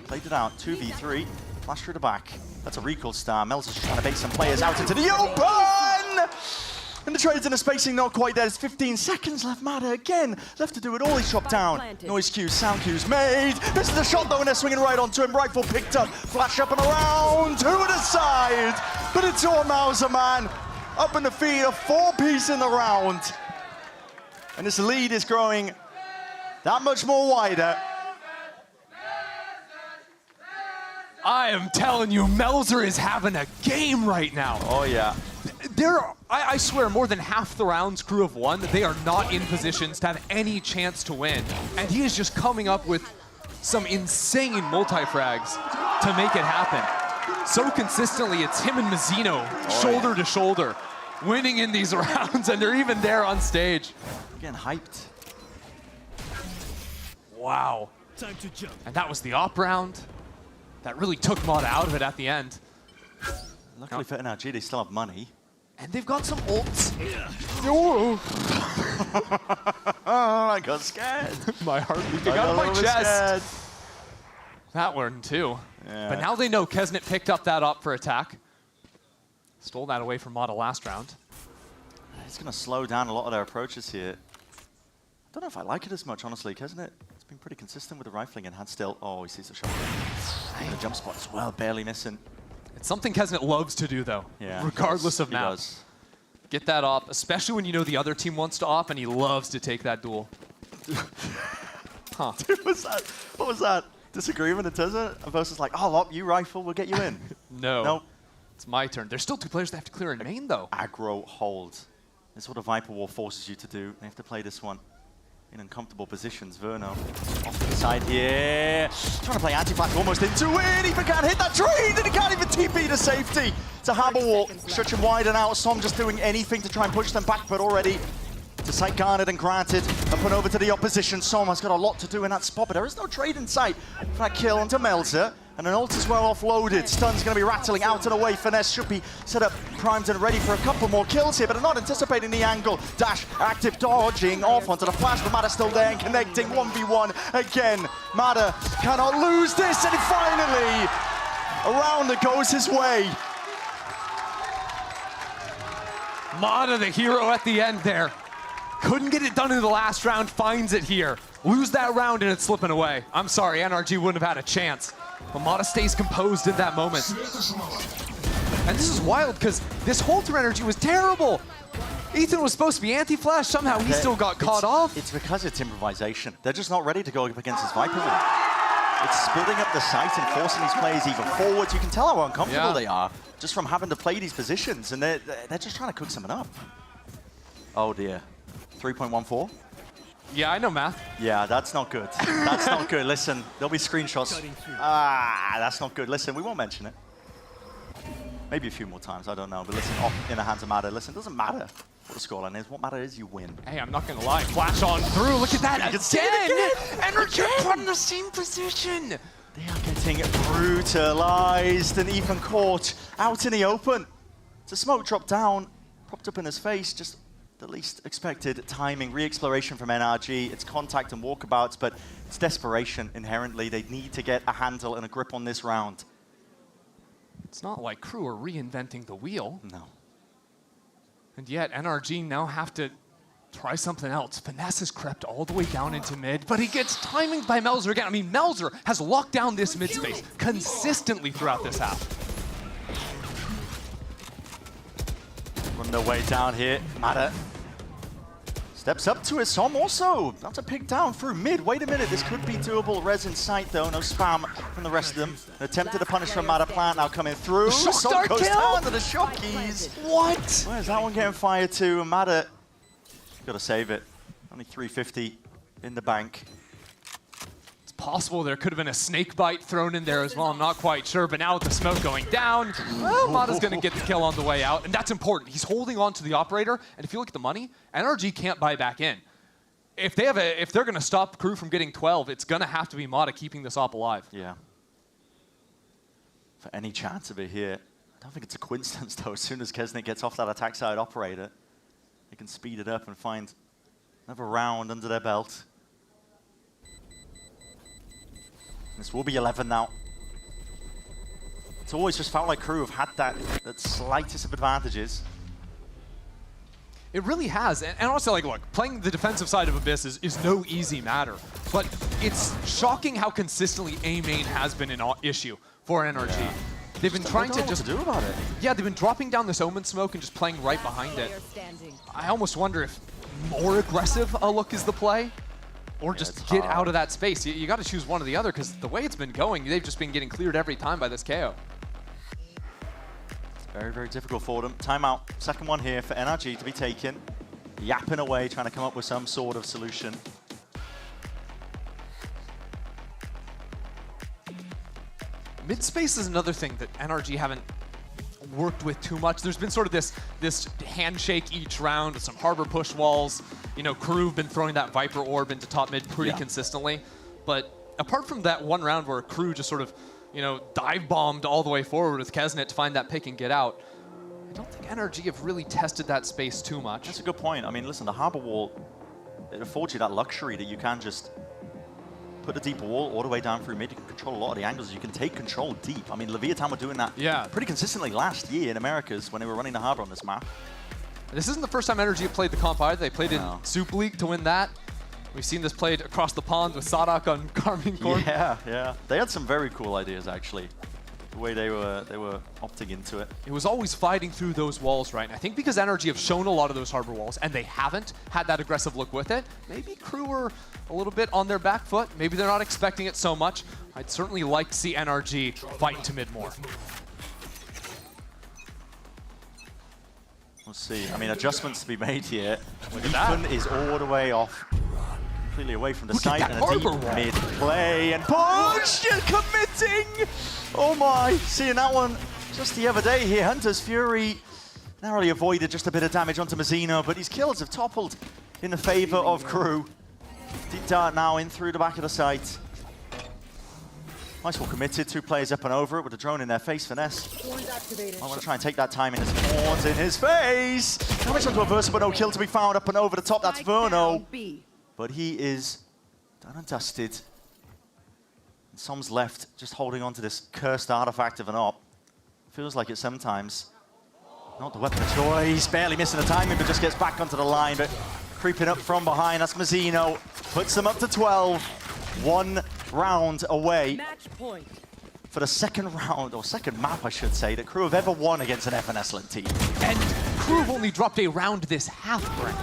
Played it out, 2v3, flash through the back. That's a recall star. Mel's just trying to bait some players out into the open! And the trades and the spacing not quite there. There's 15 seconds left. Mada again, left to do it all. He's chopped down. Noise cues, sound cues made. This is the shot though, and they're swinging right onto him. Rifle picked up, flash up and around, to the side. But it's all Mauser, man. Up in the feed, a 4-piece in the round. And this lead is growing that much more wider. I am telling you, Melzer is having a game right now. Oh, yeah. I swear, more than half the rounds KRU have won, they are not in positions to have any chance to win. And he is just coming up with some insane multi-frags to make it happen. So consistently, it's him and Mazzino, shoulder to shoulder, winning in these rounds, and they're even there on stage. Getting hyped. Wow. Time to jump. And that was the op round. That really took Mada out of it at the end. Luckily for NRG, they still have money. And they've got some ults. I got scared. My heart beating out of my chest. That one too. Yeah. But now they know Kesnet picked up that up for attack. Stole that away from Mada last round. It's going to slow down a lot of their approaches here. I don't know if I like it as much, honestly. Kesnet, it's been pretty consistent with the rifling and hand still. Oh, he sees the shot. And the jump spot as well, barely missing. It's something Kesnet loves to do, though, regardless of map. Get that op, especially when you know the other team wants to op, and he loves to take that duel. Huh. Dude, what was that? Disagreement in terms of it? Versus like, oh, op, you rifle, we'll get you in. No. Nope. It's my turn. There's still 2 players they have to clear in main, though. Aggro hold. This is what a Viper War forces you to do. They have to play this one in uncomfortable positions. Verno off to the side here. Trying to play anti-flash almost into it. Ethan can't hit that trade, and he can't even TP to safety. It's a Harbor War, stretching wide and out. Som just doing anything to try and push them back, but already to sight garnered and granted. Up and over to the opposition. Som has got a lot to do in that spot, but there is no trade in sight for that kill onto Melzer. And an ult is well offloaded. Stun's going to be rattling out and away. Finesse should be set up, primed and ready for a couple more kills here, but they're not anticipating the angle. Dash, active, dodging off onto the flash, but Mada's still there and connecting 1v1 again. Mada cannot lose this, and finally, around it goes his way. Mada, the hero at the end there. Couldn't get it done in the last round, finds it here. Lose that round and it's slipping away. I'm sorry, NRG wouldn't have had a chance. But Mada stays composed in that moment. And this is wild because this Holter energy was terrible. Ethan was supposed to be anti-flash, somehow he still got caught off. It's because it's improvisation. They're just not ready to go up against this Viper War. It's splitting up the site and forcing these players even forwards. You can tell how uncomfortable they are just from having to play these positions, and they're just trying to cook something up. Oh dear. 3.14? Yeah, I know math. Yeah, that's not good. That's not good. Listen, there'll be screenshots. Ah, that's not good. Listen, we won't mention it. Maybe a few more times, I don't know. But listen, off in the hands of Mada. Listen, it doesn't matter what the scoreline is. What matters is you win. Hey, I'm not going to lie. Flash on through. Look at that again. NRG from the same position. They are getting getting brutalized and even caught out in the open. The smoke dropped down, propped up in his face, just the least expected timing. Re-exploration from NRG, it's contact and walkabouts, but it's desperation inherently. They need to get a handle and a grip on this round. It's not like KRU are reinventing the wheel. No. And yet NRG now have to try something else. Finesse has crept all the way down into mid, but he gets timing by Melzer again. I mean, Melzer has locked down this mid space consistently throughout this half. On their way down here, Mada steps up to his Som also. Not to pick down through mid. Wait a minute, this could be doable. Res in sight though, no spam from the rest of them. An attempt to punish from Mada Plant now coming through. Som goes down to the shot keys. What? Where's that one getting fired to? Mada, gotta save it. Only 350 in the bank. It's possible there could have been a snake bite thrown in there as well. I'm not quite sure, but now with the smoke going down, well, Mada's gonna get the kill on the way out, and that's important. He's holding on to the operator, and if you look at the money, NRG can't buy back in. If they're gonna stop KRU from getting 12, it's gonna have to be Mada keeping this op alive. Yeah. For any chance of it here, I don't think it's a coincidence though. As soon as Kesnet gets off that attack side operator, they can speed it up and find another round under their belt. This will be 11 now. It's always just felt like KRU have had that slightest of advantages. It really has, and also, like, look, playing the defensive side of Abyss is no easy matter, but it's shocking how consistently A main has been an issue for NRG. Yeah. They've been trying to just do about it. Yeah, they've been dropping down this Omen smoke and just playing right behind it. I almost wonder if more aggressive a look is the play, or just get out of that space. You got to choose one or the other, because the way it's been going, they've just been getting cleared every time by this KO. Very, very difficult for them. Timeout. Second one here for NRG to be taken. Yapping away, trying to come up with some sort of solution. Mid space is another thing that NRG haven't worked with too much. There's been sort of this handshake each round with some harbor push walls. You know, KRU have been throwing that Viper orb into top mid pretty consistently. But apart from that one round where KRU just sort of, you know, dive bombed all the way forward with Kesnet to find that pick and get out, I don't think NRG have really tested that space too much. That's a good point. I mean, listen, the harbor wall, it affords you that luxury that you can just put a deeper wall all the way down through mid. You can control a lot of the angles. You can take control deep. I mean, Leviathan were doing that pretty consistently last year in Americas when they were running the harbor on this map. This isn't the first time NRG have played the comp either. They played in Super League to win that. We've seen this played across the pond with Sadak on Carmine Court. Yeah, yeah. They had some very cool ideas, actually. The way they were opting into it. It was always fighting through those walls, right? And I think because NRG have shown a lot of those harbor walls and they haven't had that aggressive look with it, maybe KRU are a little bit on their back foot. Maybe they're not expecting it so much. I'd certainly like to see NRG fight to mid more. We'll see. I mean, adjustments to be made here. Ethan is all the way off. Completely away from the site and a deep mid play and push and committing. Oh my, seeing that one just the other day here. Hunter's Fury narrowly avoided just a bit of damage onto Mazzino, but his kills have toppled in the favor of KRU. Deep dart now in through the back of the site. Nice one committed, 2 players up and over it with a drone in their face. Finesse. I want to try and take that time in his horns in his face. Damage onto a Versa, but no kill to be found up and over the top. That's Verno. But he is done and dusted. And Som's left just holding on to this cursed artifact of an op. Feels like it sometimes. Not the weapon of choice. Barely missing the timing, but just gets back onto the line. But creeping up from behind, that's Mazzino. Puts them up to 12. 1 round away for the second round, or second map, I should say, that KRU have ever won against an FNS-led team. And KRU have only dropped a round this half, Brent.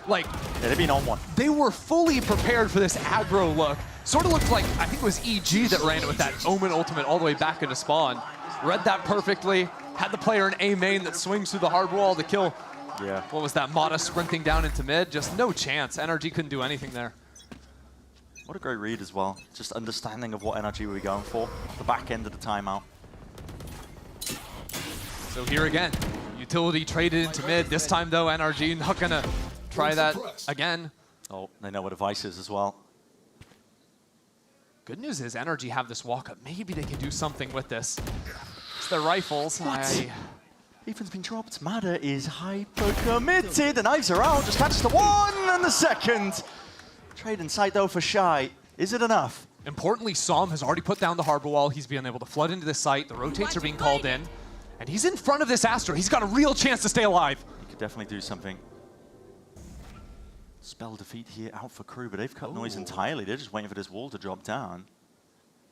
Like, they've been on one. They were fully prepared for this aggro look. Sort of looked like, I think it was EG that ran it with that Omen ultimate all the way back into spawn. Read that perfectly. Had the player in A main that swings through the hard wall to kill. Yeah. What was that? Mada sprinting down into mid. Just no chance. NRG couldn't do anything there. What a great read as well. Just understanding of what NRG were going for. The back end of the timeout. So here again, utility traded into mid. This time though, NRG not gonna try that again. Oh, they know what a device is as well. Good news is NRG have this walk-up. Maybe they can do something with this. It's their rifles. What? Ethan's been dropped. Mada is hyper-committed. The knives are out. Just catches the one and the second. Trade in sight, though, for Shy. Is it enough? Importantly, Som has already put down the harbor wall. He's being able to flood into this site. The rotates are being called in. And he's in front of this Astra. He's got a real chance to stay alive. He could definitely do something. Spell defeat here out for KRU, but they've cut noise entirely. They're just waiting for this wall to drop down.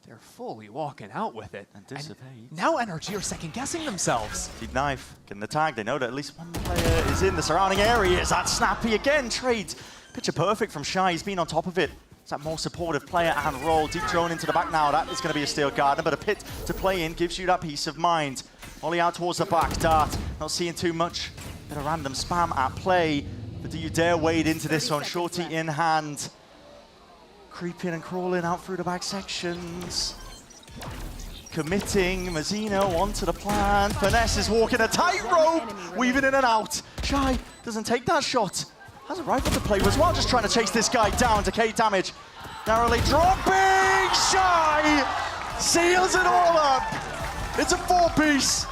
They're fully walking out with it. And dissipate. And now NRG are second-guessing themselves. Deep knife, getting the tag. They know that at least one player is in the surrounding areas. That's snappy again. Trade. Picture perfect from Shy. He's been on top of it. It's that more supportive player and roll. Deep drone into the back now. That is going to be a Steel Gardener, but a pit to play in gives you that peace of mind. Ollie out towards the back. Dart. Not seeing too much. Bit of random spam at play. But do you dare wade into this one? Shorty in hand. Creeping and crawling out through the back sections. Committing. Mazzino onto the plan. Finesse is walking a tightrope. Weaving in and out. Shy doesn't take that shot. Has a rifle to play with as well. Just trying to chase this guy down. Decay damage. Narrowly dropping. Shy seals it all up. It's a 4-piece.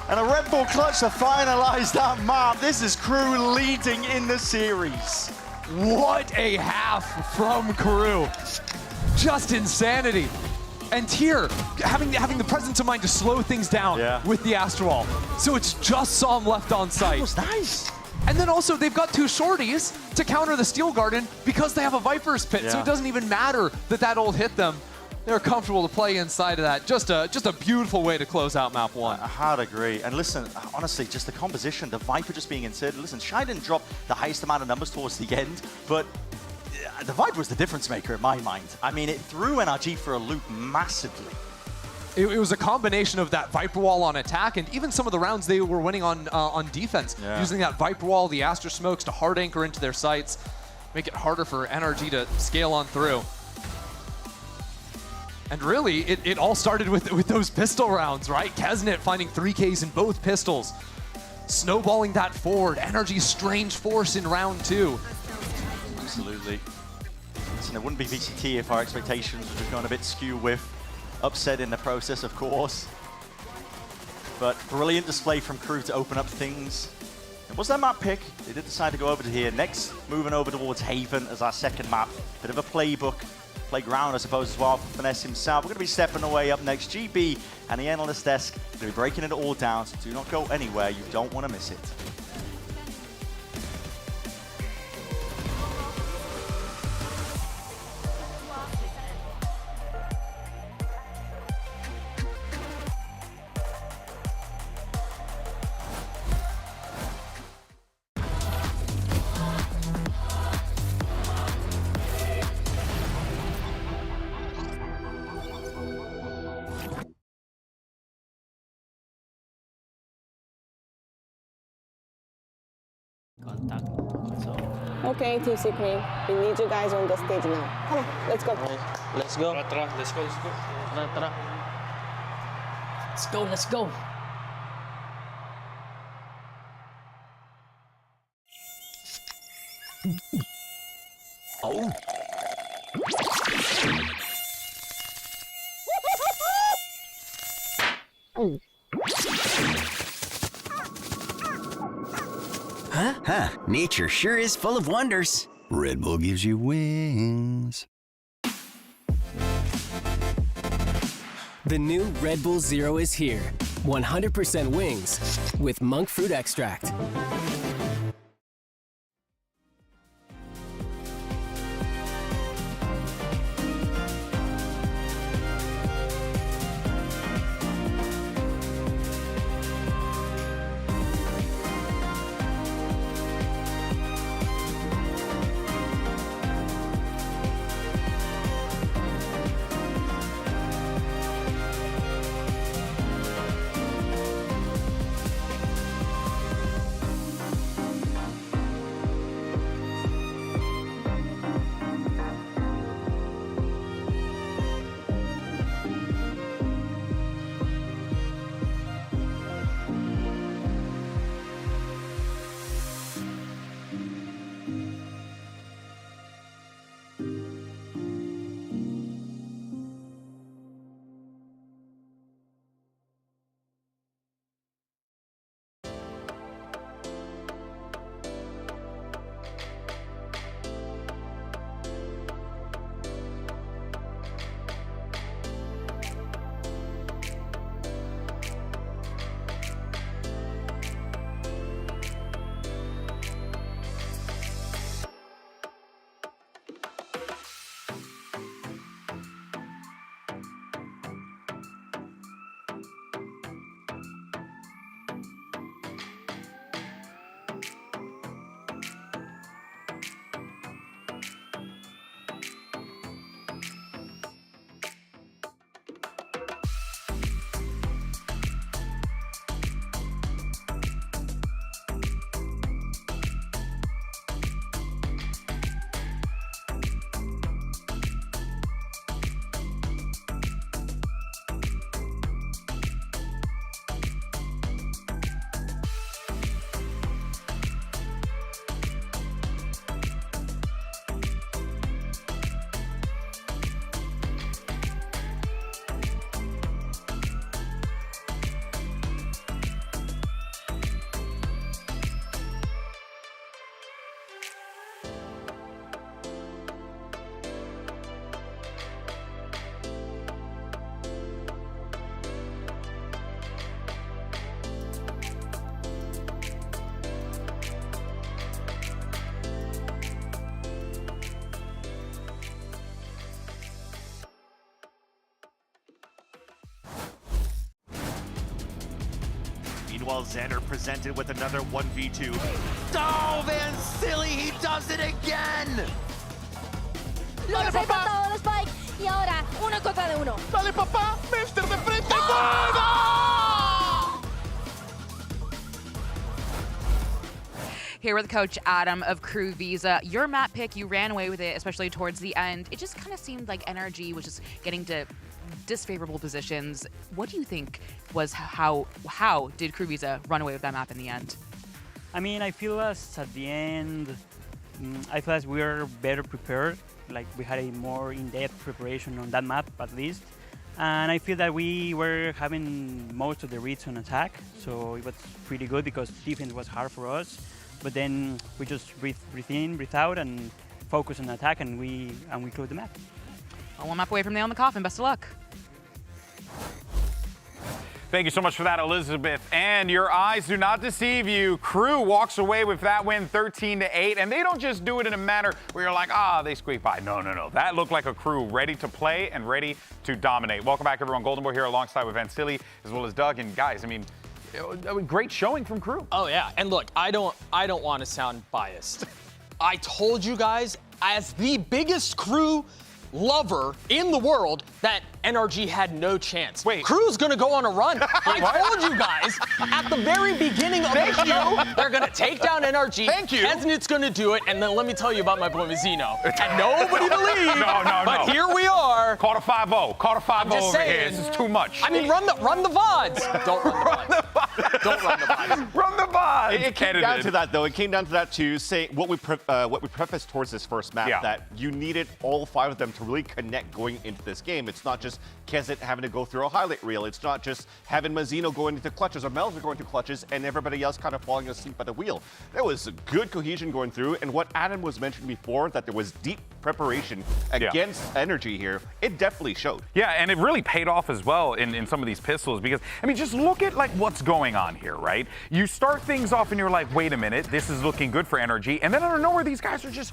And a Red Bull clutch to finalize that map. This is KRU leading in the series. What a half from KRU. Just insanity. And here, having the presence of mind to slow things down with the Astral. So it's just Som left on site. That was nice. And then also, they've got 2 shorties to counter the Steel Garden because they have a Viper's Pit. So it doesn't even matter that that ult hit them. They're comfortable to play inside of that. Just a beautiful way to close out map 1. I hard agree. And listen, honestly, just the composition, the Viper just being inserted. Listen, Shy didn't drop the highest amount of numbers towards the end, but the Viper was the difference maker in my mind. I mean, it threw NRG for a loop massively. It was a combination of that Viper Wall on attack and even some of the rounds they were winning on defense, using that Viper Wall, the Astra Smokes to hard anchor into their sights, make it harder for NRG to scale on through. And really, it all started with those pistol rounds, right? Kesnet finding 3Ks in both pistols, snowballing that forward. NRG's strange force in round 2. Absolutely. Listen, it wouldn't be VCT if our expectations were just going a bit skew with upset in the process, of course. But brilliant display from KRU to open up things. It was their map pick. They did decide to go over to here. Next, moving over towards Haven as our second map. Bit of a playground, I suppose, as well for Finesse himself. We're going to be stepping away up next. GB and the analyst desk going to be breaking it all down, so do not go anywhere. You don't want to miss it. Okay, Team Secret, we need you guys on the stage now. Come on, let's go. Let's go. Let's go. Let's go. Oh. Huh, nature sure is full of wonders. Red Bull gives you wings. The new Red Bull Zero is here. 100% wings with monk fruit extract. Meanwhile, Xander presented with another 1v2. Oh, Vansili, he does it again! Los he matado los Spike y ahora 1 contra 1. Dale, papá, Mester de frente. Here with Coach Adam of KRU Visa. Your map pick, you ran away with it, especially towards the end. It just kind of seemed like NRG was just getting to disfavorable positions. What do you think was how did KRU Visa run away with that map in the end? I mean, I feel as at the end, I feel as we were better prepared. Like we had a more in-depth preparation on that map at least. And I feel that we were having most of the reads on attack. So it was pretty good because defense was hard for us. But then we just breathe in, breathe out, and focus on attack, and we close the map. One map away from nail in the coffin. Best of luck. Thank you so much for that, Elizabeth. And your eyes do not deceive you. KRU walks away with that win 13-8, and they don't just do it in a manner where you're like, they squeak by. No. That looked like a KRU ready to play and ready to dominate. Welcome back, everyone. Golden Boy here alongside with Vansili as well as Doug. And guys, I mean, great showing from KRU. Oh yeah, and look, I don't want to sound biased. I told you guys, as the biggest KRU lover in the world, that NRG had no chance. Wait. KRU's gonna go on a run. I told you guys at the very beginning of the show, they're gonna take down NRG. Thank you. Kesnit's gonna do it, and then let me tell you about my boy Mazzino. And nobody believed. No. But here we are. Caught a 5-0. Caught a 5-0 just over saying. here. This is too much. I mean, run the VODs. Don't run the VODs. Don't run the VODs. Run the VODs. It came down to that, though. It came down to that to say what we prefaced towards this first map, that you needed all 5 of them to really connect going into this game. It's not just Kesit having to go through a highlight reel. It's not just having Mazzino going into clutches or Melzer going into clutches and everybody else kind of falling asleep at the wheel. There was good cohesion going through, and what Adam was mentioning before, that there was deep preparation against NRG here, it definitely showed. Yeah, and it really paid off as well in some of these pistols because, I mean, just look at like what's going on here, right? You start things off and you're like, wait a minute, this is looking good for NRG, and then out of nowhere, these guys are just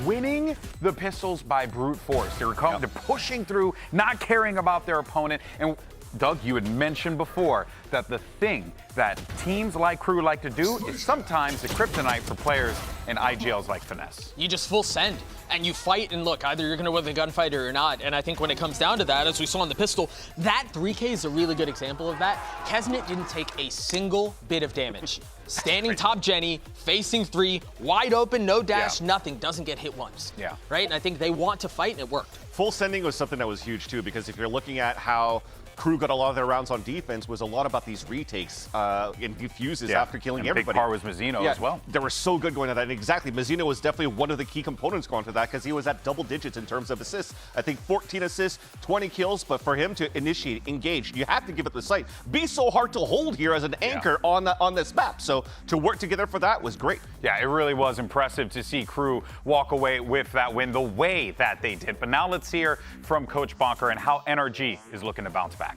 winning the pistols by brute force. They're pushing through, not caring about their opponent. And Doug, you had mentioned before that the thing that teams like KRU like to do is sometimes the kryptonite for players and IGLs like finesse. You just full send and you fight, and look, either you're going to win the gunfight or you're not. And I think when it comes down to that, as we saw in the pistol, that 3K is a really good example of that. Kesnit didn't take a single bit of damage. Standing top Jenny, facing 3, wide open, no dash, nothing, doesn't get hit once. Right? And I think they want to fight, and it worked. Full sending was something that was huge too, because if you're looking at how KRU got a lot of their rounds on defense, was a lot about these retakes and defuses after killing and everybody. Big part was Mazzino as well. They were so good going at that. And exactly, Mazzino was definitely one of the key components going to that because he was at double digits in terms of assists. I think 14 assists, 20 kills, but for him to initiate, engage, you have to give it the sight. Be so hard to hold here as an anchor on this map. So to work together for that was great. Yeah, it really was impressive to see KRU walk away with that win the way that they did. But now let's hear from Coach Bonker and how NRG is looking to bounce back.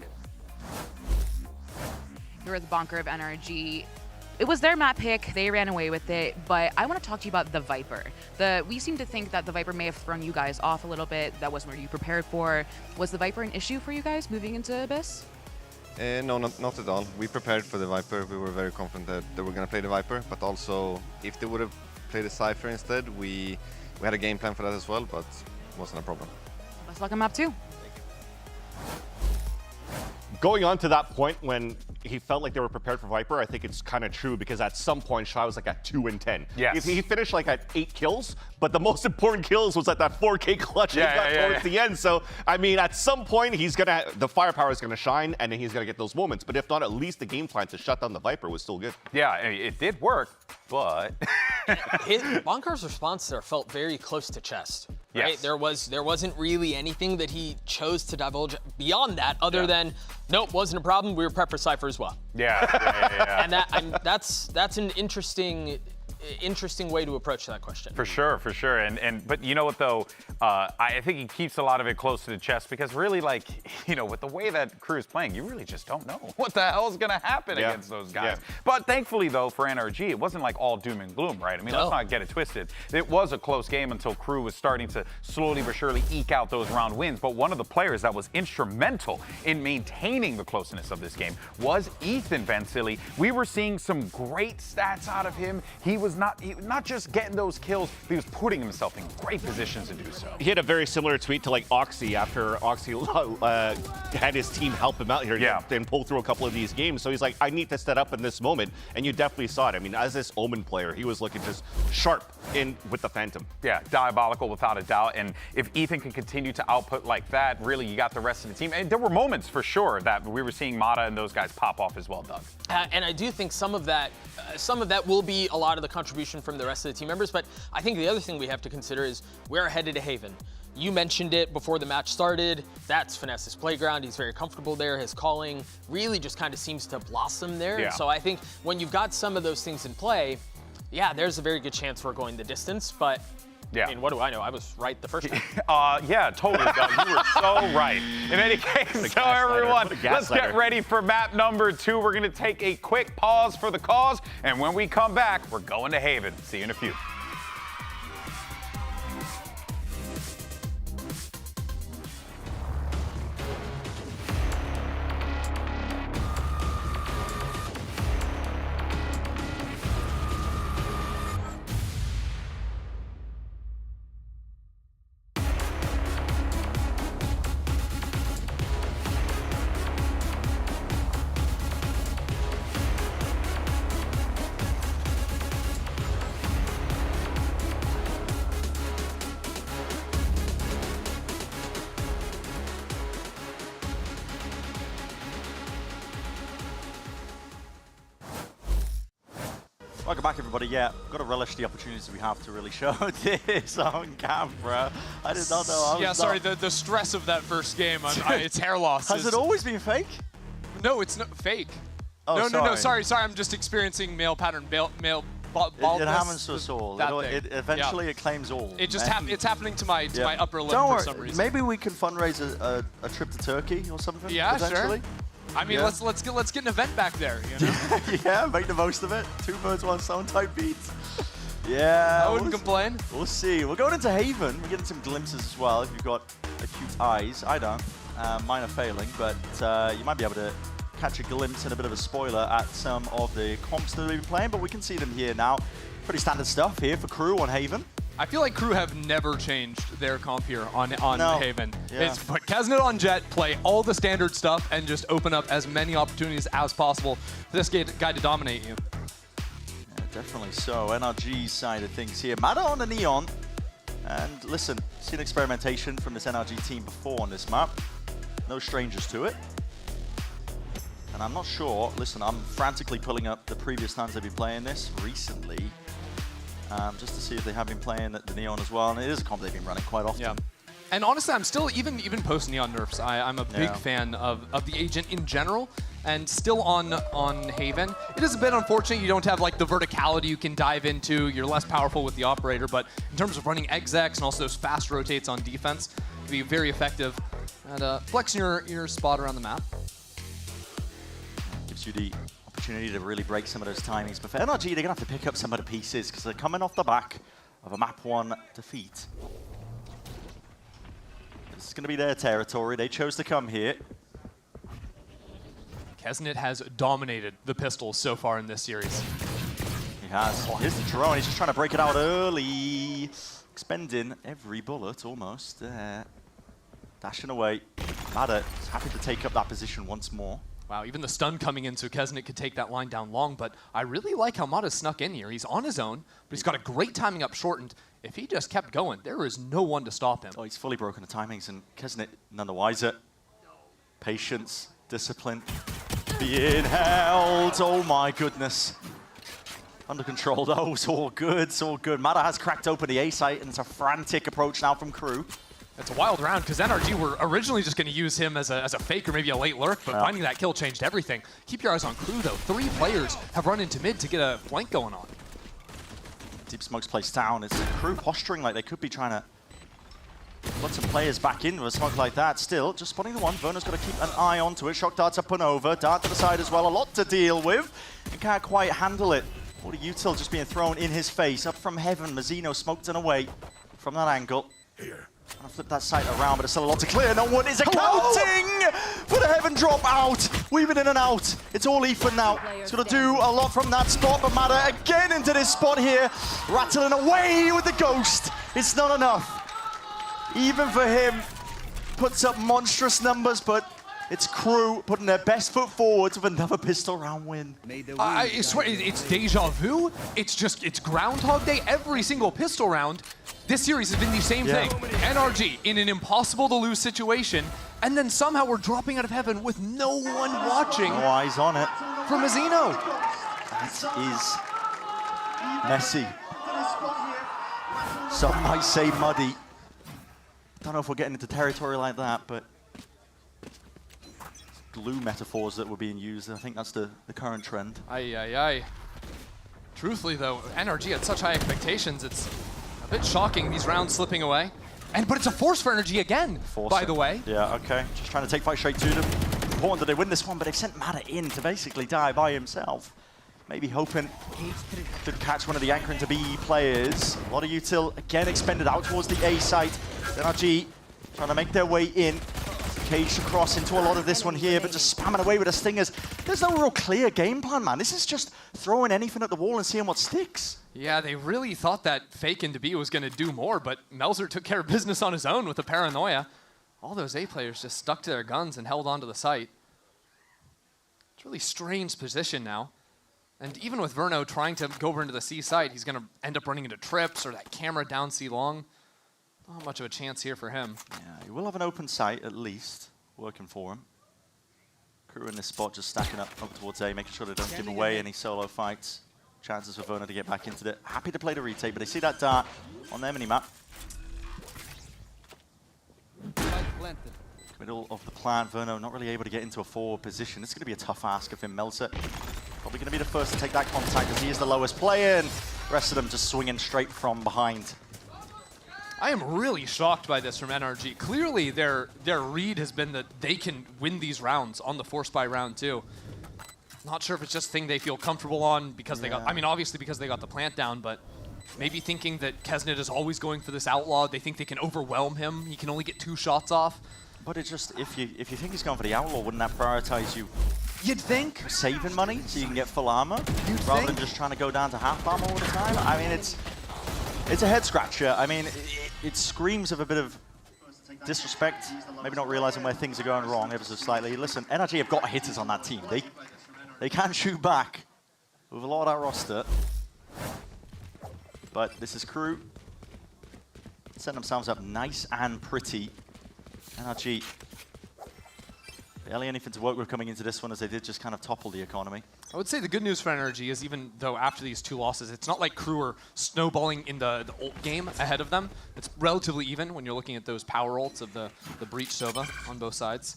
You're with Bonker of NRG. It was their map pick. They ran away with it. But I want to talk to you about the Viper. We seem to think that the Viper may have thrown you guys off a little bit. That wasn't what you prepared for. Was the Viper an issue for you guys moving into Abyss? No, not at all. We prepared for the Viper. We were very confident that they were going to play the Viper. But also, if they would have played the Cypher instead, we had a game plan for that as well, but it wasn't a problem. Best luck on map 2. Going on to that point when he felt like they were prepared for Viper, I think it's kind of true because at some point Shy was like at 2-10. Yes. He finished like at 8 kills, but the most important kills was at that 4K clutch he got towards the end. So I mean, at some point the firepower is gonna shine, and then he's gonna get those moments. But if not, at least the game plan to shut down the Viper was still good. Yeah, it did work, but Bonker's response there felt very close to chest. Right? Yes. There wasn't really anything that he chose to divulge beyond that, other than nope, wasn't a problem. We were prepped for Cypher as well. Yeah. And that's an interesting interesting way to approach that question. For sure, for sure. But you know what though, I think he keeps a lot of it close to the chest because really, like, you know, with the way that KRU is playing, you really just don't know what the hell is going to happen against those guys. But thankfully though, for NRG, it wasn't like all doom and gloom, right? I mean, let's not get it twisted. It was a close game until KRU was starting to slowly but surely eke out those round wins. But one of the players that was instrumental in maintaining the closeness of this game was Ethan Vansili. We were seeing some great stats out of him. He was not just getting those kills, he was putting himself in great positions to do so. He had a very similar tweet to like Oxy after Oxy had his team help him out here and pull through a couple of these games. So he's like, I need to set up in this moment. And you definitely saw it. I mean, as this Omen player, he was looking just sharp in with the Phantom. Yeah, diabolical without a doubt. And if Ethan can continue to output like that, really you got the rest of the team. And there were moments for sure that we were seeing Mata and those guys pop off as well, Doug. And I do think some of that will be a lot of the contribution from the rest of the team members. But I think the other thing we have to consider is we're headed to Haven. You mentioned it before the match started. That's Finesse's playground. He's very comfortable there. His calling really just kind of seems to blossom there. Yeah. So I think when you've got some of those things in play, yeah, there's a very good chance we're going the distance. But I mean, what do I know? I was right the first time. Yeah, totally, Doug. You were so right. In any case, so everyone, let's get ready for map number 2. We're going to take a quick pause for the cause, and when we come back, we're going to Haven. See you in a few. Welcome back, everybody. Yeah, got to relish the opportunities we have to really show this on camera. I did not know. Sorry, the stress of that first game, it's hair loss. Has it always been fake? No, it's not fake. Oh, no, sorry, I'm just experiencing male pattern, male baldness. It happens to us all. Eventually, it claims all. It just it's happening to my upper lip for some reason. Maybe we can fundraise a trip to Turkey or something. Yeah, potentially. sure. I mean, let's get an event back there. You know? Yeah, make the most of it. 2 birds, 1 stone type beat. Yeah, I wouldn't complain. We'll see. We're going into Haven. We're getting some glimpses as well. If you've got acute eyes, I don't. Mine are failing, but you might be able to catch a glimpse and a bit of a spoiler at some of the comps that we've been playing. But we can see them here now. Pretty standard stuff here for KRU on Haven. I feel like KRU have never changed their comp here on Haven. Yeah. It's put Kesnet on Jet, play all the standard stuff, and just open up as many opportunities as possible for this guy to dominate you. Yeah, definitely so. NRG's side of things here. Mata on the Neon. And listen, seen experimentation from this NRG team before on this map. No strangers to it. And I'm not sure. Listen, I'm frantically pulling up the previous times they've been playing this recently. Just to see if they have been playing the Neon as well, and it is a comp they've been running quite often. Yeah. And honestly, I'm still, even post Neon nerfs, I'm a big fan of the agent in general, and still on Haven. It is a bit unfortunate you don't have like the verticality you can dive into. You're less powerful with the operator, but in terms of running execs and also those fast rotates on defense, it can be very effective at flexing your spot around the map. Gives you the opportunity to really break some of those timings. But for NRG, they're going to have to pick up some of the pieces because they're coming off the back of a map 1 defeat. This is going to be their territory. They chose to come here. Kesnet has dominated the pistols so far in this series. He has. Here's the drone. He's just trying to break it out early. Expending every bullet almost. Dashing away. Mata is happy to take up that position once more. Wow, even the stun coming in so Kesnet could take that line down long, but I really like how Mata snuck in here. He's on his own, but he's got a great timing up shortened. If he just kept going, there is no one to stop him. Oh, he's fully broken the timings, and Kesnet none the wiser. Patience, discipline, being held. Oh my goodness. Under control though, it's all good, it's all good. Mata has cracked open the A site, and it's a frantic approach now from KRU. It's a wild round because NRG were originally just going to use him as a fake or maybe a late lurk, but finding that kill changed everything. Keep your eyes on KRU though. 3 players have run into mid to get a flank going on. Deep smoke's placed down. It's KRU posturing like they could be trying to put some players back in with a smoke like that. Still, just spotting the one. Verno's got to keep an eye onto it. Shock darts are put over. Dart to the side as well. A lot to deal with. And can't quite handle it. What a util just being thrown in his face. Up from heaven. Mazzino smoked and away from that angle. Here. Trying to flip that sight around, but there's still a lot to clear. No one is accounting for the heaven drop out. Weaving in and out. It's all Ethan now. He's got to do a lot from that spot, but Mada again into this spot here. Rattling away with the ghost. It's not enough. Even for him, puts up monstrous numbers, but it's KRU putting their best foot forward with another pistol round win. I swear, it's deja vu. It's Groundhog Day. Every single pistol round, this series has been the same thing. NRG in an impossible to lose situation, and then somehow we're dropping out of heaven with no one watching. No eyes on it. From Mazzino. That is messy. Some might say muddy. Don't know if we're getting into territory like that, but glue metaphors that were being used. I think that's the current trend. Aye. Truthfully, though, NRG had such high expectations. It's a bit shocking, these rounds slipping away. But it's a force for NRG again, by the way. Yeah, okay. Just trying to take fight straight to them. Important that they win this one, but they've sent Mada in to basically die by himself. Maybe hoping to catch one of the anchor into B players. A lot of util again expended out towards the A site. NRG trying to make their way in. Cage to cross into a lot of this one here, but just spamming away with the stingers. There's no real clear game plan, man. This is just throwing anything at the wall and seeing what sticks. Yeah, they really thought that fake into B was going to do more, but Melzer took care of business on his own with the paranoia. All those A players just stuck to their guns and held onto the site. It's a really strange position now. And even with Verno trying to go over into the C site, he's going to end up running into trips or that camera down C long. Not much of a chance here for him. Yeah, he will have an open site at least, working for him. KRU in this spot just stacking up towards A, making sure they don't give away any solo fights. Chances for Verno to get back into it. Happy to play the retake, but they see that dart on their minimap. Middle of the plant, Verno not really able to get into a forward position. It's going to be a tough ask of him. Melzer probably going to be the first to take that contact as he is the lowest player, and the rest of them just swinging straight from behind. I am really shocked by this from NRG. Clearly, their read has been that they can win these rounds on the force by round 2. Not sure if it's just a thing they feel comfortable on because they got, I mean, obviously because they got the plant down, but maybe thinking that Kesnet is always going for this outlaw. They think they can overwhelm him. He can only get 2 shots off. But it's just, if you think he's going for the outlaw, wouldn't that prioritize you? You'd think. Saving money so you can get full armor rather than just trying to go down to half armor all the time? I mean, it's a head scratcher. I mean, it screams of a bit of disrespect, maybe not realizing where things are going wrong ever so slightly. Listen, NRG have got hitters on that team. They can shoot back with a lot of that roster. But this is KRU setting themselves up nice and pretty. NRG barely anything to work with coming into this one, as they did just kind of topple the economy. I would say the good news for NRG is even though after these 2 losses, it's not like KRU are snowballing in the ult game ahead of them. It's relatively even when you're looking at those power ults of the Breach Sova on both sides.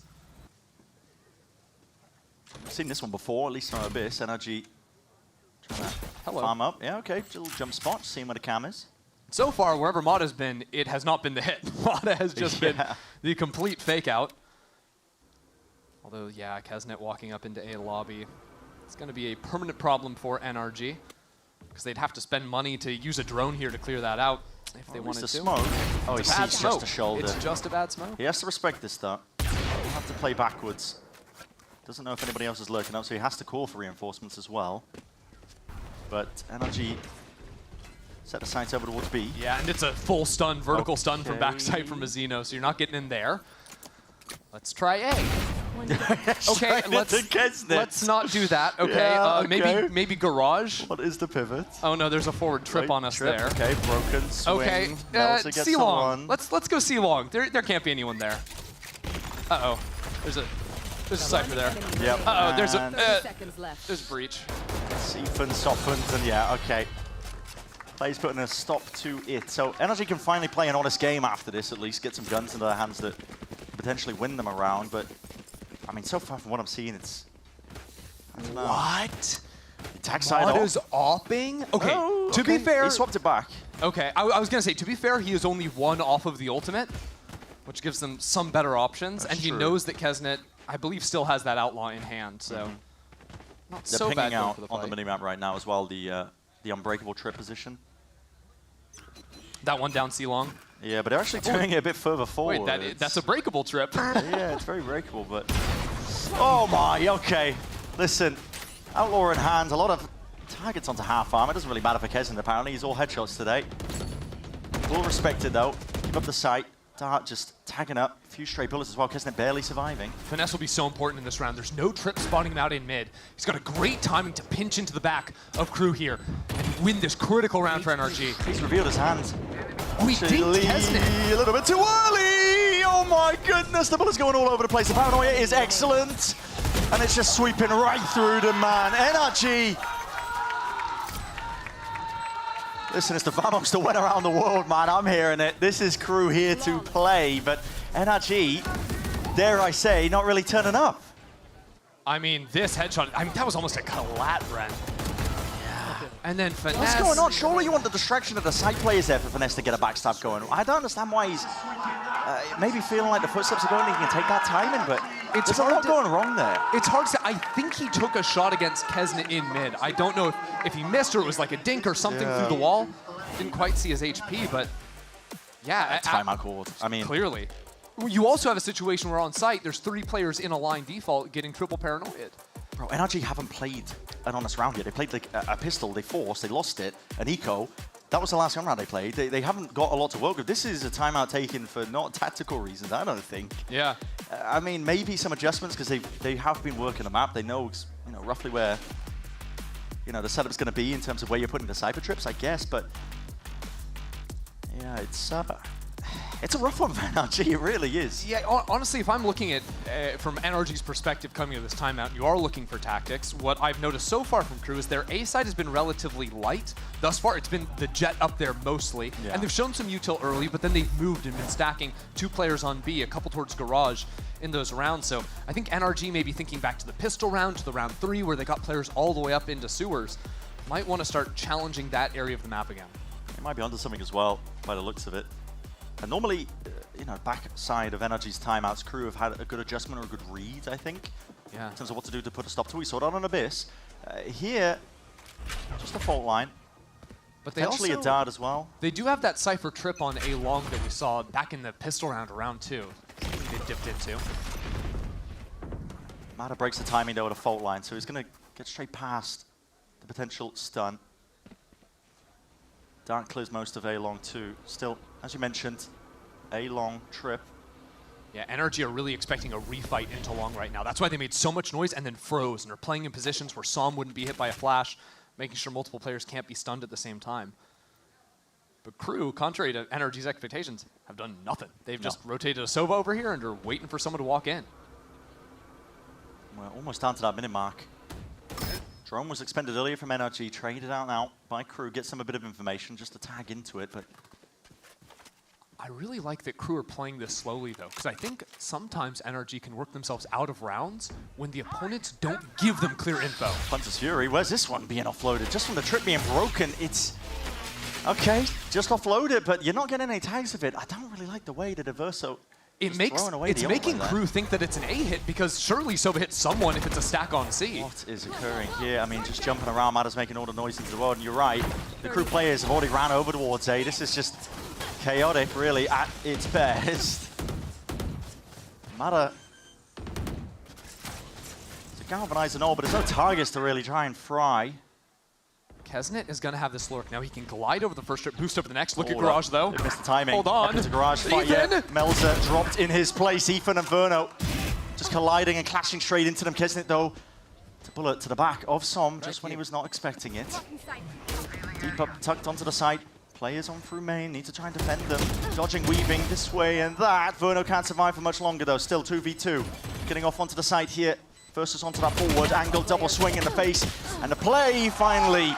I've seen this one before, at least from Abyss. NRG trying to farm up. Yeah, okay, little jump spot, seeing where the cam is. So far, wherever Mada's been, it has not been the hit. Mada has just been the complete fake out. Although, yeah, Kesnet walking up into A lobby. It's going to be a permanent problem for NRG because they'd have to spend money to use a drone here to clear that out if they wanted to. Smoke. Oh, he sees just a shoulder. It's just a bad smoke. He has to respect this, though. He'll have to play backwards. Doesn't know if anybody else is lurking up, so he has to call for reinforcements as well. But NRG set the sights over towards B. Yeah, and it's a full stun, vertical stun from backside from Mazzino, so you're not getting in there. Let's try A. Okay, let's not do that. Okay, yeah, maybe garage. What is the pivot? Oh no, there's a forward trip on us there. Okay, broken swing. Okay, C long. Let's go C long. There can't be anyone there. Uh oh, there's a cypher there. Yep. Uh oh, there's a breach. Siphon, softens, and yeah, okay. Play's putting a stop to it. So NRG can finally play an honest game after this, at least get some guns into their hands that potentially win them around. But I mean, so far from what I'm seeing, it's, I don't know. What? Attack side Mada's opping? Okay, to be fair... He swapped it back. Okay, I was going to say, to be fair, he is only 1 off of the ultimate, which gives them some better options. That's and he true. knows that Kesnet, I believe, still has that outlaw in hand, so... Not They're so pinging bad going out for the on the fight. minimap right now as well, the unbreakable trip position. That one down C-long. Yeah, but they're actually turning it a bit further forward. Wait, that's a breakable trip. Yeah, it's very breakable, but... Oh my, okay. Listen, Outlaw in hands, a lot of targets onto half arm. It doesn't really matter for Kesnet, apparently. He's all headshots today. Well respected, though. Keep up the sight. Dart just tagging up. A few stray bullets as well. Kesnet barely surviving. Finesse will be so important in this round. There's no trip spotting him out in mid. He's got a great timing to pinch into the back of KRU here and win this critical round for NRG. He's revealed his hands. Oh, he dinked Kesnet. A little bit too early! Oh my goodness, the bullet's going all over the place. The paranoia is excellent. And it's just sweeping right through the man. NRG. Listen, it's the Vamos that went around the world, man. I'm hearing it. This is KRU here to play, but NRG, dare I say, not really turning up. I mean, this headshot, that was almost a collat, Ren. Yeah. And then Finesse. What's going on? Surely you want the distraction of the side players there for Finesse to get a backstab going. I don't understand why he's maybe feeling like the footsteps are going and he can take that timing, but there's a lot going wrong there. It's hard to say. I think he took a shot against Kesnet in mid. I don't know if he missed or it was like a dink or something through the wall. Didn't quite see his HP, but yeah. Timeout called. I mean, clearly. You also have a situation where on site, there's 3 players in a line default getting triple paranoid. Bro, NRG haven't played an honest round yet. They played like a pistol, they forced, they lost it, an eco. That was the last round they played. They haven't got a lot to work with. This is a timeout taken for not tactical reasons, I don't think. Yeah. I mean, maybe some adjustments because they have been working the map. They know, roughly where, the setup's going to be in terms of where you're putting the cypher trips, I guess. But yeah, it's a rough one for NRG. It really is. Yeah, honestly, if I'm looking at from NRG's perspective coming to this timeout, you are looking for tactics. What I've noticed so far from KRU is their A side has been relatively light. Thus far, it's been the Jet up there mostly. Yeah. And they've shown some util early, but then they've moved and been stacking 2 players on B, a couple towards Garage in those rounds. So I think NRG may be thinking back to the pistol round, to the round 3, where they got players all the way up into sewers. Might want to start challenging that area of the map again. They might be onto something as well, by the looks of it. And normally, back side of NRG's timeouts, KRU have had a good adjustment or a good read, I think. Yeah. In terms of what to do to put a stop to. We saw it on an Abyss. Here, just a fault line. But they potentially also, a dart as well. They do have that Cypher trip on A long that we saw back in the pistol round 2. They dipped into. Mada breaks the timing though at a fault line, so he's going to get straight past the potential stun. Dart clears most of A long too. Still, as you mentioned, A long trip. Yeah, NRG are really expecting a refight into long right now. That's why they made so much noise and then froze and are playing in positions where Som wouldn't be hit by a flash, making sure multiple players can't be stunned at the same time. But KRU, contrary to NRG's expectations, have done nothing. They've just rotated a Sova over here and are waiting for someone to walk in. We're almost down to that minute mark. Drone was expended earlier from NRG, traded out now by KRU, get some a bit of information just to tag into it, but I really like that KRU are playing this slowly though, because I think sometimes NRG can work themselves out of rounds when the opponents don't give them clear info. Hunter's Fury, where's this one being offloaded? Just from the trip being broken, it's okay, just offload it, but you're not getting any tags of it. I don't really like the way that Diverso It's making KRU think that it's an A hit because surely Sova hits someone if it's a stack on C. What is occurring here? I mean, just jumping around, Mada's making all the noise into the world, and you're right. The KRU players have already ran over towards A. This is just chaotic, really, at its best. Mada to galvanize and all, but there's no targets to really try and fry. Kesnet is going to have this lurk. Now he can glide over the first trip, boost over the next. Look at Garage, though. They missed the timing. Hold on. Up into Garage fight, Ethan! yeah. Melza dropped in his place. Ethan and Verno just colliding and clashing straight into them. Kesnet, though, to bullet to the back of Som just when he was not expecting it. Deep up, tucked onto the side. Players on through main, need to try and defend them. Dodging, weaving this way and that. Verno can't survive for much longer, though. Still 2v2. Getting off onto the side here. Versus onto that forward angle, double swing in the face. And the play, finally.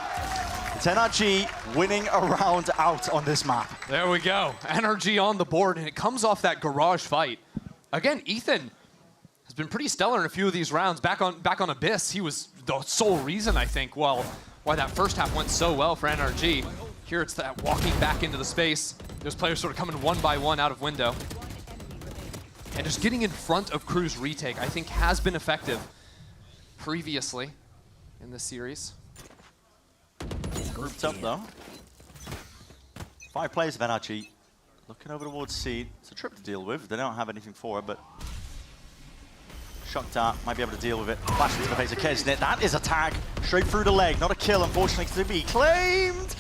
It's NRG winning a round out on this map. There we go. NRG on the board, and it comes off that Garage fight. Again, Ethan has been pretty stellar in a few of these rounds. Back on Abyss, he was the sole reason, I think, why that first half went so well for NRG. Here it's that walking back into the space. Those players sort of coming one by one out of window. And just getting in front of KRU's retake, I think, has been effective previously in this series. Grouped up, though. 5 players of NRG looking over towards C. It's a trip to deal with. They don't have anything for it, but Shock Dart might be able to deal with it. Flash into the face of Kesnet. That is a tag straight through the leg. Not a kill, unfortunately, to be claimed.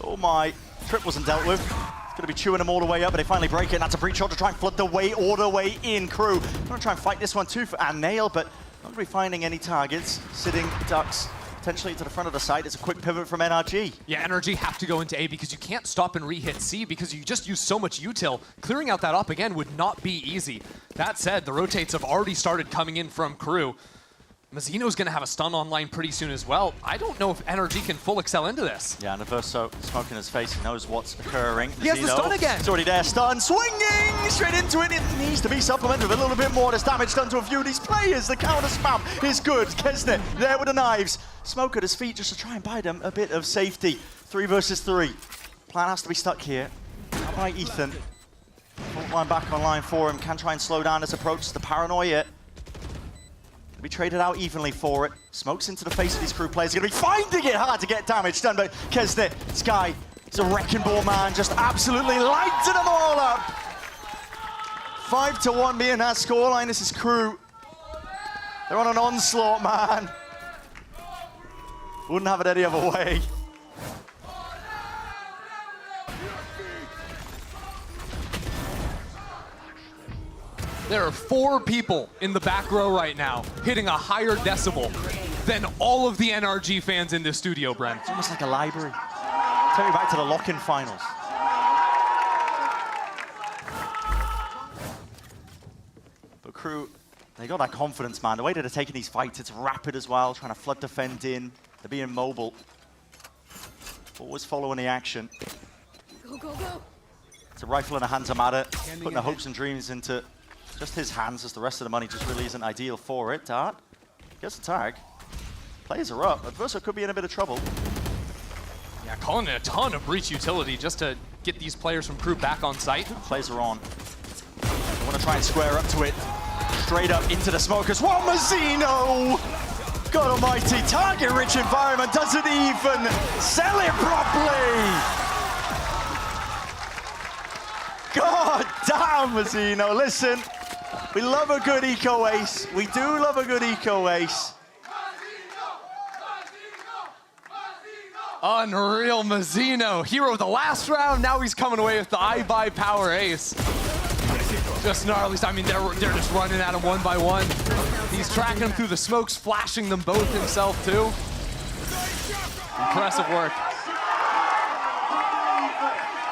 Oh my. Trip wasn't dealt with. It's going to be chewing them all the way up, but they finally break it. And that's a breach shot to try and flood the way all the way in. KRU going to try and fight this one too and nail, but not going to be finding any targets. Sitting ducks potentially to the front of the site. It's a quick pivot from NRG. Yeah, NRG have to go into A because you can't stop and re-hit C because you just use so much util. Clearing out that op again would not be easy. That said, the rotates have already started coming in from KRU. Mazzino's going to have a stun online pretty soon as well. I don't know if NRG can full excel into this. Yeah, and the Verso smoking his face. He knows what's occurring. He has the stun again. It's already there. Stun swinging straight into it. It needs to be supplemented with a little bit more. There's damage done to a few of these players. The counter spam is good. Kesnet there with the knives. Smoke at his feet just to try and buy them a bit of safety. 3 versus 3. Plan has to be stuck here. How about Ethan? Front line back online for him. Can try and slow down this approach. The paranoia. Be traded out evenly for it. Smokes into the face of these KRU players. Going to be finding it hard to get damage done, but Kesnet, Sky, is a wrecking ball man, just absolutely lighting them all up. 5-1 being that scoreline. This is KRU. They're on an onslaught, man. Wouldn't have it any other way. There are 4 people in the back row right now hitting a higher decibel than all of the NRG fans in this studio, Brent. It's almost like a library. Take me back to the lock-in finals. But KRU, they got that confidence, man. The way that they're taking these fights, it's rapid as well, trying to flood defend in. They're being mobile. Always following the action. Go, go, go. It's a rifle in the hands of Mada, putting the hopes and dreams into just his hands, as the rest of the money just really isn't ideal for it. Dart gets the tag. Players are up. Adverso could be in a bit of trouble. Yeah, calling it a ton of breach utility just to get these players from KRU back on site. Players are on. They want to try and square up to it. Straight up into the smokers. What, Mazzino? God almighty, target-rich environment doesn't even sell it properly. God damn, Mazzino. Listen, we love a good eco ace. We do love a good eco ace. Unreal Mazzino, hero of the last round. Now he's coming away with the iBuyPower ace. Just gnarly. I mean, they're just running at him one by one. He's tracking them through the smokes, flashing them both himself too. Impressive work.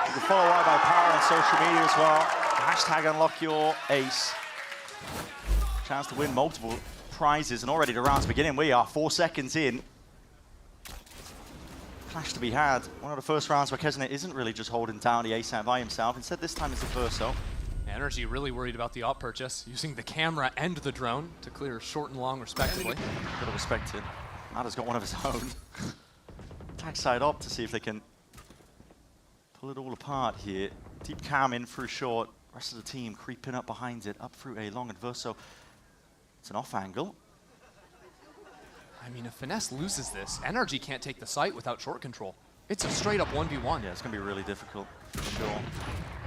You can follow iBuyPower on social media as well. Hashtag unlock your ace. Chance to win multiple prizes, and already the round's beginning. We are 4 seconds in. Clash to be had. One of the first rounds where Kesnet isn't really just holding down the ace out by himself. Instead, this time it's the Verso. NRG really worried about the op purchase, using the camera and the drone to clear short and long respectively. Could have respected. Mada's got one of his own. Tag side op to see if they can pull it all apart here. Deep cam in through short. Rest of the team creeping up behind it, up through a long Adverso. It's an off angle. I mean, if Finesse loses this, NRG can't take the site without short control. It's a straight up 1v1. Yeah, it's going to be really difficult for sure.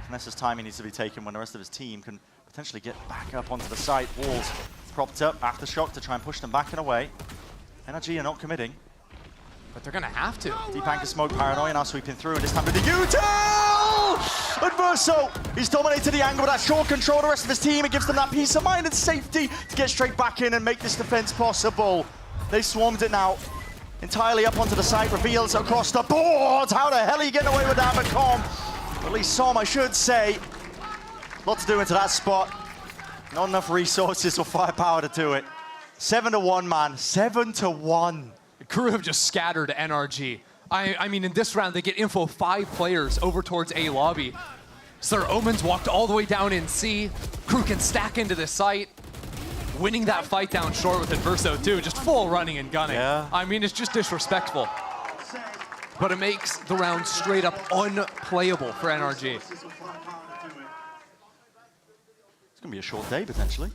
Finesse's timing needs to be taken when the rest of his team can potentially get back up onto the site. Walls propped up, Aftershock to try and push them back and away. NRG are not committing. But they're going to have to. Deep anchor smoke, Paranoia now sweeping through, and this time with the util! Adverso, he's dominated the angle with that short control. The rest of his team, it gives them that peace of mind and safety to get straight back in and make this defense possible. They swarmed it now. Entirely up onto the site, reveals across the board. How the hell are you getting away with that, McCom? At least some, I should say. A lot to do into that spot. Not enough resources or firepower to do it. 7-1, man. 7-1. KRU have just scattered NRG. I mean, in this round, they get info 5 players over towards A lobby. So their Omens walked all the way down in C. KRU can stack into this site. winning that fight down short with Adverso too, just full running and gunning. Yeah. I mean, it's just disrespectful. But it makes the round straight up unplayable for NRG. It's going to be a short day, potentially.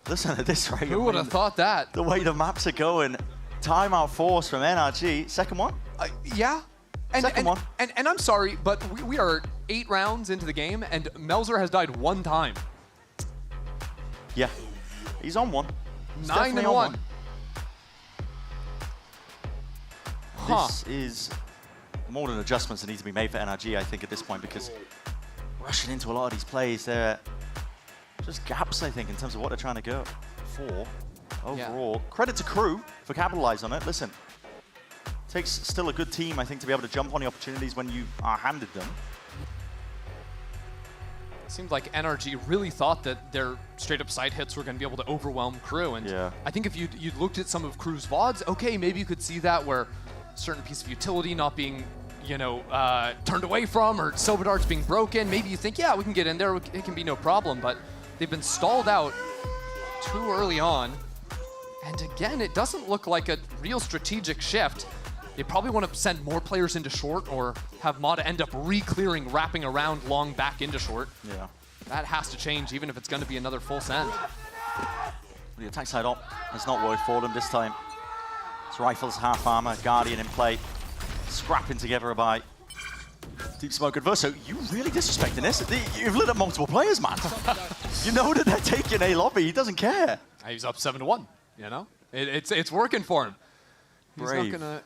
Listen at this rate. Who would have thought that? The way the maps are going. Timeout force from NRG. Second one? Yeah. Second one. And I'm sorry, but we are 8 rounds into the game, and Melzer has died 1 time. Yeah. He's on one. He's 9-1. This is more than adjustments that need to be made for NRG, I think, at this point, because rushing into a lot of these plays, they're just gaps, I think, in terms of what they're trying to go for overall. Yeah. Credit to KRU for capitalizing on it. Listen, takes still a good team, I think, to be able to jump on the opportunities when you are handed them. It seemed like NRG really thought that their straight-up side hits were going to be able to overwhelm KRU, and I think if you'd looked at some of KRU's VODs, okay, maybe you could see that where a certain piece of utility not being, you know, turned away from, or Soba darts being broken, maybe you think, yeah, we can get in there, it can be no problem, but they've been stalled out too early on, and again, it doesn't look like a real strategic shift. They probably want to send more players into short or have Mata end up re-clearing, wrapping around long back into short. Yeah. That has to change, even if it's going to be another full send. The attack side op has not worked for them this time. It's Rifles, half armor, Guardian in play, scrapping together a bite. Deep smoke Adverso, you really disrespecting this? You've lit up multiple players, man. You know that they're taking A lobby, he doesn't care. He's up 7-1, you know? It's working for him.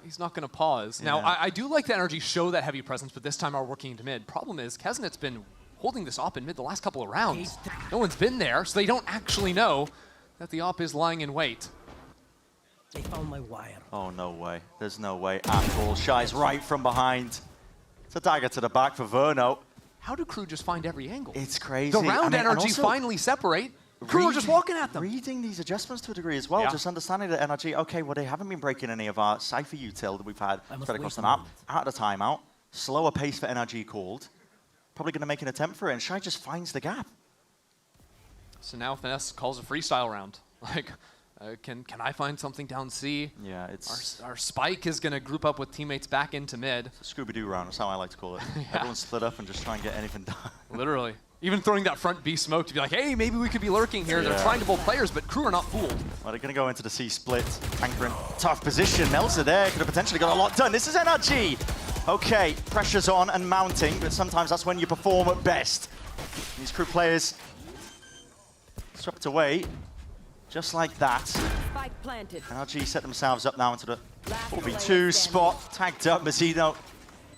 He's not gonna pause. Yeah. Now, I do like the NRG show that heavy presence, but this time are working into mid. Problem is, Kesnet's been holding this op in mid the last couple of rounds. No one's been there, so they don't actually know that the op is lying in wait. They found my wire. Oh, no way. There's no way at all. Shy's right from behind. It's a dagger to the back for Verno. How do KRU just find every angle? It's crazy. The round NRG finally separate. KRU are just walking at them. Reading these adjustments to a degree as well, just understanding that NRG, okay, well, they haven't been breaking any of our Cypher util that we've had spread across the map. Out of the timeout, slower pace for NRG called. Probably going to make an attempt for it, and Shy just finds the gap. So now Finesse calls a freestyle round. Like, can I find something down C? Yeah, it's... Our Spike is going to group up with teammates back into mid. It's a Scooby-Doo round, that's how I like to call it. Everyone split up and just try and get anything done. Literally. Even throwing that front B smoke to be like, hey, maybe we could be lurking here. They're trying to both players, but KRU are not fooled. Well, they're going to go into the C split. Anchoring, tough position. Melzer there could have potentially got a lot done. This is NRG. Okay, pressure's on and mounting, but sometimes that's when you perform at best. These KRU players swept away, just like that. Spike planted. NRG set themselves up now into the 4v2 spot. Tagged up, Mazzino.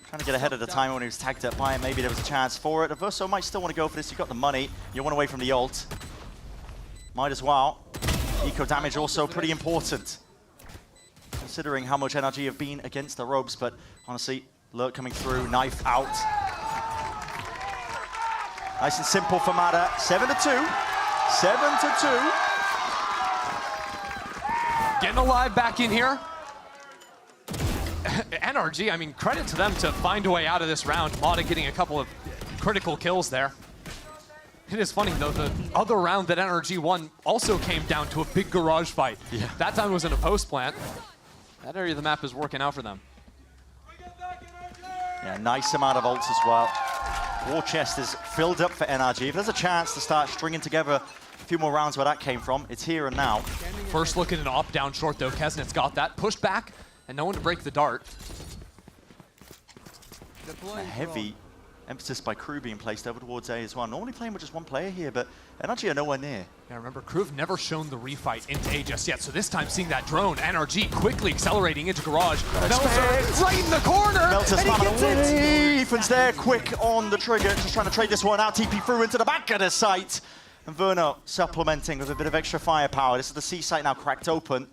Trying to get ahead of the time when he was tagged up by him. Maybe there was a chance for it. Adverso might still want to go for this. You've got the money. You want away from the ult. Might as well. Eco damage also pretty important, considering how much NRG have been against the ropes. But honestly, Lurk coming through, knife out. Nice and simple for Mata. 7-2. 7-2. Getting alive back in here. NRG, I mean, credit to them to find a way out of this round. Mata getting a couple of critical kills there. It is funny, though, the other round that NRG won also came down to a big garage fight. Yeah. That time was in a post plant. That area of the map is working out for them. Yeah, nice amount of ults as well. War chest is filled up for NRG. If there's a chance to start stringing together a few more rounds where that came from, it's here and now. First look at an op down short, though. Kesnet's got that. Pushed back, and no one to break the dart. A heavy emphasis by KRU being placed over towards A as well. Normally playing with just one player here, but NRG are nowhere near. Yeah, remember, KRU have never shown the refight into A just yet, so this time seeing that drone, NRG quickly accelerating into garage. Melzer right in the corner, Melzer's and he gets it! Ethan's there, quick on the trigger, just trying to trade this one out. TP through into the back of the site. And Verno supplementing with a bit of extra firepower. This is the C site now cracked open.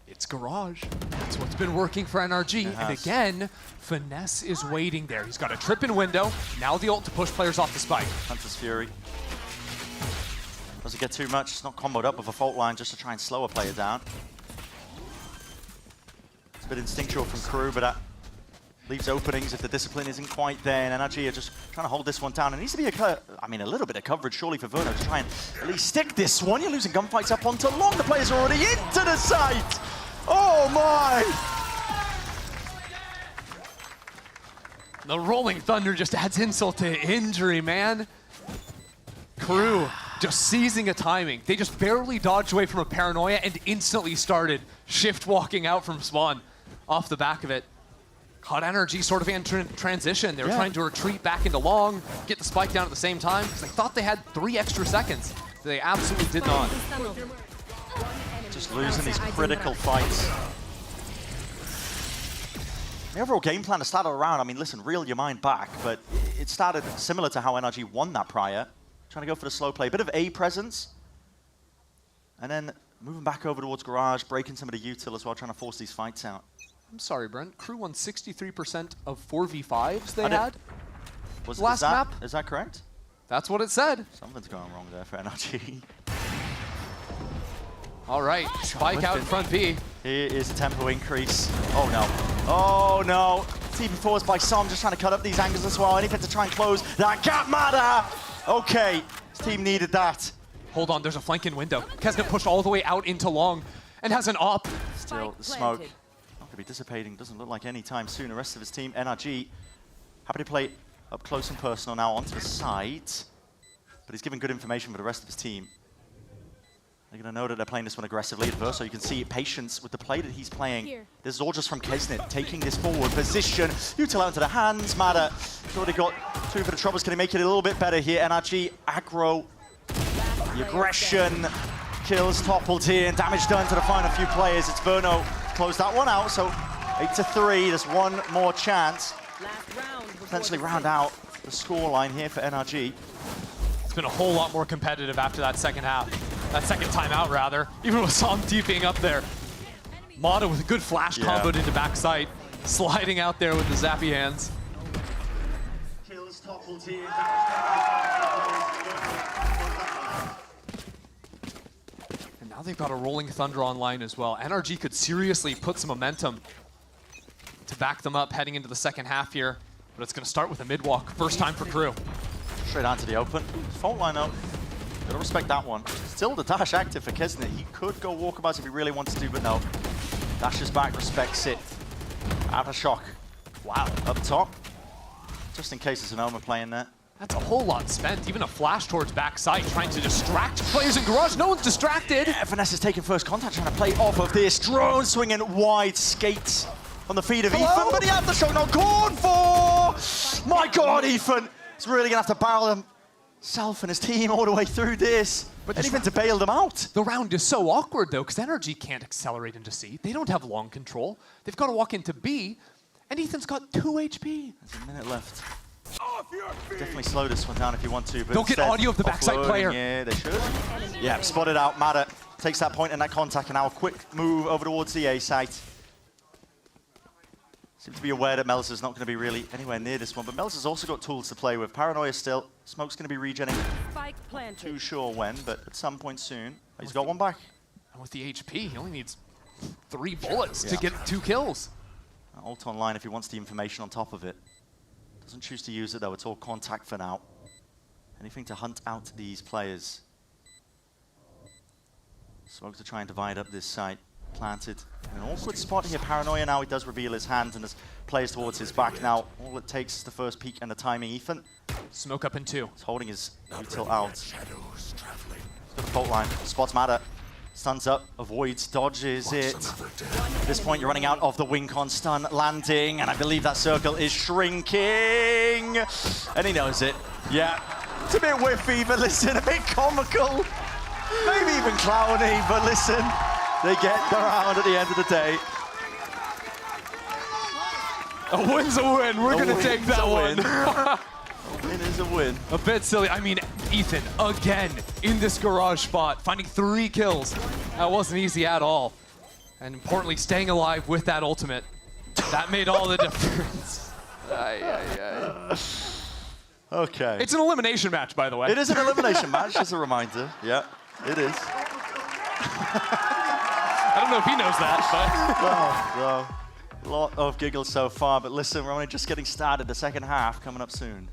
It's garage. That's what's been working for NRG. And again, Finesse is waiting there. He's got a trip in window. Now the ult to push players off the spike. Hunter's Fury. Doesn't get too much. It's not comboed up with a fault line just to try and slow a player down. It's a bit instinctual from KRU, but that leaves openings if the discipline isn't quite there, and NRG are just trying to hold this one down. It needs to be a little bit of coverage surely for Verno to try and at least stick this one. You're losing gunfights up onto long. The players are already into the site. Oh my! The Rolling Thunder just adds insult to injury, man. KRU just seizing a timing. They just barely dodged away from a paranoia and instantly started shift walking out from spawn off the back of it. Caught NRG sort of in transition. They were trying to retreat back into long, get the spike down at the same time, because they thought they had 3 extra seconds. They absolutely did not. Just losing these critical fights. The overall game plan to start around, I mean, listen, reel your mind back, but it started similar to how NRG won that prior. Trying to go for the slow play, a bit of A presence, and then moving back over towards Garage, breaking some of the util as well, trying to force these fights out. I'm sorry, Brent. KRU won 63% of 4v5s they had last map. Is that correct? That's what it said. Something's going wrong there for NRG. All right, spike out in front B. Here is a tempo increase. Oh no. Oh no. TP4s by Som, just trying to cut up these angles as well. Anything to try and close that gap matter. Okay, this team needed that. Hold on, there's a flanking window. Kesnet pushed all the way out into long and has an op. Still, the smoke not going to be dissipating. Doesn't look like any time soon. The rest of his team, NRG, happy to play up close and personal now onto the side. But he's giving good information for the rest of his team. They're going to know that they're playing this one aggressively at first, so you can see patience with the play that he's playing. This is all just from Kesnet, taking this forward position. Util out into the hands, Mada. He's already got 2 for the troubles. Can he make it a little bit better here? NRG, aggro, the aggression, kills toppled here, and damage done to the final few players. It's Verno to close that one out, so 8-3. There's one more chance. Potentially round out the scoreline here for NRG. It's been a whole lot more competitive after that second half. That second timeout, rather. Even with Som TPing up there. Mata with a good flash comboed into backside. Sliding out there with the zappy hands. Kills toppled here. And now they've got a Rolling Thunder online as well. NRG could seriously put some momentum to back them up heading into the second half here. But it's going to start with a mid-walk. First time for KRU. Straight onto the open. Fault line up. Gotta respect that one. Still the dash active for Kesnet. He could go walkabouts if he really wants to, but no. Dashes back, respects it. Out of shock. Wow. Up top. Just in case there's an Omen playing there. That's a whole lot spent. Even a flash towards backside, trying to distract players in Garage. No one's distracted. Yeah, Finesse is taking first contact, trying to play off of this. Drone swinging wide, skates on the feet of Ethan, but he had the shot not called for. My God, Ethan. He's really gonna have to barrel himself and his team all the way through this. But anything to bail them out. The round is so awkward, though, because NRG can't accelerate into C. They don't have long control. They've got to walk into B, and Ethan's got 2 HP. There's a minute left. Definitely slow this one down if you want to. But don't get audio of the backside player. Yeah, they should. Yeah, spotted out. Mada takes that point and that contact, and now a quick move over towards the A site. Seems to be aware that Melz is not going to be really anywhere near this one, but Melz has also got tools to play with. Paranoia still. Smoke's going to be regenning. Not too sure when, but at some point soon. He's got one back. And with the HP, he only needs 3 bullets to get 2 kills. Ult online if he wants the information on top of it. Doesn't choose to use it though. It's all contact for now. Anything to hunt out these players. Smoke to try and divide up this site. Planted in an awkward spot here. Paranoia now, he does reveal his hand and there's players towards his back now. All it takes is the first peek and the timing. Ethan. Smoke up in 2. He's holding his util out. He's got the fault line. Spots Matter. Stuns up, avoids, dodges it. At this point, you're running out of the wing-con stun landing, and I believe that circle is shrinking. And he knows it. Yeah. It's a bit whiffy, but listen, a bit comical. Maybe even clowny, but listen. They get the round at the end of the day. A win's a win. We're going to take that one. A win is a win. A bit silly. I mean, Ethan, again, in this Garage spot, finding 3 kills. That wasn't easy at all. And importantly, staying alive with that ultimate. That made all the difference. Okay. It's an elimination match, by the way. It is an elimination match, just a reminder. Yeah, it is. I don't know if he knows that, but... No. A lot of giggles so far, but listen, we're only just getting started. The second half coming up soon.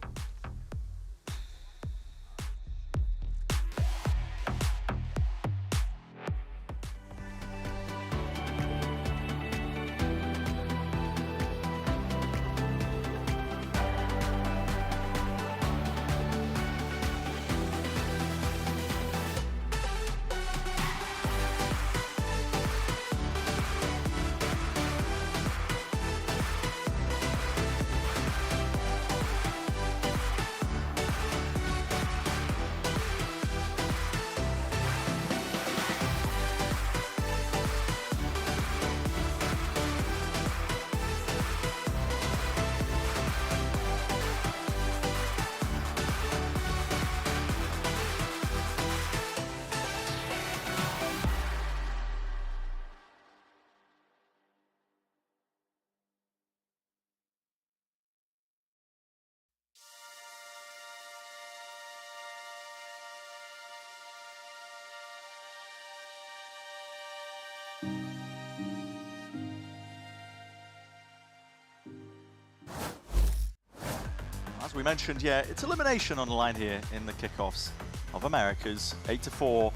As we mentioned, yeah, it's elimination on the line here in the kickoffs of Americas, 8-4.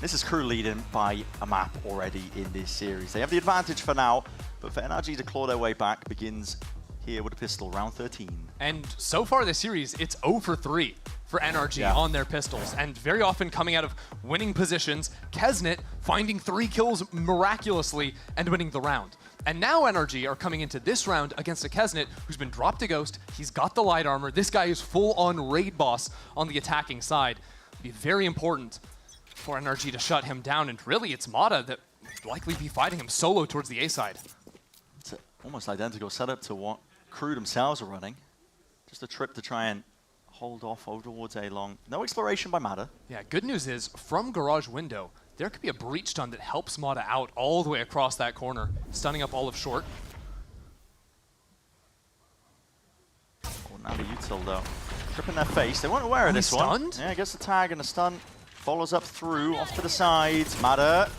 This is KRU leading by a map already in this series. They have the advantage for now, but for NRG to claw their way back begins here with a pistol, round 13. And so far this series, it's 0 for 3 for NRG on their pistols, and very often coming out of winning positions, Kesnet finding 3 kills miraculously and winning the round. And now NRG are coming into this round against a Kesnet who's been dropped to Ghost. He's got the light armor. This guy is full-on raid boss on the attacking side. It'll be very important for NRG to shut him down, and really it's Mata that would likely be fighting him solo towards the A side. It's an almost identical setup to what KRU themselves are running. Just a trip to try and hold off over towards A long. No exploration by Mata. Yeah, good news is, from garage window, there could be a breach stun that helps Mata out all the way across that corner, stunning up all of short. Oh, now the util though. Tripping their face. They weren't aware of this one. Stunned? Yeah, gets the tag and the stun. Follows up through, off to the sides. Mata.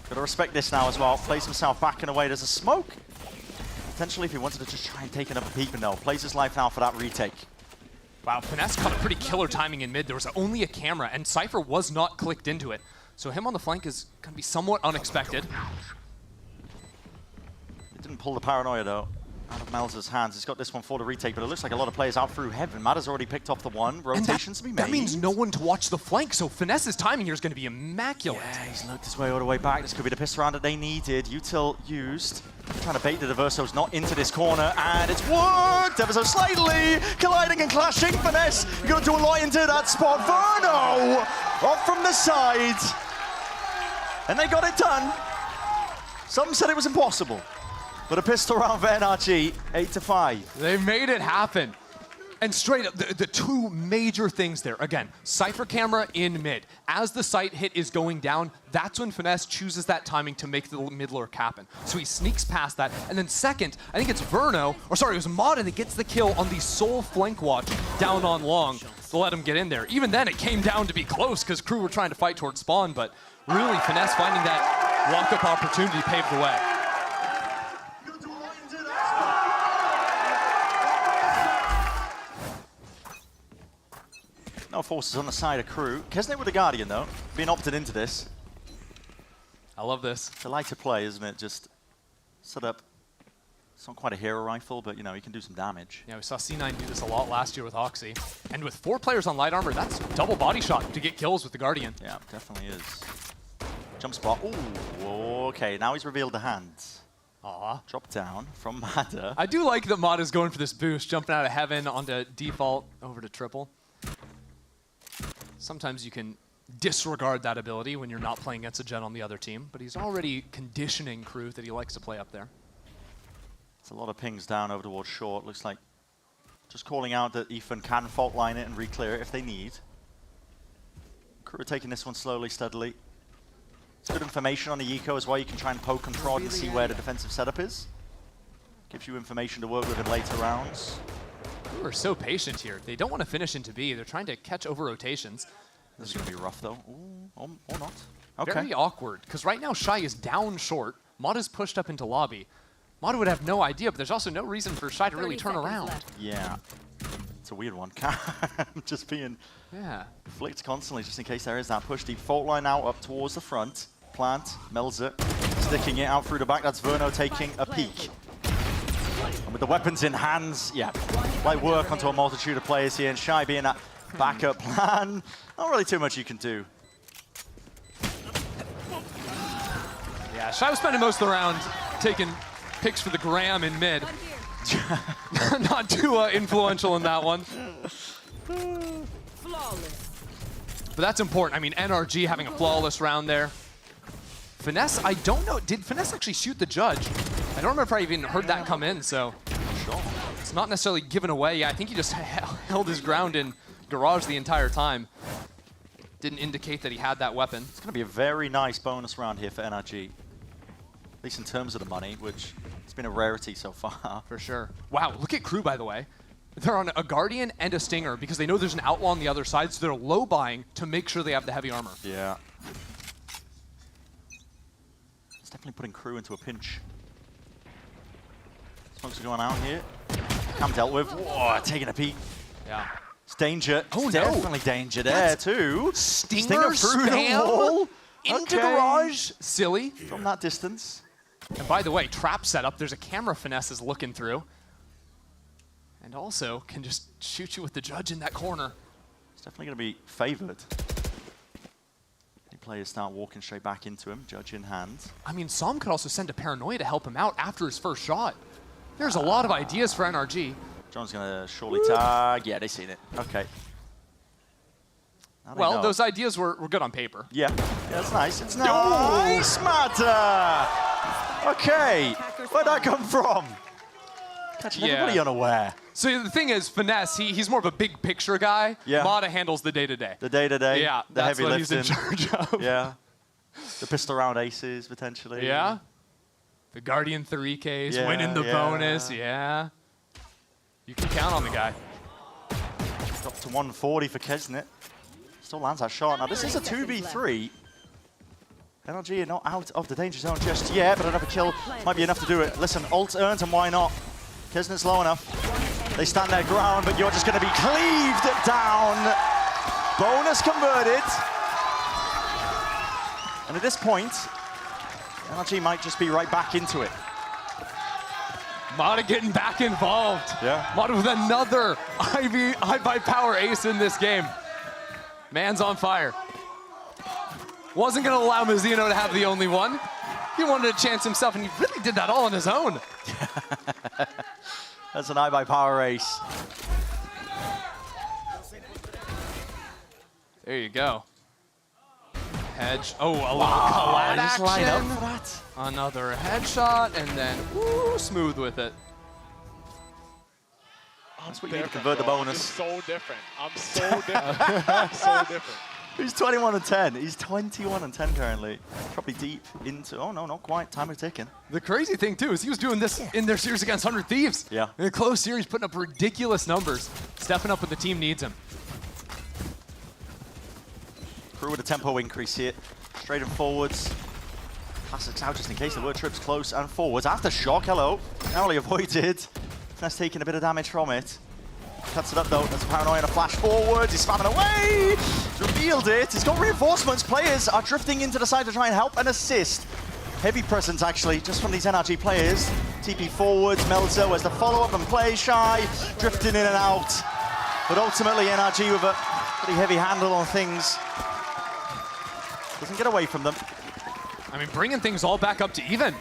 Gotta respect this now as well. Plays himself back and away. There's a smoke. Potentially if he wanted to just try and take another peek, but no. Plays his life now for that retake. Wow, Finesse caught a pretty killer timing in mid. There was only a camera, and Cypher was not clicked into it. So him on the flank is going to be somewhat unexpected. It didn't pull the paranoia though out of Mel's hands. He's got this one for the retake, but it looks like a lot of players out through heaven. Mata's already picked off the one. Rotations to be made. That means no one to watch the flank, so Finesse's timing here is going to be immaculate. Yeah, he's looked his way all the way back. This could be the pistol round that they needed. Util used. Trying to bait the Diversos not into this corner, and it's worked ever so slightly. Colliding and clashing. Finesse going to do a lot into that spot. Verno off from the side. And they got it done. Some said it was impossible. But a pistol round for NRG, 8-5. They made it happen. And straight up, the two major things there. Again, Cypher camera in mid. As the sight hit is going down, that's when Finesse chooses that timing to make the mid lurk happen. So he sneaks past that. And then second, I think it's Verno, or sorry, it was Mata that gets the kill on the sole flank watch down on long to let him get in there. Even then, it came down to be close because KRU were trying to fight towards spawn, but really Finesse finding that walk-up opportunity paved the way. No forces on the side of KRU. Kesnet with the Guardian, though, being opted into this. I love this. It's a lighter play, isn't it? Just set up. It's not quite a hero rifle, but, you know, he can do some damage. Yeah, we saw C9 do this a lot last year with Oxy. And with 4 players on light armor, that's double body shot to get kills with the Guardian. Yeah, definitely is. Jump spot. Ooh, okay, now he's revealed the hands. Aw. Drop down from Mata. I do like that Mata's going for this boost, jumping out of heaven onto default over to triple. Sometimes you can disregard that ability when you're not playing against a gen on the other team, but he's already conditioning KRU that he likes to play up there. It's a lot of pings down over towards short. Looks like just calling out that Ethan can fault line it and re-clear it if they need. KRU are taking this one slowly, steadily. It's good information on the eco as well. You can try and poke and prod and see where the defensive setup is. Gives you information to work with in later rounds. KRU are so patient here. They don't want to finish into B. They're trying to catch over rotations. This is going to be rough, though. Ooh, or not. Okay. Very awkward, because right now Shy is down short. Mata's pushed up into lobby. Mata would have no idea, but there's also no reason for Shy to really turn around. Yeah. It's a weird one. Just being flicked constantly just in case there is that push. Deep fault line out up towards the front. Plant, melts it, sticking it out through the back. That's Verno taking a peek. And with the weapons in hands, light work onto a multitude of players here, and Shy being that backup plan. Not really too much you can do. Yeah, Shy was spending most of the round taking picks for the gram in mid. Not too influential in that one. But that's important. I mean, NRG having a flawless round there. Finesse, I don't know. Did Finesse actually shoot the judge? I don't remember if I even heard that come in, so it's not necessarily given away. Yeah, I think he just held his ground in Garage the entire time. Didn't indicate that he had that weapon. It's going to be a very nice bonus round here for NRG. At least in terms of the money, which has been a rarity so far. For sure. Wow, look at KRU, by the way. They're on a Guardian and a Stinger because they know there's an Outlaw on the other side, so they're low buying to make sure they have the heavy armor. Yeah. It's definitely putting KRU into a pinch. Smokes are going out here. Cam dealt with. Whoa, taking a peek. Yeah. It's danger. Oh, it's no. Definitely danger there, too. Stinger through the spam wall. into Garage. Silly. From that distance. And by the way, trap setup, there's a camera Finesse is looking through. And also can just shoot you with the judge in that corner. It's definitely going to be favored. Players start walking straight back into him, judge in hand. I mean, Som could also send a Paranoia to help him out after his first shot. There's a lot of ideas for NRG. John's going to surely tag. Yeah, they've seen it. Okay. Well, those ideas were good on paper. Yeah, that's nice. It's nice, Mata! Okay, where'd that come from? Catching everybody unaware. So the thing is, Finesse, he's more of a big picture guy. Yeah. Mata handles the day-to-day. The day-to-day. Yeah, the that's heavy what lifting. he's in charge of. Yeah. The pistol round aces, potentially. Yeah. The Guardian 3Ks, winning the bonus, yeah. You can count on the guy. Up to 140 for Kesnet. Still lands that shot. Now, this is a 2v3. NRG are not out of the danger zone just yet, but another kill might be enough to do it. Listen, ult earned, and why not? Kesnet's low enough. They stand their ground, but you're just going to be cleaved down. Bonus converted. And at this point, NRG might just be right back into it. Mata getting back involved. Yeah. Mata with another iBuyPower ace in this game. Man's on fire. Wasn't going to allow Mizzino to have the only one. He wanted to chance himself, and he really did that all on his own. That's an iBuyPower ace. There you go. Hedge. Oh, a little collide action. Line up for that. Another headshot, and then woo, smooth with it. That's what you need to convert the bonus. I'm so different. I'm so different. I'm so different. He's 21 and 10. He's 21 and 10 currently. Probably deep into. Oh no, not quite. Time is ticking. The crazy thing too is he was doing this in their series against 100 Thieves. Yeah. In a close series, putting up ridiculous numbers, stepping up when the team needs him. KRU with a tempo increase here. Straight and forwards. Classics out just in case the word trips close and forwards. Aftershock, hello. Narrowly avoided. That's taking a bit of damage from it. Cuts it up though. There's a Paranoia and a flash forward. He's spamming away. He's revealed it. He's got reinforcements. Players are drifting into the side to try and help and assist. Heavy presence actually, just from these NRG players. TP forwards. Melzo as the follow-up and play. Shy drifting in and out. But ultimately NRG with a pretty heavy handle on things. Doesn't get away from them. I mean, bringing things all back up to even.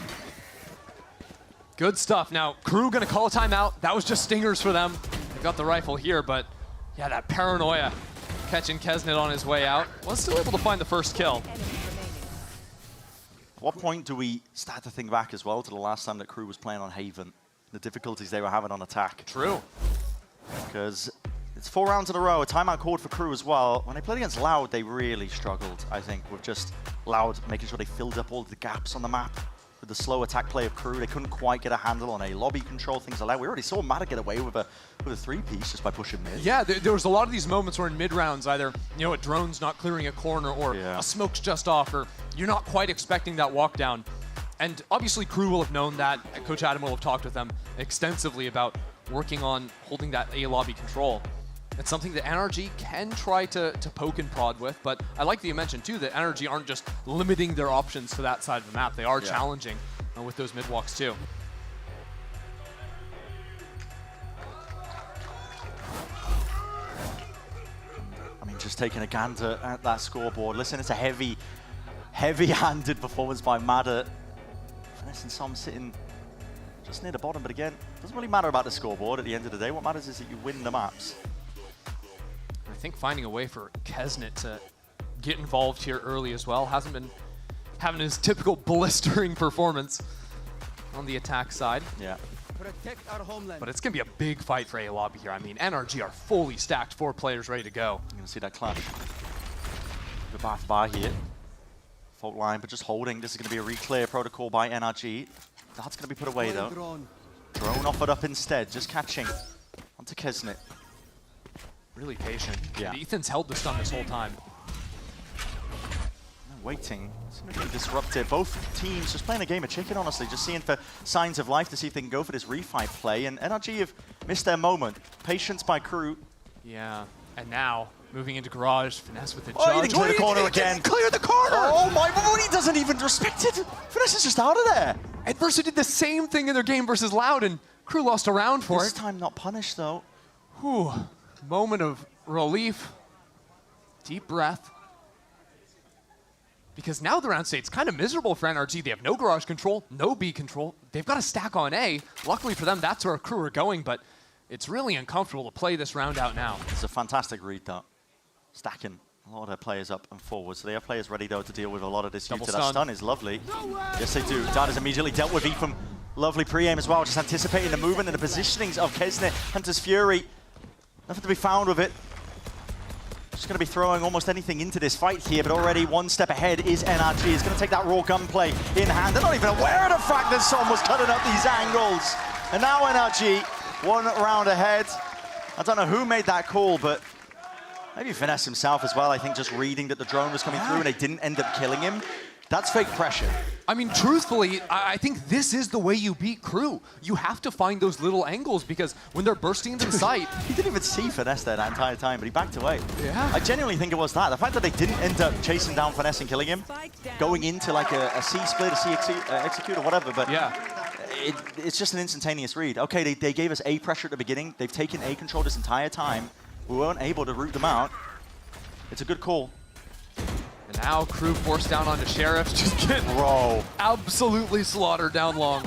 Good stuff. Now, KRU gonna call a timeout. That was just stingers for them. They've got the rifle here, but yeah, that Paranoia catching Kesnet on his way out. Was still able to find the first kill. At what point do we start to think back as well to the last time that KRU was playing on Haven? The difficulties they were having on attack. True. Because it's 4 rounds in a row, a timeout called for KRU as well. When they played against Loud, they really struggled, I think, with just Loud making sure they filled up all the gaps on the map. With the slow attack play of KRU, they couldn't quite get a handle on a lobby control, things like that. We already saw Mata get away with a 3-piece just by pushing mid. Yeah, there was a lot of these moments where in mid-rounds, either, you know, a drone's not clearing a corner, or a smoke's just off, or you're not quite expecting that walk down. And obviously KRU will have known that. Coach Adam will have talked with them extensively about working on holding that A lobby control. It's something that NRG can try to poke and prod with, but I like that you mentioned too that NRG aren't just limiting their options to that side of the map. They are challenging with those mid walks too. I mean, just taking a gander at that scoreboard. Listen, it's a heavy-handed performance by Madder. Finesse and Som sitting just near the bottom, but again, doesn't really matter about the scoreboard at the end of the day. What matters is that you win the maps. I think finding a way for Kesnet to get involved here early as well. Hasn't been having his typical blistering performance on the attack side. Yeah. Protect our homeland. But it's going to be a big fight for A lobby here. I mean, NRG are fully stacked, 4 players ready to go. You're going to see that clash. The bar for bar here. Fault line, but just holding. This is going to be a re-clear protocol by NRG. That's going to be put away, though. Drone offered up instead, just catching onto Kesnet. Really patient. Yeah. And Ethan's held the stun this whole time. Waiting. It's going to be disrupted. Both teams just playing a game of chicken, honestly. Just seeing for signs of life to see if they can go for this refight play. And NRG have missed their moment. Patience by KRU. Yeah. And now, moving into Garage, Finesse with the judge. Oh, he didn't clear the corner again. Clear the corner! Oh my, but he doesn't even respect it. Finesse is just out of there. Adversa did the same thing in their game versus Loud, and KRU lost a round for it. This time not punished, though. Whew. Moment of relief. Deep breath. Because now the round state's kind of miserable for NRG. They have no Garage control, no B control. They've got a stack on A. Luckily for them, that's where KRU are going, but it's really uncomfortable to play this round out now. It's a fantastic read, though. Stacking a lot of their players up and forward. So they have players ready, though, to deal with a lot of this. Double That stun is lovely. Yes, they do. Dad has immediately dealt with Ethan. Lovely pre-aim as well, just anticipating the movement and the positionings of Kesnet. Hunter's Fury. Nothing to be found with it. Just going to be throwing almost anything into this fight here, but already one step ahead is NRG. He's going to take that raw gunplay in hand. They're not even aware of the fact that Som was cutting up these angles. And now NRG, one round ahead. I don't know who made that call, but maybe Finesse himself as well. I think just reading that the drone was coming through and they didn't end up killing him. That's fake pressure. I mean, truthfully, I think this is the way you beat KRU. You have to find those little angles because when they're bursting into the sight. He didn't even see Finesse there that entire time, but he backed away. Yeah. I genuinely think it was that. The fact that they didn't end up chasing down Finesse and killing him, going into like a C split, a C execute or whatever, but yeah. It's just an instantaneous read. Okay, they gave us A pressure at the beginning. They've taken A control this entire time. We weren't able to root them out. It's a good call. And now KRU forced down onto Sheriff, just getting absolutely slaughtered down long.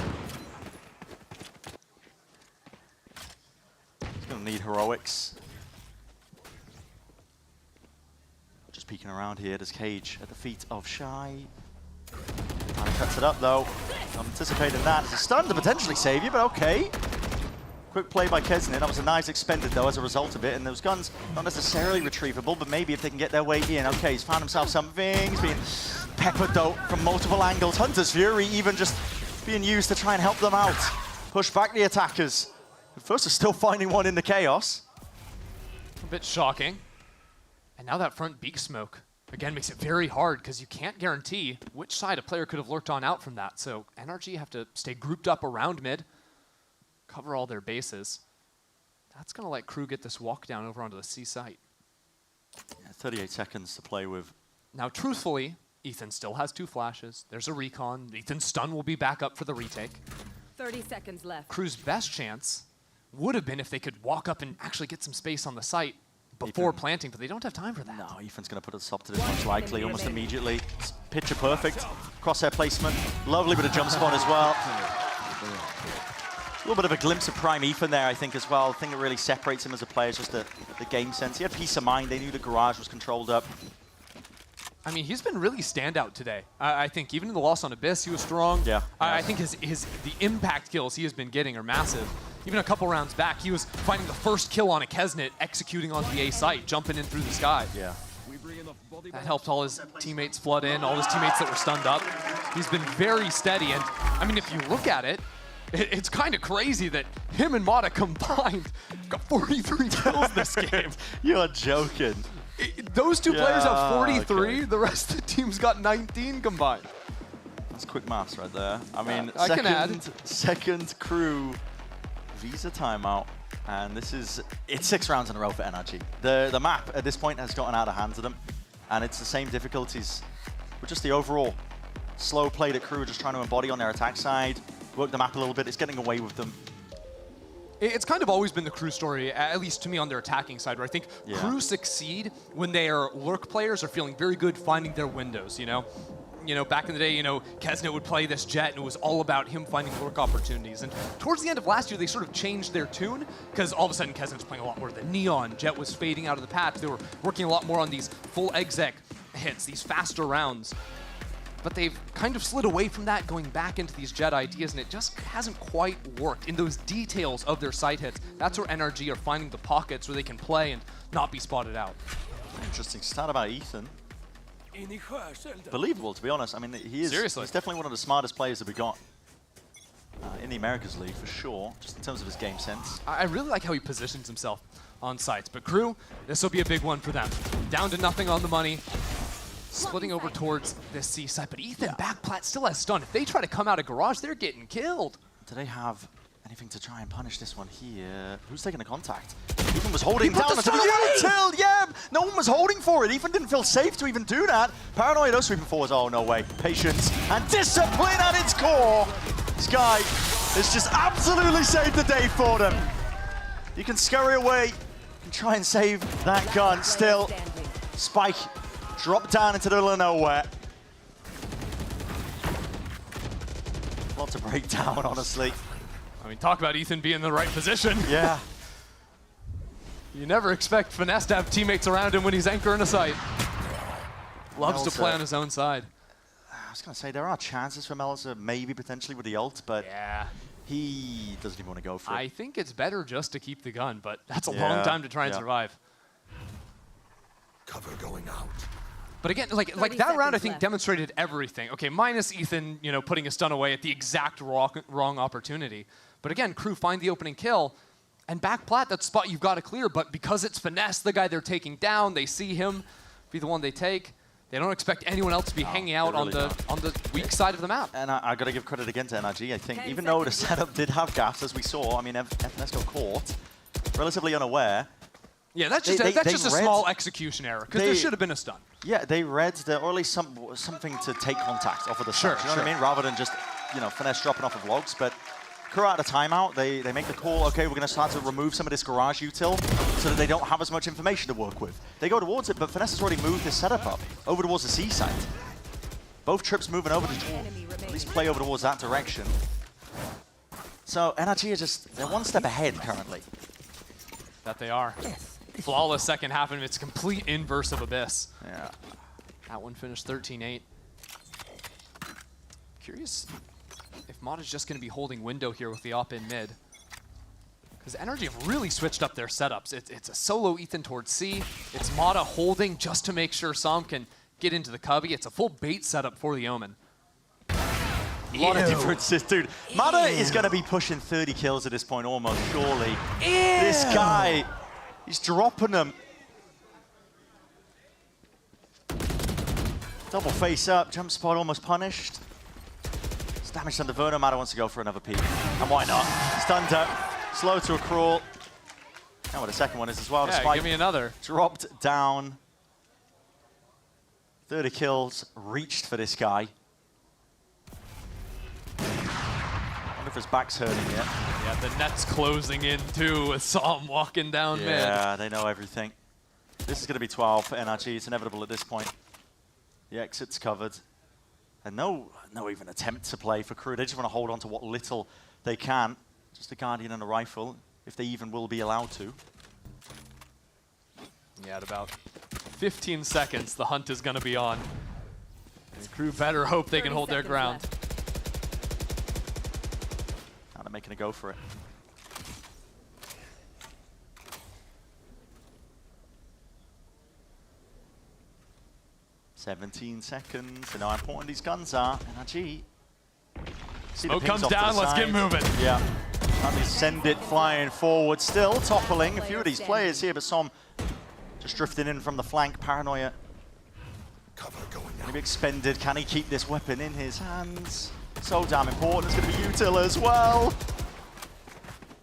He's going to need heroics. Just peeking around here, there's Cage at the feet of Shy. Kind of cuts it up though. I'm anticipating that. It's a stun to potentially save you, but okay. Quick play by Kesnet. That was a nice expended, though, as a result of it. And those guns, not necessarily retrievable, but maybe if they can get their way in. Okay, he's found himself something. He's being peppered, though, from multiple angles. Hunter's Fury even just being used to try and help them out. Push back the attackers. First, are still finding one in the chaos. A bit shocking. And now that front beak smoke, again, makes it very hard because you can't guarantee which side a player could have lurked on out from that. So NRG have to stay grouped up around mid, cover all their bases. That's going to let KRU get this walk down over onto the C site. Yeah, 38 seconds to play with. Now, truthfully, Ethan still has 2 flashes. There's a recon. Ethan's stun will be back up for the retake. 30 seconds left. KRU's best chance would have been if they could walk up and actually get some space on the site before planting, but they don't have time for that. No, Ethan's going to put a stop to this most likely, almost immediately. It's picture perfect. Crosshair placement. Lovely bit of jump spot as well. A little bit of a glimpse of prime Ethan there, I think, as well. The thing that really separates him as a player is just the game sense. He had peace of mind. They knew the garage was controlled up. I mean, he's been really standout today. I think even in the loss on Abyss, he was strong. Yeah. I think the impact kills he has been getting are massive. Even a couple rounds back, he was finding the first kill on a Kesnet, executing onto the A site, jumping in through the sky. Yeah. That helped all his teammates flood in, all his teammates that were stunned up. He's been very steady, and I mean, if you look at it, it's kind of crazy that him and Mata combined got 43 kills this game. You're joking. Those two players have 43. Okay. The rest of the team's got 19 combined. That's quick maths right there. I mean, I can add. second crew visa timeout. And it's 6 rounds in a row for NRG. The map at this point has gotten out of hand to them. And it's the same difficulties with just the overall slow play that crew are just trying to embody on their attack side. Work the map a little bit. It's getting away with them. It's kind of always been the crew story, at least to me on their attacking side, where I think crew succeed when their lurk players are feeling very good finding their windows, you know? Back in the day, Kesnet would play this Jet, and it was all about him finding lurk opportunities. And towards the end of last year, they sort of changed their tune, because all of a sudden, Kesnet was playing a lot more of the Neon. Jet was fading out of the patch. They were working a lot more on these full exec hits, these faster rounds. But they've kind of slid away from that, going back into these Jet ideas, and it just hasn't quite worked. In those details of their side hits, that's where NRG are finding the pockets where they can play and not be spotted out. Interesting stat about Ethan. Believable, to be honest. I mean, he's definitely one of the smartest players that we got in the Americas League, for sure, just in terms of his game sense. I really like how he positions himself on sites. But crew, this will be a big one for them. Down to nothing on the money. Splitting over towards this C side, but Ethan backplat still has stun. If they try to come out of garage, they're getting killed. Do they have anything to try and punish this one here? Who's taking the contact? Ethan was holding down until the yeah! No one was holding for it. Ethan didn't feel safe to even do that. Paranoia, those sweeping forwards. Oh, no way. Patience and discipline at its core. This guy has just absolutely saved the day for them. You can scurry away. You can try and save that gun. Still, Spike drop down into the middle of nowhere. Lots of breakdown, honestly. I mean, talk about Ethan being in the right position. Yeah. You never expect Finesse to have teammates around him when he's anchoring a site. Loves to play on his own side. I was going to say, there are chances for Melza, maybe potentially with the ult, but he doesn't even want to go for it. I think it's better just to keep the gun, but that's a long time to try and survive. Cover going out. But again, like that round, I think demonstrated everything. Okay, minus Ethan, putting a stun away at the exact wrong opportunity. But again, crew find the opening kill, and back plat, that spot you've got to clear. But because it's Finesse, the guy they're taking down, they see him be the one they take. They don't expect anyone else to be hanging out on the weak side of the map. And I got to give credit again to NRG. I think even though the setup did have gaps, as we saw, I mean, FNS got caught, relatively unaware. Yeah, that's just a small execution error, because there should have been a stun. Yeah, they read or at least something to take contact off of the stun. You know what I mean? Rather than just, Finesse dropping off of logs. But crew out of timeout, they make the call, okay, we're going to start to remove some of this garage util so that they don't have as much information to work with. They go towards it, but Finesse has already moved his setup up over towards the C side. Both trips moving over to at least play over towards that direction. So NRG is they're one step ahead currently. That they are. Flawless second half, and it's complete inverse of Abyss. Yeah. That one finished 13-8. Curious if Mod is just going to be holding window here with the op in mid. Because NRG have really switched up their setups. It's a solo Ethan towards C. It's Mata holding just to make sure Som can get into the cubby. It's a full bait setup for the Omen. A lot of differences, dude. Mata is going to be pushing 30 kills at this point almost, surely. This guy, he's dropping them. Double face up, jump spot almost punished. It's damage done to Verno. Mata wants to go for another peek. And why not? Stunned up, slow to a crawl. And what the second one is as well. Yeah, give me another. Dropped down. 30 kills reached for this guy. I wonder if his back's hurting yet. Yeah, the net's closing in too with Som walking down mid. Yeah, they know everything. This is going to be 12 for NRG. It's inevitable at this point. The exit's covered. And no even attempt to play for crew. They just want to hold on to what little they can. Just a Guardian and a rifle, if they even will be allowed to. Yeah, at about 15 seconds, the hunt is going to be on. The crew better hope they can hold their ground. Now they're making a go for it. (17 seconds). They know how important these guns are. NRG. Smoke comes down, let's get moving. Yeah. And they send it flying forward. Still toppling a few of these players here, but Som just drifting in from the flank. Paranoia. Cover going Maybe expended. Can he keep this weapon in his hands? So damn important. It's going to be Util as well.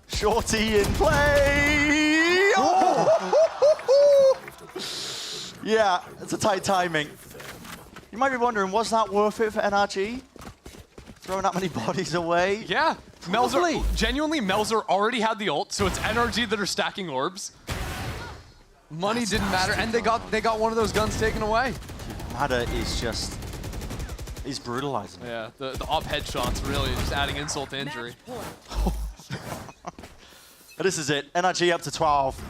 Shorty in play. Oh! Yeah, it's a tight timing. You might be wondering, was that worth it for NRG? Throwing that many bodies away? Yeah. Melzer, genuinely, Melzer already had the ult, so it's NRG that are stacking orbs. Money didn't matter, and they got one of those guns taken away. Mada is just, he's brutalizing. Yeah, the op headshots really just adding insult to injury. But this is it, NRG up to 12.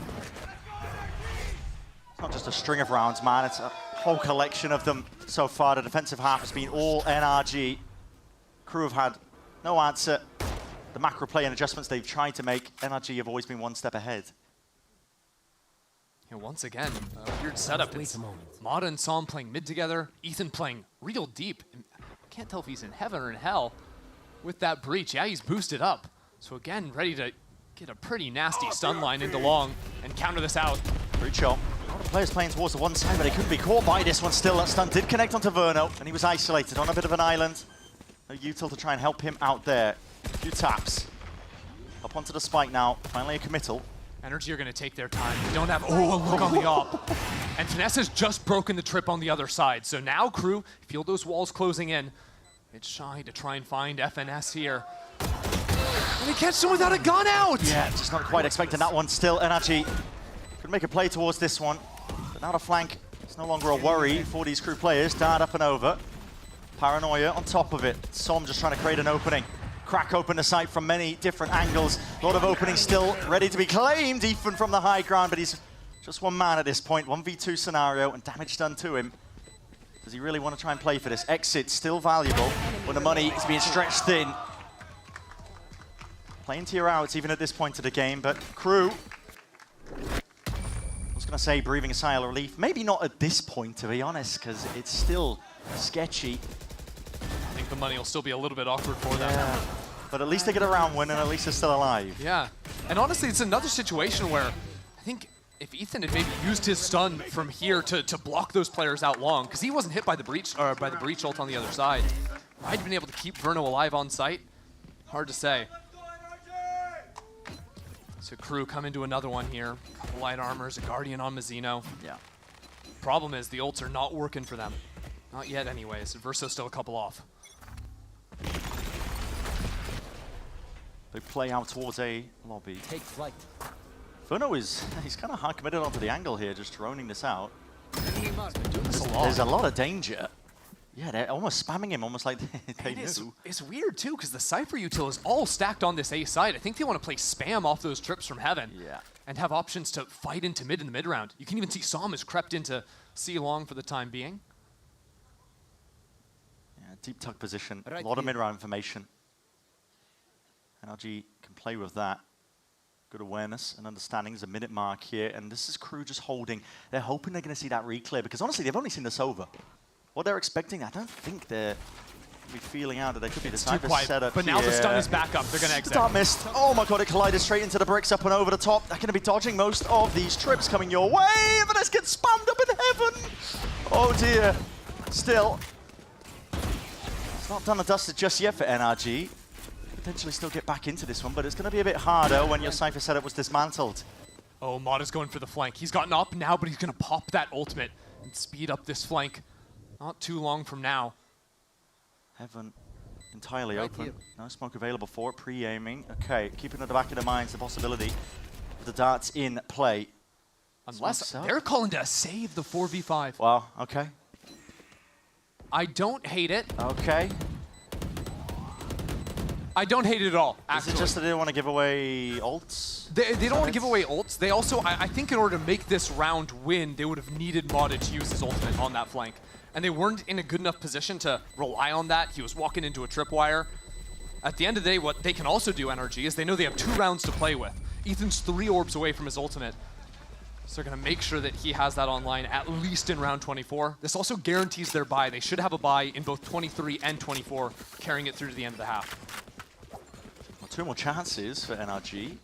It's not just a string of rounds, man, it's a whole collection of them so far. The defensive half has been all NRG. KRU have had no answer. The macro play and adjustments they've tried to make, NRG have always been one step ahead. Yeah, once again, a weird setup. It's Mada and Psalm playing mid together, Ethan playing real deep. I can't tell if he's in heaven or in hell with that breach. Yeah, he's boosted up. So again, ready to get a pretty nasty stun line into long and counter this out. Breach on. A lot of players playing towards the one side, but they couldn't be caught by this one still. That stun did connect onto Verno, and he was isolated on a bit of an island. No Util to try and help him out there. A few taps. Up onto the spike now. Finally a committal. NRG are going to take their time. They don't have, a look on the op. And Finesse has just broken the trip on the other side. So now KRU feel those walls closing in. It's shy to try and find FNS here. And he catches him without a gun out! Yeah, just not quite expecting that one still. NRG could make a play towards this one. But now the flank is no longer a worry for these KRU players. Dart up and over. Paranoia on top of it. Som just trying to create an opening. Crack open the site from many different angles. A lot of openings still ready to be claimed, Ethan from the high ground, but he's just one man at this point. 1v2 scenario and damage done to him. Does he really want to try and play for this? Exit still valuable when the money is being stretched thin. Playing to your outs even at this point of the game, but KRU, I was going to say breathing a sigh of relief. Maybe not at this point, to be honest, because it's still sketchy. I think the money will still be a little bit awkward for them. Yeah. But at least they get a round win and at least they're still alive. Yeah. And honestly, it's another situation where I think if Ethan had maybe used his stun from here to block those players out long, because he wasn't hit by the breach ult on the other side, might have been able to keep Verno alive on site. Hard to say. So KRU come into another one here. Couple light armors, a Guardian on Mazzino. Yeah. Problem is the ults are not working for them. Not yet anyways. Verso's still a couple off. They play out towards a lobby. Take flight. Verno he's kind of hard committed onto the angle here, just droning this out. A There's a lot of danger. Yeah, they're almost spamming him, almost like they knew. It's weird too, because the Cypher util is all stacked on this A side. I think they want to play spam off those trips from heaven. Yeah. And have options to fight into mid in the mid round. You can even see Psalm has crept into C long for the time being. Yeah, deep tuck position, a lot of mid-round information. NRG can play with that. Good awareness and understanding. There's a minute mark here, and this is KRU just holding. They're hoping they're going to see that re-clear, because honestly, they've only seen this over. What they're expecting, I don't think they're be feeling out that they could be the Cypher setup. But now the stun is back up. They're going to exit. Start missed. Oh my god, it collided straight into the bricks up and over the top. They're going to be dodging most of these trips coming your way. But let's get spammed up in heaven. Oh dear. Still. It's not done and dusted just yet for NRG. Potentially still get back into this one, but it's going to be a bit harder when your Cypher setup was dismantled. Oh, Mada's going for the flank. He's gotten up now, but he's going to pop that ultimate and speed up this flank. Not too long from now. Heaven entirely open. No smoke available for it. Pre-aiming. Okay, keeping at the back of their minds the possibility of the darts in play. Unless they're calling to save the 4v5. Wow, okay. I don't hate it. Okay. I don't hate it at all, actually. Is it just that they don't want to give away ults? They don't want to give away ults. They also, I think in order to make this round win, they would have needed Mada to use his ultimate on that flank. And they weren't in a good enough position to rely on that. He was walking into a tripwire. At the end of the day, what they can also do, NRG, is they know they have 2 rounds to play with. Ethan's 3 orbs away from his ultimate. So they're going to make sure that he has that online at least in round 24. This also guarantees their bye. They should have a bye in both 23 and 24, carrying it through to the end of the half. Well, 2 more chances for NRG.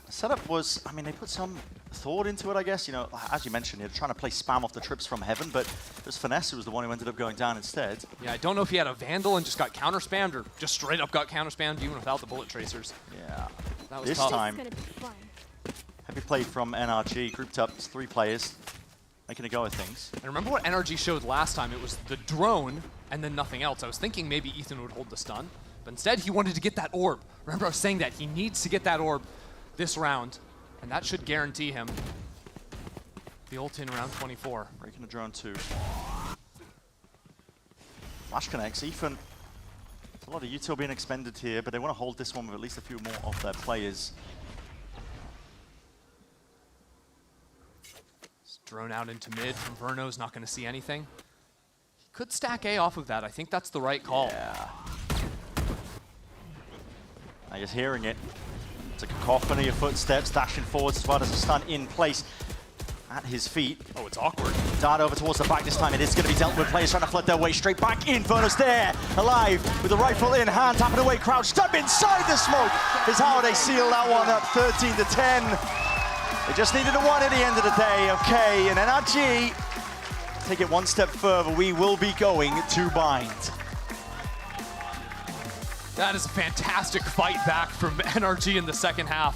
The Setup was, I mean, they put some thought into it, I guess. You know, as you mentioned, they're trying to play spam off the trips from heaven, but it was Finesse who was the one who ended up going down instead. Yeah, I don't know if he had a Vandal and just got counter spammed or just straight up got counter spammed even without the bullet tracers. Yeah. That was this tough. time, heavy play from NRG, grouped up, it's 3 players, making a go of things. And remember what NRG showed last time? It was the drone and then nothing else. I was thinking maybe Ethan would hold the stun, but instead he wanted to get that orb. Remember I was saying that he needs to get that orb this round, and that should guarantee him the ult in round 24. Breaking the drone 2. Flash connects, Ethan. There's a lot of util being expended here, but they want to hold this one with at least a few more of their players. Drone out into mid from Verno's not going to see anything. He could stack A off of that. I think that's the right call. Yeah. Now you're hearing it. It's a cacophony of footsteps dashing forwards as well as a stun in place at his feet. Oh, it's awkward. Dart over towards the back this time. It is going to be dealt with. Players trying to flood their way straight back in. Verno's there, alive, with the rifle in hand, tapping away, crouched up inside the smoke is how they seal that one up, 13-10. They just needed a 1 at the end of the day. Okay, and NRG take it one step further. We will be going to bind. That is a fantastic fight back from NRG in the second half.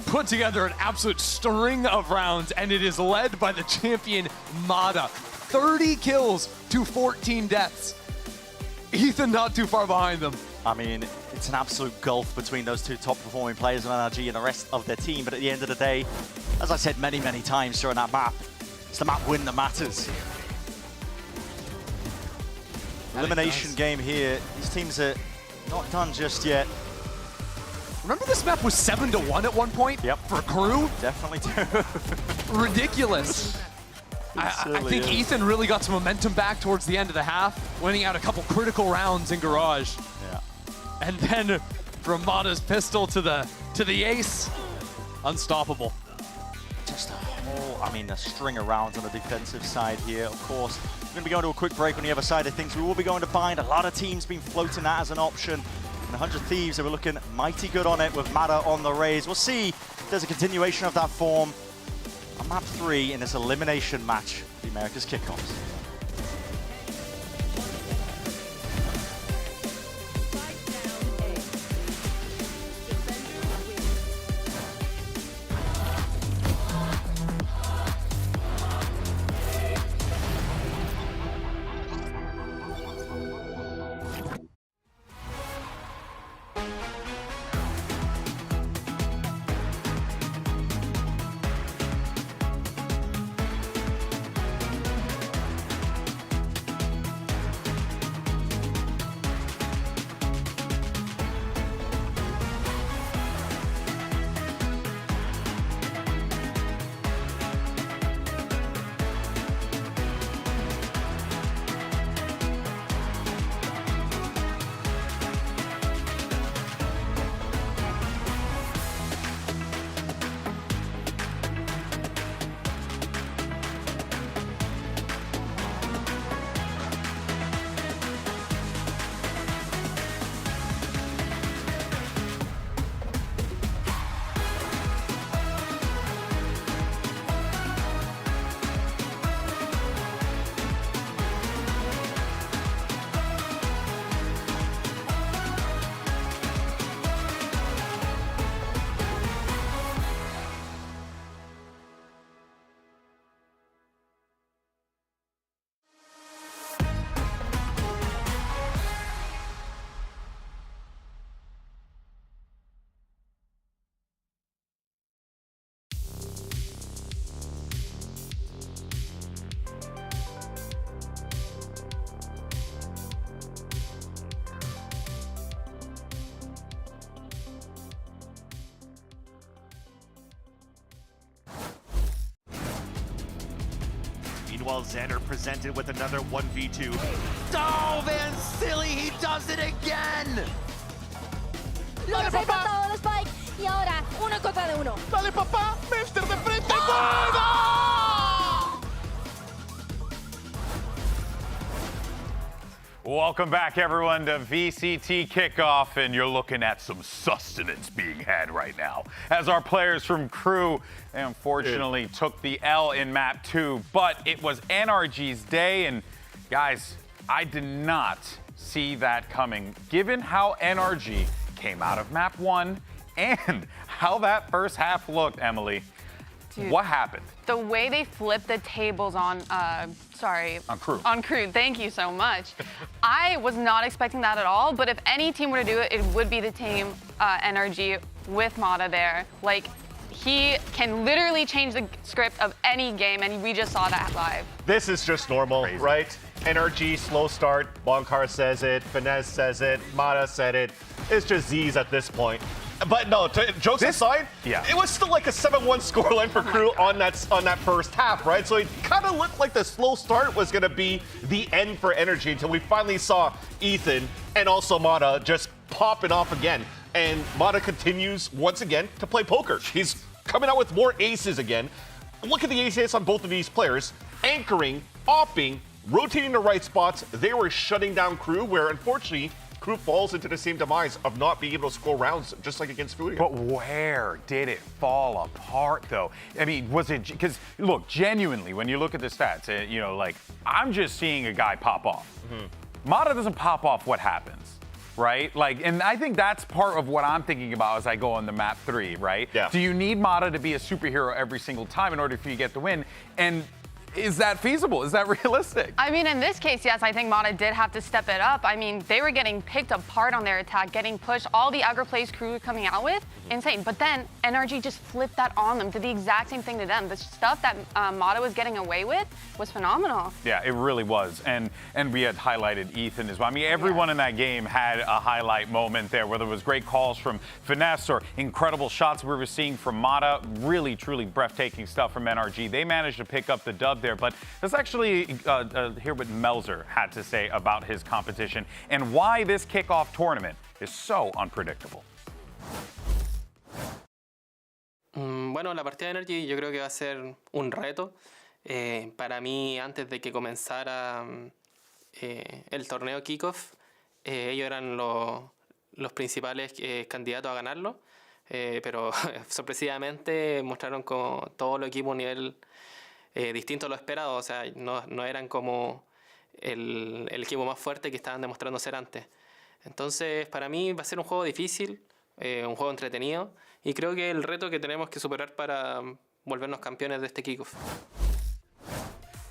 Put together an absolute string of rounds, and it is led by the champion Mada. 30 kills to 14 deaths. Ethan not too far behind them. I mean, it's an absolute gulf between those two top performing players in NRG and the rest of their team. But at the end of the day, as I said many, many times during that map, it's the map win that matters. Elimination game here. These teams are not done just yet. Remember this map was 7-1 at one point? Yep. For KRU? Definitely do. Ridiculous. I think Ethan really got some momentum back towards the end of the half, winning out a couple critical rounds in Garage. Yeah. And then from Mada's pistol to the ace, unstoppable. Just a whole, I mean, a string of rounds on the defensive side here, of course. We're going to be going to a quick break on the other side of things. We will be going to bind. A lot of teams been floating that as an option. And 100 Thieves, they were looking mighty good on it with Mada on the raise. We'll see if there's a continuation of that form on map 3 in this elimination match, the Americas Kickoffs. Meanwhile, Xander presented with another 1v2. Oh, Vansili, he does it again! Los he matado los Spike y ahora 1 contra 1. Dale papá, Mester de frente, Welcome back, everyone, to VCT Kickoff, and you're looking at some sustenance being had right now as our players from KRU, they unfortunately took the L in Map 2, but it was NRG's day, and guys, I did not see that coming, given how NRG came out of Map 1 and how that first half looked, Emily. Dude, what happened? The way they flipped the tables on, on KRU. On KRU, thank you so much. I was not expecting that at all, but if any team were to do it, it would be the team NRG with Mata there. Like, he can literally change the script of any game, and we just saw that live. This is just normal, right? NRG, slow start, Bonkar says it, Finesse says it, Mata said it. It's just Z's at this point. But no, jokes aside, it was still like a 7-1 scoreline for KRU on that first half, right? So it kind of looked like the slow start was going to be the end for NRG until we finally saw Ethan and also Mata just popping off again. And Mata continues once again to play poker. He's coming out with more aces again. Look at the aces on both of these players. Anchoring, opping, rotating the right spots. They were shutting down KRU, where unfortunately KRU falls into the same demise of not being able to score rounds, just like against Furia. But where did it fall apart, though? I mean, was it because look, genuinely, when you look at the stats, you know, like I'm just seeing a guy pop off. Mata doesn't pop off. What happens, right? Like, and I think that's part of what I'm thinking about as I go on the map 3, right? Yeah. Do you need Mata to be a superhero every single time in order for you to get the win? And is that feasible? Is that realistic? I mean, in this case, yes, I think Mata did have to step it up. I mean, they were getting picked apart on their attack, getting pushed. All the aggro plays KRU were coming out with, insane. But then NRG just flipped that on them, did the exact same thing to them. The stuff that Mata was getting away with was phenomenal. Yeah, it really was. And we had highlighted Ethan as well. I mean, everyone in that game had a highlight moment there, whether it was great calls from Finesse or incredible shots we were seeing from Mata. Really, truly breathtaking stuff from NRG. They managed to pick up the dub there, but let's actually hear what Melzer had to say about his competition and why this kickoff tournament is so unpredictable. Bueno, la partida de NRG yo creo que va a ser un reto. Para mí, antes de que comenzara el torneo Kickoff, ellos eran los principales candidatos a ganarlo, pero sorpresivamente mostraron como todo el equipo a un nivel distinto a lo esperado, o sea, no eran como el equipo más fuerte que estaban demostrando ser antes. Entonces, para mí va a ser un juego difícil, un juego entretenido, y creo que el reto que tenemos que superar para volvernos campeones de este kickoff.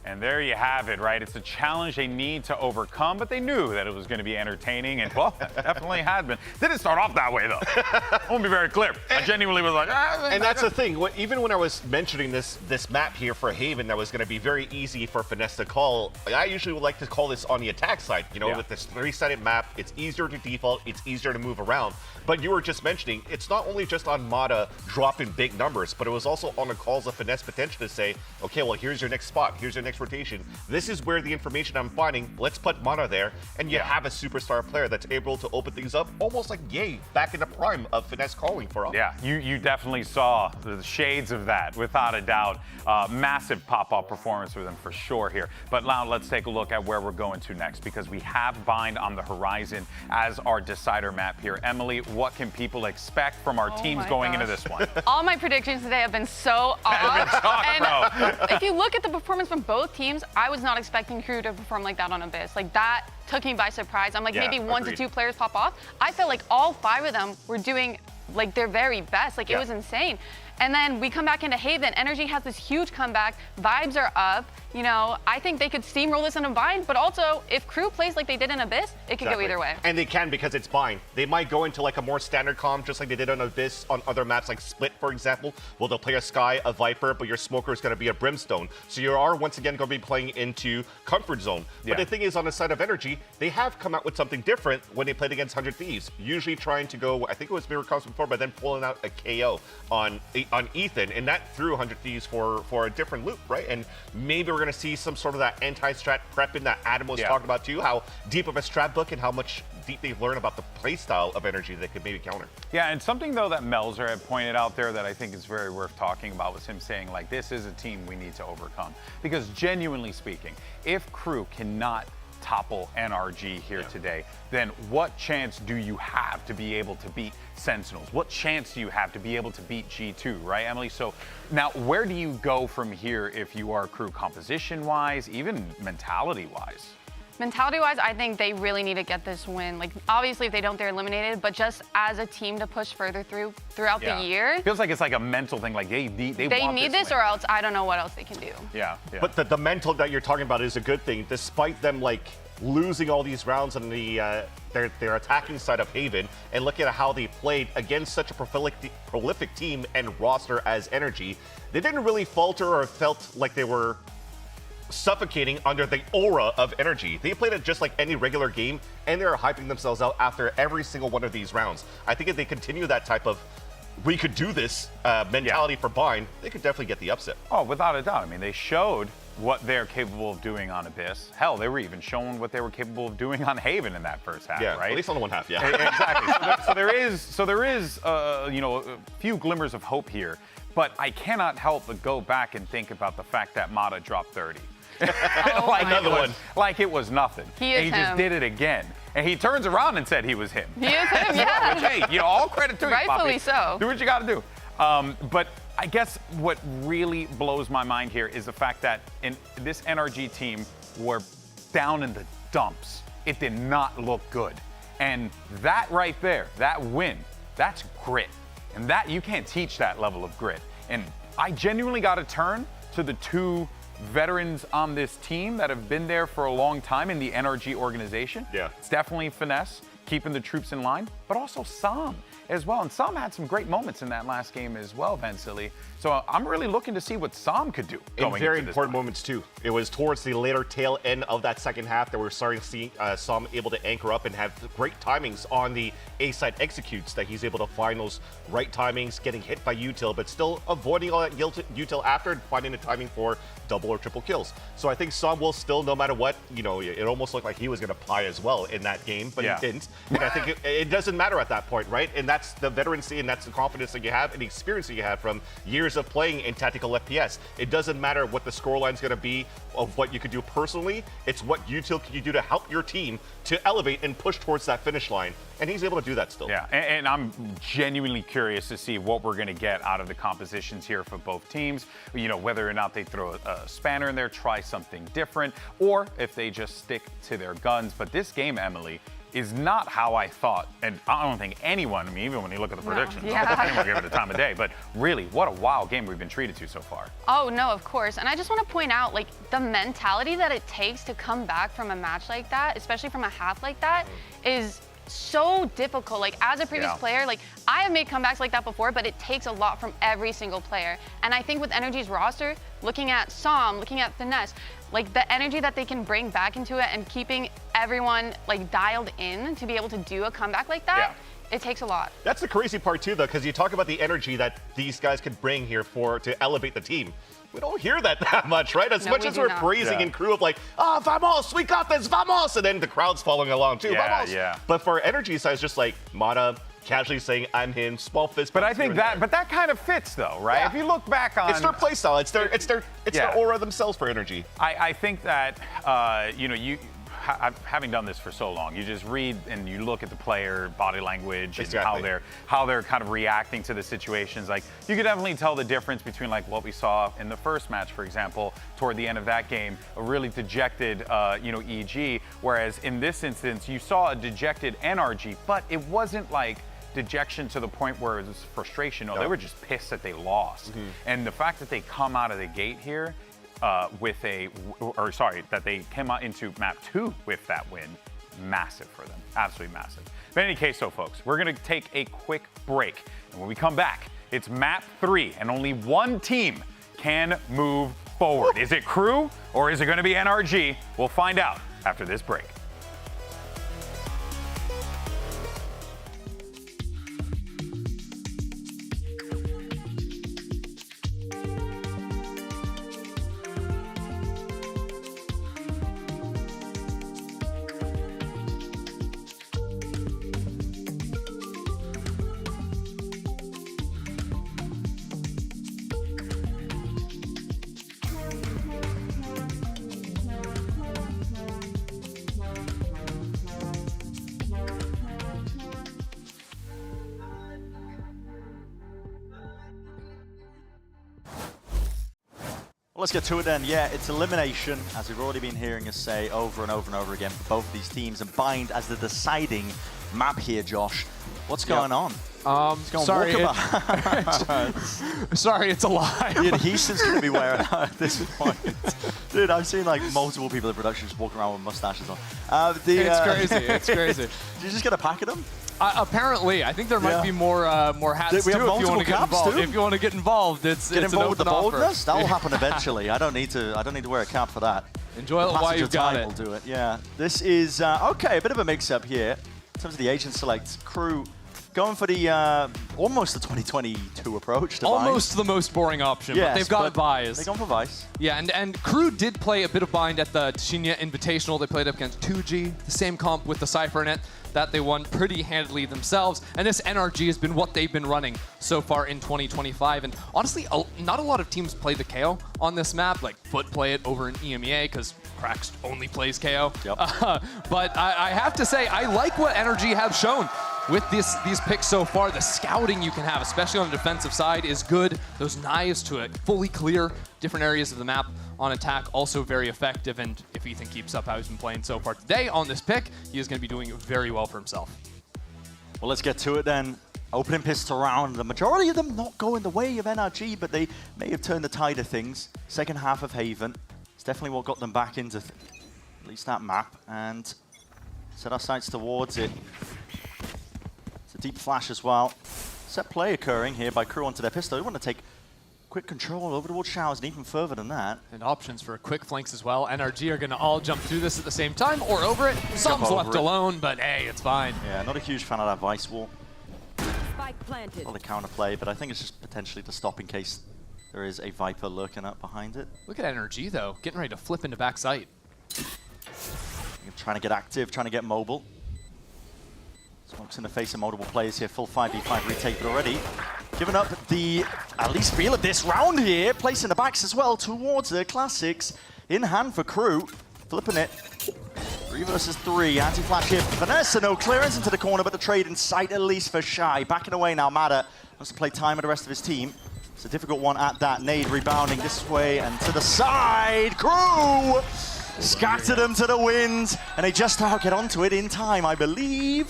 And there you have it, right? It's a challenge they need to overcome, but they knew that it was going to be entertaining, and well, it definitely had been. Didn't start off that way, though. I want to be very clear. I genuinely was like, and that's the thing. Even when I was mentioning this map here for Haven, that was going to be very easy for Finesse to call. I usually would like to call this on the attack side. You know, with this 3-sided map, it's easier to default, it's easier to move around. But you were just mentioning, it's not only just on Mata dropping big numbers, but it was also on the calls of Finesse potential to say, okay, well, here's your next spot, here's your next rotation. This is where the information I'm finding. Let's put Mata there, and you have a superstar player that's able to open things up, almost like Ye back in the prime of Finesse calling for us. Yeah, you definitely saw the shades of that, without a doubt. Massive pop-up performance for them for sure here. But now let's take a look at where we're going to next, because we have Bind on the horizon as our decider map here. Emily, what can people expect from our teams going into this one? All my predictions today have been so off. If you look at the performance from both teams, I was not expecting KRU to perform like that on Abyss. Like, that took me by surprise. I'm like, maybe 1 to 2 players pop off. I felt like all 5 of them were doing like their very best. Like, it was insane. And then we come back into Haven. NRG has this huge comeback. Vibes are up. You know, I think they could steamroll this in a Bind, but also if KRU plays like they did in Abyss, it could go either way. And they can, because it's Bind. They might go into like a more standard comp, just like they did on Abyss on other maps like Split, for example. Well, they'll play a Sky, a Viper, but your Smoker is going to be a Brimstone. So you are once again going to be playing into Comfort Zone. But the thing is, on the side of NRG, they have come out with something different when they played against 100 Thieves. Usually trying to go, I think it was Mirror Comps before, but then pulling out a KO on Ethan, and that threw 100 Thieves for a different loop, right? And maybe we're going to see some sort of that anti-strat prepping that Adam was talking about too, how deep of a strat book and how much deep they've learned about the playstyle of NRG that could maybe counter. Yeah, and something though that Melzer had pointed out there that I think is very worth talking about was him saying, like, this is a team we need to overcome. Because genuinely speaking, if KRU cannot topple NRG here today, then what chance do you have to be able to beat Sentinels? What chance do you have to be able to beat G2, right, Emily? So now where do you go from here if you are crew composition-wise, even mentality-wise? Mentality-wise, I think they really need to get this win. Like, obviously, if they don't, they're eliminated. But just as a team to push further throughout the year, Feels like it's like a mental thing. Like they want need this, win. or else I don't know what else they can do. Yeah. But the mental that you're talking about is a good thing, despite them like losing all these rounds on the their attacking side of Haven, and looking at how they played against such a prolific team and roster as NRG. They didn't really falter or felt like they were suffocating under the aura of NRG. They played it just like any regular game, and they're hyping themselves out after every single one of these rounds. I think if they continue that type of we could do this mentality for Bind, they could definitely get the upset. Oh, without a doubt. I mean, they showed what they're capable of doing on Abyss. Hell, they were even showing what they were capable of doing on Haven in that first half, right? At least on the one half, yeah. Exactly. So there is, you know, a few glimmers of hope here, but I cannot help but go back and think about the fact that Mata dropped 30. Like it was nothing. He just did it again. And he turns around and said he was him. He is him, yeah. Which, hey, you know, all credit to you, Rightfully Poppy. so. Do what you got to do. But I guess what really blows my mind here is the fact that in this NRG team were down in the dumps. It did not look good. And that right there, that win, that's grit. And that you can't teach that level of grit. And I genuinely got to turn to the two veterans on this team that have been there for a long time in the NRG organization. Yeah. It's definitely finesse, keeping the troops in line, but also Sam as well. And Sam had some great moments in that last game as well, Vansili. So I'm really looking to see what Sam could do going in very into this important one. moments too. It was towards the later tail end of that second half that we're starting to see Sam able to anchor up and have great timings on the A side executes, that he's able to find those right timings, getting hit by util, but still avoiding all that util after and finding the timing for double or triple kills. So I think Sam will still, no matter what, you know, it almost looked like he was going to pie as well in that game, but he didn't. And I think it doesn't matter at that point, right? And that's the veterancy and that's the confidence that you have and the experience that you have from years of playing in tactical FPS. It doesn't matter what the scoreline's going to be of what you could do personally. It's what util can you do to help your team to elevate and push towards that finish line. And he's able to do that still. Yeah, and I'm genuinely curious to see what we're going to get out of the compositions here for both teams. You know, whether or not they throw a spanner in there, try something different, or if they just stick to their guns. But this game, Emily, is not how I thought, and I don't think anyone, I mean, even when you look at the predictions, I don't think anyone give it the time of day, but really, what a wild game we've been treated to so far. Oh, no, of course. And I just want to point out, like, the mentality that it takes to come back from a match like that, especially from a half like that, is so difficult. Like, as a previous player, like, I have made comebacks like that before, but it takes a lot from every single player. And I think with NRG's roster, looking at Som, looking at Finesse, like, the energy that they can bring back into it and keeping everyone, like, dialed in to be able to do a comeback like that, it takes a lot. That's the crazy part too, though, because you talk about the energy that these guys could bring here to elevate the team. We don't hear that much, right? As much as we're praising in crew of like, oh, vamos, we got this, vamos, and then the crowd's following along too, vamos. But for energy side, it's just like Mata casually saying, I'm him, small fist. But I think that kind of fits though, right? Yeah. If you look back on, it's their play style. It's their aura themselves for energy. I think that you know, having done this for so long, you just read and you look at the player body language and how they're kind of reacting to the situations. Like, you could definitely tell the difference between like what we saw in the first match, for example, toward the end of that game, a really dejected you know, EG, whereas in this instance you saw a dejected NRG, but it wasn't like dejection to the point where it was frustration. No, they were just pissed that they lost. And the fact that they come out of the gate here that they came out into map 2 with that win, massive for them, absolutely massive. But in any case, so folks, we're gonna take a quick break. And when we come back, it's map 3 and only one team can move forward. Is it Crew or is it gonna be NRG? We'll find out after this break. let's get to it then. Yeah, it's elimination, as we've already been hearing us say over and over and over again for both these teams, and Bind as the deciding map here, Josh. What's going on? Sorry, sorry, it's a lie. The adhesive's going to be wearing out at this point. Dude, I've seen like multiple people in production just walking around with mustaches on. It's crazy, it's crazy. Did you just get a pack of them? Apparently, I think there might be more hats we too. have If you want to get involved, if you want to get involved, it's get involved with the boldness. That will Yeah. happen eventually. I don't need to wear a cap for that. Enjoy it while you've got it. Will do it. Yeah. This is okay. A bit of a mix-up here in terms of the agent select. KRU going for the almost the 2022 approach to almost the most boring option. Yes, but they've got Vice. They've gone for Vice. Yeah, and KRU did play a bit of Bind at the Shinya Invitational. They played up against 2G, the same comp with the Cypher in it that they won pretty handily themselves. And this NRG has been what they've been running so far in 2025. And honestly, not a lot of teams play the KO on this map. Like Foot play it over in EMEA because Cracks only plays KO. Yep. But I have to say, I like what NRG have shown with these picks so far. The scouting you can have, especially on the defensive side, is good. Those knives to it, fully clear different areas of the map on attack, also very effective. And if Ethan keeps up how he's been playing so far today on this pick, he is going to be doing very well for himself. Well, let's get to it then. Opening pistol round. The majority of them not going the way of NRG, but they may have turned the tide of things. Second half of Haven. It's definitely what got them back into at least that map, and set our sights towards it. It's a deep flash as well. Set play occurring here by KRU onto their pistol. They want to take quick control over towards Showers and even further than that. And options for quick flanks as well. NRG are going to all jump through this at the same time or over it. Some's left alone, but hey, it's fine. Yeah, not a huge fan of that Vice wall. Spike planted. Well, the counterplay, but I think it's just potentially to stop in case there is a Viper lurking up behind it. Look at NRG though, getting ready to flip into back sight. Trying to get active, trying to get mobile. Smokes in the face of multiple players here. Full 5v5 retake, but already giving up the at least feel of this round here. Placing the backs as well towards the Classics. In hand for KRU. Flipping it. 3 versus 3. Anti-flash here. Vanessa, no clearance into the corner, but the trade in sight at least for Shy. Backing away now. Mada wants to play time with the rest of his team. It's a difficult one at that. Nade rebounding this way and to the side. KRU scattered them to the wind, and they just get onto it in time, I believe.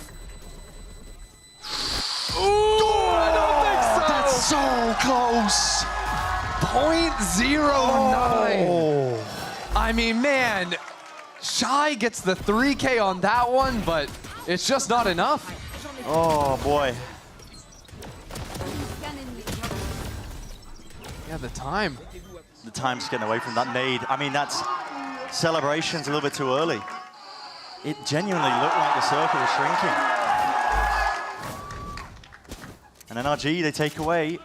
Ooh, I don't think so. That's so close. 0.09. Oh. I mean, man, Shy gets the 3K on that one, but it's just not enough. Oh, boy. Yeah, the time. The time's getting away from that nade. I mean, that's celebration's a little bit too early. It genuinely looked like the circle was shrinking. And NRG, they take away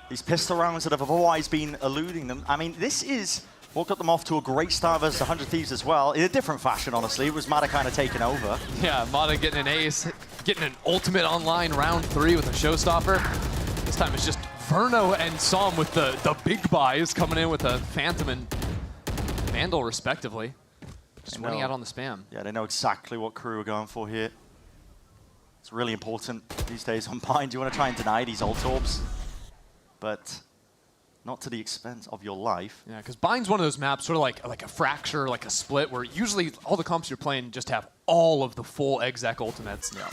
these pistol rounds that have otherwise been eluding them. I mean, this is what got them off to a great start versus 100 Thieves as well. In a different fashion, honestly. It was Mada kind of taking over. Yeah, Mada getting an ace, getting an ultimate online round 3 with a showstopper. This time it's just Verno and Som with the big buys coming in with a Phantom and Vandal, respectively. Just winning out on the spam. Yeah, they know exactly what KRU are going for here. It's really important these days on Bind. You want to try and deny these ult orbs, but not to the expense of your life. Yeah, because Bind's one of those maps, sort of like a fracture, like a split, where usually all the comps you're playing just have all of the full exec ultimates. Yeah.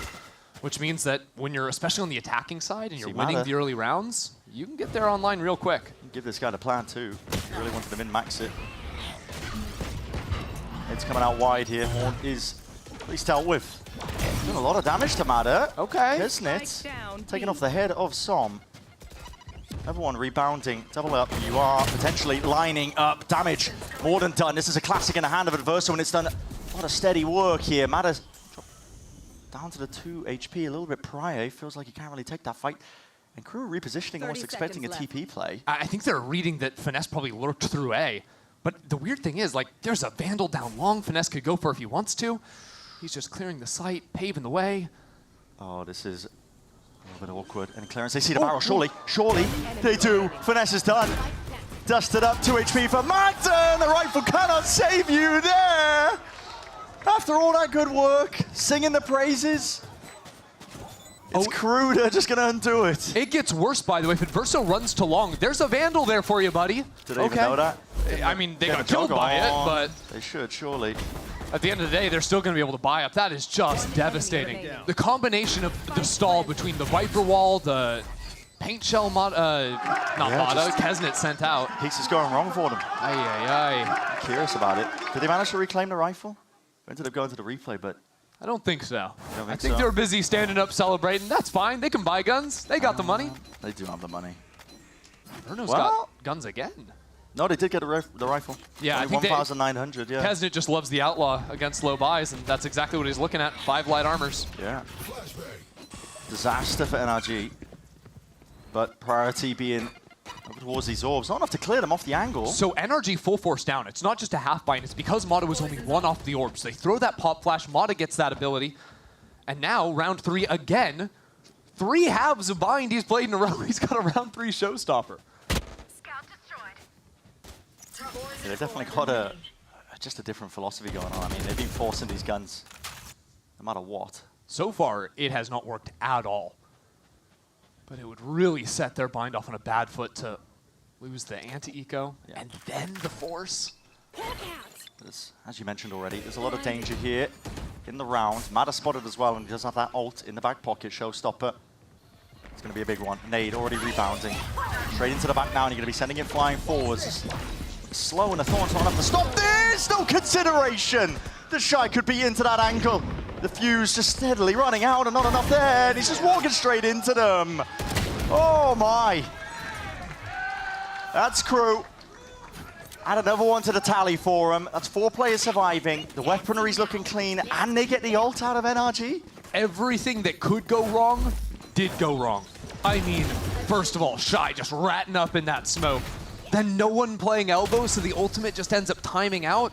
Which means that when you're, especially on the attacking side, and you're winning the early rounds, you can get there online real quick. Give this guy the plan too. You really wanted to min-max it. It's coming out wide here. Horn is at least dealt with. Doing a lot of damage to Mada. Okay. Kisnit taking off the head of Som. Everyone rebounding. Double up. You are potentially lining up. Damage more than done. This is a classic in the hand of Adverso, and it's done a lot of steady work here. Mada's down to the 2 HP a little bit prior. Feels like he can't really take that fight. And KRU repositioning, almost expecting a TP play. I think they're reading that Finesse probably lurked through A. But the weird thing is, like, there's a Vandal down long Finesse could go for if he wants to. He's just clearing the site, paving the way. Oh, this is a little bit awkward. And clearance, they see the barrel. Surely they do. Finesse is done. Dusted up, 2 HP for Magda. The rifle cannot save you there. After all that good work, singing the praises. It's KRU, they're just going to undo it. It gets worse, by the way. If Adverso runs to long, there's a Vandal there for you, buddy. Did they even know that? I mean, they got killed by it, but they should surely. At the end of the day, they're still going to be able to buy up. That is just devastating. The combination of the stall between the Viper Wall, the paint shell Kesnet sent out. Pieces going wrong for them. I'm curious about it. Did they manage to reclaim the rifle? They ended up going to the replay, but I don't think so. I think so. they were busy standing up celebrating. That's fine. They can buy guns. They got the money. They do have the money. Bruno's got guns again. No, they did get the rifle. Yeah, I think 1,900, yeah. Kesnet just loves the outlaw against low buys, and that's exactly what he's looking at. 5 light armors. Yeah. Disaster for NRG. But priority being over towards these orbs. Not enough to clear them off the angle. So NRG full force down. It's not just a half buy, and it's because Mata was only 1 off the orbs. They throw that pop flash. Mata gets that ability. And now, round 3 again. 3 halves of bind he's played in a row. He's got a round 3 showstopper. Yeah, they've definitely got just a different philosophy going on. I mean, they've been forcing these guns no matter what. So far, it has not worked at all. But it would really set their bind off on a bad foot to lose the anti-eco and then the force. As you mentioned already, there's a lot of danger here in the round. Mata spotted as well, and he does have that ult in the back pocket, showstopper. It's going to be a big one. Nade already rebounding. Straight into the back now, and you're going to be sending it flying forwards. Slow, and the Thorns don't have to stop this! No consideration! The Shy could be into that angle. The fuse just steadily running out, and not enough there, and he's just walking straight into them. Oh my. That's KRU. Add another one to the tally for him. That's 4 players surviving. The weaponary's looking clean, and they get the ult out of NRG. Everything that could go wrong did go wrong. I mean, first of all, Shy just ratting up in that smoke. Then no one playing elbow, so the ultimate just ends up timing out.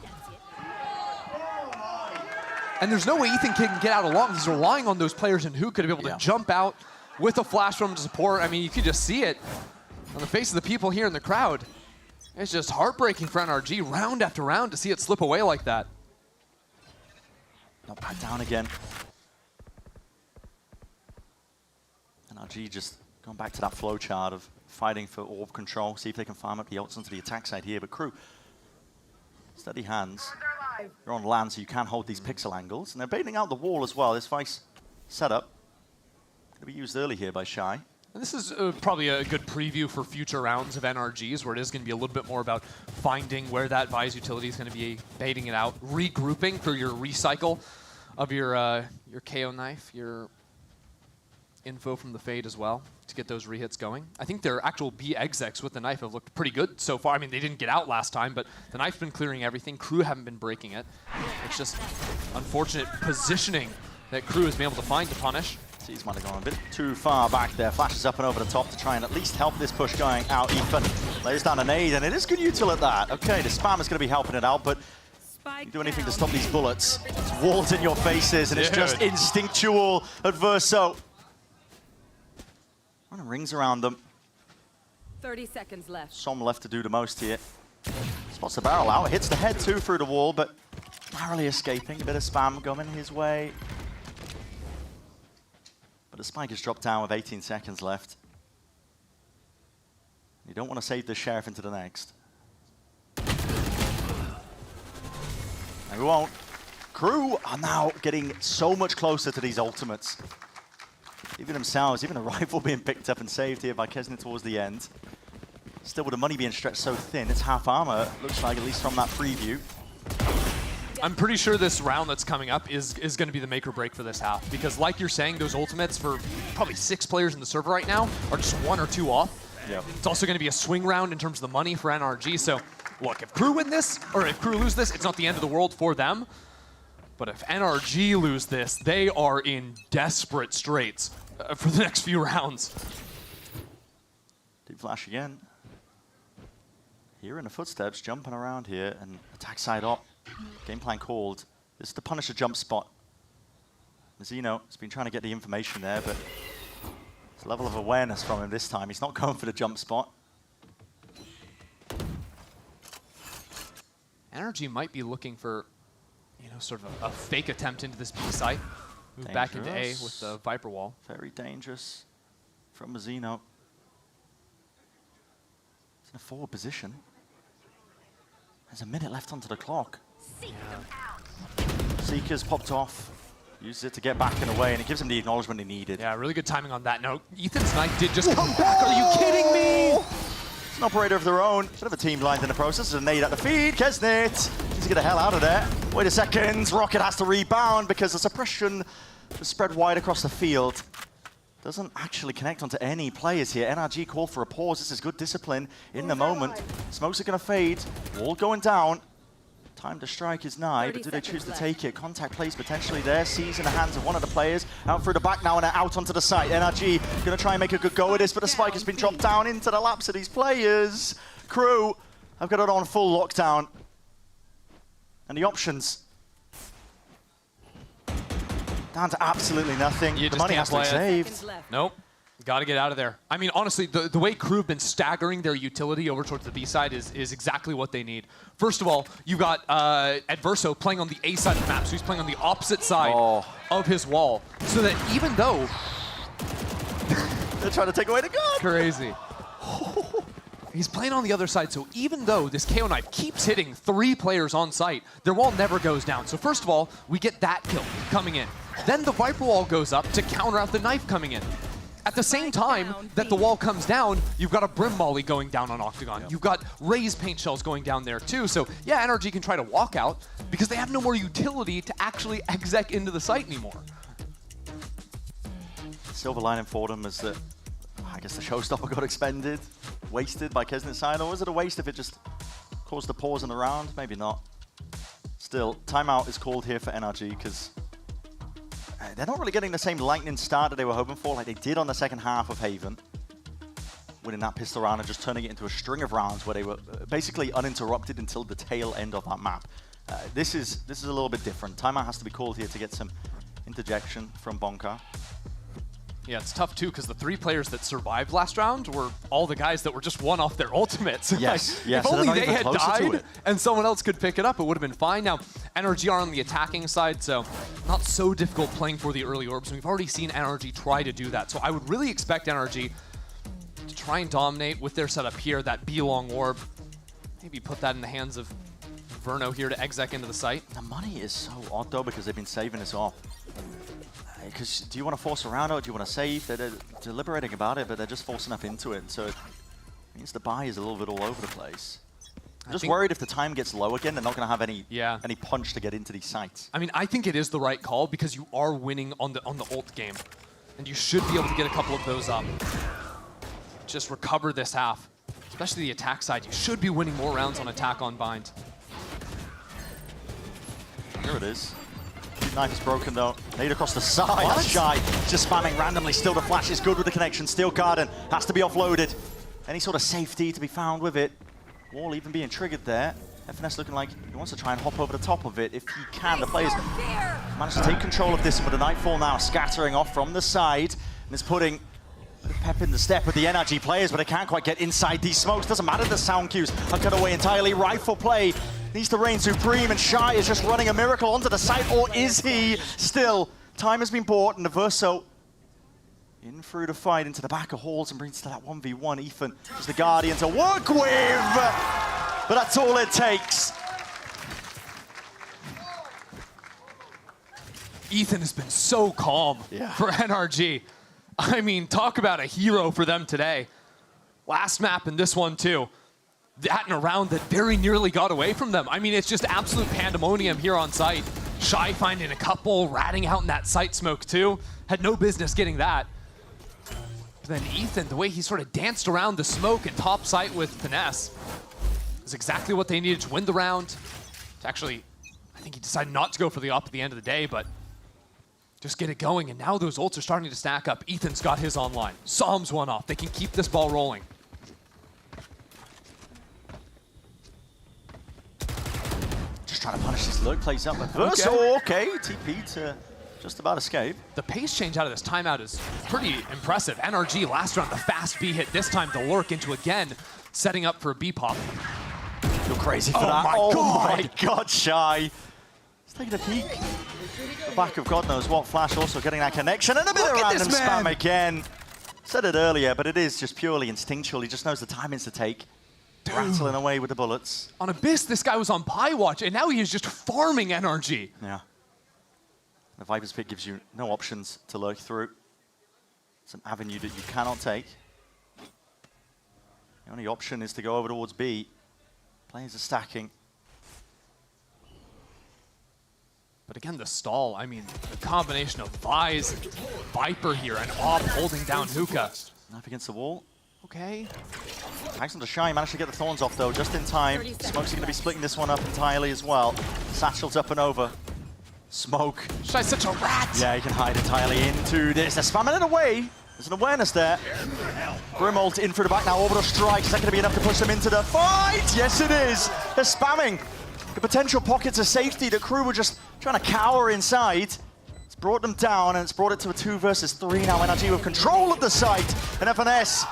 And there's no way Ethan can get out along. He's relying on those players in Hook to be able to jump out with a flash from support. I mean, you could just see it on the face of the people here in the crowd. It's just heartbreaking for NRG round after round to see it slip away like that. Not back down again. NRG just going back to that flow chart of fighting for orb control, see if they can farm up the ults onto the attack side here. But KRU, steady hands. You're on land, so you can hold these pixel angles. And they're baiting out the wall as well. This Vice setup going to be used early here by Shy. And this is probably a good preview for future rounds of NRGs, where it is going to be a little bit more about finding where that Vice utility is going to be, baiting it out, regrouping for your recycle of your KO knife, your info from the Fade as well, to get those rehits going. I think their actual B execs with the knife have looked pretty good so far. I mean, they didn't get out last time, but the knife's been clearing everything. KRU haven't been breaking it. It's just unfortunate positioning that KRU has been able to find to punish. He's might have gone a bit too far back there. Flashes up and over the top to try and at least help this push going out. Ethan lays down a nade, and it is good util at that. Okay, the spam is going to be helping it out, but you do anything to stop these bullets. It's walls in your faces, and it's just instinctual adverso. Running rings around them. 30 seconds left. Som left to do the most here. Spots the barrel out, hits the head too through the wall, but narrowly escaping. A bit of spam going his way. But the spike is dropped down with 18 seconds left. You don't want to save the Sheriff into the next. And we won't. KRU are now getting so much closer to these ultimates. Even themselves, even a rifle being picked up and saved here by Kesnet towards the end. Still with the money being stretched so thin, it's half armor, looks like, at least from that preview. I'm pretty sure this round that's coming up is going to be the make or break for this half, because like you're saying, those ultimates for probably 6 players in the server right now are just 1 or 2 off. Yep. It's also going to be a swing round in terms of the money for NRG, so look, if KRU win this, or if KRU lose this, it's not the end of the world for them. But if NRG lose this, they are in desperate straits for the next few rounds. Deep flash again. Hearing the footsteps, jumping around here, and attack side up. Game plan called. This is the Punisher jump spot. Mazzino has been trying to get the information there, but it's a level of awareness from him this time. He's not going for the jump spot. NRG might be looking for, you know, sort of a fake attempt into this B site. Move back into A with the Viper wall. Very dangerous from Mazzino. It's in a forward position. There's a minute left onto the clock. Seeker's popped off. Uses it to get back and away, and it gives him the acknowledgement he needed. Yeah, really good timing on that note. Ethan's knife did just come back. Are you kidding me? It's an operator of their own. Should have a team lined in the process. There's a nade at the feed. Kesnet needs to get the hell out of there. Wait a second. Rocket has to rebound because the suppression is spread wide across the field. Doesn't actually connect onto any players here. NRG called for a pause. This is good discipline in the moment. Smokes are going to fade. Wall going down. Time to strike is nigh, but do they choose to take it? Contact plays potentially there. Sees in the hands of one of the players. Out through the back now and out onto the site. NRG going to try and make a good go at this, but the spike has been dropped down into the laps of these players. KRU have got it on full lockdown. And the options down to absolutely nothing. You the just money can't has to be play saved. Nope. Got to get out of there. I mean, honestly, the way KRU have been staggering their utility over towards the B side is exactly what they need. First of all, you got Adverso playing on the A side of the map, so he's playing on the opposite side of his wall. So that even though... They're trying to take away the gun! Crazy. He's playing on the other side, so even though this KO knife keeps hitting 3 players on site, their wall never goes down. So first of all, we get that kill coming in. Then the Viper wall goes up to counter out the knife coming in. At the same time that the wall comes down, you've got a Brim Molly going down on Octagon. You've got Ray's paint shells going down there too. So yeah, NRG can try to walk out because they have no more utility to actually exec into the site anymore. Silver lining for them is that I guess the showstopper got expended, wasted by Kesnet's side, or was it a waste if it just caused a pause in the round? Maybe not. Still, timeout is called here for NRG because they're not really getting the same lightning start that they were hoping for, like they did on the second half of Haven. Winning that pistol round and just turning it into a string of rounds where they were basically uninterrupted until the tail end of that map. This is a little bit different. Timeout has to be called here to get some interjection from Bonka. Yeah, it's tough too because the 3 players that survived last round were all the guys that were just one off their ultimates. Yes, like, yes. If only they had died and someone else could pick it up, it would have been fine. Now, NRG are on the attacking side, so not so difficult playing for the early orbs. And we've already seen NRG try to do that. So I would really expect NRG to try and dominate with their setup here, that B-long orb. Maybe put that in the hands of Verno here to exec into the site. The money is so odd though because they've been saving this off. Because do you want to force around or do you want to save? They're deliberating about it, but they're just forcing up into it. So it means the buy is a little bit all over the place. I'm just worried if the time gets low again, they're not going to have any punch to get into these sites. I mean, I think it is the right call because you are winning on the ult game. And you should be able to get a couple of those up. Just recover this half. Especially the attack side. You should be winning more rounds on attack on bind. Here it is. Knife is broken though. Nade across the side. That's Shy. Just spamming randomly. Still the flash is good with the connection. Steel Garden has to be offloaded. Any sort of safety to be found with it. Wall even being triggered there. FNS looking like he wants to try and hop over the top of it if he can. The players managed to take control of this, and with the Nightfall now scattering off from the side, and it's putting pep in the step with the NRG players, but they can't quite get inside these smokes. Doesn't matter, the sound cues are cut away entirely. Rifle play needs to reign supreme, and Shy is just running a miracle onto the site, or is he? Still, time has been bought, and the Verso in through the fight into the back of halls and brings to that 1v1. Ethan is the Guardian to work with, but that's all it takes. Ethan has been so calm for NRG. I mean, talk about a hero for them today. Last map and this one too. That in a round that very nearly got away from them. I mean, it's just absolute pandemonium here on site. Shy finding a couple, ratting out in that site smoke too. Had no business getting that. But then Ethan, the way he sort of danced around the smoke and top site with finesse is exactly what they needed to win the round. Actually, I think he decided not to go for the op at the end of the day, but just get it going. And now those ults are starting to stack up. Ethan's got his online. Psalm's one off. They can keep this ball rolling. Just trying to punish this look. Plays up with Verso. Okay, TP to just about escape. The pace change out of this timeout is pretty impressive. NRG last round, the fast B hit. This time the lurk into again, setting up for a B pop. You're crazy for that. Oh my God, Shy. He's taking a peek. The back of God knows what. Flash also getting that connection and a bit of random spam again. Said it earlier, but it is just purely instinctual. He just knows the timings to take. rattling away with the bullets. On Abyss, this guy was on Pie Watch, and now he is just farming NRG. Yeah. The Viper's Pit gives you no options to lurk through. It's an avenue that you cannot take. The only option is to go over towards B. Players are stacking. But again, the stall, I mean, the combination of Vi's, Viper here, and Ob holding down Hookah. Knife against the wall. Okay. Tags him to Shy, managed to get the Thorns off though, just in time. Smoke's going to be splitting this one up entirely as well. Satchel's up and over. Smoke. Shy's such a rat! Yeah, he can hide entirely into this. They're spamming it away. There's an awareness there. Grimult in for the back now. Orbital strike. Is that going to be enough to push them into the fight? Yes, it is. They're spamming the potential pockets of safety that KRU were just trying to cower inside. It's brought them down, and it's brought it to a 2 versus 3 now. NRG with control of the site. And FNS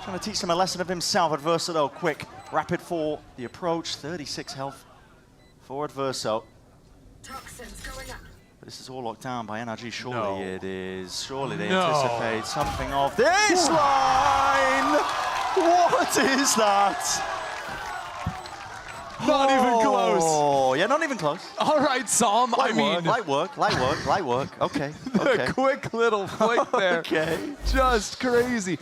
trying to teach them a lesson of himself. Adverso, though, quick, rapid for the approach. 36 health for Adverso. This is all locked down by NRG. Surely it is. Surely they anticipate something of this line. What is that? Not even close. Oh, yeah, not even close. All right, Psalm. Light work. Okay. The quick little flick there. Okay. Just crazy.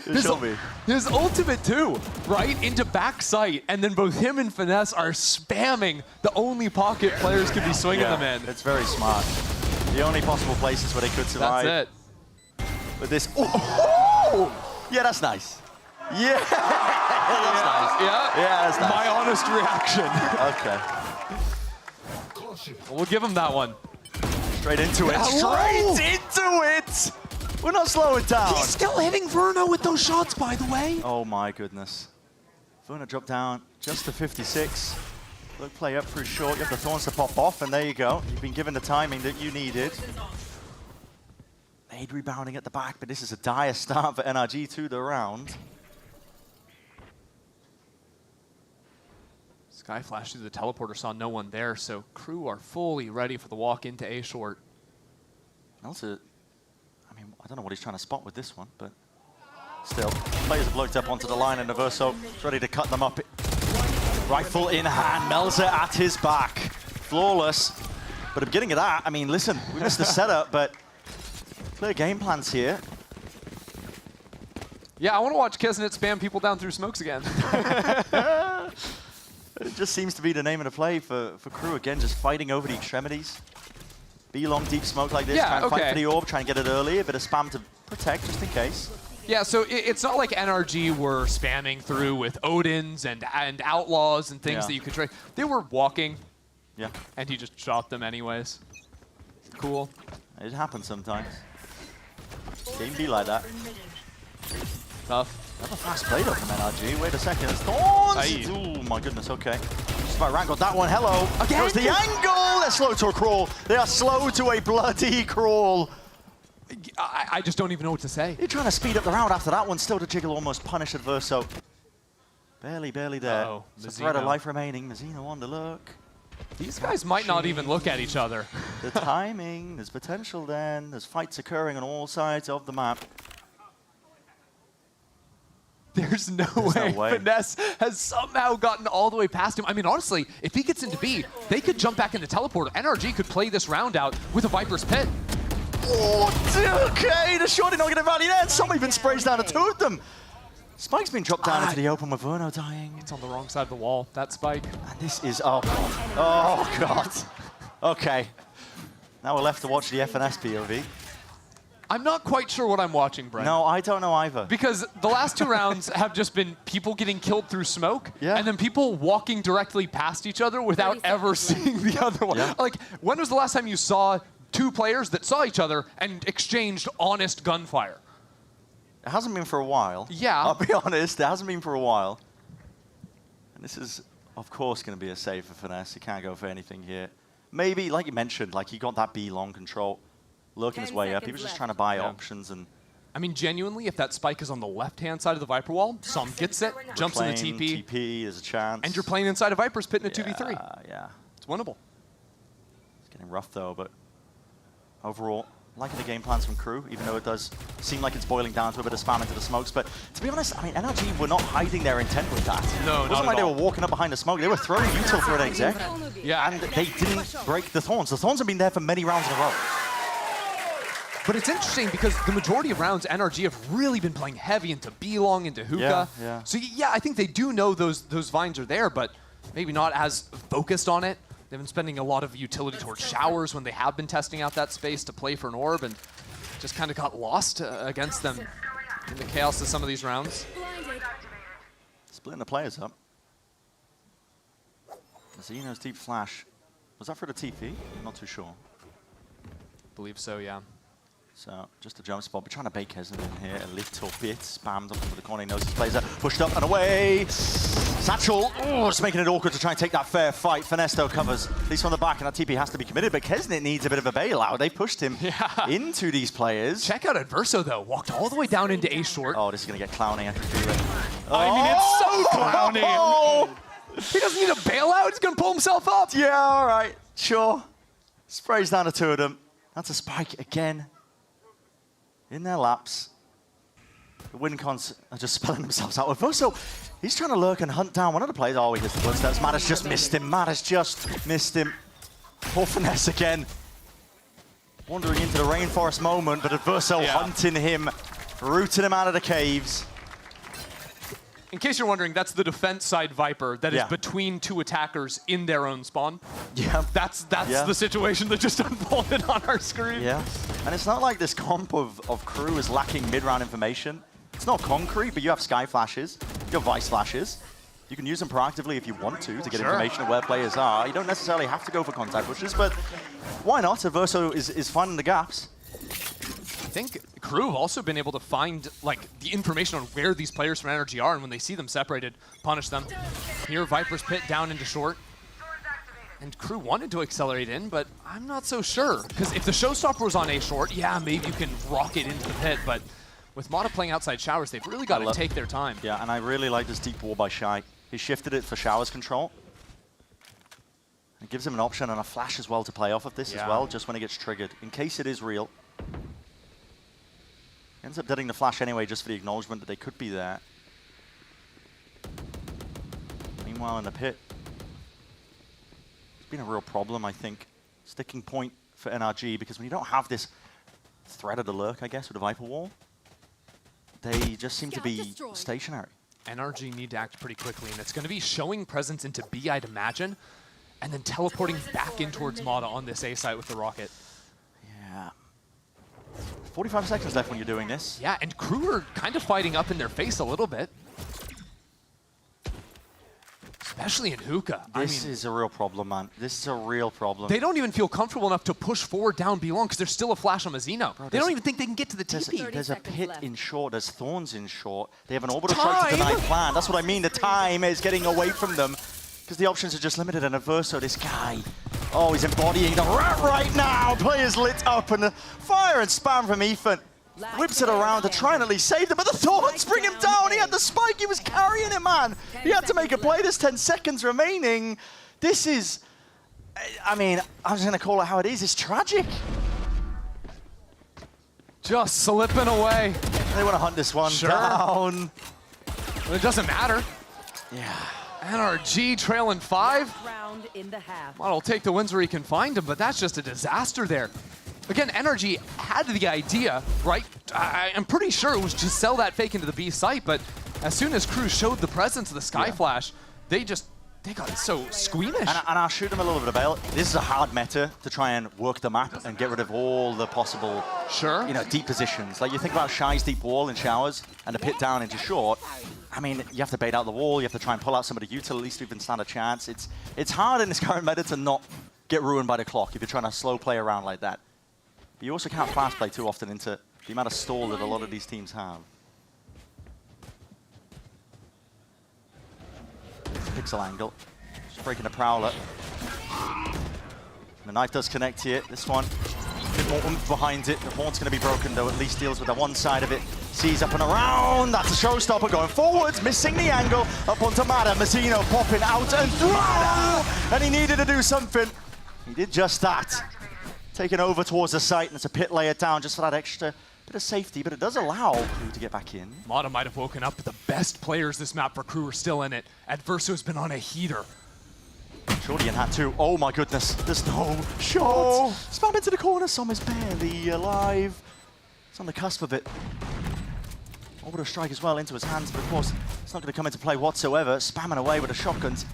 His ultimate too, right? Into back sight, and then both him and Finesse are spamming the only pocket players can be swinging them in. It's very smart. The only possible places where they could survive. That's it. With this. Oh! Yeah, that's nice. Yeah. That's nice. Yeah, that's nice. My honest reaction. Okay. We'll give him that one. Straight into it. Hello. Straight into it. We're not slowing down. He's still hitting Verno with those shots, by the way. Oh my goodness. Verno dropped down just to 56. Look, play up through short. You have the Thorns to pop off, and there you go. You've been given the timing that you needed. Aid rebounding at the back, but this is a dire start for NRG to the round. Sky flashed through the teleporter, saw no one there, so KRU are fully ready for the walk into A short. Also, I mean, I don't know what he's trying to spot with this one, but still, players have looked up onto the line, and Adverso is ready to cut them up. Rifle in hand, Melzer at his back. Flawless. But at the beginning of that, I mean, listen, we missed the setup, but clear game plans here. Yeah, I want to watch Kesnet spam people down through smokes again. It just seems to be the name of the play for KRU. Again, just fighting over the extremities. Be long, deep smoke like this. Try and fight for the orb, try and get it early. A bit of spam to protect, just in case. Yeah, so it's not like NRG were spamming through with Odins and Outlaws and things that you could trade. They were walking. Yeah. And he just shot them anyways. Cool. It happens sometimes. Game be like that. Tough. Another fast play though from NRG. Wait a second. Thorns! Oh my goodness, okay. Just about wrangled that one. Hello. Again? Goes the angle! They're slow to a crawl. They are slow to a bloody crawl. I just don't even know what to say. You're trying to speed up the round after that one. Still to jiggle, almost punish Adverso. Barely there. Uh-oh. It's a thread of life remaining. Mazzino on the look. These guys might not even look at each other. The timing, there's potential then. There's fights occurring on all sides of the map. There's no way. Finesse has somehow gotten all the way past him. I mean, honestly, if he gets into B, they could jump back into teleporter. NRG could play this round out with a Viper's Pit. Oh, okay, the shot is not going to rally there. Some even sprays down to 2 of them. Spike's been dropped down into the open with Verno dying. It's on the wrong side of the wall, that Spike. And this is, oh God. Okay. Now we're left to watch the FNS POV. I'm not quite sure what I'm watching, Brent. No, I don't know either. Because the last 2 rounds have just been people getting killed through smoke, and then people walking directly past each other without ever seeing the other one. Yeah. Like, when was the last time you saw 2 players that saw each other and exchanged honest gunfire? It hasn't been for a while. Yeah. I'll be honest, it hasn't been for a while. And this is, of course, going to be a save for Finesse. He can't go for anything here. Maybe, like you mentioned, like he got that B long control, lurking his way up. He was just trying to buy options. And I mean, genuinely, if that Spike is on the left-hand side of the Viper wall, Som gets it, jumps in the TP. There's a chance. And you're playing inside a Viper's Pit in a 2v3. Yeah. It's winnable. It's getting rough, though, but overall, liking the game plans from KRU, even though it does seem like it's boiling down to a bit of spam into the smokes. But to be honest, I mean, NRG were not hiding their intent with that. No, it wasn't like they were walking up behind the smoke. They were throwing util for an exec. Yeah. And they didn't break the Thorns. The Thorns have been there for many rounds in a row. But it's interesting because the majority of rounds, NRG have really been playing heavy into B-Long, into Hookah. Yeah. So yeah, I think they do know those vines are there, but maybe not as focused on it. They've been spending a lot of utility towards showers when they have been testing out that space to play for an orb, and just kind of got lost against them in the chaos of some of these rounds. Splitting the players up. Zeno's deep flash. Was that for the TP? I'm not too sure. Believe so, yeah. So, just a jump spot. We're trying to bake Hesn in here a little bit. Spammed up into the corner. He knows his players are pushed up and away. Satchel, just making it awkward to try and take that fair fight. Finesto covers, at least from the back, and that TP has to be committed. But Kesnit needs a bit of a bailout. They pushed him into these players. Check out Adverso, though. Walked all the way down into A short. Oh, this is going to get clowning. I can feel it. I mean, it's so clowning. He doesn't need a bailout. He's going to pull himself up. Yeah, all right. Sure. Sprays down the two of them. That's a spike again. In their laps. The WinCons are just spelling themselves out. Adverso, he's trying to lurk and hunt down one of the players. Oh, he hits the footsteps. Matt has just missed him. Matt has just missed him. Poor Finesse again. Wandering into the rainforest moment, but Adverso hunting him, rooting him out of the caves. In case you're wondering, that's the defense side Viper that is between two attackers in their own spawn. Yeah. That's the situation that just unfolded on our screen. Yeah. And it's not like this comp of KRU is lacking mid-round information. It's not concrete, but you have Sky Flashes, you have Vice Flashes. You can use them proactively if you want to get information of where players are. You don't necessarily have to go for contact pushes, but why not? Adverso is finding the gaps. I think KRU have also been able to find like the information on where these players from NRG are, and when they see them separated, punish them. Here, Viper's Pit down into short. And KRU wanted to accelerate in, but I'm not so sure. Because if the showstopper was on A short, yeah, maybe you can rocket into the pit, but with Mata playing outside showers, they've really got to take their time. Yeah, and I really like this deep wall by Shy. He shifted it for showers control. It gives him an option and a flash as well to play off of this as well, just when it gets triggered, in case it is real. Ends up deading the flash anyway, just for the acknowledgement that they could be there. Meanwhile, in the pit, it's been a real problem, I think. Sticking point for NRG, because when you don't have this threat of the lurk, I guess, with a Viper wall, they just seem to be stationary. NRG need to act pretty quickly, and it's going to be showing presence into B, I'd imagine, and then teleporting back in towards Mata on this A site with the rocket. Yeah. 45 seconds left when you're doing this. Yeah, and KRU are kind of fighting up in their face a little bit. Especially in Hookah. This is a real problem, man. This is a real problem. They don't even feel comfortable enough to push forward down B-long because there's still a flash on Mazino. They don't even think they can get to the TP. There's a pit in short, there's Thorns in short. They have an orbital strike to deny plan. That's what I mean. The time is getting away from them because the options are just limited. And Adverso, this guy, oh, he's embodying the rat right now. Players lit up and the fire and spam from Ethan. Whips it around to try and at least save them, but the Thorns bring him down. He had the spike, he was carrying it, man. He had to make a play. There's 10 seconds remaining. This is, I mean, I'm just gonna call it how it is. It's tragic. Just slipping away. They want to hunt this one down. But it doesn't matter. Yeah. NRG trailing 5. Round in the half. Well, he'll take the wins where he can find them, but that's just a disaster there. Again, NRG had the idea, right? I'm pretty sure it was to sell that fake into the B site, but as soon as KRU showed the presence of the Sky Flash, they got so squeamish. And I'll shoot them a little bit of bail. This is a hard meta to try and work the map and get rid of all the possible, deep positions. Like you think about Shy's deep wall in showers and the pit down into short. I mean, you have to bait out the wall. You have to try and pull out some of the util, at least to even stand a chance. It's hard in this current meta to not get ruined by the clock if you're trying to slow play around like that. But you also can't fast play too often into the amount of stall that a lot of these teams have. Pixel angle. Just breaking the Prowler. The knife does connect here. This one, a bit more oomph behind it. The horn's going to be broken, though. At least deals with the one side of it. Sees up and around. That's a showstopper going forwards. Missing the angle. Up onto Mata. Mazzino popping out and through. And he needed to do something. He did just that. taken over towards the site, and it's a pit layer down just for that extra bit of safety, but it does allow KRU to get back in. Mata might have woken up, but the best players this map for KRU are still in it. Adverso's been on a heater. Shorty in hand too. Oh my goodness, there's no shot. Spam into the corner, Som is barely alive. It's on the cusp of it. Orbital strike as well into his hands, but of course, it's not going to come into play whatsoever. Spamming away with the shotguns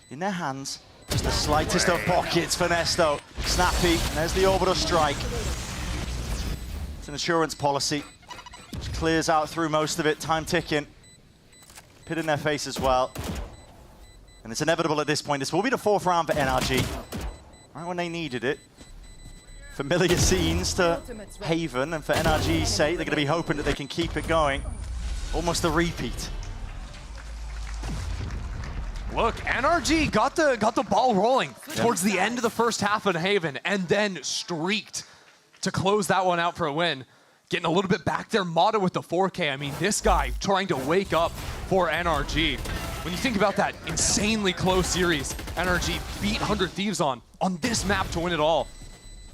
in their hands. Just the slightest of pockets for Nesto. Snappy, and there's the orbital strike. It's an insurance policy, which clears out through most of it, time ticking. Pit in their face as well. And it's inevitable at this point. This will be the 4th round for NRG. Right when they needed it. Familiar scenes to Haven, and for NRG's sake, they're going to be hoping that they can keep it going. Almost a repeat. Look, NRG got the ball rolling towards the end of the first half of Haven, and then streaked to close that one out for a win. Getting a little bit back there, Mata with the 4K. I mean, this guy trying to wake up for NRG. When you think about that insanely close series, NRG beat 100 Thieves on this map to win it all.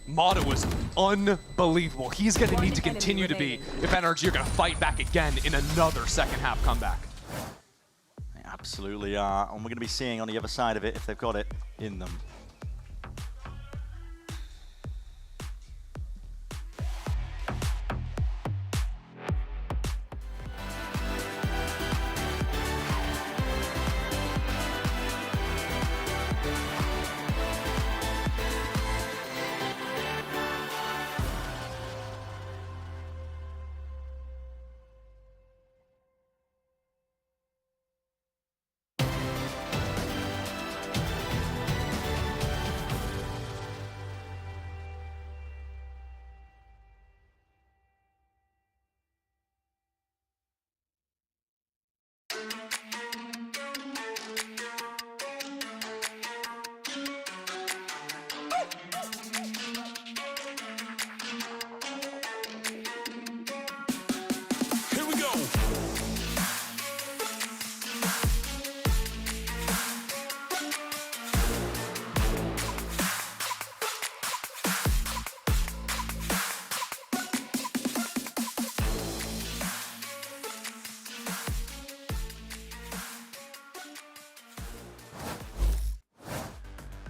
Mata was unbelievable. He's going to need to continue to be if NRG are going to fight back again in another second half comeback. They absolutely are, and we're going to be seeing on the other side of it if they've got it in them.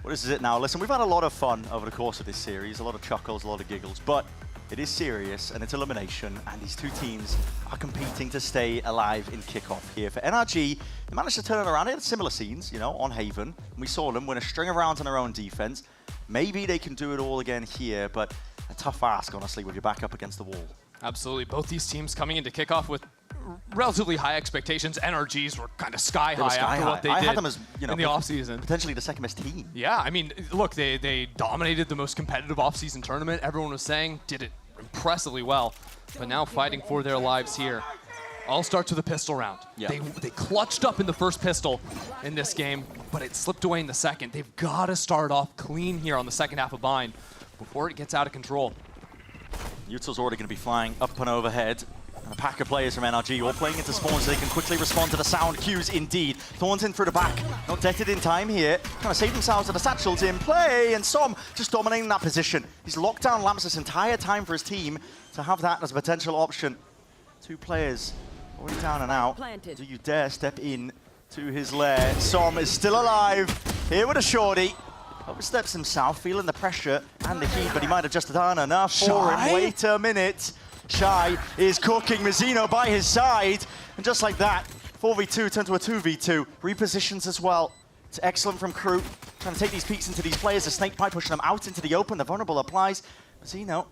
Well, this is it now. Listen, we've had a lot of fun over the course of this series, a lot of chuckles, a lot of giggles, but it is serious and it's elimination, and these two teams are competing to stay alive in kickoff here. For NRG, they managed to turn it around. They had similar scenes, you know, on Haven. We saw them win a string of rounds on their own defense. Maybe they can do it all again here, but a tough ask, honestly, with your back up against the wall. Absolutely. Both these teams coming into kickoff with relatively high expectations. NRGs were kind of sky high after what they did had them as, you know, in the offseason. Potentially the second best team. Yeah, I mean, look, they dominated the most competitive offseason tournament. Everyone was saying did it impressively well, but now fighting for their lives here. All starts with a pistol round. Yeah. They clutched up in the first pistol in this game, but it slipped away in the second. They've got to start off clean here on the second half of Bind before it gets out of control. Utah's already going to be flying up and overhead. And a pack of players from NRG all playing into spawns so they can quickly respond to the sound cues indeed. Thorns in through the back, not detted in time here. Trying to save themselves with the satchels in play, and Som just dominating that position. He's locked down lamps this entire time for his team to have that as a potential option. Two players already down and out. Do you dare step in to his lair? Som is still alive, here with a shorty. Oversteps himself, feeling the pressure and the heat, but he might have just done enough for him. Wait a minute. Shy is cooking, Mazzino by his side, and just like that, 4v2 turned to a 2v2. Repositions as well. It's excellent from KRU, trying to take these peeks into these players. The snake pipe pushing them out into the open. The vulnerable applies. Mazzino,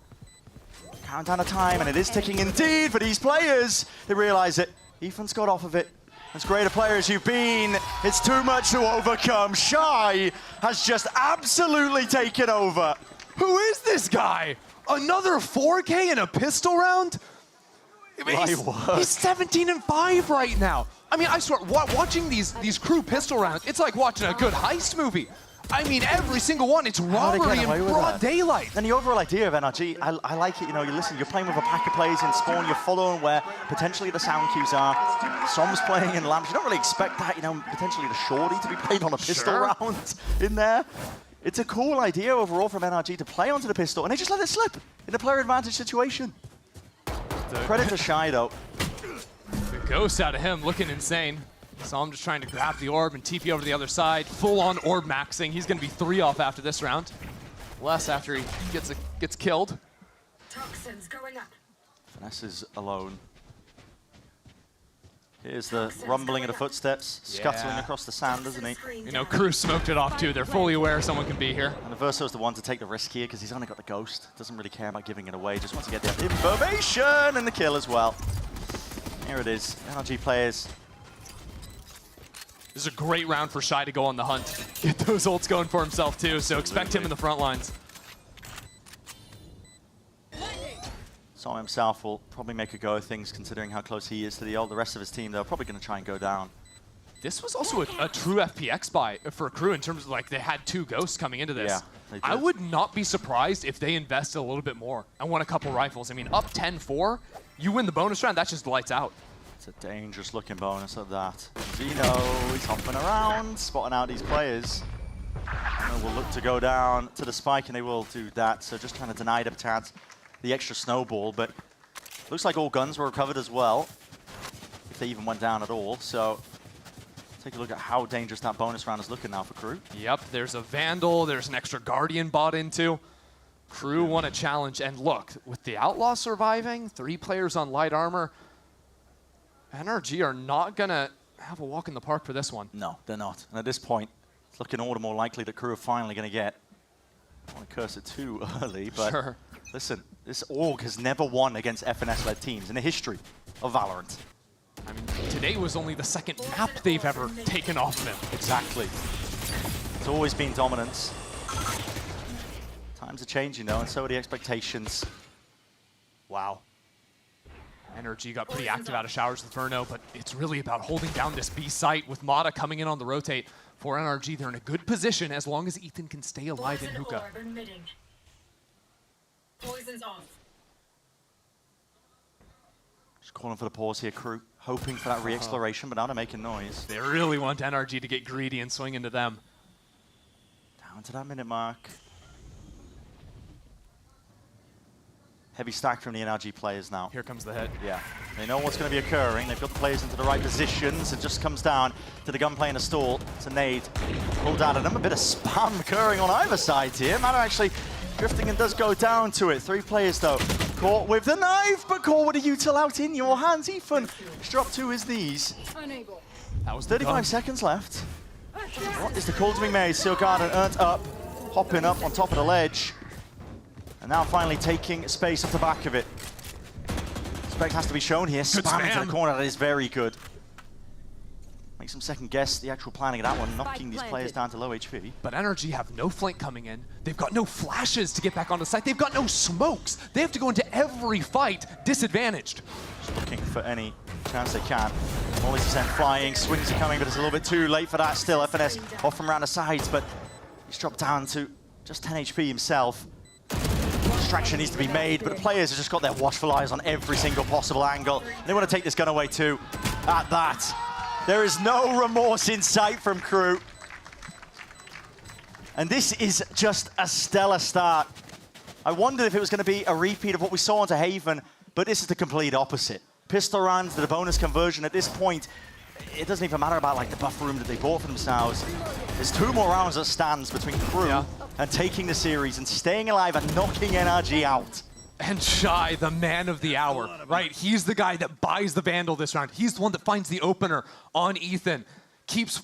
countdown of time, and it is ticking indeed for these players. They realize it. Ethan's got off of it. As great a player as you've been, it's too much to overcome. Shy has just absolutely taken over. Who is this guy? Another 4K in a pistol round? He's 17 and 5 right now. I mean, I swear, watching these KRU pistol rounds, it's like watching a good heist movie. I mean, every single one, it's robbery in broad daylight. And the overall idea of NRG, I like it. You know, you listen, you're playing with a pack of players in spawn, you're following where potentially the sound cues are. Som's playing in lamps. You don't really expect that, you know, potentially the shorty to be played on a pistol round in there. It's a cool idea overall from NRG to play onto the pistol, and they just let it slip in a player advantage situation. Credit to Shy, though. The ghost out of him looking insane. Saw him just trying to grab the orb and TP over to the other side. Full-on orb maxing. He's going to be 3 off after this round. Less after he gets killed. Toxins going up. Finesse is alone. Here's the rumbling of the footsteps, scuttling across the sand, isn't he? You know, KRU smoked it off too. They're fully aware someone can be here. And Verso's the one to take the risk here because he's only got the ghost. Doesn't really care about giving it away. Just wants to get the information and the kill as well. Here it is. NRG players. This is a great round for Shy to go on the hunt. Get those ults going for himself too, so expect him in the front lines. Som himself will probably make a go of things considering how close he is to the ult. The rest of his team, they're probably going to try and go down. This was also a true FPX buy for KRU in terms of like they had 2 ghosts coming into this. Yeah, they did. I would not be surprised if they invested a little bit more and won a couple rifles. I mean, up 10-4, you win the bonus round, that's just lights out. It's a dangerous looking bonus of that. Zeno, he's hopping around, spotting out these players. And will look to go down to the spike, and they will do that. So just trying to deny the extra snowball, but looks like all guns were recovered as well, if they even went down at all. So take a look at how dangerous that bonus round is looking now for KRU. Yep, there's a Vandal, there's an extra Guardian bought into. KRU won a challenge, and look, with the Outlaw surviving, 3 players on light armor, NRG are not gonna have a walk in the park for this one. No, they're not. And at this point, it's looking all the more likely that KRU are finally gonna get. I don't want to curse it too early, but sure. Listen, this org has never won against FNS-led teams in the history of Valorant. I mean, today was only the 2nd map they've ever taken off of him. Exactly. It's always been dominance. Times are changing, though, and so are the expectations. Wow. NRG got pretty active out of showers with Verno, but it's really about holding down this B site with Mata coming in on the rotate. For NRG, they're in a good position as long as Ethan can stay alive in hookah. Poison's off. Just calling for the pause here, KRU. Hoping for that re-exploration, but now they're making noise. They really want NRG to get greedy and swing into them. Down to that minute mark. Heavy stack from the NRG players now. Here comes the hit. Yeah, they know what's going to be occurring. They've got the players into the right positions. It just comes down to the gunplay in a stall. It's a nade pulled out of them. A bit of spam occurring on either side here. Mata actually drifting and does go down to it. 3 players though. Caught with the knife, but caught with a util out in your hands. Ethan dropped to his knees. That was 35 seconds left. What is the call to be made? Seal Garden earned up, hopping up on top of the ledge. And now finally taking space off the back of it. Respect has to be shown here. Spam into the corner, that is very good. Makes them second guess the actual planning of that one, knocking these players down to low HP. But NRG have no flank coming in. They've got no flashes to get back on the site. They've got no smokes. They have to go into every fight disadvantaged. Just looking for any chance they can. Molly's sent flying, swings are coming, but it's a little bit too late for that still. FNS off from around the sides, but he's dropped down to just 10 HP himself. Distraction needs to be made, but the players have just got their watchful eyes on every single possible angle. They want to take this gun away too. At that, there is no remorse in sight from KRU. And this is just a stellar start. I wondered if it was going to be a repeat of what we saw onto Haven, but this is the complete opposite. Pistol rounds, the bonus conversion at this point, it doesn't even matter about like the buffer room that they bought for themselves. There's 2 more rounds that stands between KRU and taking the series and staying alive and knocking NRG out. And Shy, the man of the hour, right? He's the guy that buys the Vandal this round. He's the one that finds the opener on Ethan. Keeps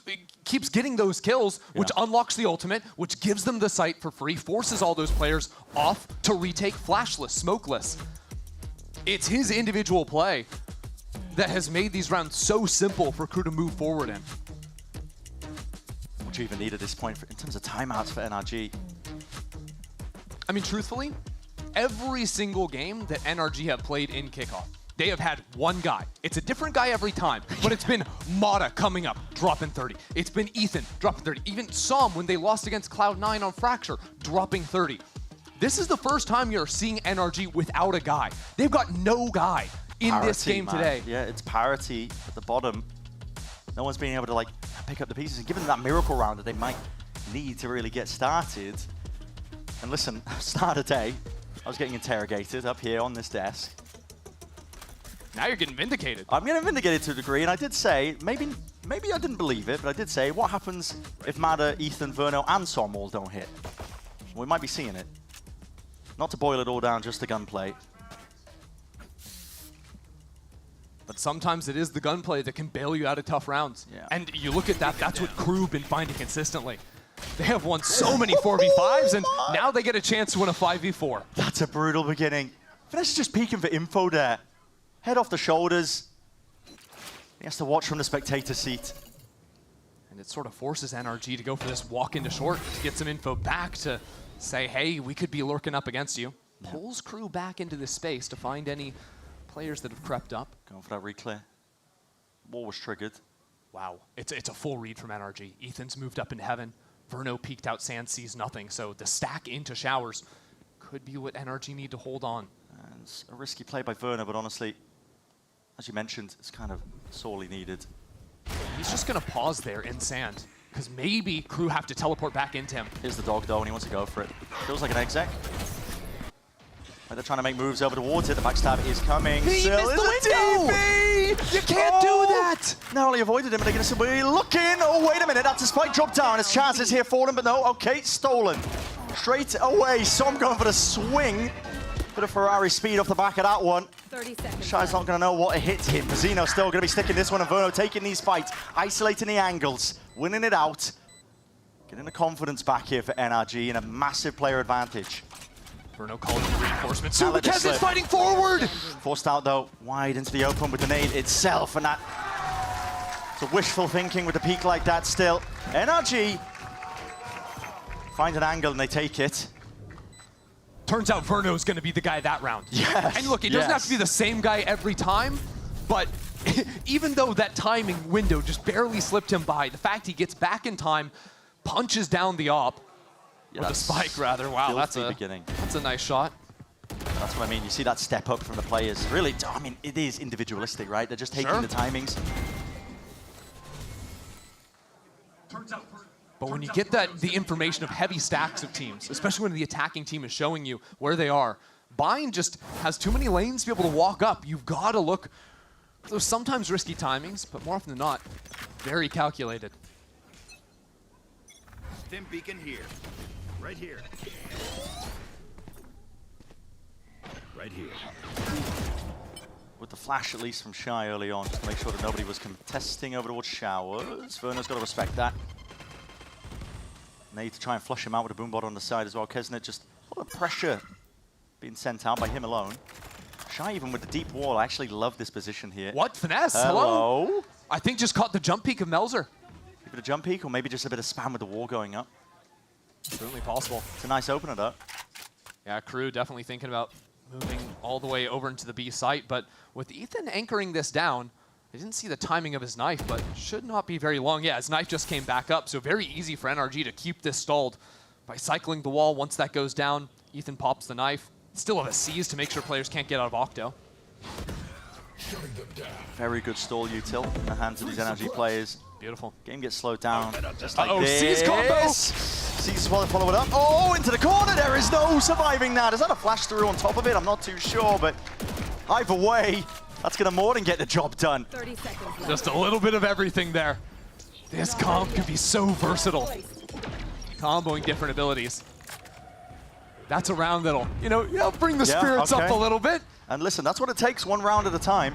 getting those kills, which unlocks the ultimate, which gives them the site for free, forces all those players off to retake flashless, smokeless. It's his individual play that has made these rounds so simple for KRU to move forward in. What do you even need at this point in terms of timeouts for NRG? I mean, truthfully, every single game that NRG have played in Kickoff, they have had one guy. It's a different guy every time, but it's been Mata coming up, dropping 30. It's been Ethan dropping 30. Even Som, when they lost against Cloud9 on Fracture, dropping 30. This is the first time you're seeing NRG without a guy. They've got no guy in this game today. Yeah, it's parity at the bottom. No one's being able to like pick up the pieces and give them that miracle round that they might need to really get started. And listen, start of day, I was getting interrogated up here on this desk. Now you're getting vindicated. I'm getting vindicated to a degree, and I did say, maybe I didn't believe it, but I did say, what happens if Mada, Ethan, Verno, and Som all don't hit? We might be seeing it. Not to boil it all down, just the gunplay. But sometimes it is the gunplay that can bail you out of tough rounds. Yeah. And you look at that, that's what KRU been finding consistently. They have won so many 4v5s, and now they get a chance to win a 5v4. That's a brutal beginning. Vanessa's just peeking for info there. Head off the shoulders. He has to watch from the spectator seat. And it sort of forces NRG to go for this walk into short to get some info back to say, hey, we could be lurking up against you. Yeah. Pulls KRU back into this space to find any players that have crept up. Going for that reclear. Wall was triggered. Wow, it's a full read from NRG. Ethan's moved up into heaven. Verno peeked out, Sand sees nothing. So the stack into showers could be what NRG need to hold on. And it's a risky play by Verno, but honestly, as you mentioned, it's kind of sorely needed. He's just going to pause there in Sand, because maybe KRU have to teleport back into him. Here's the dog, though, and he wants to go for it. Feels like an exec. They're trying to make moves over towards it. The backstab is coming. He Still missed the window! TP! You can't do that! Not only avoided him, but they're going to be looking. Oh, wait a minute. That's a spike drop down. His chances here for him, but no. Okay, stolen. Straight away. Som going for the swing. Bit of Ferrari speed off the back of that one. 30 seconds. Shy's not going to know what hit him. Mazzino's still going to be sticking this one, and Verno taking these fights, isolating the angles, winning it out. Getting the confidence back here for NRG and a massive player advantage. Verno calling for reinforcements. Superkez is fighting forward! Forced out, though, wide into the open with the nade itself, and that... It's a wishful thinking with a peak like that still. NRG find an angle and they take it. Turns out Verno's going to be the guy that round. Yes. And look, it doesn't have to be the same guy every time, but even though that timing window just barely slipped him by, the fact he gets back in time, punches down the op, or the spike rather. Wow, that's a nice shot. That's what I mean. You see that step up from the players. Really, I mean, it is individualistic, right? They're just taking the timings. But when you get the information of heavy stacks of teams, especially when the attacking team is showing you where they are, Bind just has too many lanes to be able to walk up. You've got to look for those sometimes risky timings, but more often than not, very calculated. Stim beacon here. Right here. Right here. With the flash, at least from Shy early on, just to make sure that nobody was contesting over towards showers. Verno's got to respect that. Need to try and flush him out with a boombot on the side as well. Kesnet just a lot of pressure being sent out by him alone. Shy even with the deep wall. I actually love this position here. What? Finesse? Hello? I think just caught the jump peek of Melzer. Give it a jump peek or maybe just a bit of spam with the wall going up. Certainly possible. It's a nice opener though. Yeah, KRU definitely thinking about moving all the way over into the B site, but with Ethan anchoring this down, I didn't see the timing of his knife, but should not be very long. Yeah, his knife just came back up, so very easy for NRG to keep this stalled by cycling the wall. Once that goes down, Ethan pops the knife. Still have a seize to make sure players can't get out of Octo. Very good stall util in the hands of these NRG players. Beautiful. Game gets slowed down just like this. Seize combo! Seize as well to follow it up. Oh, into the corner. There is no surviving that. Is that a flash through on top of it? I'm not too sure, but either way, that's going to more than get the job done. 30 seconds left. Just a little bit of everything there. This comp can be so versatile. Comboing different abilities. That's a round that'll, bring the spirits up a little bit. And listen, that's what it takes, one round at a time.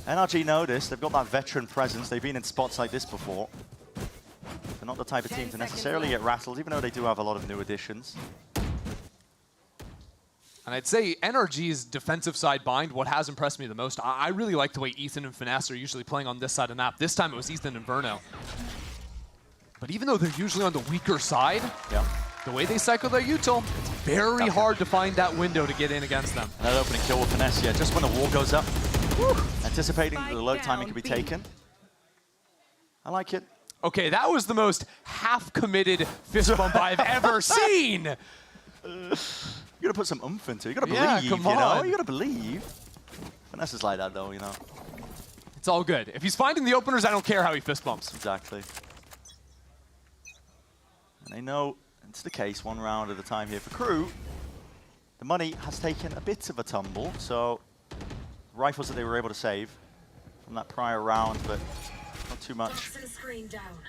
NRG know this. They've got that veteran presence. They've been in spots like this before. They're not the type of team to necessarily get rattled, even though they do have a lot of new additions. And I'd say NRG's defensive side Bind, what has impressed me the most, I really like the way Ethan and Finesse are usually playing on this side of the map. This time it was Ethan and Verno. But even though they're usually on the weaker side, the way they cycle their util, it's very hard to find that window to get in against them. That opening kill with Finesse, just when the wall goes up. Anticipating that the low timing could be taken. I like it. Okay, that was the most half-committed fist bump I've ever seen! You gotta put some oomph into it. You gotta believe, come on. You gotta believe. Finesse is like that, though, It's all good. If he's finding the openers, I don't care how he fist bumps. Exactly. And they know it's the case, 1 round at a time here for KRU. The money has taken a bit of a tumble, so rifles that they were able to save from that prior round, but not too much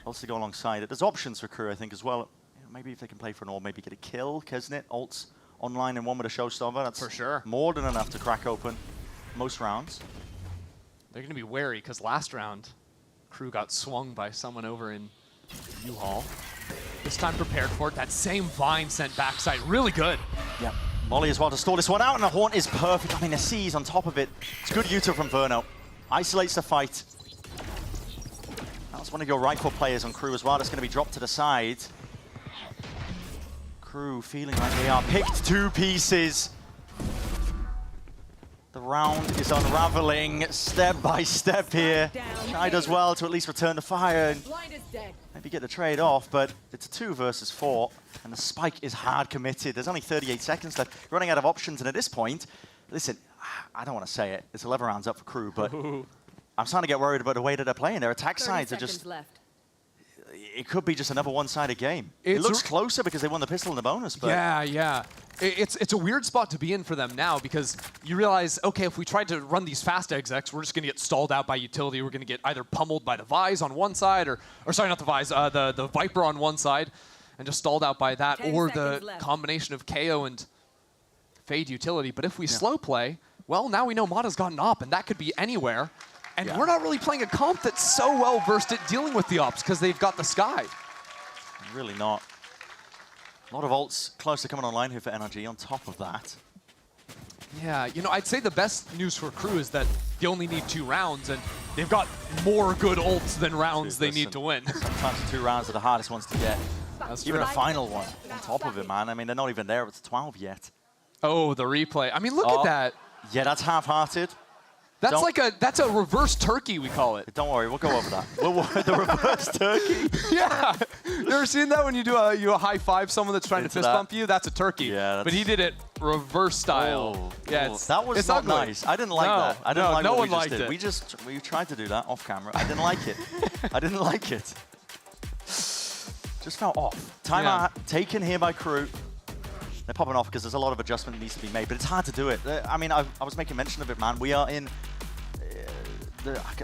else to go alongside it. There's options for KRU, I think, as well. You know, maybe if they can play for an orb, maybe get a kill. Kesnet ults online in one with a showstopper. That's for sure more than enough to crack open most rounds. They're going to be wary because last round, KRU got swung by someone over in U-Haul. This time prepared for it. That same vine sent backside. Really good. Yeah. Molly as well to stall this one out, and the Haunt is perfect. I mean, the C's on top of it. It's good util from Verno. Isolates the fight. That's one of your rifle players on KRU as well. That's going to be dropped to the side. KRU feeling like they are picked 2 pieces. The round is unraveling step by step here. Shy does well to at least return the fire and maybe get the trade off, but it's a 2 versus 4, and the spike is hard committed. There's only 38 seconds left. You're running out of options, and at this point, listen, I don't want to say it. It's 11 rounds up for KRU, but I'm starting to get worried about the way that they're playing. Their attack sides are just... It could be just another one-sided game. It looks closer because they won the pistol and the bonus, but... Yeah. It's a weird spot to be in for them now because you realize, okay, if we tried to run these fast execs, we're just going to get stalled out by utility. We're going to get either pummeled by the Vise on one side, or sorry, not the Vise, the Viper on one side, and just stalled out by that, or the combination of KO and Fade utility. But if we slow play, well, now we know Mata's got an op, and that could be anywhere. And we're not really playing a comp that's so well versed at dealing with the ops because they've got the Sky. Really not. A lot of ults close to coming online here for NRG on top of that. Yeah, you know, I'd say the best news for KRU is that they only need 2 rounds, and they've got more good ults than rounds they need to win. Sometimes 2 rounds are the hardest ones to get. That's even true. a final one on top of it, man. I mean, they're not even there. It's 12 yet. Oh, the replay. I mean, look at that. Yeah, that's half-hearted. That's a reverse turkey, we call it. Don't worry, we'll go over that. The reverse turkey. Yeah. You ever seen that when you do a high five someone that's trying to fist bump you? That's a turkey. Yeah. But he did it reverse style. Yeah. That was not nice. I didn't like that. I didn't like no what one we just did. We tried to do that off camera. I didn't like it. I didn't like it. Just felt off. Timeout taken here by KRU. They're popping off because there's a lot of adjustment that needs to be made, but it's hard to do it. I mean, I was making mention of it, man. We are in,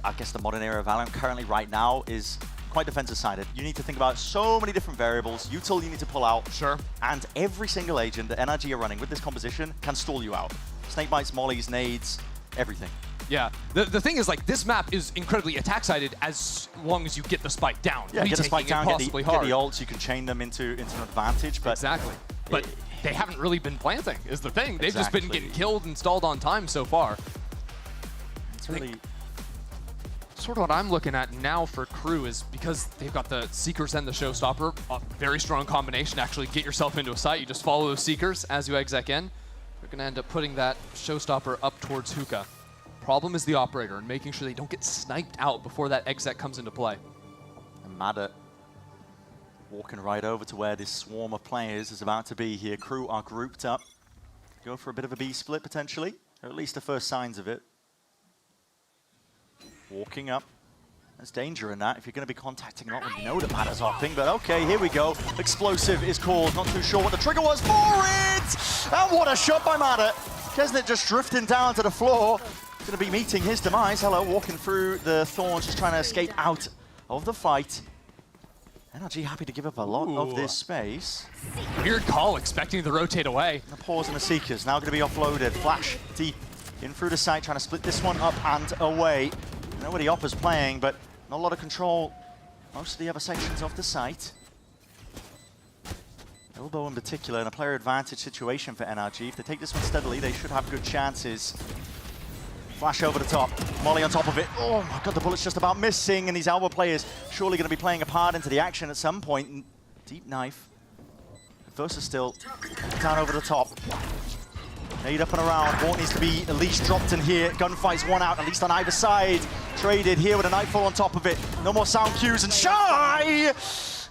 I guess the modern era of VALORANT currently right now is quite defensive-sided. You need to think about so many different variables, util you need to pull out. Sure. And every single agent that NRG are running with this composition can stall you out. Snake bites, mollies, nades, everything. Yeah. The thing is, like, this map is incredibly attack-sided as long as you get the spike down. Yeah, get the spike down, get the ults, you can chain them into an advantage. But exactly. But they haven't really been planting, is the thing. They've just been getting killed and stalled on time so far. It's really... Sort of what I'm looking at now for KRU is because they've got the Seekers and the Showstopper, a very strong combination. Actually, get yourself into a site. You just follow those Seekers as you exec in. They're going to end up putting that Showstopper up towards Hookah. Problem is the operator and making sure they don't get sniped out before that exec comes into play. And Mada walking right over to where this swarm of players is about to be here. KRU are grouped up. Go for a bit of a B split potentially, or at least the first signs of it. Walking up. There's danger in that if you're going to be contacting a lot when you know that Mada's opping, but okay, here we go. Explosive is called. Not too sure what the trigger was for it! And what a shot by Mada. Kesnet just drifting down to the floor. Going to be meeting his demise. Hello, walking through the thorns, just trying to escape out of the fight. NRG happy to give up a lot of this space. Weird call, expecting to rotate away. The pause and the Seekers now going to be offloaded. Flash deep in through the site, trying to split this one up and away. I know where the Opper's playing, but not a lot of control. Most of the other sections of the site. Elbow in particular in a player advantage situation for NRG. If they take this one steadily, they should have good chances. Flash over the top. Molly on top of it. Oh my god, the bullet's just about missing, and these Elbow players surely going to be playing a part into the action at some point. Deep knife. Versus still down over the top. Nade up and around. Walt needs to be at least dropped in here. Gunfight's one out, at least on either side. Traded here with a Nightfall on top of it. No more sound cues, and Shy!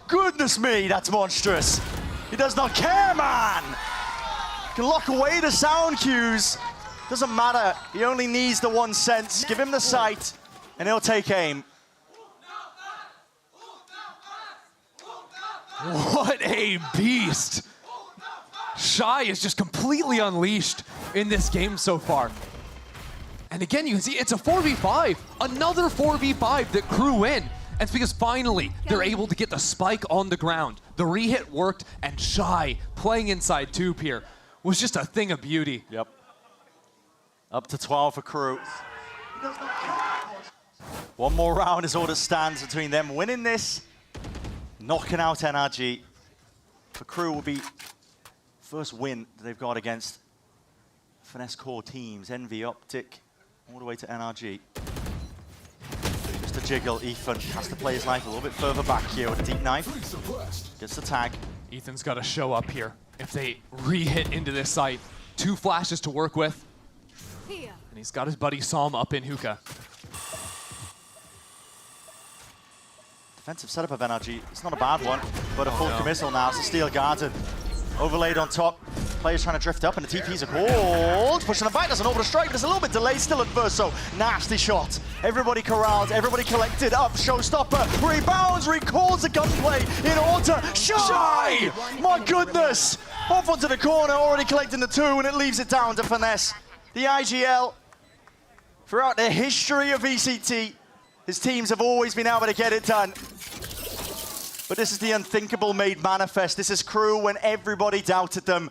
Goodness me, that's monstrous. He does not care, man! Can lock away the sound cues. Doesn't matter. He only needs the 1 sense. Give him the sight, and he'll take aim. What a beast. Shy is just completely unleashed in this game so far. And again, you can see it's a 4v5. Another 4v5 that KRU win. And it's because finally they're able to get the spike on the ground. The re-hit worked, and Shy playing inside tube here was just a thing of beauty. Yep. Up to 12 for KRU. One more round is all that stands between them winning this, knocking out NRG. For KRU will be first win that they've got against Finesse core teams, Envy, Optic, all the way to NRG. Just a jiggle, Ethan has to play his life a little bit further back here with a deep knife. Gets the tag. Ethan's got to show up here if they re-hit into this site. 2 flashes to work with. And he's got his buddy Psalm up in hookah. Defensive setup of NRG, it's not a bad one, but a full committal now. It's a steel garden. Overlaid on top. Players trying to drift up, and the TPs are called. Pushing them back, there's an orbital strike, but it's a little bit delayed still at first, so nasty shot. Everybody corralled, everybody collected up. Showstopper rebounds, recalls the gunplay in order. Shy! My goodness! Off onto the corner, already collecting the 2, and it leaves it down to Finesse. The IGL, throughout the history of VCT, his teams have always been able to get it done. But this is the unthinkable made manifest. This is KRU when everybody doubted them.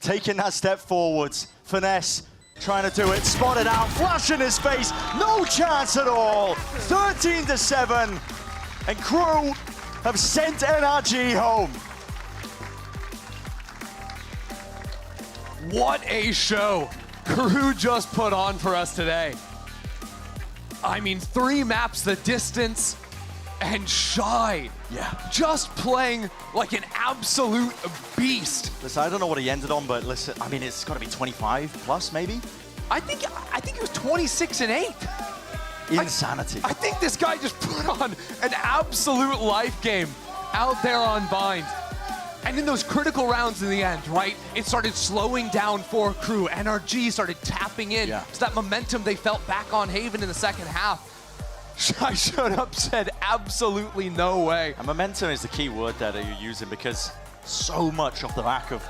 Taking that step forwards. Finesse trying to do it. Spotted out. Flash in his face. No chance at all. 13-7. And KRU have sent NRG home. What a show KRU just put on for us today. I mean, 3 maps the distance, and Shy just playing like an absolute beast. Listen, I don't know what he ended on, but listen, I mean, it's got to be 25 plus, maybe? I think it was 26 and 8. Insanity. I think this guy just put on an absolute life game out there on Bind. And in those critical rounds in the end, right, it started slowing down for KRU. NRG started tapping in to that momentum they felt back on Haven in the second half. Shy showed up, said absolutely no way. And momentum is the key word there that you're using, because so much off the back of,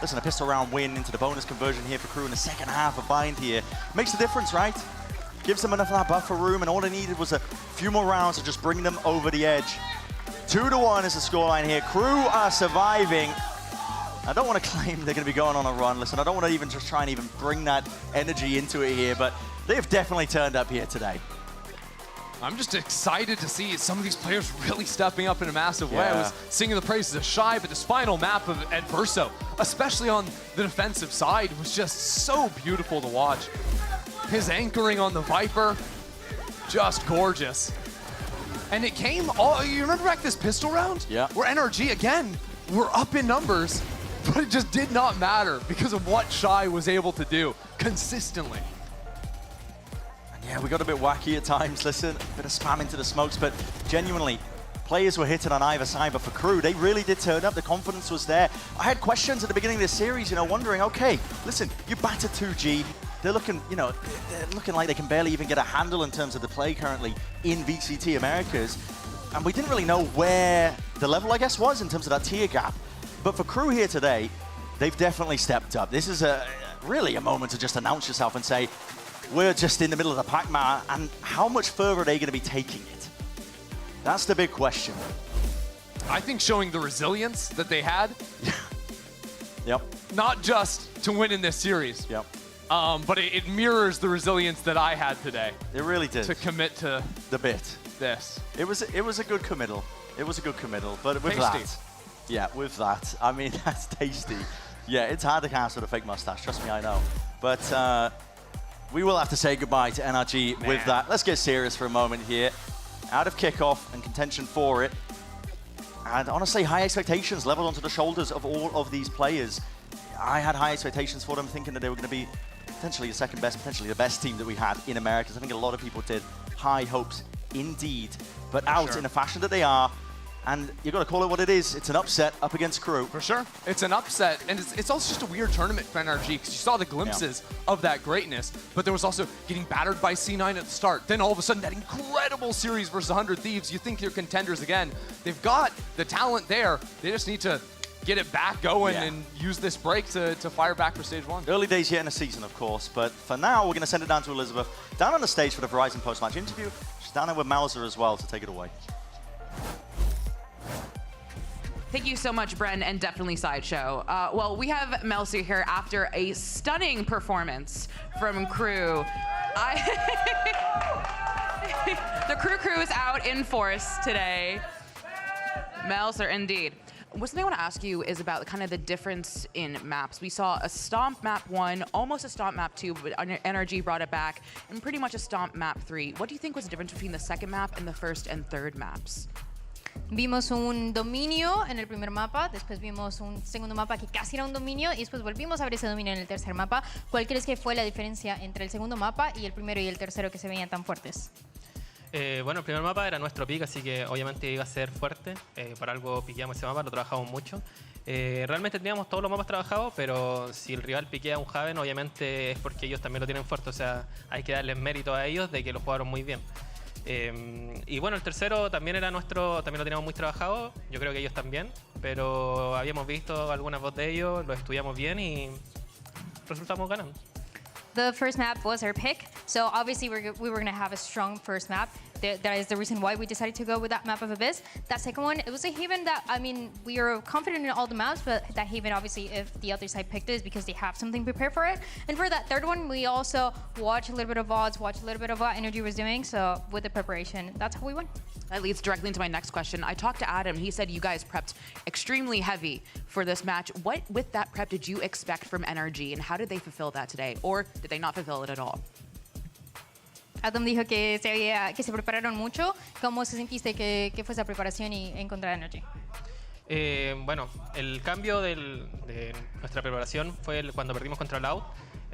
listen, a pistol round win into the bonus conversion here for KRU in the second half of Bind here. Makes a difference, right? Gives them enough of that buffer room, and all they needed was a few more rounds to just bring them over the edge. 2-1 is the scoreline here. KRU are surviving. I don't want to claim they're going to be going on a run. Listen, I don't want to even just try and even bring that energy into it here, but they've definitely turned up here today. I'm just excited to see some of these players really stepping up in a massive way. I was singing the praises of Shy, but this final map of Adverso, especially on the defensive side, was just so beautiful to watch. His anchoring on the Viper, just gorgeous. And it came all, you remember back this pistol round? Yeah. Where NRG, again, were up in numbers, but it just did not matter because of what Shy was able to do consistently. And yeah, we got a bit wacky at times, listen, a bit of spam into the smokes, but genuinely, players were hitting on either side, but for KRU, they really did turn up, the confidence was there. I had questions at the beginning of this series, you know, wondering, okay, listen, you battered 2G, they're looking, you know, they're looking like they can barely even get a handle in terms of the play currently in VCT Americas. And we didn't really know where the level, I guess, was in terms of that tier gap. But for KRU here today, they've definitely stepped up. This is really a moment to just announce yourself and say, we're just in the middle of the pack, man, and how much further are they going to be taking it? That's the big question. I think showing the resilience that they had. Yep. Not just to win in this series. Yep. But it mirrors the resilience that I had today. It really did. To commit to the bit. This. It was a good committal. It was a good committal. But with tasty. that, yeah, with that, I mean, that's tasty. Yeah, it's hard to cast with a fake mustache. Trust me, I know. But we will have to say goodbye to NRG with that. Let's get serious for a moment here. Out of kickoff and contention for it. And honestly, high expectations leveled onto the shoulders of all of these players. I had high expectations for them, thinking that they were going to be potentially the second best, potentially the best team that we had in Americas. I think a lot of people did. High hopes indeed. But out in the fashion that they are, And you've got to call it what it is. It's an upset up against KRU. For sure. It's an upset, and it's also just a weird tournament for NRG because you saw the glimpses of that greatness, but there was also getting battered by C9 at the start. Then all of a sudden, that incredible series versus 100 Thieves. You think you're contenders again. They've got the talent there. They just need to get it back going and use this break to fire back for stage 1. Early days yet in the season, of course, but for now, we're going to send it down to Elizabeth. Down on the stage for the Verizon post-match interview. She's down there with Mauser as well to take it away. Thank you so much, Bren, and definitely Sideshow. Well, we have Melcy here after a stunning performance from KRU. The KRU is out in force today. Melcer, indeed. Something I want to ask you is about kind of the difference in maps. We saw a Stomp map 1, almost a Stomp map 2, but NRG brought it back, and pretty much a Stomp map 3. What do you think was the difference between the second map and the first and third maps? Vimos un dominio en el primer mapa, después vimos un segundo mapa que casi era un dominio y después volvimos a ver ese dominio en el tercer mapa. ¿Cuál crees que fue la diferencia entre el segundo mapa y el primero y el tercero que se veían tan fuertes? Bueno, el primer mapa era nuestro pick, así que obviamente iba a ser fuerte. Por algo piqueamos ese mapa, lo trabajamos mucho. Realmente teníamos todos los mapas trabajados, pero si el rival piquea un Haven, obviamente es porque ellos también lo tienen fuerte. O sea, hay que darles mérito a ellos de que lo jugaron muy bien. Y bueno, el tercero también era nuestro, también lo teníamos muy trabajado, yo creo que ellos también, pero habíamos visto algunas voz de ellos, lo estudiamos bien y resultamos ganando. The first map was our pick, so obviously we were going to have a strong first map. That is the reason why we decided to go with that map of Abyss. That second one, it was a Haven that, I mean, we are confident in all the maps, but that Haven, obviously, if the other side picked it, is because they have something prepared for it. And for that third one, we also watched a little bit of odds, watched a little bit of what NRG was doing, so with the preparation, that's how we won. That leads directly into my next question. I talked to Adam, he said you guys prepped extremely heavy for this match. What, with that prep, did you expect from NRG, and how did they fulfill that today? Or did they not fulfill it at all? Adam dijo que se prepararon mucho. ¿Cómo se sentiste que fue esa preparación y en contra de NRG? Bueno, el cambio de nuestra preparación fue cuando perdimos contra Loud.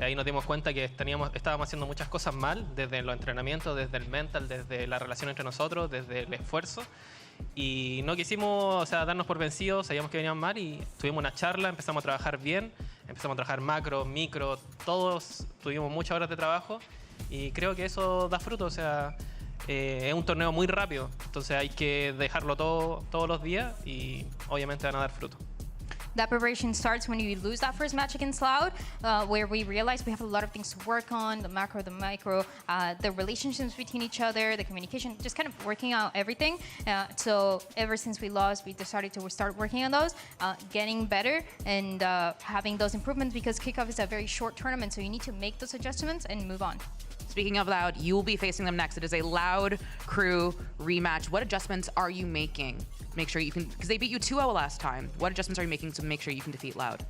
Ahí nos dimos cuenta que estábamos haciendo muchas cosas mal, desde los entrenamientos, desde el mental, desde la relación entre nosotros, desde el esfuerzo. Y no quisimos, darnos por vencidos, sabíamos que venían mal y tuvimos una charla, empezamos a trabajar bien, empezamos a trabajar macro, micro, todos tuvimos muchas horas de trabajo y creo que eso da fruto, es un torneo muy rápido, entonces hay que dejarlo todo todos los días y obviamente van a dar fruto. That preparation starts when you lose that first match against Loud, where we realized we have a lot of things to work on, the macro, the micro, the relationships between each other, the communication, just kind of working out everything. So ever since we lost, we decided to start working on those, getting better and having those improvements because Kickoff is a very short tournament, so you need to make those adjustments and move on. Speaking of Loud, you will be facing them next. It is a Loud KRU rematch. What adjustments are you making? Make sure you can, because they beat you 2-0 last time. What adjustments are you making to make sure you can defeat Loud?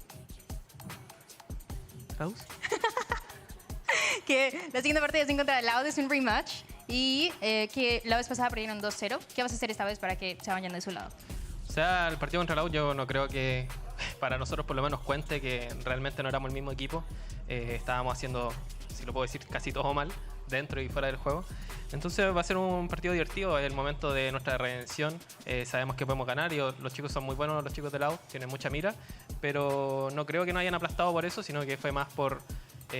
Que la siguiente partida es en contra de Loud, es un rematch y que la vez pasada perdieron 2-0. ¿Qué vas a hacer esta vez para que se vayan de su lado? El partido contra Loud yo no creo que para nosotros por lo menos cuente que realmente no éramos el mismo equipo. Estábamos haciendo, si lo puedo decir, casi todo mal dentro y fuera del juego. Entonces va a ser un partido divertido, es el momento de nuestra redención. Sabemos que podemos ganar y los chicos son muy buenos, los chicos de Loud tienen mucha mira, pero no creo que nos hayan aplastado por eso, sino que fue más por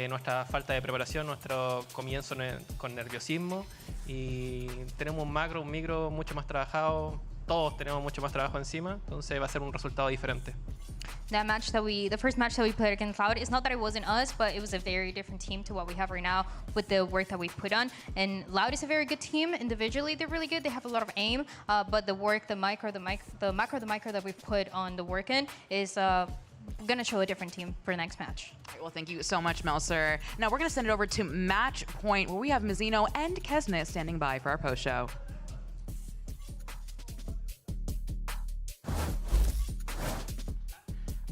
nuestra falta de preparación, nuestro comienzo con nerviosismo y tenemos un macro, un micro mucho más trabajado, todos tenemos mucho más trabajo encima, entonces va a ser un resultado diferente. The first match that we played against Loud, it's not that it wasn't us, but it was a very different team to what we have right now with the work that we put on. And Loud is a very good team. Individually, they're really good. They have a lot of aim, but the work, the macro, the micro that we've put on the work in is going to show a different team for the next match. Right, well, thank you so much, Melcer. Now we're going to send it over to Match Point, where we have Mizzino and Kesnet standing by for our post show.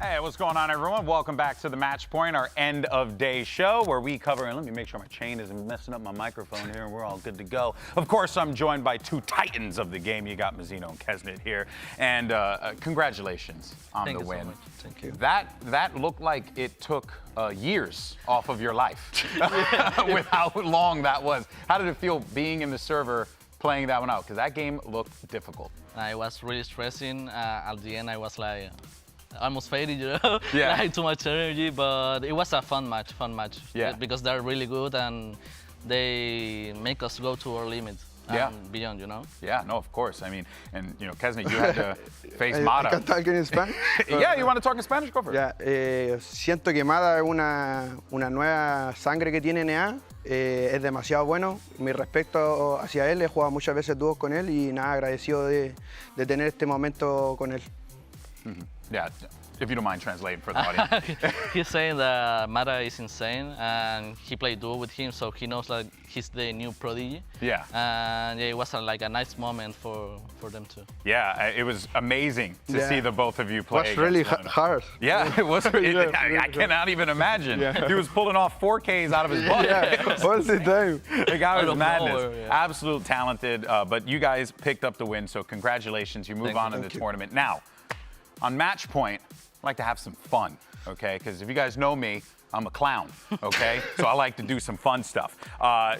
Hey, what's going on, everyone? Welcome back to the Match Point, our end of day show where we cover, and let me make sure my chain isn't messing up my microphone here and we're all good to go. Of course, I'm joined by two titans of the game. You got Mizzino and Kesnet here, and congratulations on the win. So much. Thank you. That looked like it took years off of your life with how long that was. How did it feel being in the server playing that one out? Because that game looked difficult. I was really stressing. At the end, I was like almost fading, you know, Yeah. like too much energy. But it was a fun match. Yeah. Because they're really good and they make us go to our limit. Yeah. And beyond, you know. Yeah, no, of course. I mean, and you know, Kesnick, you had to face Mata. I can talk in Spanish. Yeah, you want to talk in Spanish? Go for it. Ya, siento que Mata es una nueva sangre que tiene NA. Es demasiado bueno. Mi respeto hacia él. He jugado muchas veces dúos con él y nada, agradecido de tener este momento con él. Yeah, if you don't mind translating for the audience. He's saying that Mata is insane and he played duo with him, so he knows like he's the new prodigy. Yeah. And yeah, it was like a nice moment for them too. Yeah, it was amazing to Yeah. see the both of you play. It was really against one hard. Yeah, it was. I cannot even imagine. Yeah. He was pulling off 4Ks out of his butt. Yeah, all the time. The guy Out was of madness. nowhere, yeah. Absolute talented. But you guys picked up the win, so congratulations. You move Thank on you. in the tournament. Now, on match point, I like to have some fun, okay? Because if you guys know me, I'm a clown, okay? So I like to do some fun stuff.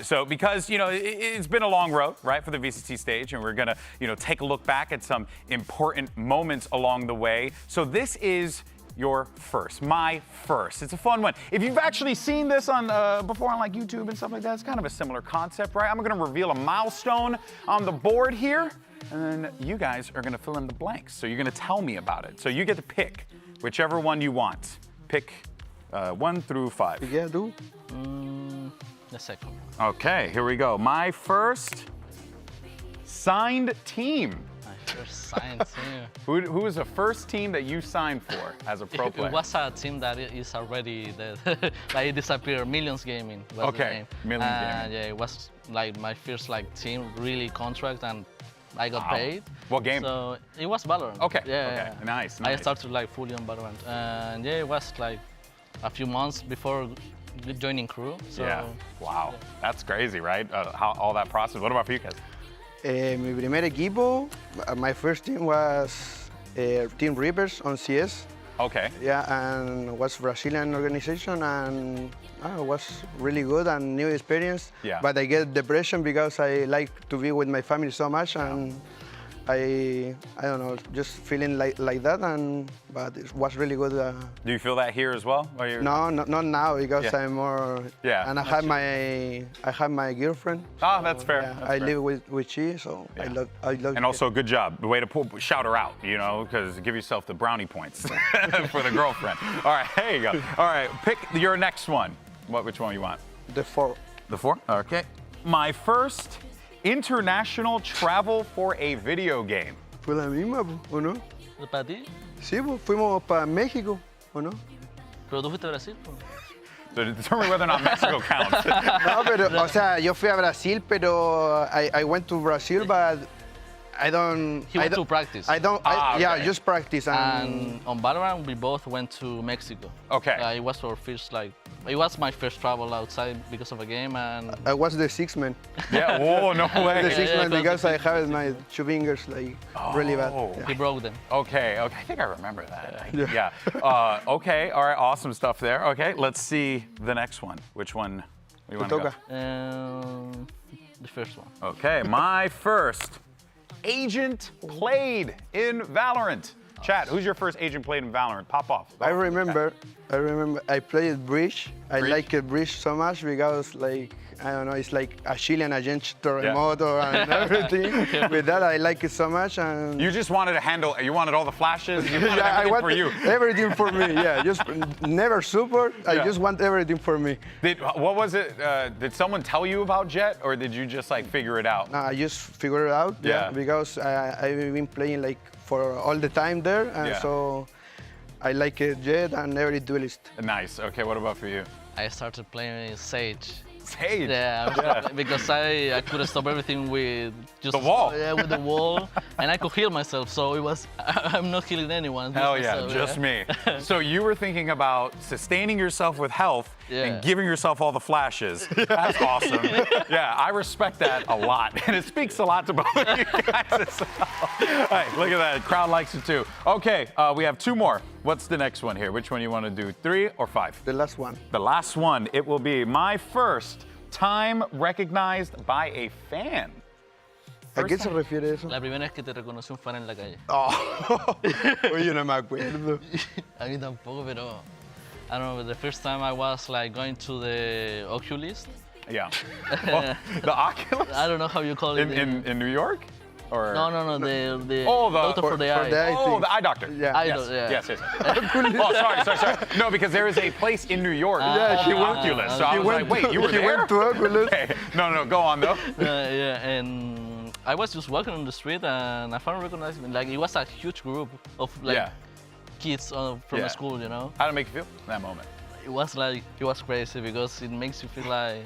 So because, you know, it's been a long road, right, for the VCT stage, and we're gonna, you know, take a look back at some important moments along the way. So this is your first, my first. It's a fun one. If you've actually seen this on before on like YouTube and stuff like that, it's kind of a similar concept, right? I'm gonna reveal a milestone on the board here, and then you guys are gonna fill in the blanks. So you're gonna tell me about it. So you get to pick whichever one you want. Pick 1 through 5. Yeah, do. The second. Okay, here we go. My first signed team. My first signed team. Who was the first team that you signed for as a pro player? It was a team that is already dead. Like it disappeared. Millions Gaming was the name. Millions Gaming. Yeah, it was like my first like team, really contract, and I got paid. What game? So it was Valorant. Okay. Yeah. Okay. yeah. Nice. I started like fully on Valorant, and yeah, it was like a few months before joining KRU. So, yeah. Wow. That's crazy, right? How all that process. What about for you guys? Mi primer equipo, my first team was Team Reapers on CS. Okay. Yeah, and was Brazilian organization, and it was really good and new experience. Yeah. But I get depression because I like to be with my family so much, and I don't know, just feeling like that, but it was really good. Do you feel that here as well? No, not now because Yeah. I'm more. Yeah. And I have my girlfriend. Oh, that's fair. Yeah, That's I fair. live with she, so I love. And also, good job. The way to shout her out, you know, because give yourself the brownie points for the girlfriend. All right, there you go. All right, pick your next one. Which one you want? The 4. The 4? Okay. My first international travel for a video game. Fue la misma, ¿o no? ¿Para ti? Sí, pues fuimos para México, ¿o no? Pero tú fuiste a Brasil. So determine whether or not Mexico counts. No, pero, o sea, yo fui a Brasil, pero I went to Brazil, but I don't. He went to practice. Yeah, just practice. And on Valorant, we both went to Mexico. Okay. It was our first, it was my first travel outside because of a game, and I was the 6th man. Yeah, whoa, no way. The 6th man Yeah, because I have my 2 fingers really bad. Yeah. he broke them. Okay, I think I remember that. Yeah. Okay, all right, awesome stuff there. Okay, let's see the next one. Which one we want to go? The first one. Okay, my first agent played in Valorant. Chat, who's your first agent played in Valorant? Pop off. I remember I played Breach. I like Breach so much because I don't know, it's like a Chilean agent Terremoto and everything. With that, I like it so much. And you just wanted to handle, you wanted all the flashes, you wanted I everything want for you. everything for me, yeah. Just never support, I just want everything for me. What was it, did someone tell you about Jet or did you just figure it out? No, I just figured it out, because I've been playing for all the time there, and so I like Jet and every duelist. Nice, okay, what about for you? I started playing Sage. Sage? Yeah, because I couldn't stop everything with just the wall. Yeah, with the wall, and I could heal myself. So it was, I'm not healing anyone. Hell yeah, just me. So you were thinking about sustaining yourself with health and giving yourself all the flashes. That's awesome. Yeah, I respect that a lot, and it speaks a lot to both of you guys as well. All right, look at that, crowd likes it too. Okay, we have 2 more. What's the next one here? Which one you want to do, 3 or 5? The last one. The last one, it will be my first time recognized by a fan. ¿A qué se refiere eso? La primera vez que te reconoció un fan en la calle. Oh. Oye, no me acuerdo. A mí tampoco, pero I don't know. The first time I was like going to the Oculus. Yeah. Well, the Oculus? I don't know how you call it. In New York? Or No, the oh, doctor for the eye. Oh, the eye doctor. Yeah. Yes. Oh, sorry. No, because there is a place in New York called the Oculus. So I was like, wait, you were there? He went to Oculus. Okay. No, go on though. And I was just walking on the street and I found recognized like it was a huge group of like kids from the school, you know. How did it make you feel in that moment? It was crazy because it makes you feel like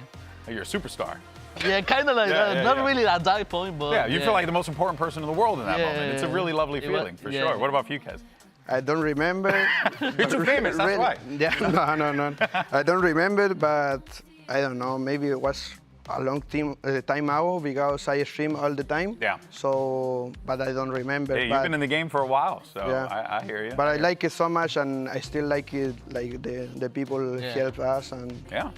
you're a superstar. Yeah, kind of like that. Not really at that point, but you feel like the most important person in the world in that moment. It's a really lovely feeling, for sure. What about you, Kez? I don't remember. You're too famous, that's why. Yeah, no. I don't remember, but I don't know. Maybe it was a long time ago because I stream all the time. Yeah. So, but I don't remember. Yeah, you've been in the game for a while, so yeah. I hear you. But I like it so much, and I still like it. Like the people help us, and yeah.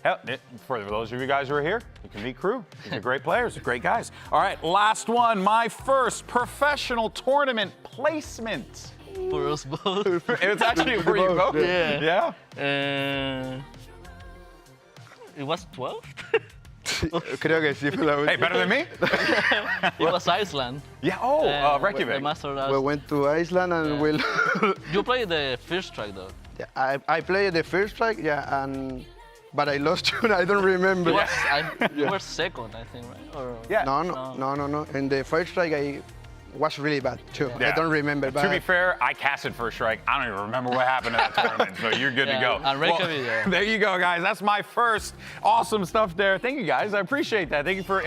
Hell, for those of you guys who are here, you can meet KRU. These are great players, great guys. All right, last one. My first professional tournament placement. For us both. It's actually for you both. Yeah. It was 12. Creo que sí fue la última. Hey, better than me? It was Iceland. Yeah, Reykjavik. We went to Iceland and we'll... You played the first track though. Yeah, I played the first track, but I lost you, I don't remember. You were second, I think, right? Or... Yeah. No. In the first track, I was really bad too. Yeah. I don't remember. To be fair, I casted first strike. I don't even remember what happened in that tournament, so you're good to go. There you go, guys. That's my first awesome stuff there. Thank you, guys. I appreciate that. Thank you for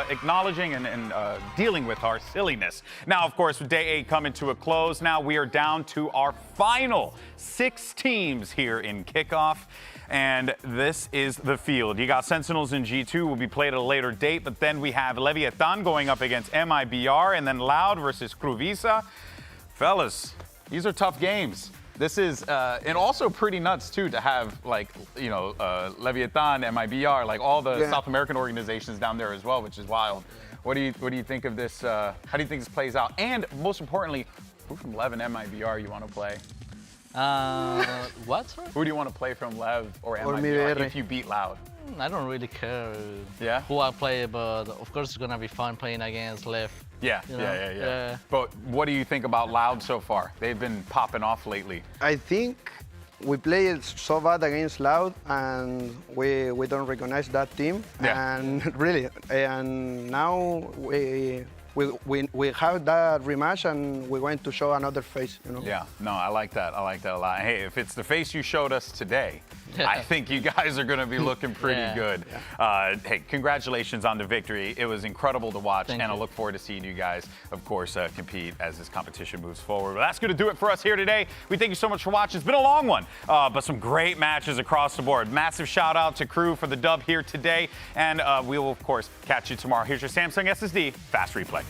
acknowledging and dealing with our silliness. Now, of course, with day 8 coming to a close, now we are down to our final 6 teams here in Kickoff. And this is the field. You got Sentinels in G2, will be played at a later date, but then we have Leviathan going up against MIBR, and then Loud versus KRU. Fellas, these are tough games. This is, and also pretty nuts too to have Leviathan, MIBR, like all the South American organizations down there as well, which is wild. What do you think of this? How do you think this plays out? And most importantly, who from Lev and MIBR you want to play? What? Sorry? Who do you want to play from Lev or MIBR if you beat Loud? I don't really care who I play, but of course it's gonna be fun playing against Lev. Yeah. But what do you think about Loud so far? They've been popping off lately. I think we played so bad against Loud, and we don't recognize that team. Yeah. And really, and now we have that rematch, and we're going to show another face, you know? Yeah, no, I like that a lot. Hey, if it's the face you showed us today, I think you guys are going to be looking pretty good. Hey, congratulations on the victory. It was incredible to watch, and I look forward to seeing you guys, of course, compete as this competition moves forward. But that's going to do it for us here today. We thank you so much for watching. It's been a long one, but some great matches across the board. Massive shout out to KRU for the dub here today, and we will, of course, catch you tomorrow. Here's your Samsung SSD Fast Replay.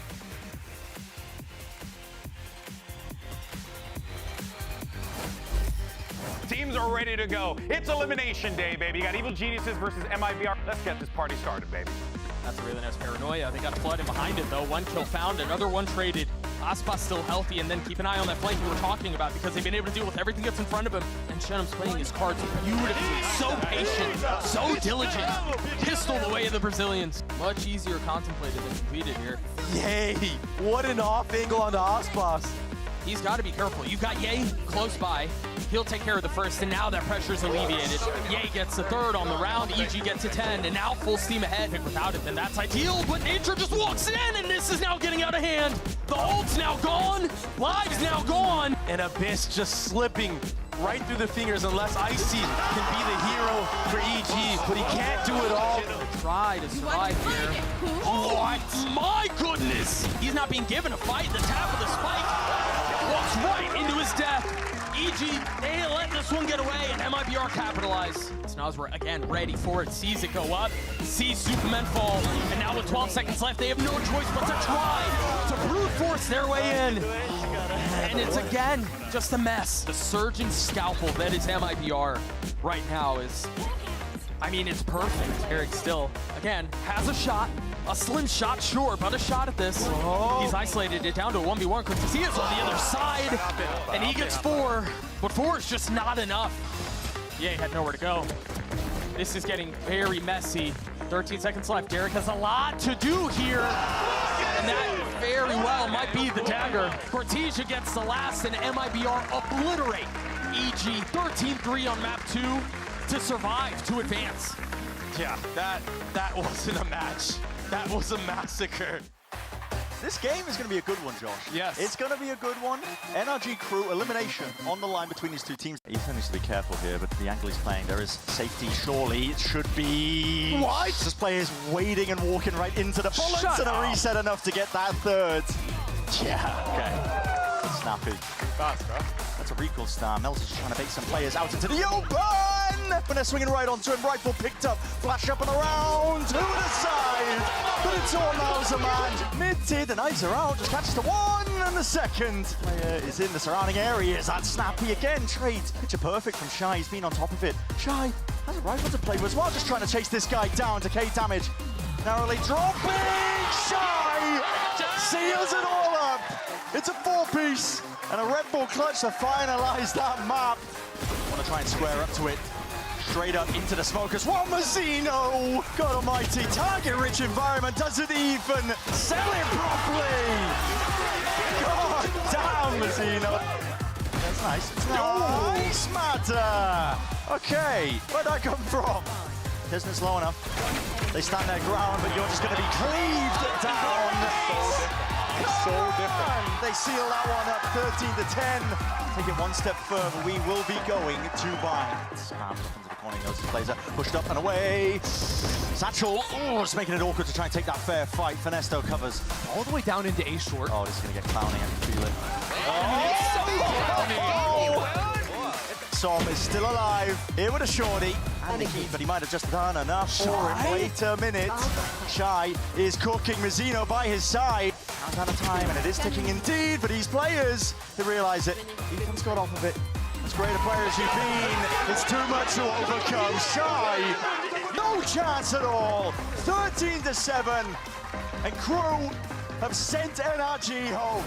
Teams are ready to go. It's elimination day, baby. You got Evil Geniuses versus MIBR. Let's get this party started, baby. That's a really nice paranoia. They got Flood in behind it, though. 1 kill found, another one traded. Aspas still healthy, and then keep an eye on that flank we were talking about because they've been able to deal with everything that's in front of him. And Shenum's playing his cards beautifully. So patient, so diligent. Pistol away of the Brazilians. Much easier contemplated than completed here. Yay! What an off angle on the Aspas. He's got to be careful. You've got Ye close by. He'll take care of the first, and now that pressure's alleviated. Ye gets the 3rd on the round, EG gets to 10, and now full steam ahead. Without it, then that's ideal, but Nature just walks in, and this is now getting out of hand. The ult's now gone, Live's now gone. And Abyss just slipping right through the fingers unless Icy can be the hero for EG, but he can't do it all. Try to survive here. What? My goodness! He's not being given a fight. The tap of the spike walks right into his death. EG, they let this one get away, and MIBR capitalize. Snazra again ready for it, sees it go up, sees Superman fall, and now with 12 seconds left, they have no choice but to try to brute force their way in. And it's again just a mess. The Surgeon Scalpel that is MIBR right now is, I mean, it's perfect. Eric still, again, has a shot, A slim shot, sure, but a shot at this. He's isolated it down to a 1v1. Cortez is on the other side, and he gets 4, but 4 is just not enough. Yeah, he had nowhere to go. This is getting very messy. 13 seconds left. Derek has a lot to do here, and that very well might be the dagger. Cortesia gets the last, and MIBR obliterate EG 13-3 on map 2 to survive, to advance. Yeah, that wasn't a match. That was a massacre. This game is going to be a good one, Josh. Yes. It's going to be a good one. NRG crew elimination on the line between these two teams. Ethan needs to be careful here, but the angle he's playing, there is safety, surely. It should be... What? This player is waiting and walking right into the bullets and a reset enough to get that third. Yeah, okay. Snappy. Fast, bro. That's a recall star. Mel's just trying to bait some players out into the open! When they're swinging right onto him, rifle picked up, flash up and around, to the side! But it's all Mel's a man. Mid-tier, the knives are out, just catches the 1 and the second. Player is in the surrounding areas. That's Snappy again. Trade. Picture perfect from Shy. He's been on top of it. Shy has a rifle to play with as well, just trying to chase this guy down to K damage. Narrowly dropping. Shy seals it all up. It's a 4-piece and a Red Bull clutch to finalize that map. Want to try and square up to it. Straight up into the smokers. One Mazzino! God almighty, target-rich environment doesn't even sell it properly! God damn, Mazzino! That's nice. It's nice, Matter! Okay, where'd that come from? Isn't low enough. They stand their ground, but you're just going to be cleaved down. So different. They seal that one up 13-10. Take it one step further. We will be going to bind. Spam into the corner. He knows his plays pushed up and away. Satchel. Oh, it's making it awkward to try and take that fair fight. Finesto covers all the way down into A short. Oh, this is going to get clowny. I can feel it. Som is still alive. Here with a shorty. And Nikki, but he might have just done enough for him. Wait a minute. Shy is cooking Mazzino by his side. Out of time, and it is ticking indeed, but these players, they realize it. Ethan's got off of it. As great a player as you've been, it's too much to overcome. Shy, no chance at all. 13-7, and Crew have sent NRG home.